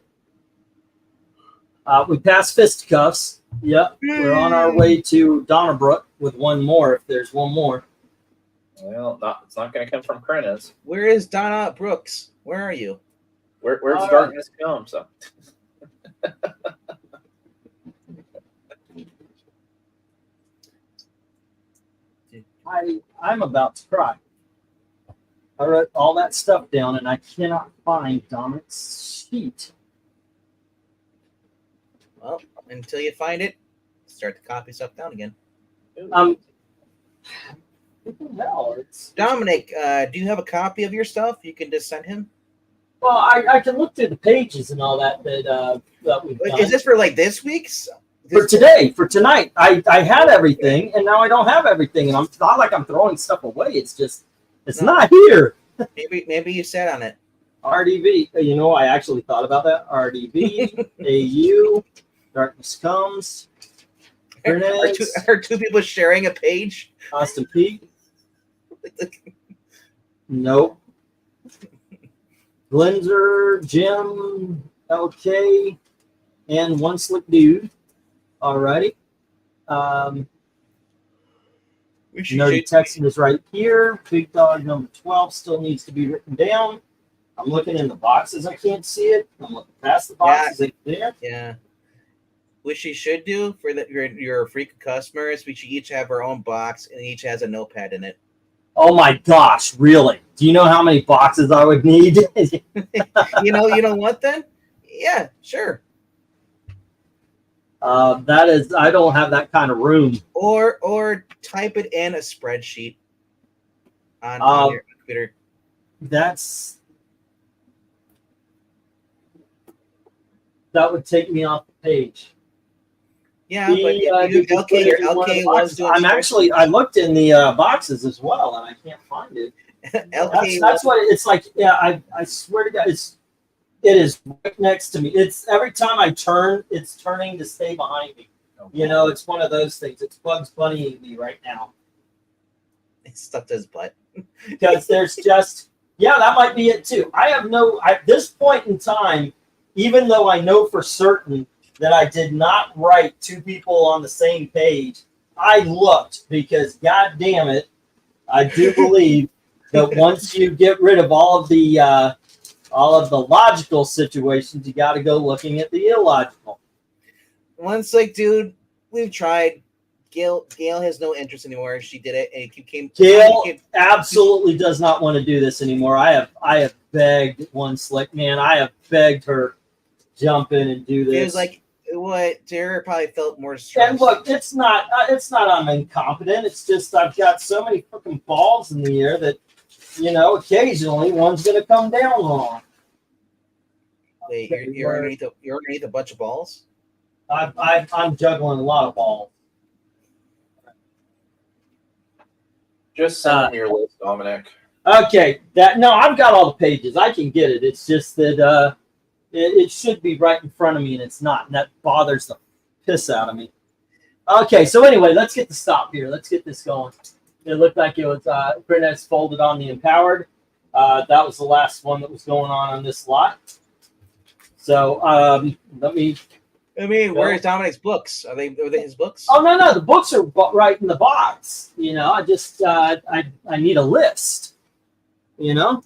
passed fisticuffs. Yep, we're on our way to Donnabrook with one more, if there's one more. Well, it's not going to come from KRENIZ. Where is Donna Brooks? Where are you? Where's darkness come? So. I'm about to cry. I wrote all that stuff down, and I cannot find Dominic's sheet. Well, until you find it, start to copy stuff down again. What the hell? Dominic, do you have a copy of your stuff? You can just send him. Well, I can look through the pages and all that we've done. Is this for like this week's? For tonight. I had everything, and now I don't have everything, and it's not like I'm throwing stuff away. It's just not here. Maybe you sat on it. RDV. I actually thought about that. RDV, AU, Darkness Comes. Are two people sharing a page? Austin P. Nope. Glenzer, Jim, LK, and One Slick Dude. Alrighty. Nerdy Texan is right here. Big Dog number 12 still needs to be written down. I'm looking in the boxes. I can't see it. I'm looking past the boxes. There. Yeah. What she should do for your freak customers, we should each have our own box and each has a notepad in it. Oh my gosh, really? Do you know how many boxes I would need? You know what then? Yeah, sure. I don't have that kind of room. Or type it in a spreadsheet on your computer. That would take me off the page. Yeah, but LK was doing. I looked in the boxes as well, and I can't find it. That's what it's like. Yeah, I swear to God, It is right next to me. It's every time I turn, it's turning to stay behind me. You know, it's one of those things. It's Bugs Bunnying me right now. It's stuck to his butt. Because there's just, yeah, that might be it too. I have no, at this point in time, even though I know for certain that I did not write two people on the same page, I looked because, God damn it, I do believe that once you get rid of all of the logical situations, you got to go looking at the illogical. Once, like, dude, we've tried. Gail has no interest anymore. She did it, and it came. Gail absolutely does not want to do this anymore. I have begged One Slick Man. I have begged her jump in and do this. It was like what Tara probably felt more stressed. And look, it's not I'm incompetent. It's just I've got so many freaking balls in the air that, you know, occasionally one's going to come down wrong. Wait, you're underneath a bunch of balls? I'm juggling a lot of balls. Just send me your list, Dominic. Okay, I've got all the pages. I can get it. It's just that it should be right in front of me, and it's not, and that bothers the piss out of me. Okay, so anyway, let's get the stop here. Let's get this going. It looked like it was KRENIZ folded on the Empowered. That was the last one that was going on this lot. So let me. I mean, where's Dominic's books? Are they his books? Oh no, the books are right in the box. You know, I just I need a list. You know.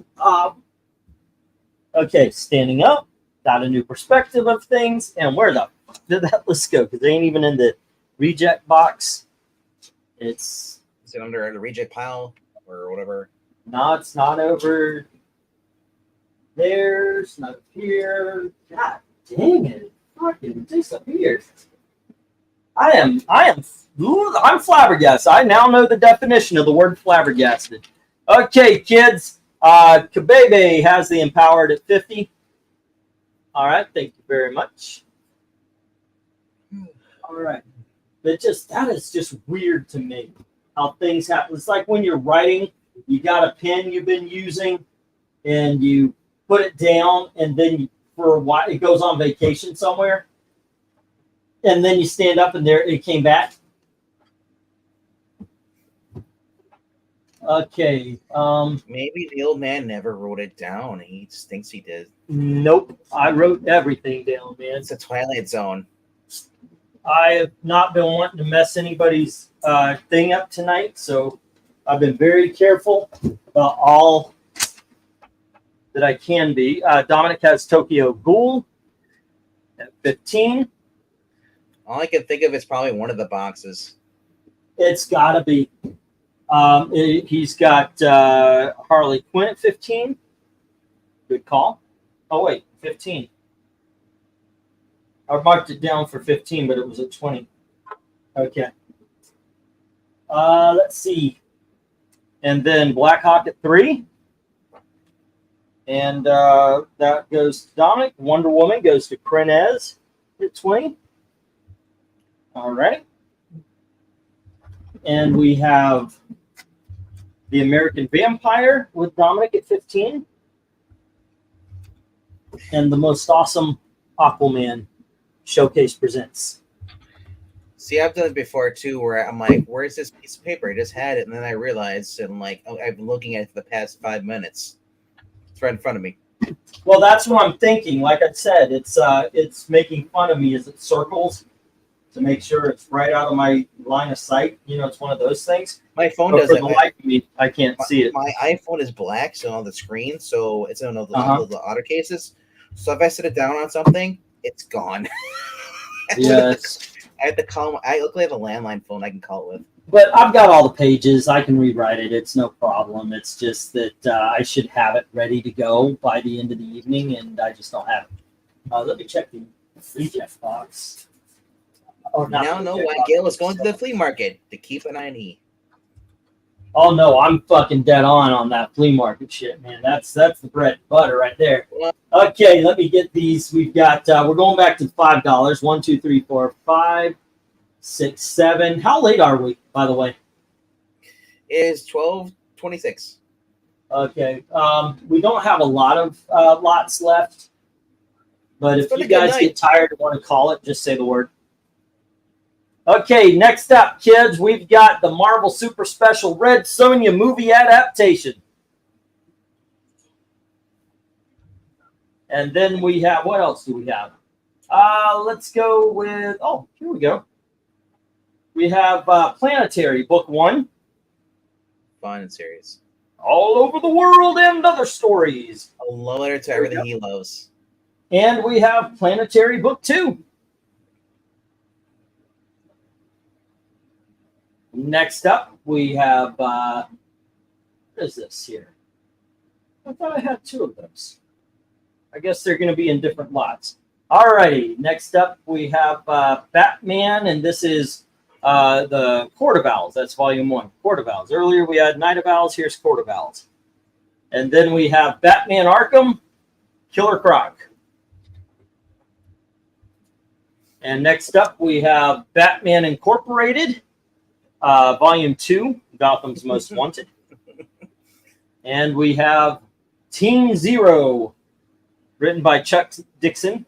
Okay, standing up, got a new perspective of things, and where the fuck did that list go? Because they ain't even in the reject box. Is it under the reject pile or whatever? No, it's not over there. It's not up here. God dang it. Fucking disappeared. I'm flabbergasted. I now know the definition of the word flabbergasted. Okay, kids. Kabebe has the Empowered at 50. All right, thank you very much. All right. That is just weird to me. How things happen. It's like when you're writing, you got a pen you've been using, and you put it down, and then for a while it goes on vacation somewhere, and then you stand up and there it came back. Okay. Maybe the old man never wrote it down. He just thinks he did. Nope. I wrote everything down, man. It's a Twilight Zone. I have not been wanting to mess anybody's thing up tonight, so I've been very careful about all that I can be. Dominic has Tokyo Ghoul at 15. All I can think of is probably one of the boxes. It's got to be. He's got Harley Quinn at 15. Good call. Oh, wait, 15. I marked it down for 15, but it was at 20. Okay. Let's see. And then Black Hawk at 3. And that goes to Dominic. Wonder Woman goes to KRENIZ at 20. All right. And we have the American Vampire with Dominic at 15. And the Most Awesome Aquaman Showcase Presents. See, I've done it before too, where I'm like, "Where's this piece of paper?" I just had it, and then I realized, and I'm like, "Oh, I've been looking at it for the past 5 minutes. It's right in front of me." Well, that's what I'm thinking. Like I said, it's making fun of me as it circles to make sure it's right out of my line of sight. You know, it's one of those things. My phone but does for it. the life of me, I can't see it. My iPhone is black, so on the screen, so it's on the auto cases. So if I set it down on something, it's gone. Yes. I have to call. I luckily have a landline phone I can call it with. But I've got all the pages. I can rewrite it. It's no problem. It's just that I should have it ready to go by the end of the evening, and I just don't have it. Let me check the reject box. Now know why Gail is going to the flea market to keep an eye on E. Oh no, I'm fucking dead on that flea market shit, man. That's the bread and butter right there. Okay, let me get these. We've got we're going back to $5. 1, 2, 3, 4, 5, 6, 7. How late are we, by the way? It is 12:26. Okay. We don't have a lot of lots left. But It's if been you a good guys night. get tired and want to call it, just say the word. Okay, next up, kids, we've got the Marvel Super Special Red Sonja movie adaptation. And then we have, what else do we have? Let's go with, oh, here we go. We have Planetary, Book 1. Fun and serious. All Over the World and Other Stories. A love letter to everything he loves. And we have Planetary, Book 2. Next up, we have, what is this here? I thought I had 2 of those. I guess they're going to be in different lots. Alrighty, next up we have Batman, and this is the Court of Owls. That's Volume 1, Court of Owls. Earlier we had Night of Owls, here's Court of Owls. And then we have Batman Arkham, Killer Croc. And next up we have Batman Incorporated, Volume 2, Gotham's Most Wanted. And we have Team Zero, written by Chuck Dixon.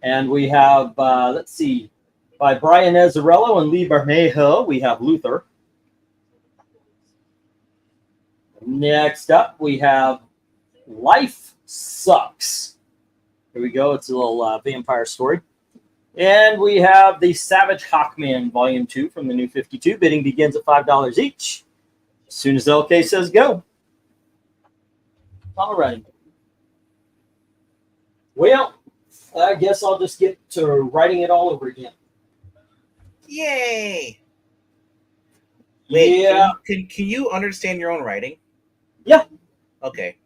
And we have, let's see, by Brian Azzarello and Lee Bermejo, we have Luther. Next up, we have Life Sucks. Here we go. It's a little vampire story. And we have the Savage Hawkman, Volume 2 from the New 52. Bidding begins at $5 each. As soon as LK says go. All right. Well, I guess I'll just get to writing it all over again. Yay! Wait, Yeah. Can you understand your own writing? Yeah. Okay.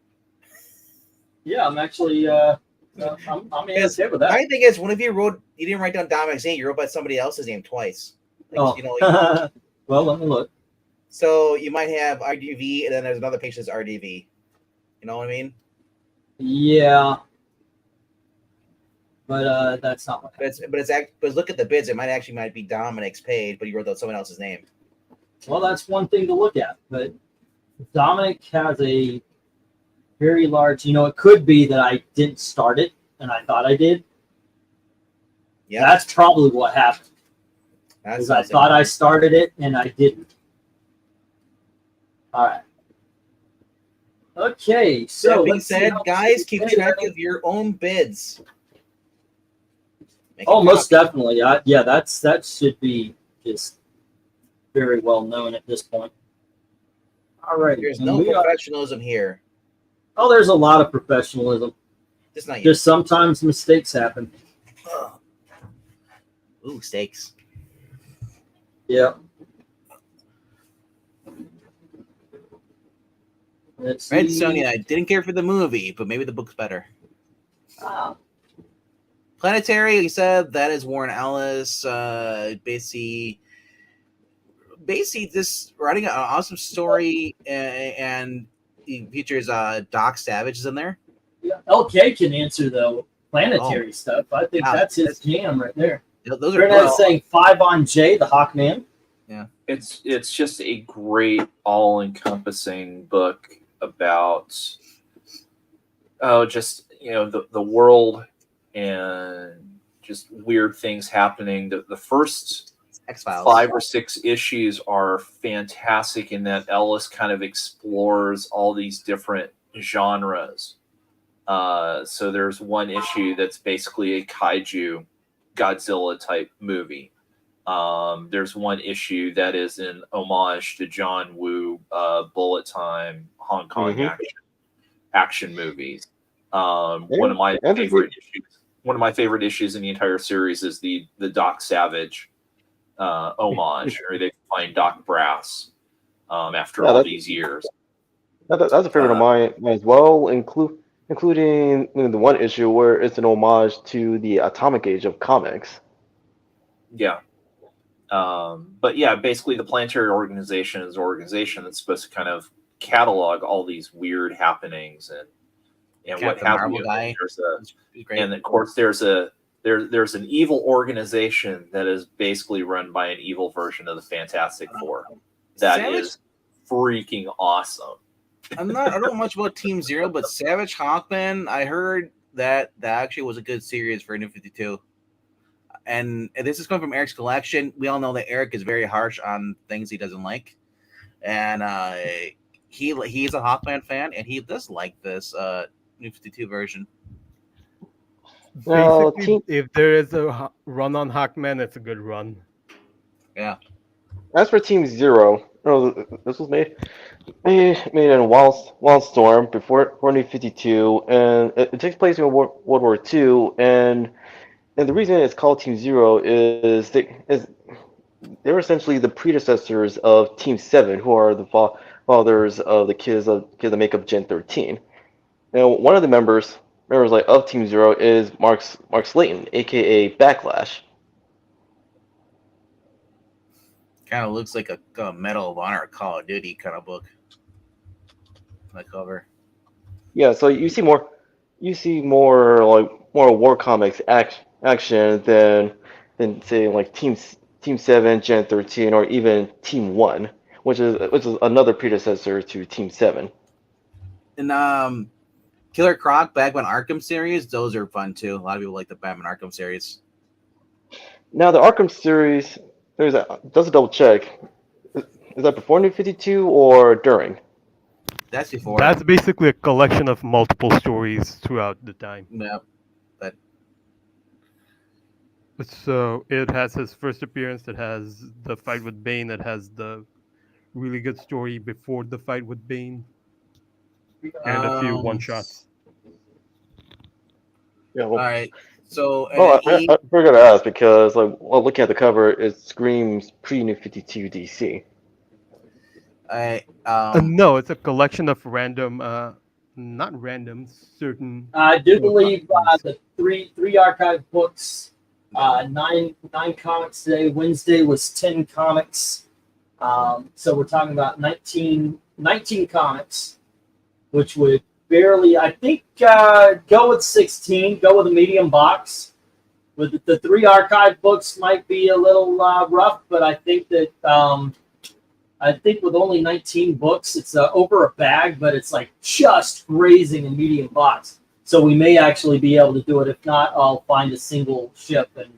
Yeah, I'm actually, I'm okay with that. My thing is, one of you didn't write down Dominic's name, you wrote by somebody else's name twice. Like, Oh. you know, Well, let me look. so you might have RDV, and then there's another patient's RDV. You know what I mean? Yeah. But that's not what happened. But look at the bids. It might be Dominic's paid, but you wrote down someone else's name. Well, that's one thing to look at. But Dominic has a very large, it could be that I didn't start it and I thought I did. Yeah, That's probably what happened. Because I thought I started it and I didn't. All right. Okay, so that being let's see said, how- guys, keep track of your own bids. Make a Oh, most copy. definitely. Yeah, that should be just very well known at this point. All right. There's no professionalism here. Oh, there's a lot of professionalism. Just not you. Just sometimes mistakes happen. Ugh. Ooh, steaks. Yeah. Let's Red see. Sonja, I didn't care for the movie, but maybe the book's better. Ah, Planetary, you said that is Warren Ellis. Basically, this writing an awesome story, and he features Doc Savage is in there. yeah. LK can answer the planetary stuff. I think Yeah, that's his jam right there. Those are Bernard's saying 5 on Jay, the Hawkman. It's just a great all-encompassing book about the world and just weird things happening. The first X-Files. 5 or 6 issues are fantastic in that Ellis kind of explores all these different genres. So there's one issue that's basically a kaiju Godzilla type movie. There's one issue that is an homage to John Woo Bullet Time Hong Kong action movies. One of my favorite issues in the entire series is the Doc Savage homage, or they find Doc Brass after all these years. That's a favorite of mine as well, including the one issue where it's an homage to the Atomic Age of comics. Yeah. But yeah, basically the Planetary Organization is an organization that's supposed to kind of catalog all these weird happenings and what Captain have Marvel you. guy. And of course there's an evil organization that is basically run by an evil version of the Fantastic Four. That Savage? is freaking awesome. I don't know much about Team Zero, but Savage Hawkman, I heard that actually was a good series for New 52. And this is coming from Eric's collection. We all know that Eric is very harsh on things he doesn't like, and he's a Hawkman fan, and he does like this New 52 version. Basically, if there is a run on Hawkman, it's a good run. Yeah. As for Team Zero, this was made in Wildstorm before New 52, and it takes place in World War II, and the reason it's called Team Zero is they're essentially the predecessors of Team 7, who are the fathers of the kids that make up Gen 13. Now, one of the members of Team Zero is Mark Slayton, aka Backlash. Kind of looks like a Medal of Honor Call of Duty kind of book. The cover. Yeah, so you see more war comics action than say like Team 7, Gen 13, or even Team 1, which is another predecessor to Team 7. And Killer Croc, Batman Arkham series, those are fun too. A lot of people like the Batman Arkham series. Now the Arkham series, just a double check. Is that before New 52 or during? That's before. That's basically a collection of multiple stories throughout the time. Yeah. So it has his first appearance. It has the fight with Bane. It has the really good story before the fight with Bane, and a few one shots. Yeah. All right. So I forgot to ask because looking at the cover, it screams pre-New 52 DC. No, it's a collection of random, not random, certain. I do believe the three archive books. 9 comics today. Wednesday was 10 comics. So we're talking about 19 comics, which would barely, I think, go with 16, go with a medium box. With the 3 archive books might be a little rough, but I think that with only 19 books, it's over a bag, but it's like just grazing a medium box. So we may actually be able to do it. If not, I'll find a single ship and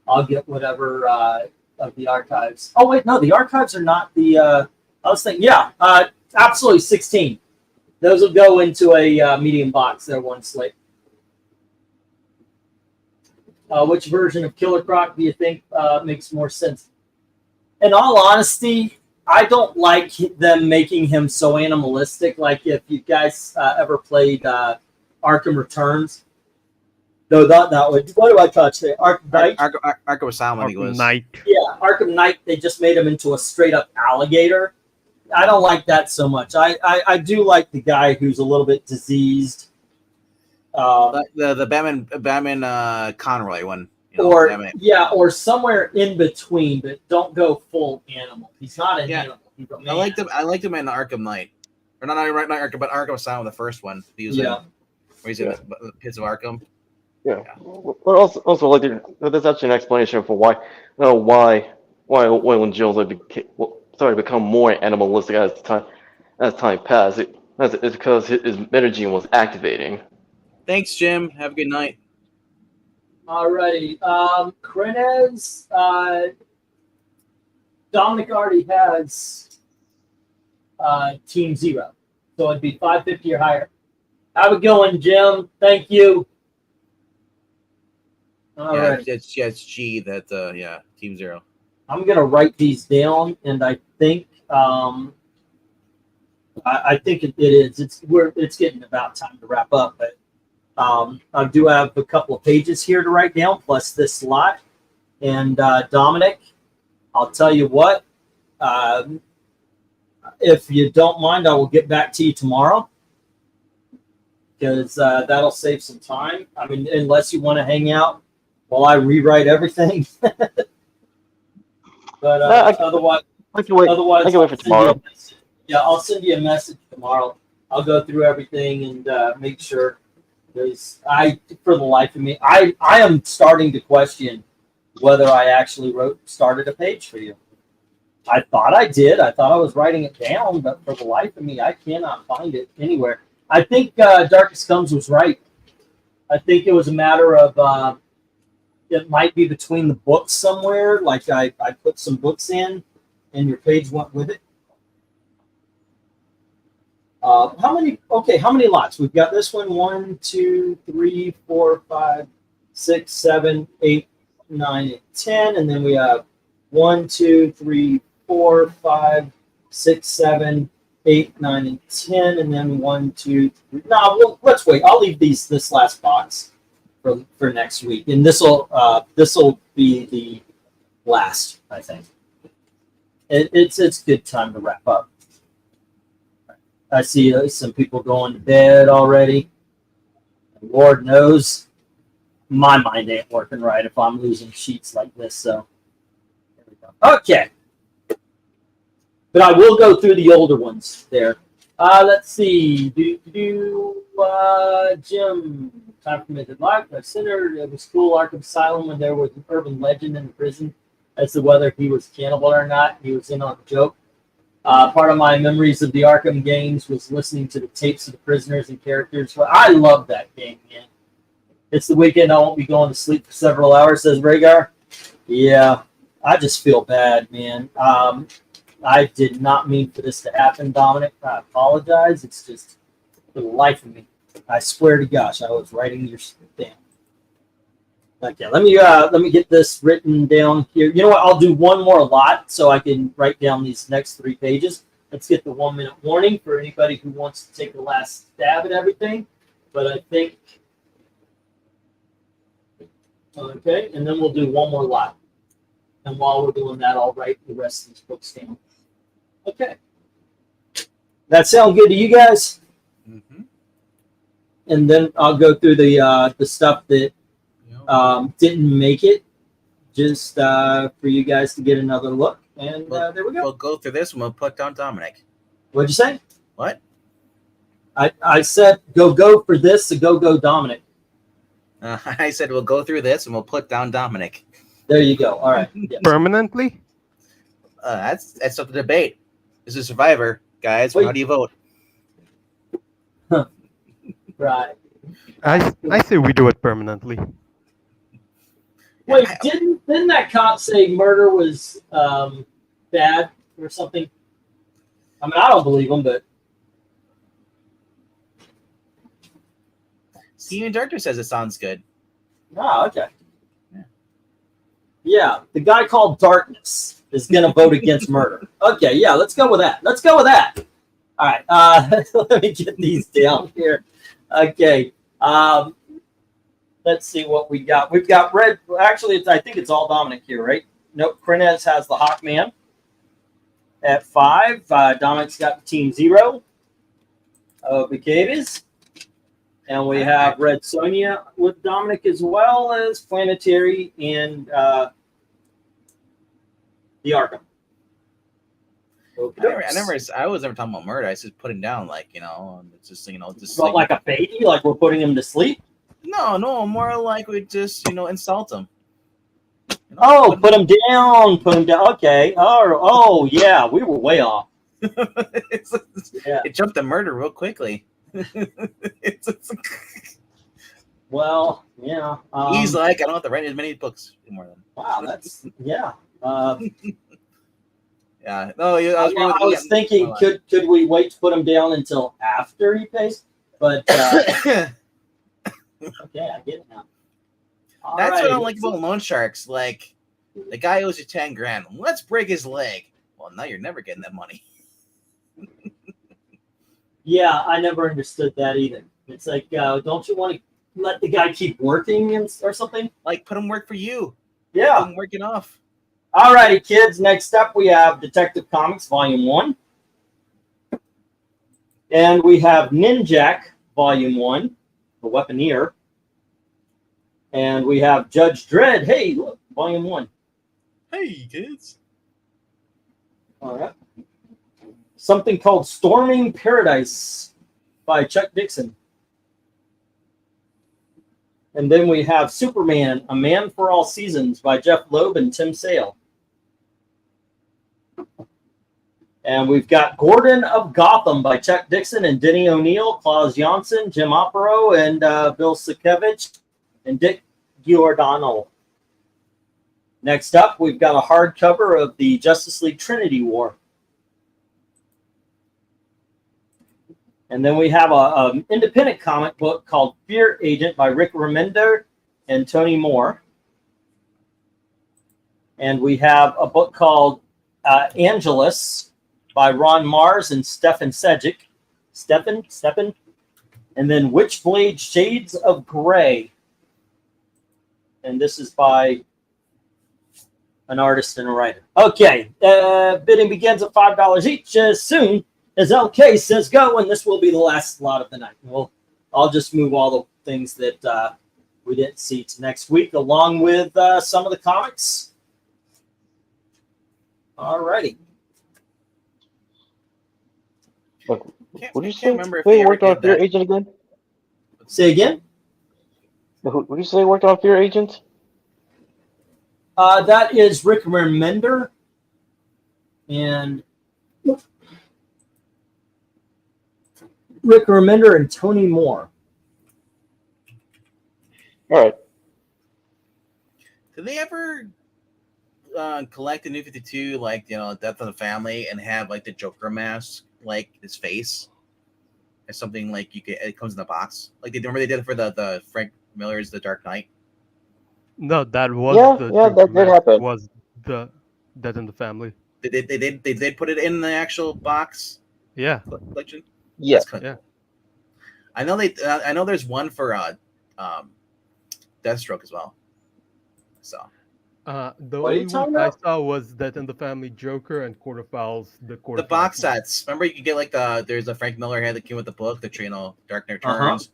I'll get whatever of the archives. Oh, wait, no, the archives are not the... I was thinking, yeah, absolutely 16. Those will go into a medium box. They're one slate. Which version of Killer Croc do you think makes more sense? In all honesty, I don't like them making him so animalistic. Like if you guys ever played Arkham Returns. No, not that one. What do I touch there? Arkham Knight? Arkham Asylum, he was. Knight. Yeah, Arkham Knight, they just made him into a straight-up alligator. I don't like that so much. I do like the guy who's a little bit diseased. The Batman Conroy one. Or somewhere in between, but don't go full animal. He's not an animal. I liked him in Arkham Knight. Or not Arkham, but Arkham Asylum, the first one. He was in the Pits of Arkham. Yeah. But also like there's actually an explanation for why when Jones started to become more animalistic as time passed. It's because his metagene was activating. Thanks, Jim. Have a good night. Alrighty. KRENIZ, Dominic already has Team Zero. So it'd be 550 or higher. Have a good one, Jim. Thank you. All right. It's G that Team Zero. I'm gonna write these down, and I think I think it is. It's getting about time to wrap up, but I do have a couple of pages here to write down, plus this lot. And Dominic, I'll tell you what. If you don't mind, I will get back to you tomorrow, because that'll save some time. I mean, unless you want to hang out while I rewrite everything. But otherwise, I can wait for tomorrow. Yeah, I'll send you a message tomorrow. I'll go through everything and make sure. Because for the life of me, I am starting to question whether I actually started a page for you. I thought I did. I thought I was writing it down, but for the life of me, I cannot find it anywhere. I think Darkest Comes was right. I think it was a matter of it might be between the books somewhere. Like I put some books in, and your page went with it. How many? Okay, how many lots? We've got this one: 1, 2, 3, 4, 5, 6, 7, 8, 9, and 10, and then we have 1, 2, 3, 4, 5, 6, 7, 8, 9, and 10, and then 1, 2, 3. No, well, let's wait. I'll leave this last box for next week, and this will be the last. I think it's good time to wrap up. I see some people going to bed already. Lord knows my mind ain't working right if I'm losing sheets like this. So there we go. Okay. But I will go through the older ones there. Let's see. Jim, time for Midnight Life. I considered it was cool Arkham Asylum when there was an urban legend in the prison as to whether he was cannibal or not. He was in on the joke. Part of my memories of the Arkham games was listening to the tapes of the prisoners and characters. Well, I love that game, man. It's the weekend. I won't be going to sleep for several hours, says Rhaegar. Yeah, I just feel bad, man. I did not mean for this to happen, Dominic. I apologize. It's just for the life of me. I swear to gosh, I was writing your thing. Okay, let me get this written down here. You know what? I'll do one more lot so I can write down these next 3 pages. Let's get the 1-minute warning for anybody who wants to take the last stab at everything. But I think, okay, and then we'll do one more lot. And while we're doing that, I'll write the rest of these books down. Okay. That sound good to you guys? Mm-hmm. And then I'll go through the stuff that didn't make it, just for you guys to get another look. And there we go. We'll go through this and we'll put down Dominic. What'd you say? What? I said go for this to go Dominic. I said we'll go through this and we'll put down Dominic. There you go. All right. Yes. Permanently? That's up to debate. This is Survivor, guys. Wait. How do you vote? Right. I say we do it permanently. Wait, didn't that cop say murder was bad or something? I mean, I don't believe him, but Steven Director says it sounds good. oh, okay. Yeah, the guy called Darkness is going to vote against murder. Okay, yeah, let's go with that. Let's go with that. All right, let me get these down here. Okay, let's see what we got. We've got red. Actually, I think it's all Dominic here, right? Nope, KRENIZ has the Hawkman at 5. Dominic's got the Team 0 of Bicavis. And we have Red Sonja with Dominic as well as Planetary and the Arkham. I was never talking about murder. I was just putting down, like, it's just, just But like a baby, like we're putting him to sleep? No, more like we just, insult him. Put him down. Okay. Oh, yeah, we were way off. It jumped to murder real quickly. Well, yeah. He's like, I don't have to write as many books anymore. Wow, that's yeah. Yeah. No, I was thinking, could we wait to put him down until after he pays? But okay, I get it now. That's what I like about loan sharks. Like, the guy owes you 10 grand. Let's break his leg. Well, now you're never getting that money. Yeah, I never understood that either. It's like, don't you want to let the guy keep working or something? Like, put him work for you. Yeah. Put him working off. All righty, kids. Next up, we have Detective Comics Volume 1. And we have Ninjak Volume 1, The Weaponeer. And we have Judge Dredd. Hey, look, Volume 1. Hey, kids. All right. Something called Storming Paradise by Chuck Dixon. And then we have Superman, A Man for All Seasons by Jeff Loeb and Tim Sale. And we've got Gordon of Gotham by Chuck Dixon and Denny O'Neil, Klaus Janssen, Jim Opero, and Bill Sienkiewicz, and Dick Giordano. Next up, we've got a hardcover of the Justice League Trinity War. And then we have an independent comic book called Fear Agent by Rick Remender and Tony Moore. And we have a book called Angelus by Ron Mars and Stefan Sejic. Stefan. And then Witchblade Shades of Grey. And this is by an artist and a writer. Okay, bidding begins at $5 each as soon as LK says go, and this will be the last lot of the night. I'll just move all the things that we didn't see to next week, along with some of the comics. Alrighty. Look, Can't- what did you can't say? remember if Who they ever worked on did Fear that. Agent again? Say again? What did you say worked on Fear Agent? That is Rick Remender and Tony Moore. All right. Did they ever collect the New 52, like, Death of the Family, and have like the Joker mask, like his face, or something like it comes in the box? Like remember they did it for the Frank Miller's The Dark Knight. No, that was Yeah, the yeah, Joker that did mask, happen. was the Death in the Family. They did put it in the actual box Yeah. collection. Yeah. That's good. Yeah. I know there's one for Deathstroke as well. So The What are you only talking one I about? saw was Death in the Family Joker and Quarterfowl's the Quarterfowl. box sets. Remember, you could get like there's a Frank Miller head that came with the book, the Dark Knight Returns,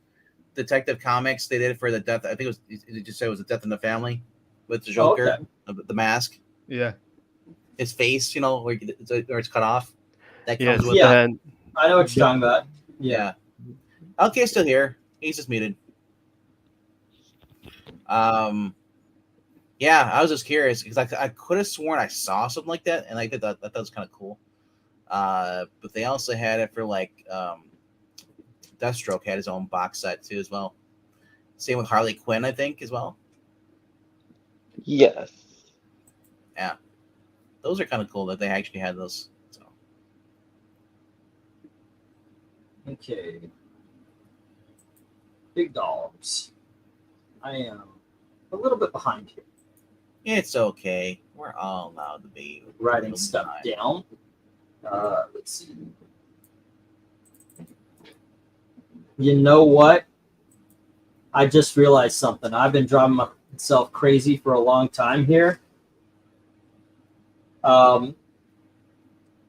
Detective Comics. They did it for the Death. I think it just said it was the Death in the Family with the Joker, the mask, Yeah. his face, where it's cut off. That Yes. comes with Yeah. And I know what you're talking about. Yeah. LK's still here. He's just muted. Yeah, I was just curious because I could have sworn I saw something like that, and I thought that was kind of cool. But they also had it for like Deathstroke had his own box set too as well. Same with Harley Quinn, I think, as well. Yes. Yeah, those are kind of cool that they actually had those. So Okay. Big dogs. I am a little bit behind here. it's okay. We're all allowed to be Writing stuff down. Let's see. You know what? I just realized something. I've been driving myself crazy for a long time here. And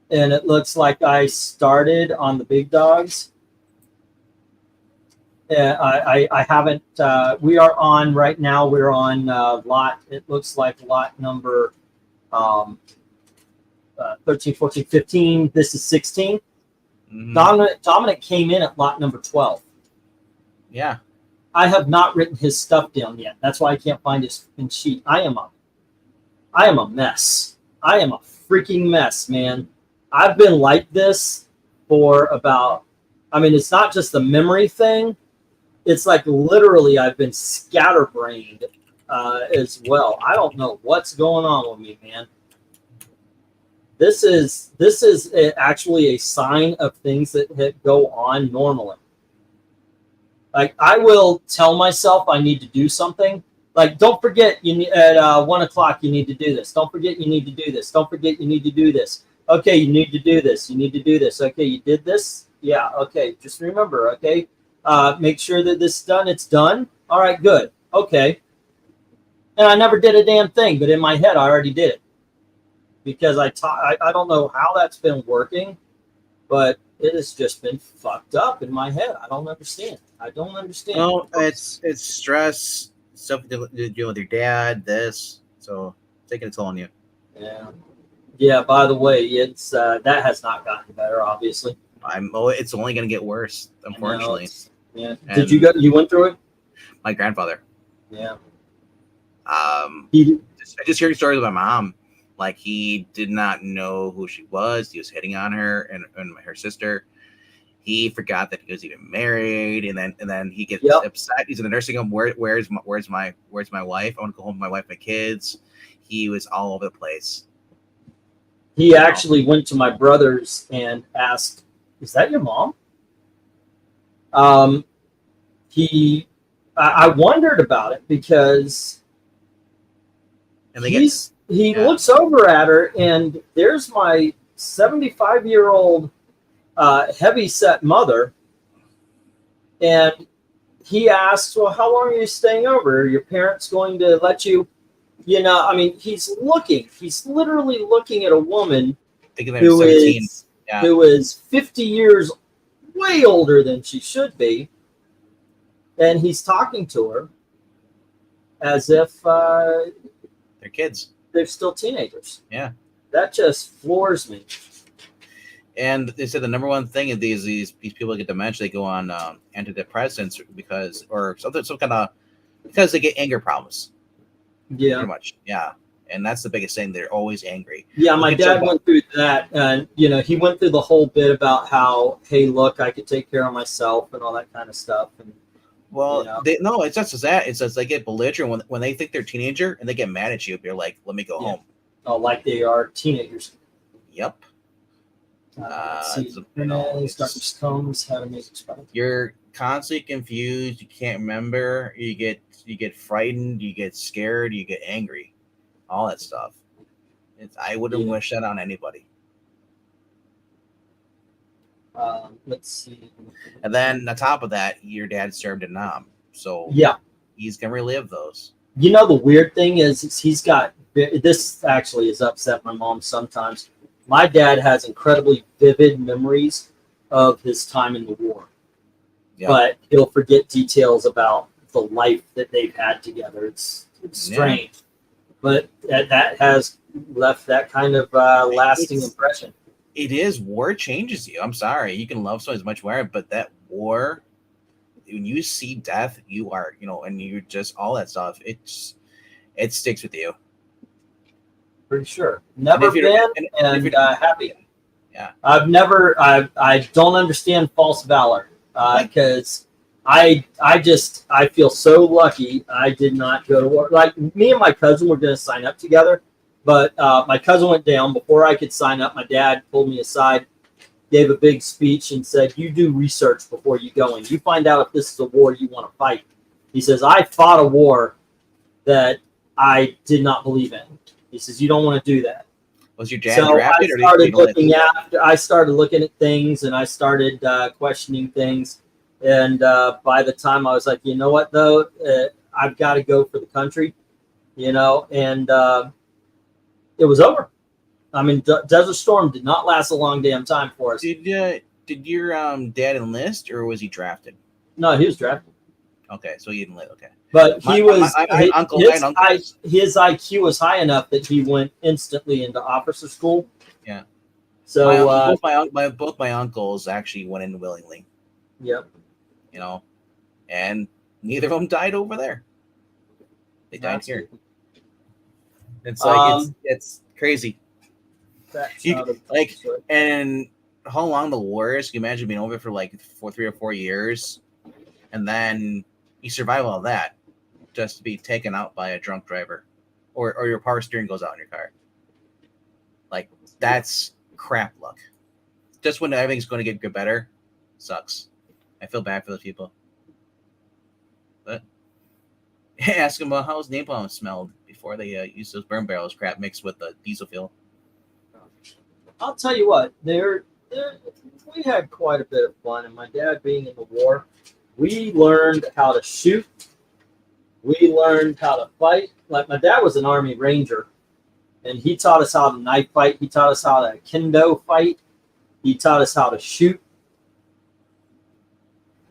it looks like I started on the big dogs. I haven't. We are on right now. We're on lot. It looks like lot number 13, 14, 15. This is 16. Mhm. Dominic came in at lot number 12. Yeah. I have not written his stuff down yet. That's why I can't find his sheet. I am a mess. I am a freaking mess, man. I've been like this for about. I mean, it's not just the memory thing. It's like literally I've been scatterbrained as well. I don't know what's going on with me, man. This is actually a sign of things that go on normally. Like I will tell myself I need to do something. Like don't forget you need, at 1 o'clock you need to do this. Don't forget you need to do this. Don't forget you need to do this. Okay, you need to do this. You need to do this. Okay, you did this. Yeah. Okay, just remember. Okay. Make sure that this is done. It's done. All right, good. Okay. And I never did a damn thing, but in my head, I already did it because I don't know how that's been working, but it has just been fucked up in my head. I don't understand. No, it's stress, stuff to deal with your dad, so taking a toll on you. Yeah. Yeah. By the way, it's that has not gotten better, obviously. It's only going to get worse, unfortunately. Yeah. And Did you you went through it? My grandfather. Yeah. I just hearing stories of my mom. Like he did not know who she was. He was hitting on her and her sister. He forgot that he was even married, and then he gets upset. He's in the nursing home. Where's my wife? I want to go home with my wife, and my kids. He was all over the place. He actually went to my brother's and asked, "Is that your mom?" I wondered about it because he looks over at her, and there's my 75-year-old heavy-set mother, and he asks, "Well, how long are you staying over? Are your parents going to let you?" You know, I mean, he's literally looking at a woman who is 50 years way older than she should be, and he's talking to her as if they're kids. They're still teenagers. Yeah, that just floors me. And they said the number one thing is these people that get dementia, they go on antidepressants because they get anger problems. Yeah, pretty much. Yeah, and that's the biggest thing. They're always angry. Yeah, my dad went through that, and he went through the whole bit about how, hey, look, I could take care of myself and all that kind of stuff. And it's not just that. It's just they get belligerent when they think they're a teenager and they get mad at you. You're like, let me go home. Oh, like they are teenagers. Yep. You're constantly confused. You can't remember. You get frightened. You get scared. You get angry. All that stuff. I wouldn't wish that on anybody. Let's see. And then on top of that, your dad served in Nam, so he's gonna relive those. You know, the weird thing is he's got this. Actually, has upset my mom sometimes. My dad has incredibly vivid memories of his time in the war, but he'll forget details about the life that they've had together. It's strange, but that has left that kind of lasting impression. It is. War changes you. I'm sorry. You can love someone as much war, but that war, when you see death, you are, and you just all that stuff. It sticks with you. Pretty sure. Never been and happy. Yeah. I don't understand false valor because I feel so lucky I did not go to war. Like me and my cousin were going to sign up together, but my cousin went down before I could sign up. My dad pulled me aside, gave a big speech and said, "You do research before you go in. You find out if this is a war you want to fight." He says, "I fought a war that I did not believe in." He says, "You don't want to do that." Was your dad drafted? I started looking at things, and I started questioning things. And by the time I was like, you know what, though, I've got to go for the country, and it was over. I mean, Desert Storm did not last a long damn time for us. Did your dad enlist, or was he drafted? No, he was drafted. Okay, so he didn't live. Okay. But his IQ was high enough that he went instantly into officer school. Yeah. So both my uncles actually went in willingly. Yep. And neither of them died over there. They died here. It's like it's crazy. And how long the war is? Can you imagine being over for like 3 or 4 years, and then you survive all that just to be taken out by a drunk driver, or your power steering goes out in your car. Like, that's crap luck. Just when everything's going to get better, sucks. I feel bad for those people. But ask them about how his napalm smelled before they used those burn barrels crap mixed with the diesel fuel. I'll tell you what, we had quite a bit of fun, and my dad being in the war, we learned how to shoot. We learned how to fight. Like, my dad was an Army Ranger, and he taught us how to knife fight. He taught us how to kendo fight. He taught us how to shoot.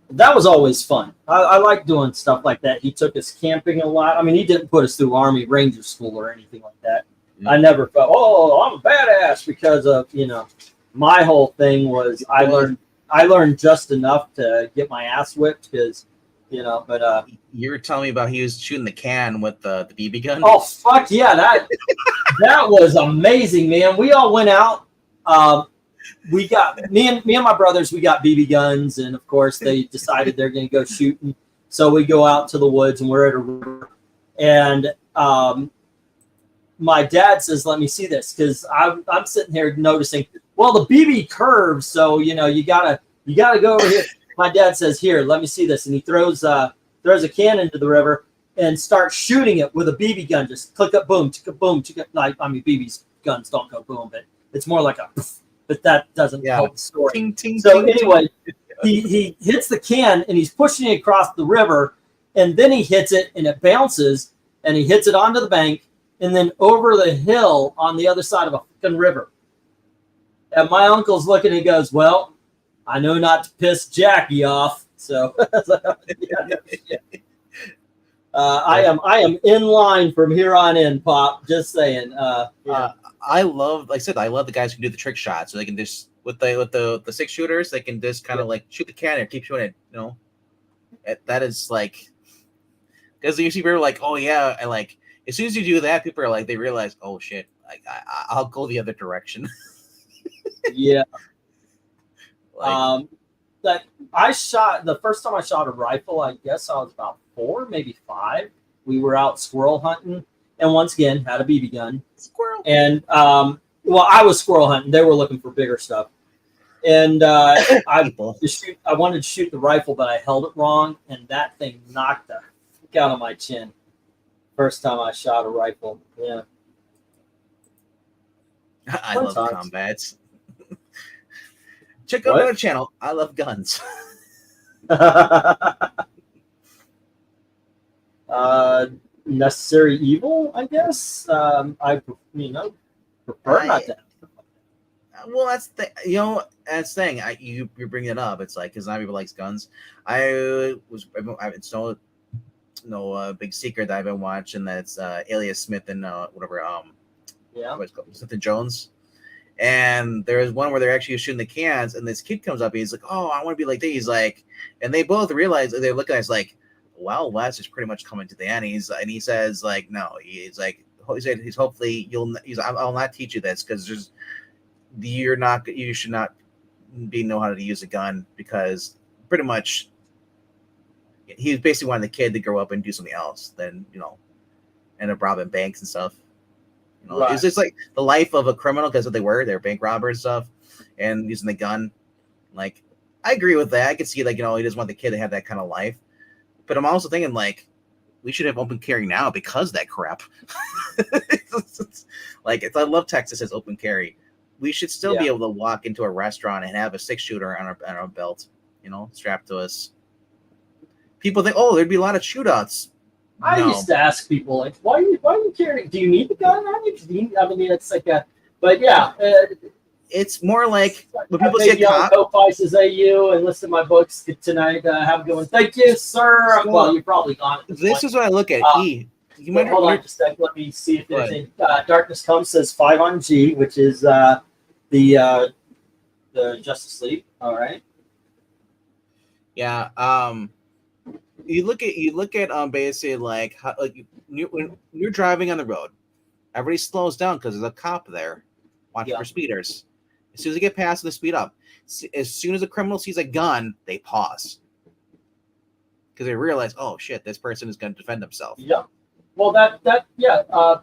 That was always fun. I like doing stuff like that. He took us camping a lot. I mean, he didn't put us through Army Ranger school or anything like that. Mm-hmm. I never felt, I'm a badass because of, my whole thing was I learned just enough to get my ass whipped because you know. But You were telling me about he was shooting the can with the BB gun. oh fuck yeah, that was amazing, man. We all went out. We got me and my brothers. We got BB guns, and of course they decided they're going to go shooting. So we go out to the woods, and we're at a river. And my dad says, "Let me see this," because I'm sitting here noticing. Well, the BB curves, so you know you gotta go over here. My dad says, "Here, let me see this," and he throws a can into the river and starts shooting it with a BB gun. Just click up, boom, boom. Like I mean, BB guns don't go boom, but it's more like a. But that doesn't help the story. Ting, ting, So ting, anyway, he hits the can and he's pushing it across the river, and then he hits it and it bounces and he hits it onto the bank and then over the hill on the other side of a fucking river. And my uncle's looking and he goes, "Well, I know not to piss Jackie off." So I am in line from here on in, Pop. Just saying. I love, like I said, I love the guys who do the trick shot, so they can just with the 6-shooters, they can just kind of like shoot the can and keep shooting it. You know, that is like because you see people are like, "Oh yeah," and like as soon as you do that, people are like, they realize, "Oh shit, like I'll go the other direction." Yeah. Like, That I shot the first time I shot a rifle, I guess I was about 4, maybe 5. We were out squirrel hunting, and once again had a BB gun. squirrel. And well, I was squirrel hunting. They were looking for bigger stuff. And I wanted to shoot the rifle, but I held it wrong, and that thing knocked the fuck out of my chin. First time I shot a rifle. Yeah. I Fun love times. combats. Check out our channel. I love guns. Necessary evil, I guess. I prefer not to. Well, that's the that's the thing. You bring it up. It's like because not everybody likes guns. It's no big secret that I've been watching. That's Alias Smith and whatever. What's it called? Smith and Jones. And there's one where they're actually shooting the cans, and this kid comes up and he's like, "Oh, I want to be like that." He's like, and they both realize they look at us like, "Well, Wes is pretty much coming to the end." And he says like, "No," he's like, he's hopefully I'll not teach you this because you should not know how to use a gun because pretty much he basically wanted the kid to grow up and do something else than end up robbing banks and stuff. Right. It's just like the life of a criminal because what they were. They're bank robbers and stuff and using the gun. Like, I agree with that. I can see, like, he doesn't want the kid to have that kind of life. But I'm also thinking, like, we should have open carry now because of that crap. Like, I love Texas as open carry. We should still be able to walk into a restaurant and have a 6-shooter on our belt, strapped to us. People think, oh, there'd be a lot of shootouts. I used to ask people, like, why are you carrying? Do you need the gun on you? I mean, it's like a, but yeah. It's more like when people say Co-Vices AU and listen to my books tonight. Have a good one. Thank you, sir. Well, you're probably gone. This is what I look at. You might hold on just a second. Let me see if there's any. Darkness Comes says 5 on G, which is the Justice League. All right. Yeah. You look at basically like how, like when you're driving on the road, everybody slows down because there's a cop there watching for speeders. As soon as they get past, they speed up. As soon as a criminal sees a gun, they pause because they realize, oh shit, this person is going to defend himself. Yeah. Well,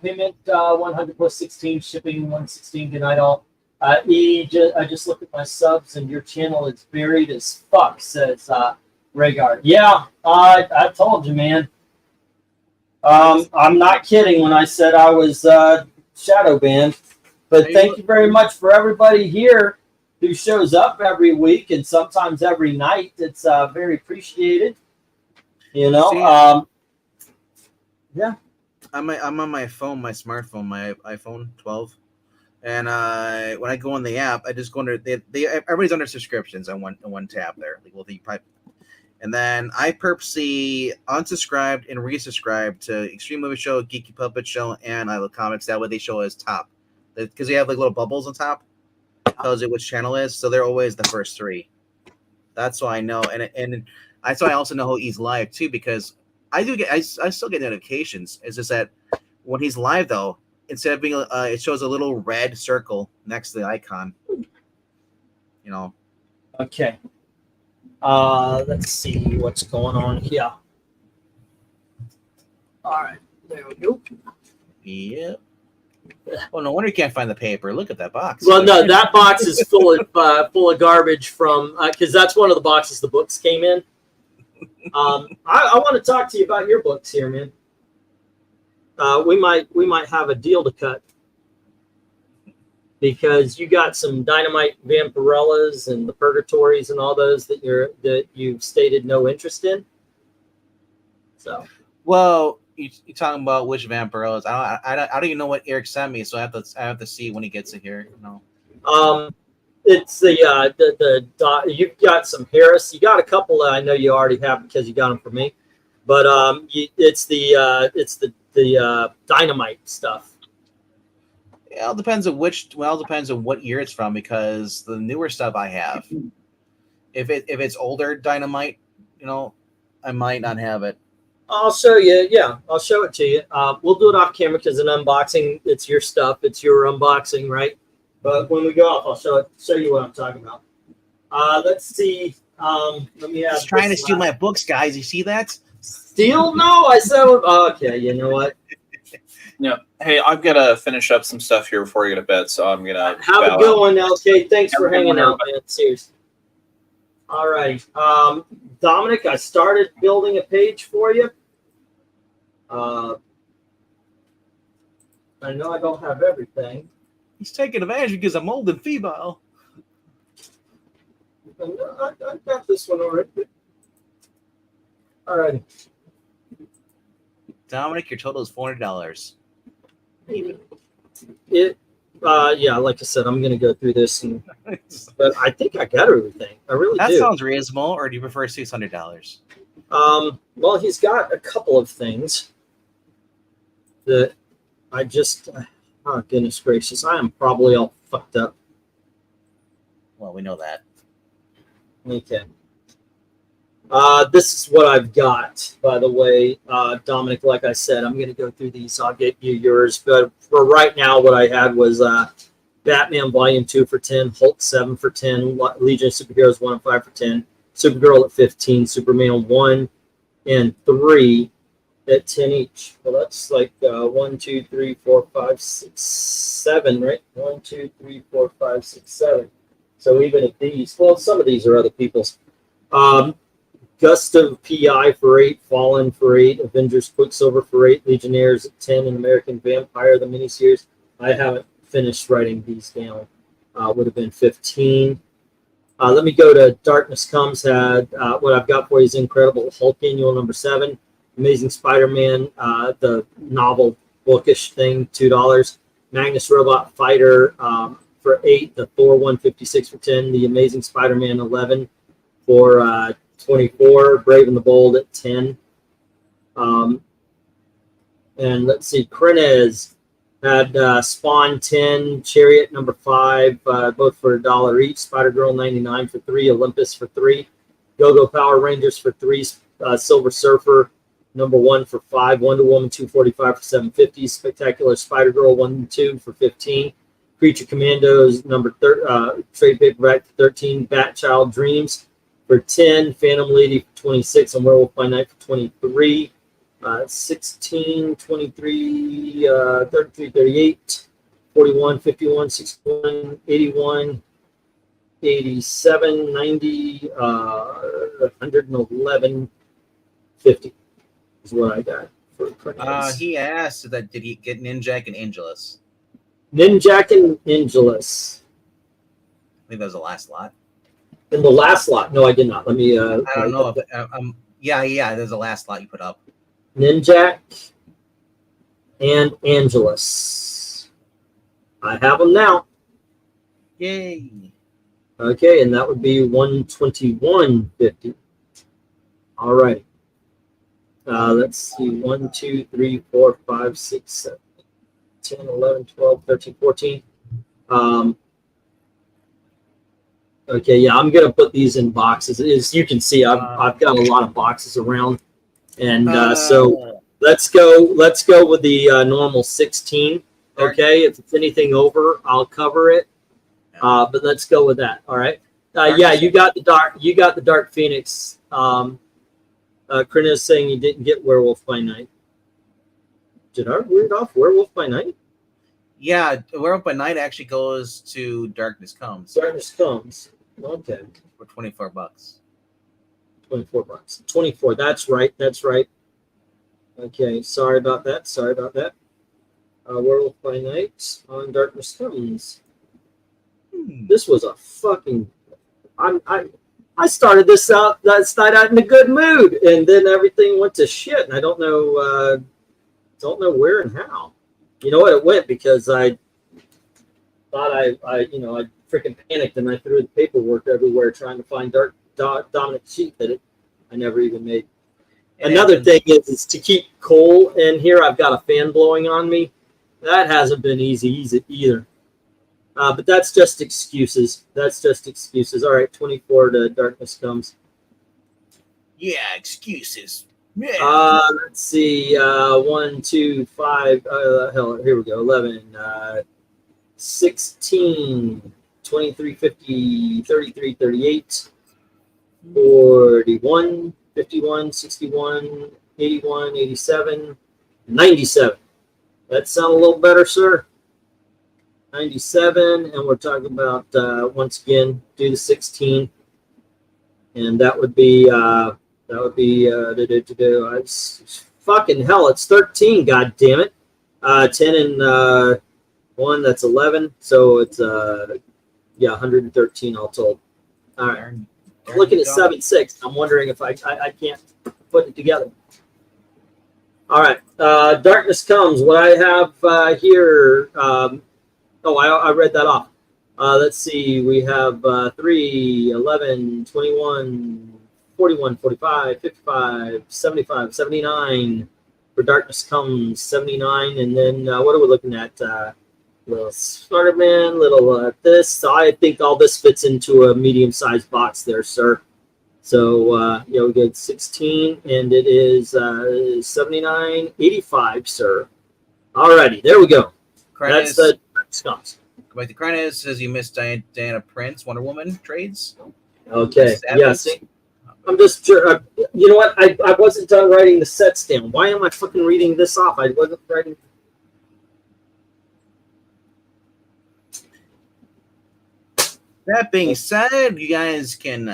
payment 100 plus 16, shipping 116. Good night, all. I just looked at my subs and your channel is buried as fuck. Says Rhaegar. Yeah, I told you, man. I'm not kidding when I said I was shadow banned. But thank you very much for everybody here who shows up every week and sometimes every night. It's very appreciated. Yeah. I'm on my phone, my smartphone, my iPhone 12, and when I go on the app, I just go under. Everybody's under subscriptions on one tab there. And then I purposely unsubscribed and resubscribed to Extreme Movie Show, Geeky Puppet Show, and I Love Comics. That way they show as top because they have like little bubbles on top. Tells you which channel is, so they're always the first 3. That's why I know. And So I also know he's live too, because I still get notifications. It's just that when he's live though, instead of being it shows a little red circle next to the icon. You know. Okay. Let's see what's going on here. All right, there we go. Yep. Oh, no wonder you can't find the paper. Look at that box. Well, no, that box is full of garbage from because that's one of the boxes the books came in. I want to talk to you about your books here, man. We might have a deal to cut because you got some Dynamite Vampirellas and the Purgatories and all those that you've stated no interest in. So, well, you're talking about which Vampirellas? I don't even know what Eric sent me, so I have to see when he gets it here. No. It's the you've got some Harris. You got a couple that I know you already have because you got them from me, but it's the Dynamite stuff. It all depends on depends on what year it's from, because the newer stuff I have, if it's older Dynamite, I might not have it. I'll show you. Yeah, I'll show it to you. We'll do it off camera because an unboxing. It's your stuff. It's your unboxing, right? But when we go off, I'll show you what I'm talking about. Let's see. Let me have. He's trying to steal my books, guys. You see that? Steal? No, I said. Okay, you know what? Yeah. Hey, I've got to finish up some stuff here before I get to bed, so I'm gonna have a good one, LK. Thanks for hanging out, man. Seriously. All right, Dominic, I started building a page for you. I know I don't have everything. He's taking advantage because I'm old and feeble. I got this one already. All right. Dominic, your total is $400. Yeah, like I said, I'm gonna go through this, but I think I got everything. I really do. That sounds reasonable. Or do you prefer $600? Well, he's got a couple of things that I just. Oh goodness gracious! I am probably all fucked up. Well, we know that. Okay. This is what I've got, by the way, Dominic. Like I said, I'm going to go through these. I'll get you yours. But for right now, what I had was Batman Volume 2 for 10, Hulk 7 for 10, Legion of Superheroes 1 and 5 for 10, Supergirl at 15, Superman 1 and 3 at 10 each. Well, that's like 1, 2, 3, 4, 5, 6, 7, right? 1, 2, 3, 4, 5, 6, 7. So even if these, well, some of these are other people's. Gustav PI for 8, Fallen for 8, Avengers Quicksilver for 8, Legionnaires at 10, and American Vampire, the miniseries. I haven't finished writing these down. Would have been 15. Let me go to Darkness Comes. What I've got for you is Incredible Hulk Annual number 7, Amazing Spider-Man, the novel bookish thing, $2. Magnus Robot Fighter for 8, the Thor 156 for 10, the Amazing Spider-Man 11 for 24, Brave and the Bold at 10. And let's see, KRENIZ had Spawn 10, Chariot number 5, both for $1 each, Spider-Girl 99 for 3, Olympus for 3, Go-Go Power Rangers for 3, Silver Surfer number 1 for 5, Wonder Woman 245 for $7.50, Spectacular Spider-Girl 1 and 2 for 15, Creature Commandos number trade paperback for 13, Bat Child Dreams for 10, Phantom Lady for 26, and Werewolf by Night for 23, 16, 23, 33, 38, 41, 51, 61, 81, 87, 90, 111, 50 is what I got for KRENIZ. He asked that did he get Ninjak and Angelus? Ninjak and Angelus. I think that was the last lot. In the last lot. No, I did not. Let me. I don't know. Yeah. There's the last lot you put up. Ninjak and Angelus. I have them now. Yay. Okay, and that would be 121.50. All right. Let's see. 1, 2, 3, 4, 5, 6, 7, 10, 11, 12, 13, 14. Okay, yeah, I'm gonna put these in boxes. As you can see, I've got a lot of boxes around, and so let's go with the normal 16. Okay, if it's anything over, I'll cover it. But let's go with that. All right. Yeah, you got the Dark Phoenix. KRENIZ saying you didn't get Werewolf by Night. Did I read off Werewolf by Night? Yeah, Werewolf by Night actually goes to Darkness Comes. Darkness Comes. Okay. For $24. 24 bucks. 24. That's right. That's right. Okay. Sorry about that. Sorry about that. Werewolf by Night on Darkness Comes. This was a fucking. I started this out last night out in a good mood, and then everything went to shit, and I don't know where and how. You know what? It went because I thought I freaking panicked and I threw the paperwork everywhere trying to find Dominic sheet that I never even made. Another thing is to keep Cole in here. I've got a fan blowing on me. That hasn't been easy either. But that's just excuses. That's just excuses. All right, 24 to Darkness Comes. Yeah, excuses. Yeah. Let's see. 1, 2, 5. Hell, here we go. 11, 16, 23, 50, 33, 38, 41, 51, 61, 81, 87, 97. That sound a little better, sir? 97, and we're talking about once again do the 16, and that would be it's fucking hell. It's 13. God damn it. 10 and 1. That's 11. So it's 113 all told. All right. I'm looking at 7.6. I'm wondering if I can't put it together. All right. Darkness Comes. What I have here. I read that off. Let's see. We have 3, 11, 21. 41, 45, 55, 75, 79 for Darkness Comes, 79. And then what are we looking at? Little Spider-Man, little this. So I think all this fits into a medium-sized box there, sir. So, we get 16, and it is 79.85, sir. Alrighty, there we go. That's the Darkness Comes. Go back to KRENIZ. Says you missed Diana Prince, Wonder Woman trades. Okay, yes. I'm just sure. You know what? I wasn't done writing the sets down. Why am I fucking reading this off? I wasn't writing. That being said, you guys can,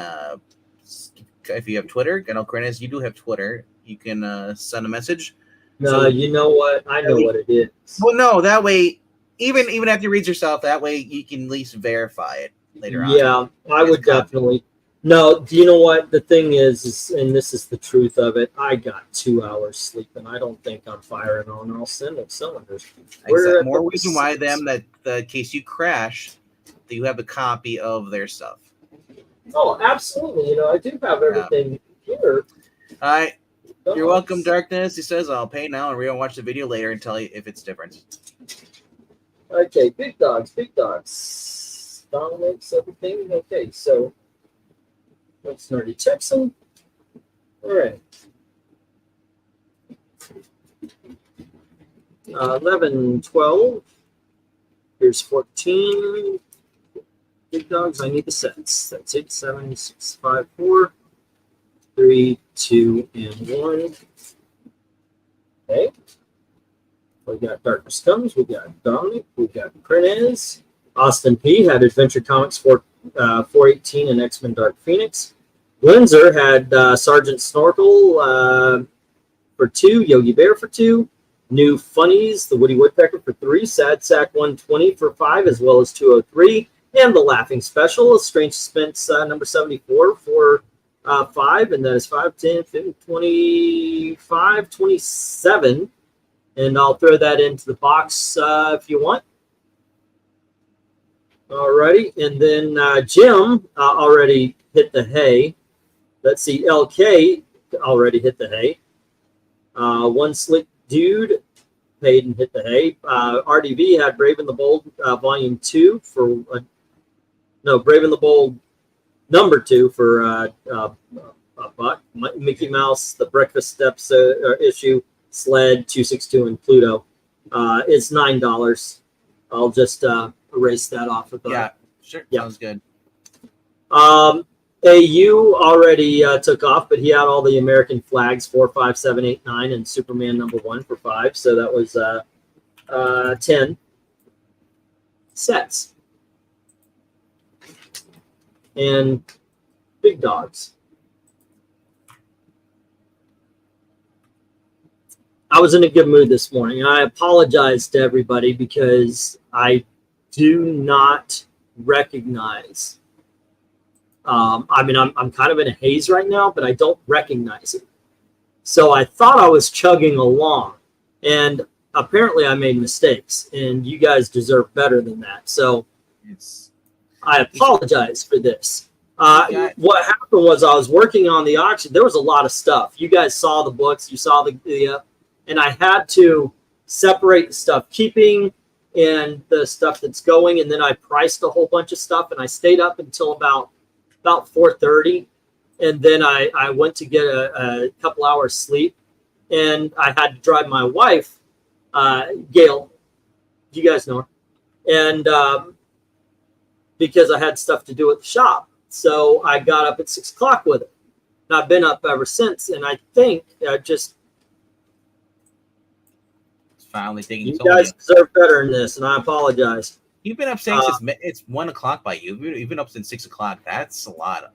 if you have Twitter, I know KRENIZ, you do have Twitter. You can send a message. No, so, you know what? I know what it is. Well, no, that way, even after you read yourself, that way you can at least verify it later on. Yeah, I would definitely. No, do you know what the thing is, and this is the truth of it? I got 2 hours sleep, and I don't think I'm firing on all cylinders. More reason why that in case you crash, that you have a copy of their stuff. Oh, absolutely. I do have everything here. All right. You're welcome, Darkness. He says, I'll pay now and we're going to watch the video later and tell you if it's different. Okay, big dogs. Dominates everything. Okay, so that's Nerdy Texan. All right. 11, 12. Here's 14. Big dogs, I need the sets. That's 8, 7, 6, 5, 4, 3, 2, and 1. Okay. We got Darkness Comes. We got Dominic. We got KRENIZ. Austin P had Adventure Comics 418 and X-Men Dark Phoenix. Windsor had Sergeant Snorkel for 2, Yogi Bear for 2. New Funnies, the Woody Woodpecker for 3, Sad Sack 120 for 5, as well as 203. And the Laughing Special, Strange Suspense number 74 for 5, and that is 5, 10, 15, 25, 27. And I'll throw that into the box if you want. Alrighty, and then Jim already hit the hay. Let's see, LK already hit the hay. One Slick Dude paid and hit the hay. RDV had Brave and the Bold Volume 2 for... No, Brave and the Bold number 2 for a buck. Mickey Mouse, the Breakfast Steps issue, Sled 262, and Pluto. It's $9. I'll just erase that off of the. Yeah, sure. Yeah. Sounds good. AU already took off, but he had all the American flags 4, 5, 7, 8, 9, and Superman #1 for 5. So that was 10 sets. And big dogs. I was in a good mood this morning. I apologize to everybody because I do not recognize. I mean, I'm kind of in a haze right now, but I don't recognize it. So I thought I was chugging along, and apparently I made mistakes, and you guys deserve better than that. So I apologize for this. What happened was I was working on the auction. There was a lot of stuff. You guys saw the books. You saw the and I had to separate the stuff keeping and the stuff that's going, and then I priced a whole bunch of stuff, and I stayed up until about 4:30, and then I went to get a couple hours sleep, and I had to drive my wife, Gail, you guys know her, and because I had stuff to do at the shop, so I got up at 6 o'clock with her. And I've been up ever since, and I think just Finally taking you guys deserve better than this, and I apologize. You've been up since it's 1 o'clock by you. You've been up since 6 o'clock. That's a lot.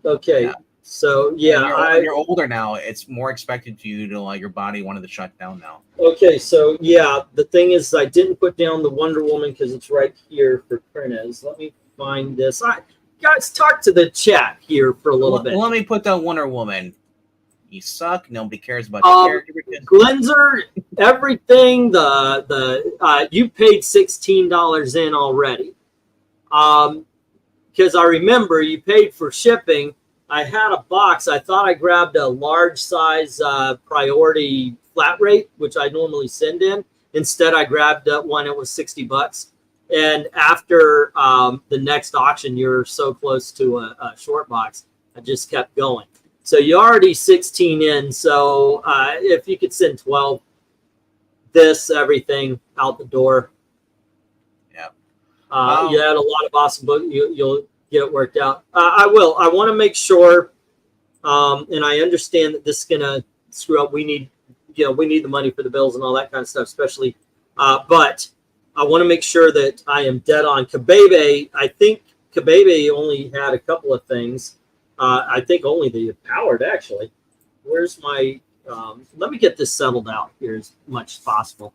Okay, yeah. So yeah, you're older now. It's more expected to you to your body wanted to shut down now. Okay, so yeah, the thing is, I didn't put down the Wonder Woman because it's right here for KRENIZ. Let me find this. Guys, talk to the chat here for a little bit. Let me put down Wonder Woman. You suck. Nobody cares about your character. Glenzer, everything. You paid $16 in already. Because I remember you paid for shipping. I had a box. I thought I grabbed a large size priority flat rate, which I normally send in. Instead, I grabbed one. It was $60. And after the next auction, you're so close to a short box. I just kept going. So you already 16 in. So if you could send 12, everything out the door. Yeah. You had a lot of awesome books. You'll get it worked out. I will. I want to make sure, and I understand that this is gonna screw up. We need the money for the bills and all that kind of stuff, especially. But I want to make sure that I am dead on. Kabebe, I think Kabebe only had a couple of things. I think only the powered, actually. Where's my... let me get this settled out here as much as possible.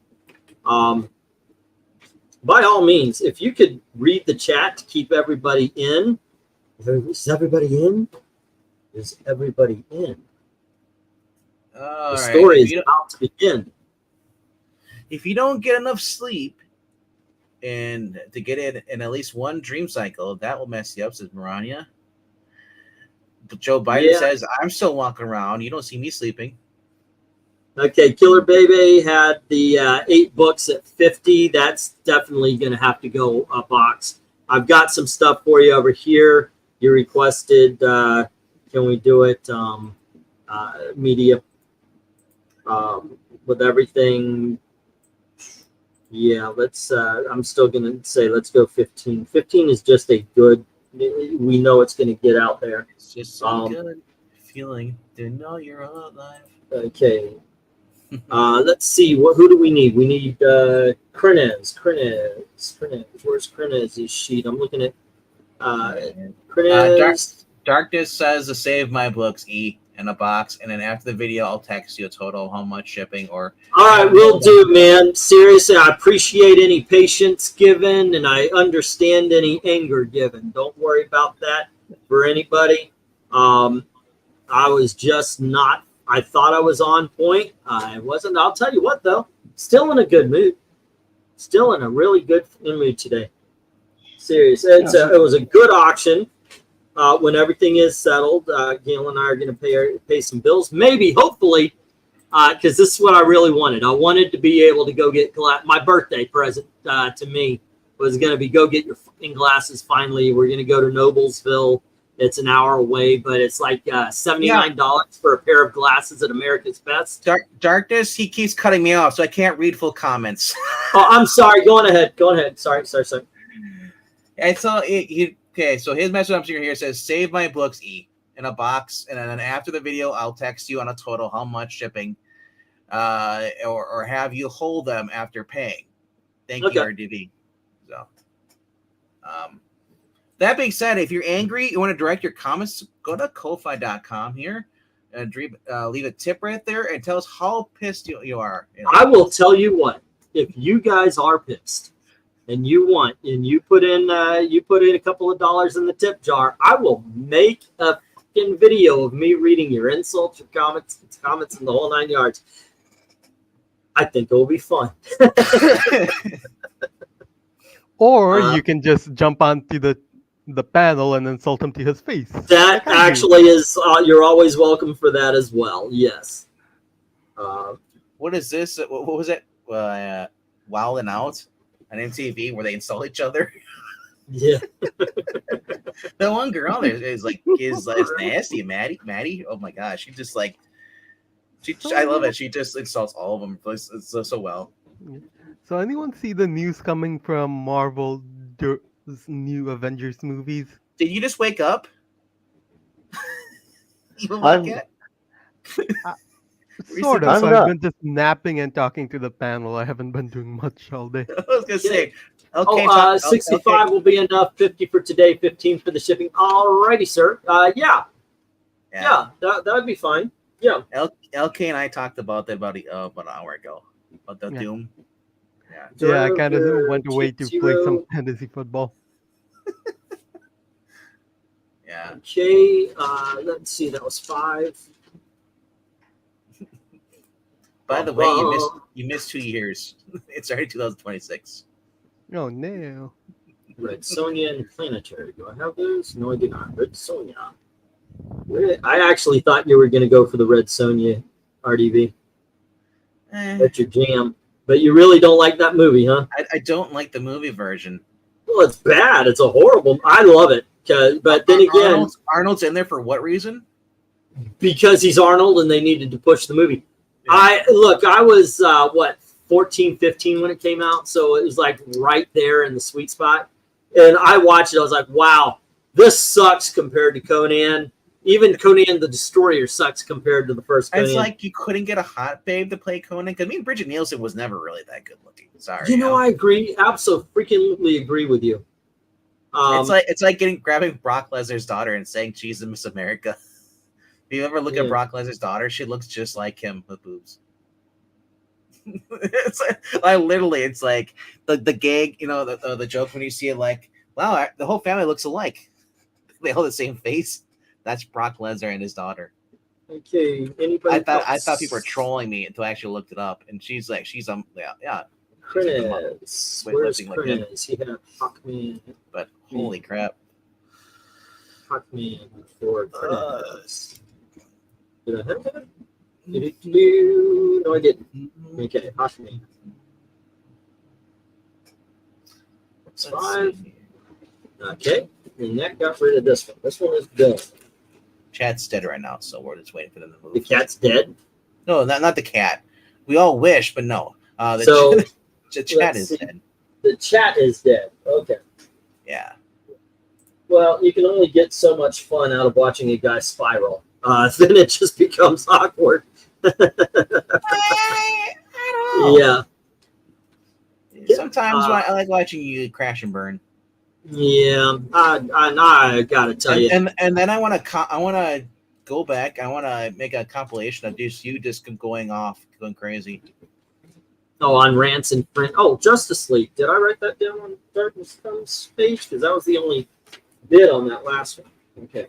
By all means, if you could read the chat to keep everybody in. Is everybody in? Is everybody in? The story is about to begin. If you don't get enough sleep and to get in at least one dream cycle, that will mess you up, says Maranya. But Joe Biden says, I'm still walking around. You don't see me sleeping. Okay, Killer Baby had the 8 books at 50. That's definitely going to have to go a box. I've got some stuff for you over here. You requested, can we do it media with everything? Yeah, let's, I'm still going to say let's go 15. 15 is just a good, we know it's going to get out there. It's just so good feeling to know you're alive. Okay. Let's see. Who do we need? We need KRENIZ. Where's KRENIZ's sheet? I'm looking at KRENIZ. Darkness says to save my books in a box, and then after the video, I'll text you a total how much shipping or. All right, will do, man. Seriously, I appreciate any patience given, and I understand any anger given. Don't worry about that for anybody. I was just not. I thought I was on point. I wasn't. I'll tell you what, though. Still in a good mood. Still in a really good mood today. Serious. It was a good auction. When everything is settled, Gail and I are going to pay some bills. Maybe, hopefully, because this is what I really wanted. I wanted to be able to go get my birthday present to me was going to be go get your fucking glasses. Finally, we're going to go to Noblesville. It's an hour away, but it's like $79 for a pair of glasses at America's Best. Darkness, he keeps cutting me off, so I can't read full comments. Oh, I'm sorry. Go on ahead. Go on ahead. Sorry. And so okay, so his message I'm seeing here says, "Save my books, E, in a box, and then after the video, I'll text you on a total how much shipping, or have you hold them after paying. Thank you, RDV." So, that being said, if you're angry, you want to direct your comments, go to Ko-Fi.com here and leave a tip right there and tell us how pissed you are. You know? I will tell you what. If you guys are pissed and you put in a couple of dollars in the tip jar, I will make a fucking video of me reading your insults, your comments, and the whole 9 yards. I think it will be fun. Or you can just jump onto the panel and insult him to his face. That actually is, you're always welcome for that as well. Yes. What is this? What was it? Wild and Out on MTV where they insult each other. Yeah. The one girl there is nasty, Maddie. Oh my gosh, she just like I love it. She just insults all of them so well. So anyone see the news coming from Marvel's new Avengers movies? Did you just wake up? Sort of. I've been just napping and talking to the panel. I haven't been doing much all day. I was gonna say. Okay, 65 will be enough. 50 for today. 15 for the shipping. Alrighty, sir. Yeah, that would be fine. Yeah. LK and I talked about that about an hour ago. About the Doom. Yeah, I kind of went away to play some fantasy football. Yeah. Okay. Let's see. That was 5. By the way, you missed 2 years. It's already 2026. Oh no. Red Sonja and Planetary. Do I have those? No, I do not. Red Sonja. I actually thought you were going to go for the Red Sonja, RDV. That's your jam. But you really don't like that movie, huh? I don't like the movie version. Well, it's bad. It's a horrible. I love it. But then again, Arnold's in there for what reason? Because he's Arnold, and they needed to push the movie. Yeah. I was 14, 15 when it came out, so it was like right there in the sweet spot. And I watched it. I was like, wow, this sucks compared to Conan. Even Conan the Destroyer sucks compared to the first Conan. It's like you couldn't get a hot babe to play Conan. Because Bridget Nielsen was never really that good looking. Sorry. You know, I agree. Absolutely agree with you. It's like grabbing Brock Lesnar's daughter and saying she's the Miss America. If you ever look at Brock Lesnar's daughter, she looks just like him with boobs. It's like the gag, the joke when you see it, like, wow, the whole family looks alike. They all have the same face. That's Brock Lesnar and his daughter. Okay. Anybody? I thought people were trolling me until I actually looked it up, and she's KRENIZ. Where's KRENIZ? He had Hawkman. But holy crap. Hawkman for KRENIZ. Did I have that? No, I didn't. Okay, Hawkman. That's 5. Okay, and that got rid of this one. This one is done. Chat's dead right now, so we're just waiting for them to move. The cat's dead? No, not the cat. We all wish, but no. The chat is dead. The chat is dead. Okay. Yeah. Well, you can only get so much fun out of watching a guy spiral. Then it just becomes awkward. Yeah. Sometimes I like watching you crash and burn. Yeah, I gotta tell you. And then I want to go back. I want to make a compilation of just you going crazy. Oh, on rants and print. Oh, Justice League. Did I write that down on Darkness Comes page? Because that was the only bit on that last one. Okay.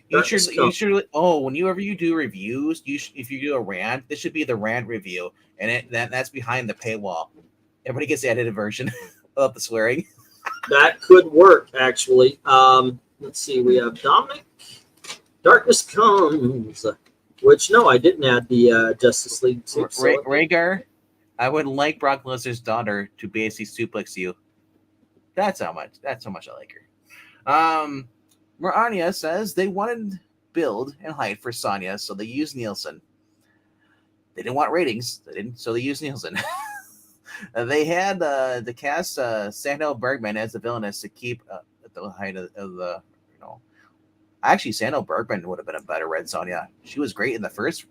You should. Oh, whenever you do reviews, if you do a rant, this should be the rant review, and that's behind the paywall. Everybody gets the edited version of the swearing. That could work, actually. Let's see. We have Dominic. Darkness Comes. Which, no, I didn't add the Justice League. Rhaegar, I would like Brock Lesnar's daughter to basically suplex you. That's how much I like her. Maranya says they wanted build and height for Sonya, so they used Nielsen. They didn't want ratings, so they used Nielsen. They had the cast Sandow Bergman as the villainess to keep at the height of the, Actually, Sandow Bergman would have been a better Red Sonja. She was great in the first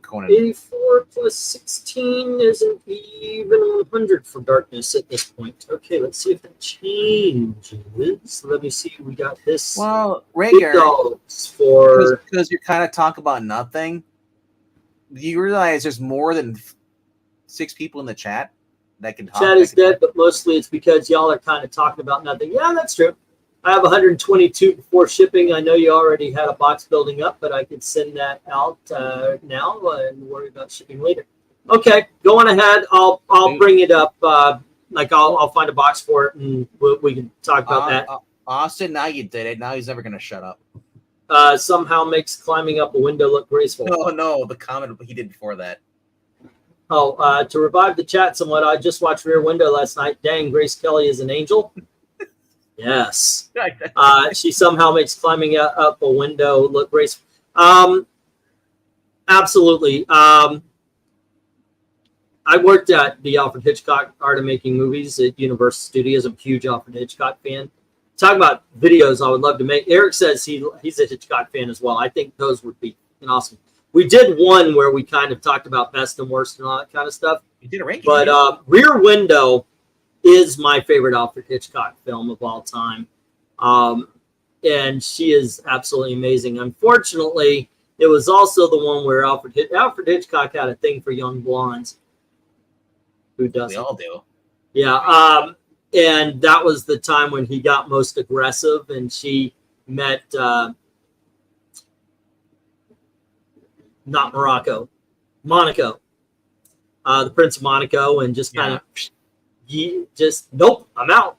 Conan. 84 plus 16 isn't even 100 for darkness at this point. Okay, let's see if that changes. Let me see. We got this. Well, Rhaegar, for because you're kind of talking about nothing. You realize there's more than 6 people in the chat that can talk. Chat is dead, but mostly it's because y'all are kind of talking about nothing. Yeah, that's true. I have 122 before shipping. I know you already had a box building up, but I could send that out now and worry about shipping later. Okay, go on ahead. I'll bring it up. I'll find a box for it, and we can talk about that. Austin, now you did it. Now he's never going to shut up. Somehow makes climbing up a window look graceful. No, the comment he did before that. Oh, to revive the chat somewhat, I just watched Rear Window last night. Dang, Grace Kelly is an angel. Yes. She somehow makes climbing up a window look graceful. Absolutely. I worked at the Alfred Hitchcock Art of Making Movies at Universal Studios. I'm a huge Alfred Hitchcock fan. Talk about videos I would love to make. Eric says he's a Hitchcock fan as well. I think those would be awesome. We did one where we kind of talked about best and worst and all that kind of stuff. You did a ranking. But Rear Window is my favorite Alfred Hitchcock film of all time. And she is absolutely amazing. Unfortunately, it was also the one where Alfred Hitchcock had a thing for young blondes. Who doesn't? We all do. Yeah. And that was the time when he got most aggressive, and she met Monaco, the Prince of Monaco, and just kind of nope, I'm out.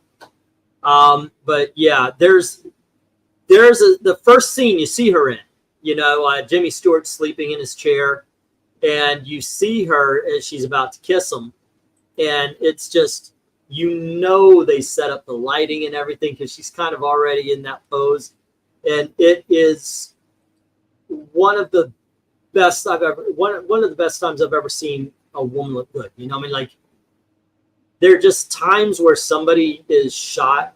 But yeah, there's the first scene you see her in, Jimmy Stewart sleeping in his chair, and you see her as she's about to kiss him, and it's just, they set up the lighting and everything because she's kind of already in that pose, and it is one of the best one of the best times I've ever seen a woman look good. There are just times where somebody is shot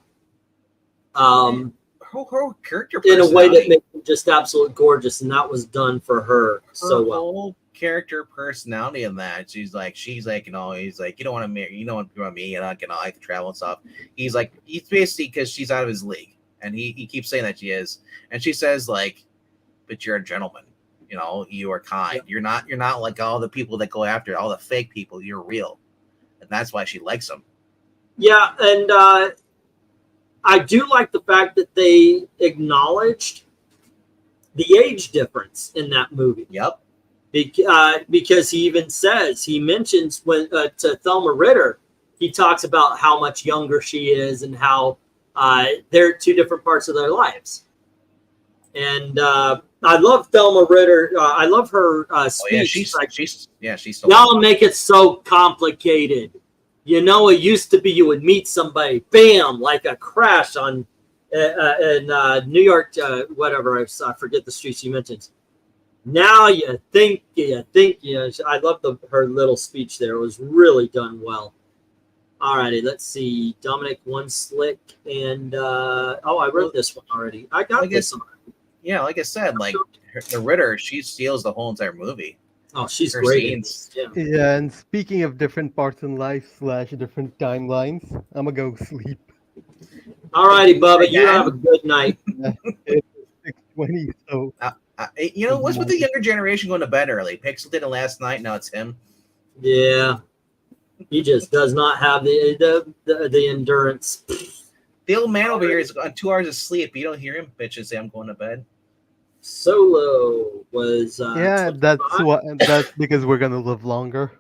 her character in a way that makes them just absolutely gorgeous, and that was done for her so well. Whole character personality in that, she's like, he's like, you don't want to marry, you don't want me, and I like to travel and stuff. He's basically, because she's out of his league, and he keeps saying that she is, and she says but you're a gentleman. You are kind. You're not like all the people that go after all the fake people. You're real. And that's why she likes him. Yeah, and I do like the fact that they acknowledged the age difference in that movie. Yep. Because he mentions when to Thelma Ritter, he talks about how much younger she is and how they're 2 different parts of their lives. And I love Thelma Ritter. I love her speech. She's y'all make it so complicated. It used to be you would meet somebody, bam, like a crash on in New York, whatever. I forget the streets you mentioned. Now you think. I love her little speech there. It was really done well. All righty, let's see. Dominic One Slick and I wrote this one already. I got this one. Yeah, like I said, the Ritter, she steals the whole entire movie. Oh, she's great. Yeah, and speaking of different parts in life / different timelines, I'm gonna go sleep. All righty, Bubba, you have a good night. It's 6:20, so what's with the younger generation going to bed early? Pixel did it last night. Now it's him. Yeah, he just does not have the endurance. The old man over here is on 2 hours of sleep. You don't hear him bitches say I'm going to bed. Solo was that's because we're gonna live longer.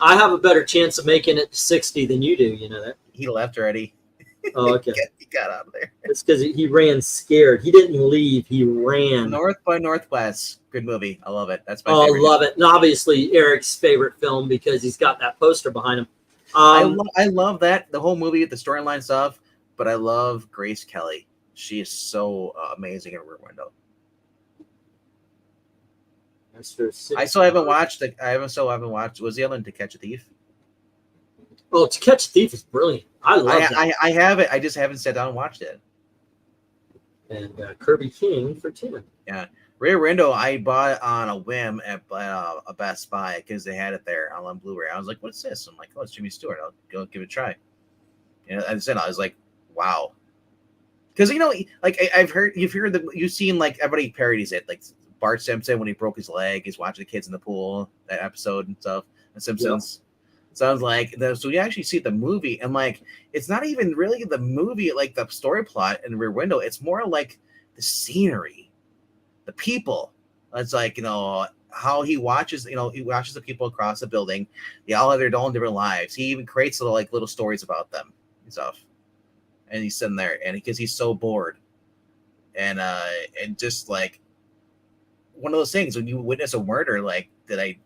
I have a better chance of making it to 60 than you do. You know that. He left already. Oh, okay. He got out of there. It's because he ran scared. He didn't leave. He ran. North by Northwest. Good movie. I love it. That's my favorite. I love it. And obviously Eric's favorite film because he's got that poster behind him. I love that the whole movie, the storyline stuff, but I love Grace Kelly. She is so amazing in Rear Window. I still haven't watched. Still haven't watched. Was the other one To Catch a Thief? Oh, To Catch a Thief is brilliant. I love that. I have it. I just haven't sat down and watched it. And Kirby King for 10. Yeah, Rear Window. I bought it on a whim at a Best Buy because they had it there on Blu-ray. I was like, "What's this?" I'm like, "Oh, it's Jimmy Stewart. I'll go give it a try." And I said, I was like, "Wow," because you've seen like everybody parodies it, like Bart Simpson when he broke his leg, he's watching the kids in the pool, that episode and stuff. The Simpsons. Yeah. So I was like, so you actually see the movie, and like, it's not even really the movie, like the story plot in Rear Window. It's more like the scenery, the people. It's like, how he watches the people across the building. They all have their own different lives. He even creates little stories about them and stuff. And he's sitting there, and because he's so bored, and just like one of those things when you witness a murder, like, did I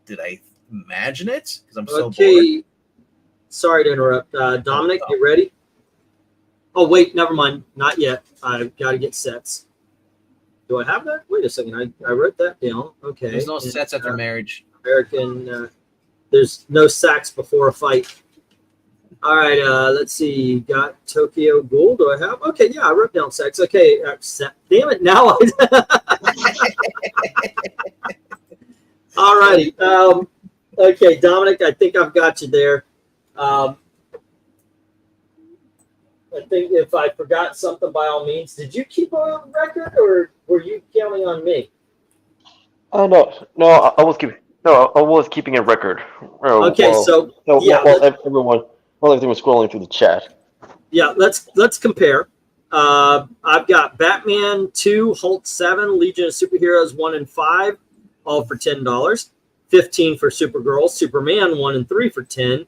imagine it? Because I'm so bored. Sorry to interrupt. Dominic, you ready? Oh, wait, never mind. Not yet. I've got to get sets. Do I have that? Wait a second. I wrote that down. Okay. There's no sets after marriage. American. There's no sacks before a fight. All right. Let's see. Got Tokyo Ghoul. Do I have? Okay. Yeah, I wrote down sacks. Okay. Damn it. Now All righty. Okay, Dominic, I think I've got you there. I think if I forgot something, by all means. Did you keep a record, or were you counting on me? Oh no, I was keeping a record. Okay, while everyone was scrolling through the chat. Yeah, let's compare. I've got Batman 2, Hulk 7, Legion of Superheroes 1 and 5, all for $10. 15 for Supergirl, Superman 1 and 3 for 10,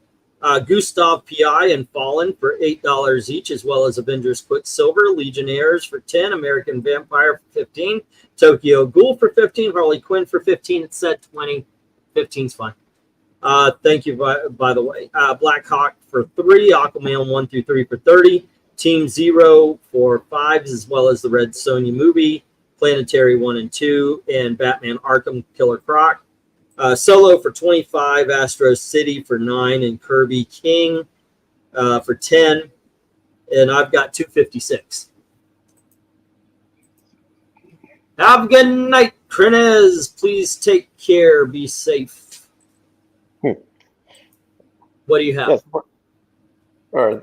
Gustav P.I. and Fallen for $8 each, as well as Avengers Quicksilver, Legionnaires for 10, American Vampire for 15, Tokyo Ghoul for 15, Harley Quinn for 15. It said 20. 15's fine. Thank you, by the way. Black Hawk for 3, Aquaman 1 through 3 for 30, Team Zero for 5, as well as the Red Sonja movie, Planetary 1 and 2, and Batman Arkham Killer Croc. Solo for 25, Astro City for 9, and Kirby King for 10. And I've got 256. Have a good night, KRENIZ. Please take care. Be safe. What do you have? Yes. All right.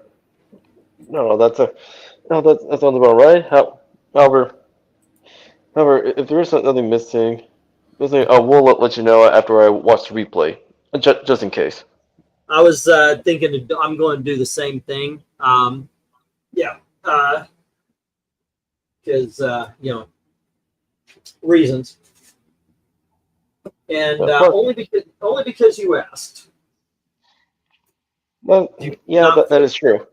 No, that sounds about right. However, if there is something missing, we'll let you know after I watch the replay, just in case. I was thinking I'm going to do the same thing. Because reasons, and only because you asked. Well, yeah, that is true.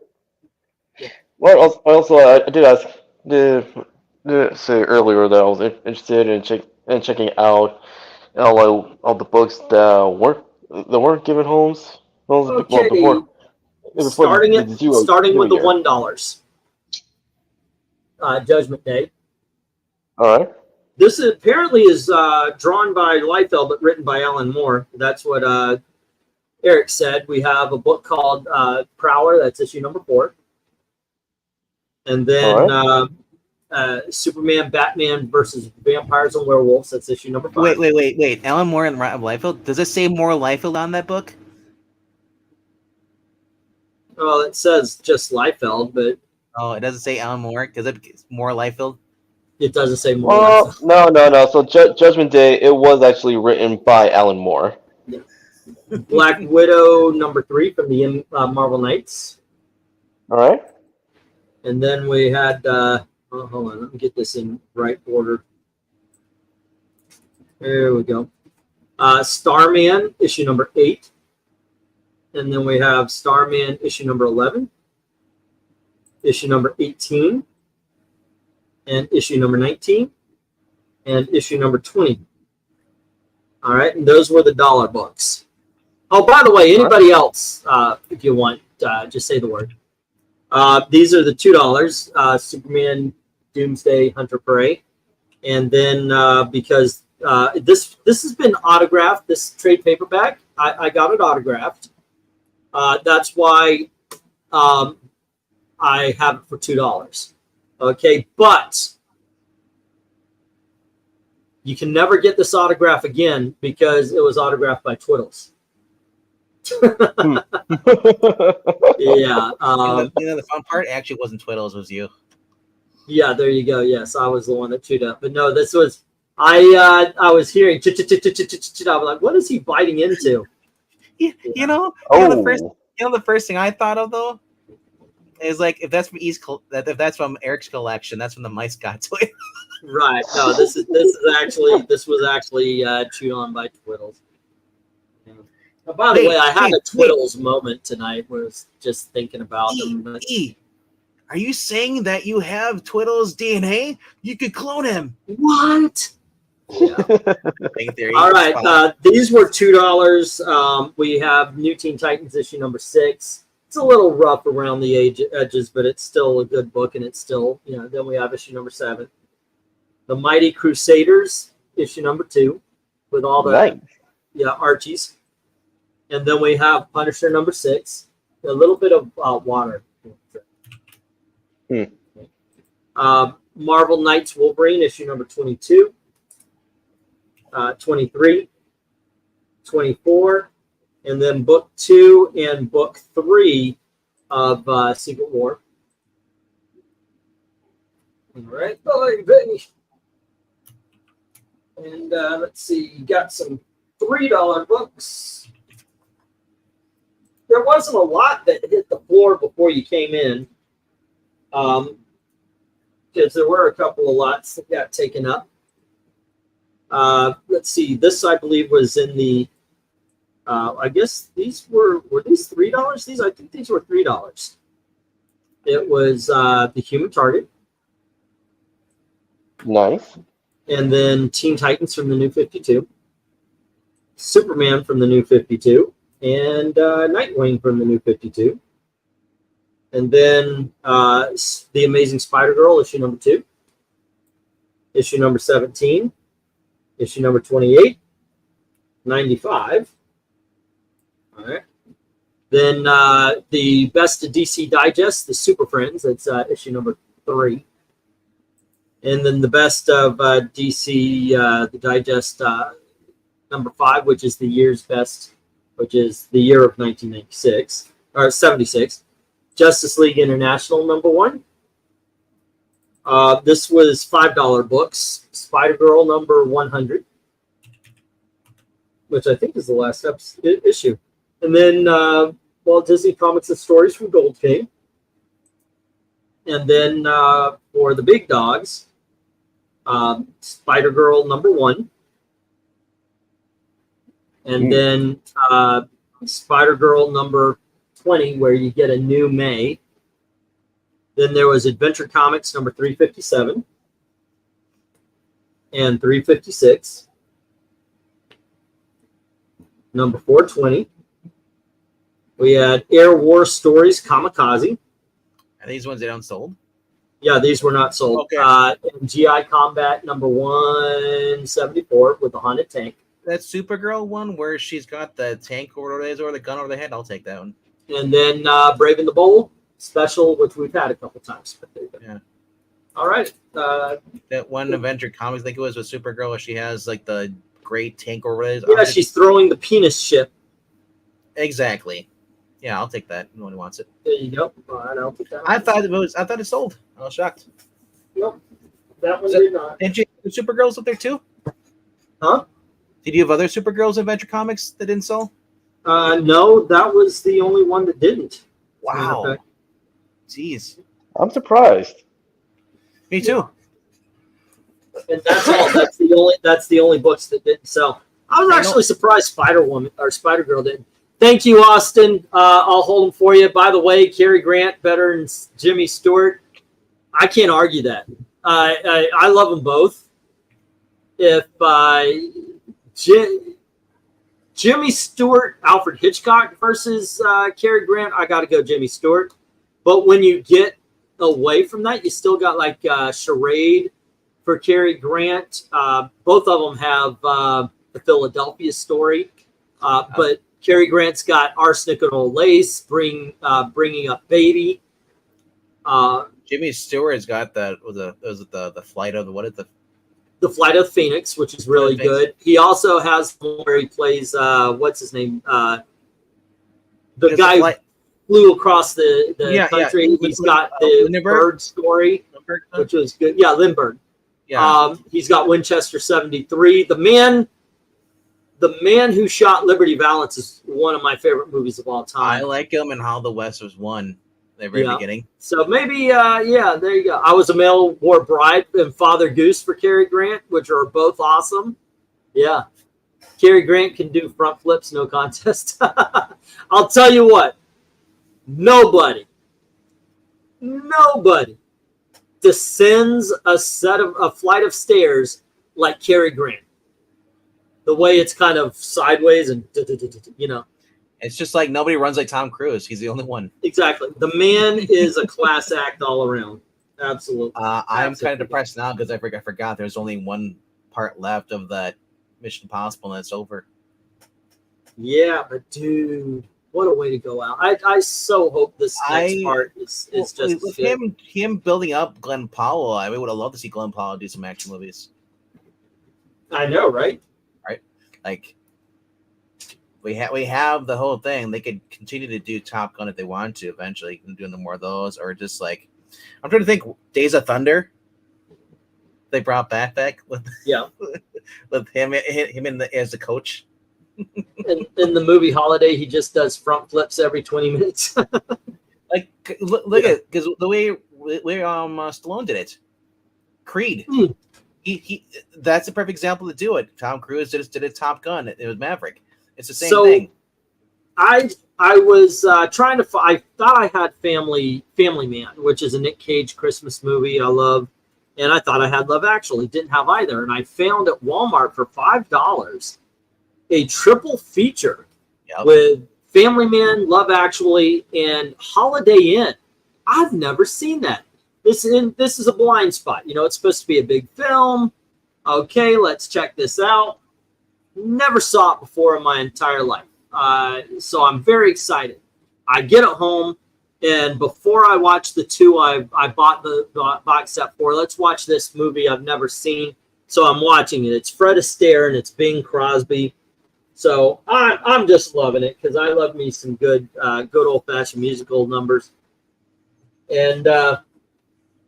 Well, I did ask to say earlier that I was interested in checking out all the books that weren't given homes. Okay. Before starting with the $1. Judgment Day. All right. This apparently is drawn by Liefeld, but written by Alan Moore. That's what Eric said. We have a book called Prowler. That's issue number 4. And then Superman, Batman versus Vampires and Werewolves. That's issue number 5. Wait. Alan Moore and Liefeld? Does it say Moore Liefeld on that book? Well, it says just Liefeld, but... Oh, it doesn't say Alan Moore? Because it's Moore Liefeld? It doesn't say Moore. No. So Judgment Day, it was actually written by Alan Moore. Yeah. Black Widow number 3 from the Marvel Knights. All right. And then we had, hold on, let me get this in right order. There we go. Starman, issue number 8. And then we have Starman, issue number 11. Issue number 18. And issue number 19. And issue number 20. All right, and those were the dollar books. Oh, by the way, anybody else, if you want, just say the word. These are the $2. Superman, Doomsday, Hunter Prey, and then because this has been autographed, this trade paperback, I got it autographed. That's why I have it for $2. Okay, but you can never get this autograph again because it was autographed by Twiddles. Yeah. The fun part actually wasn't Twiddles, it was you. Yeah, there you go. Yes, I was the one that chewed up. But no, this was I was hearing I was like, what is he biting into? The first thing I thought of though is like if that's from Eric's collection, that's from the mice got to it. Right. No, this was actually chewed on by Twiddles. Yeah. Oh, by the way, I had a Twiddles moment tonight where I was just thinking about them. Are you saying that you have Twiddles' DNA? You could clone him. What? Yeah. All right. These were $2. We have New Teen Titans issue number 6. It's a little rough around the edges, but it's still a good book, and it's still, then we have issue number 7. The Mighty Crusaders, issue number 2, with all the Archies. And then we have Punisher number 6. A little bit of water. Marvel Knights Wolverine, issue number 22, 23, 24, and then book 2 and book 3 of Secret War. All right. And let's see, you got some $3 books. There wasn't a lot that hit the floor before you came in. Because there were a couple of lots that got taken up. Let's see, this I believe was in the, I guess these were these $3? I think these were $3. It was the Human Target. Nice. And then Teen Titans from the New 52. Superman from the New 52. And Nightwing from the New 52. And then The Amazing Spider-Girl, issue number 2. Issue number 17. Issue number 28. 95. All right. Then the Best of DC Digest, the Super Friends, that's issue number 3. And then the Best of DC, the Digest number 5, which is the year's best, which is the year of 1996, or 76. Justice League International number 1. This was $5 books. Spider-Girl number 100, which I think is the last issue. And then Walt Disney Comics and Stories from Gold King. And then for the big dogs, Spider-Girl number 1. And then Spider-Girl number 20, where you get a new May. Then there was Adventure Comics number 357 and 356. Number 420. We had Air War Stories Kamikaze. Are these ones they don't sold? Yeah, these were not sold. Okay. And GI Combat number 174 with the Haunted Tank. That Supergirl one where she's got the tank over the head or the gun over the head, I'll take that one. And then Brave and the Bold special, which we've had a couple times. Yeah. All right. That one Adventure Comics, I think it was with Supergirl, where she has like the great tank over it. Yeah, she's throwing the penis ship. Exactly. Yeah, I'll take that. No one wants it. There you go. All right, I'll take that. I thought it sold. I was shocked. Nope. That one did not. Didn't you have Supergirls up there too? Huh? Did you have other Supergirls Adventure Comics that didn't sell? No, that was the only one that didn't. Wow. Jeez. I'm surprised. Me too. And that's all. That's the only books that didn't sell. I was actually surprised Spider-Woman or Spider-Girl did. Thank you, Austin. I'll hold them for you. By the way, Cary Grant better than Jimmy Stewart. I can't argue that. I love them both. If Jimmy Stewart, Alfred Hitchcock versus Cary Grant, I got to go Jimmy Stewart. But when you get away from that, you still got like Charade for Cary Grant. Both of them have the Philadelphia Story. But Cary Grant's got Arsenic and Old Lace, Bringing Up Baby. Jimmy Stewart's got the flight of the Flight of Phoenix, which is really good. He also has one where he plays what's his name? The guy who flew across the country. Yeah. He's got the Lindbergh? Bird Story, which was good. Yeah, Lindbergh. Yeah. He's got Winchester 73. The Man Who Shot Liberty Valance is one of my favorite movies of all time. I like him and How the West Was Won. The very beginning. So maybe, there you go. I Was a Male War Bride and Father Goose for Cary Grant, which are both awesome. Yeah. Cary Grant can do front flips, no contest. I'll tell you what. Nobody descends a flight of stairs like Cary Grant. The way it's kind of sideways and, you know. It's just like nobody runs like Tom Cruise. He's the only one. Exactly. The man is a class act all around. Absolutely. I'm kind of depressed now because I forgot there's only one part left of that Mission Impossible and it's over. Yeah, but dude, what a way to go out. I so hope this next part is just with him building up Glenn Powell. I would have loved to see Glenn Powell do some action movies. I know, right? Right. Like we have the whole thing. They could continue to do Top Gun if they want to eventually, doing more of those, or just like I'm trying to think. Days of Thunder. They brought back with with him as the coach. in the movie Holiday, he just does front flips every 20 minutes. Like look at because the way Stallone did it. Creed. He that's a perfect example to do it. Tom Cruise did a Top Gun. It was Maverick. It's the same thing. I was trying to. I thought I had Family Man, which is a Nick Cage Christmas movie I love, and I thought I had Love Actually. Didn't have either, and I found at Walmart for $5 a triple feature with Family Man, Love Actually, and Holiday Inn. I've never seen that. This is a blind spot. You know, it's supposed to be a big film. Okay, let's check this out. Never saw it before in my entire life. So I'm very excited. I get it home, and before I watch the two I bought the box set for, let's watch this movie I've never seen. So I'm watching it. It's Fred Astaire and it's Bing Crosby. So I'm just loving it because I love me some good old-fashioned musical numbers. And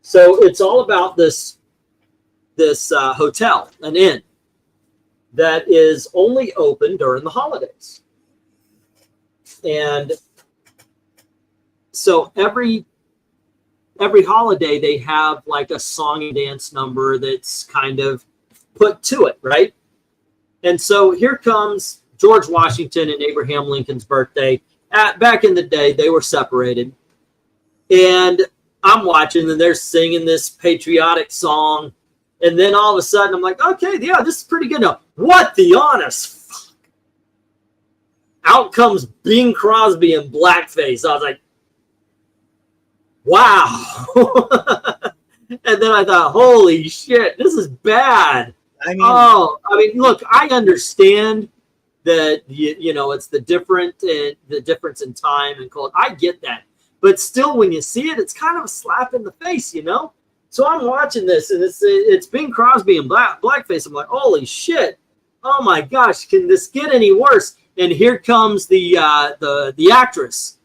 so it's all about this hotel, an inn, that is only open during the holidays. And so every holiday they have like a song and dance number that's kind of put to it, right? And so here comes George Washington and Abraham Lincoln's birthday. Back in the day, they were separated. And I'm watching and they're singing this patriotic song. And then all of a sudden I'm like, okay, yeah, this is pretty good. Now, what the honest fuck? Out comes Bing Crosby in blackface. I was like, wow. And then I thought, holy shit, this is bad. I mean, look, I understand that you know it's the difference in time and culture. I get that, but still, when you see it, it's kind of a slap in the face, you know. So I'm watching this, and it's Bing Crosby in blackface. I'm like, holy shit! Oh my gosh, can this get any worse? And here comes the actress,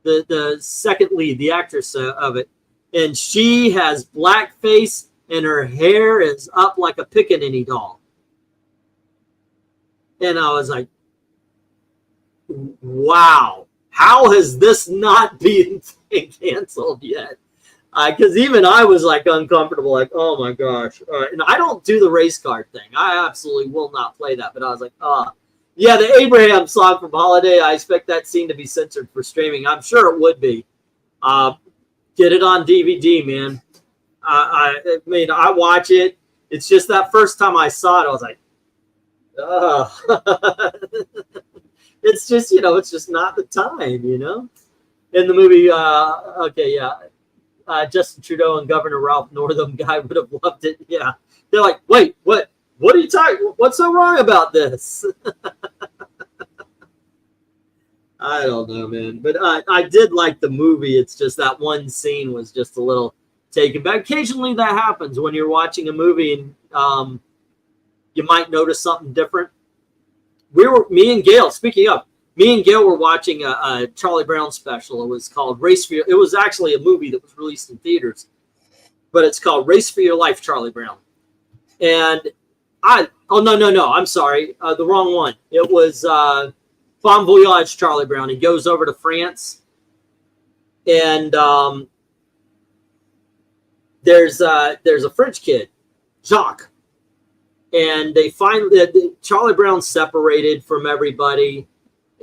the second lead, the actress of it, and she has blackface. And her hair is up like a pickaninny doll. And I was like, wow, how has this not been canceled yet? Because even I was like uncomfortable, like, oh my gosh. And I don't do the race card thing. I absolutely will not play that. But I was like, yeah, the Abraham song from Holiday, I expect that scene to be censored for streaming. I'm sure it would be. Get it on DVD, man. I mean, I watch it. It's just that first time I saw it, I was like, It's just, you know, it's just not the time, you know. In the movie, Justin Trudeau and Governor Ralph Northam guy would have loved it. Yeah, they're like, wait, what are you talking? What's so wrong about this? I don't know, man, but I did like the movie. It's just that one scene was just a little taken back. Occasionally that happens when you're watching a movie and you might notice something different. Me and Gail were watching a Charlie Brown special. It was called Race for Your. It was actually a movie that was released in theaters, but it's called Race for Your Life, Charlie Brown. And I'm sorry, the wrong one. It was Bon Voyage, Charlie Brown. He goes over to France, and there's a French kid, Jacques. And they find that Charlie Brown's separated from everybody.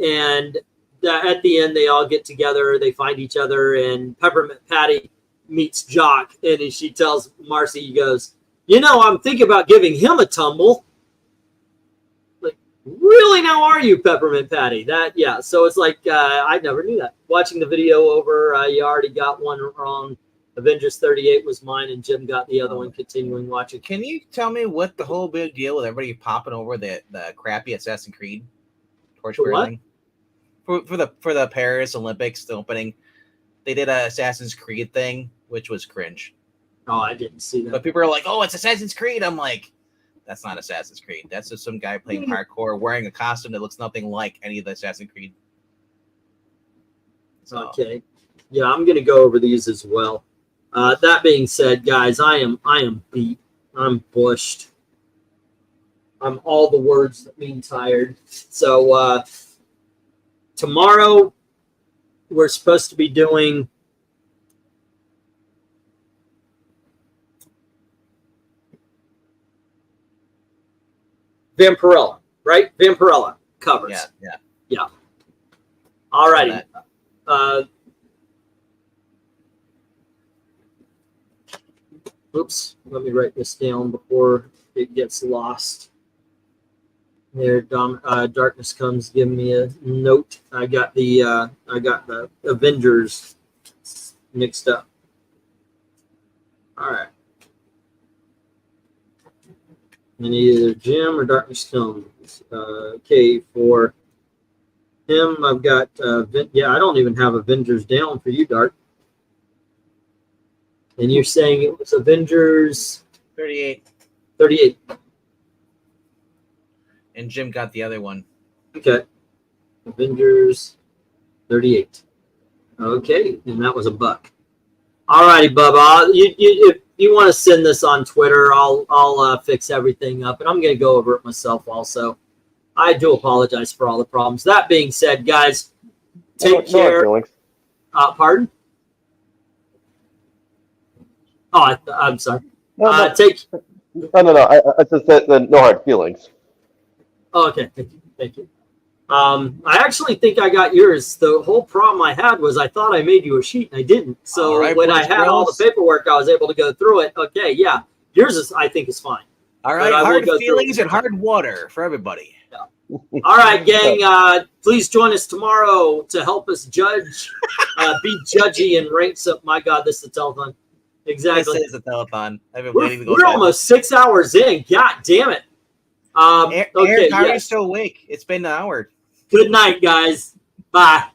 And at the end, they all get together. They find each other. And Peppermint Patty meets Jock. And she tells Marcy, he goes, you know, I'm thinking about giving him a tumble. Like, really? Now are you, Peppermint Patty? Yeah. So it's like, I never knew that. Watching the video over, you already got one wrong. Avengers 38 was mine, and Jim got the other one. Continuing watching. Can you tell me what the whole big deal with everybody popping over the crappy Assassin's Creed torch thing? For the Paris Olympics, the opening, they did a Assassin's Creed thing, which was cringe. Oh, I didn't see that. But people are like, "Oh, it's Assassin's Creed." I'm like, that's not Assassin's Creed. That's just some guy playing hardcore wearing a costume that looks nothing like any of the Assassin's Creed. So. Okay, yeah, I'm gonna go over these as well. That being said, guys, I am beat. I'm bushed. I'm all the words that mean tired. So tomorrow we're supposed to be doing Vampirella, right? Vampirella covers. Yeah. All righty. Oops, let me write this down before it gets lost. There, Darkness Comes. Give me a note. I got the Avengers mixed up. All right. And either Jim or Darkness Comes. Okay, for him, I've got I don't even have Avengers down for you, Dark. And you're saying it was Avengers 38. 38. And Jim got the other one. Okay. Avengers 38. Okay, and that was $1. All righty, Bubba. If you want to send this on Twitter, I'll fix everything up, and I'm going to go over it myself also. I do apologize for all the problems. That being said, guys, take care. Pardon? Oh, I'm sorry. No. I just said no hard feelings. Oh, okay, thank you. I actually think I got yours. The whole problem I had was I thought I made you a sheet and I didn't. So when I had all the paperwork, I was able to go through it. Okay, yeah, yours I think is fine. All right, hard feelings and hard water for everybody. Yeah. All right, gang. Please join us tomorrow to help us judge, be judgy, and rank some. My God, this is a telethon. Exactly. This is a telethon. I've been waiting to go. We're almost 6 hours in. God damn it. Okay, how are you still awake? It's been an hour. Good night, guys. Bye.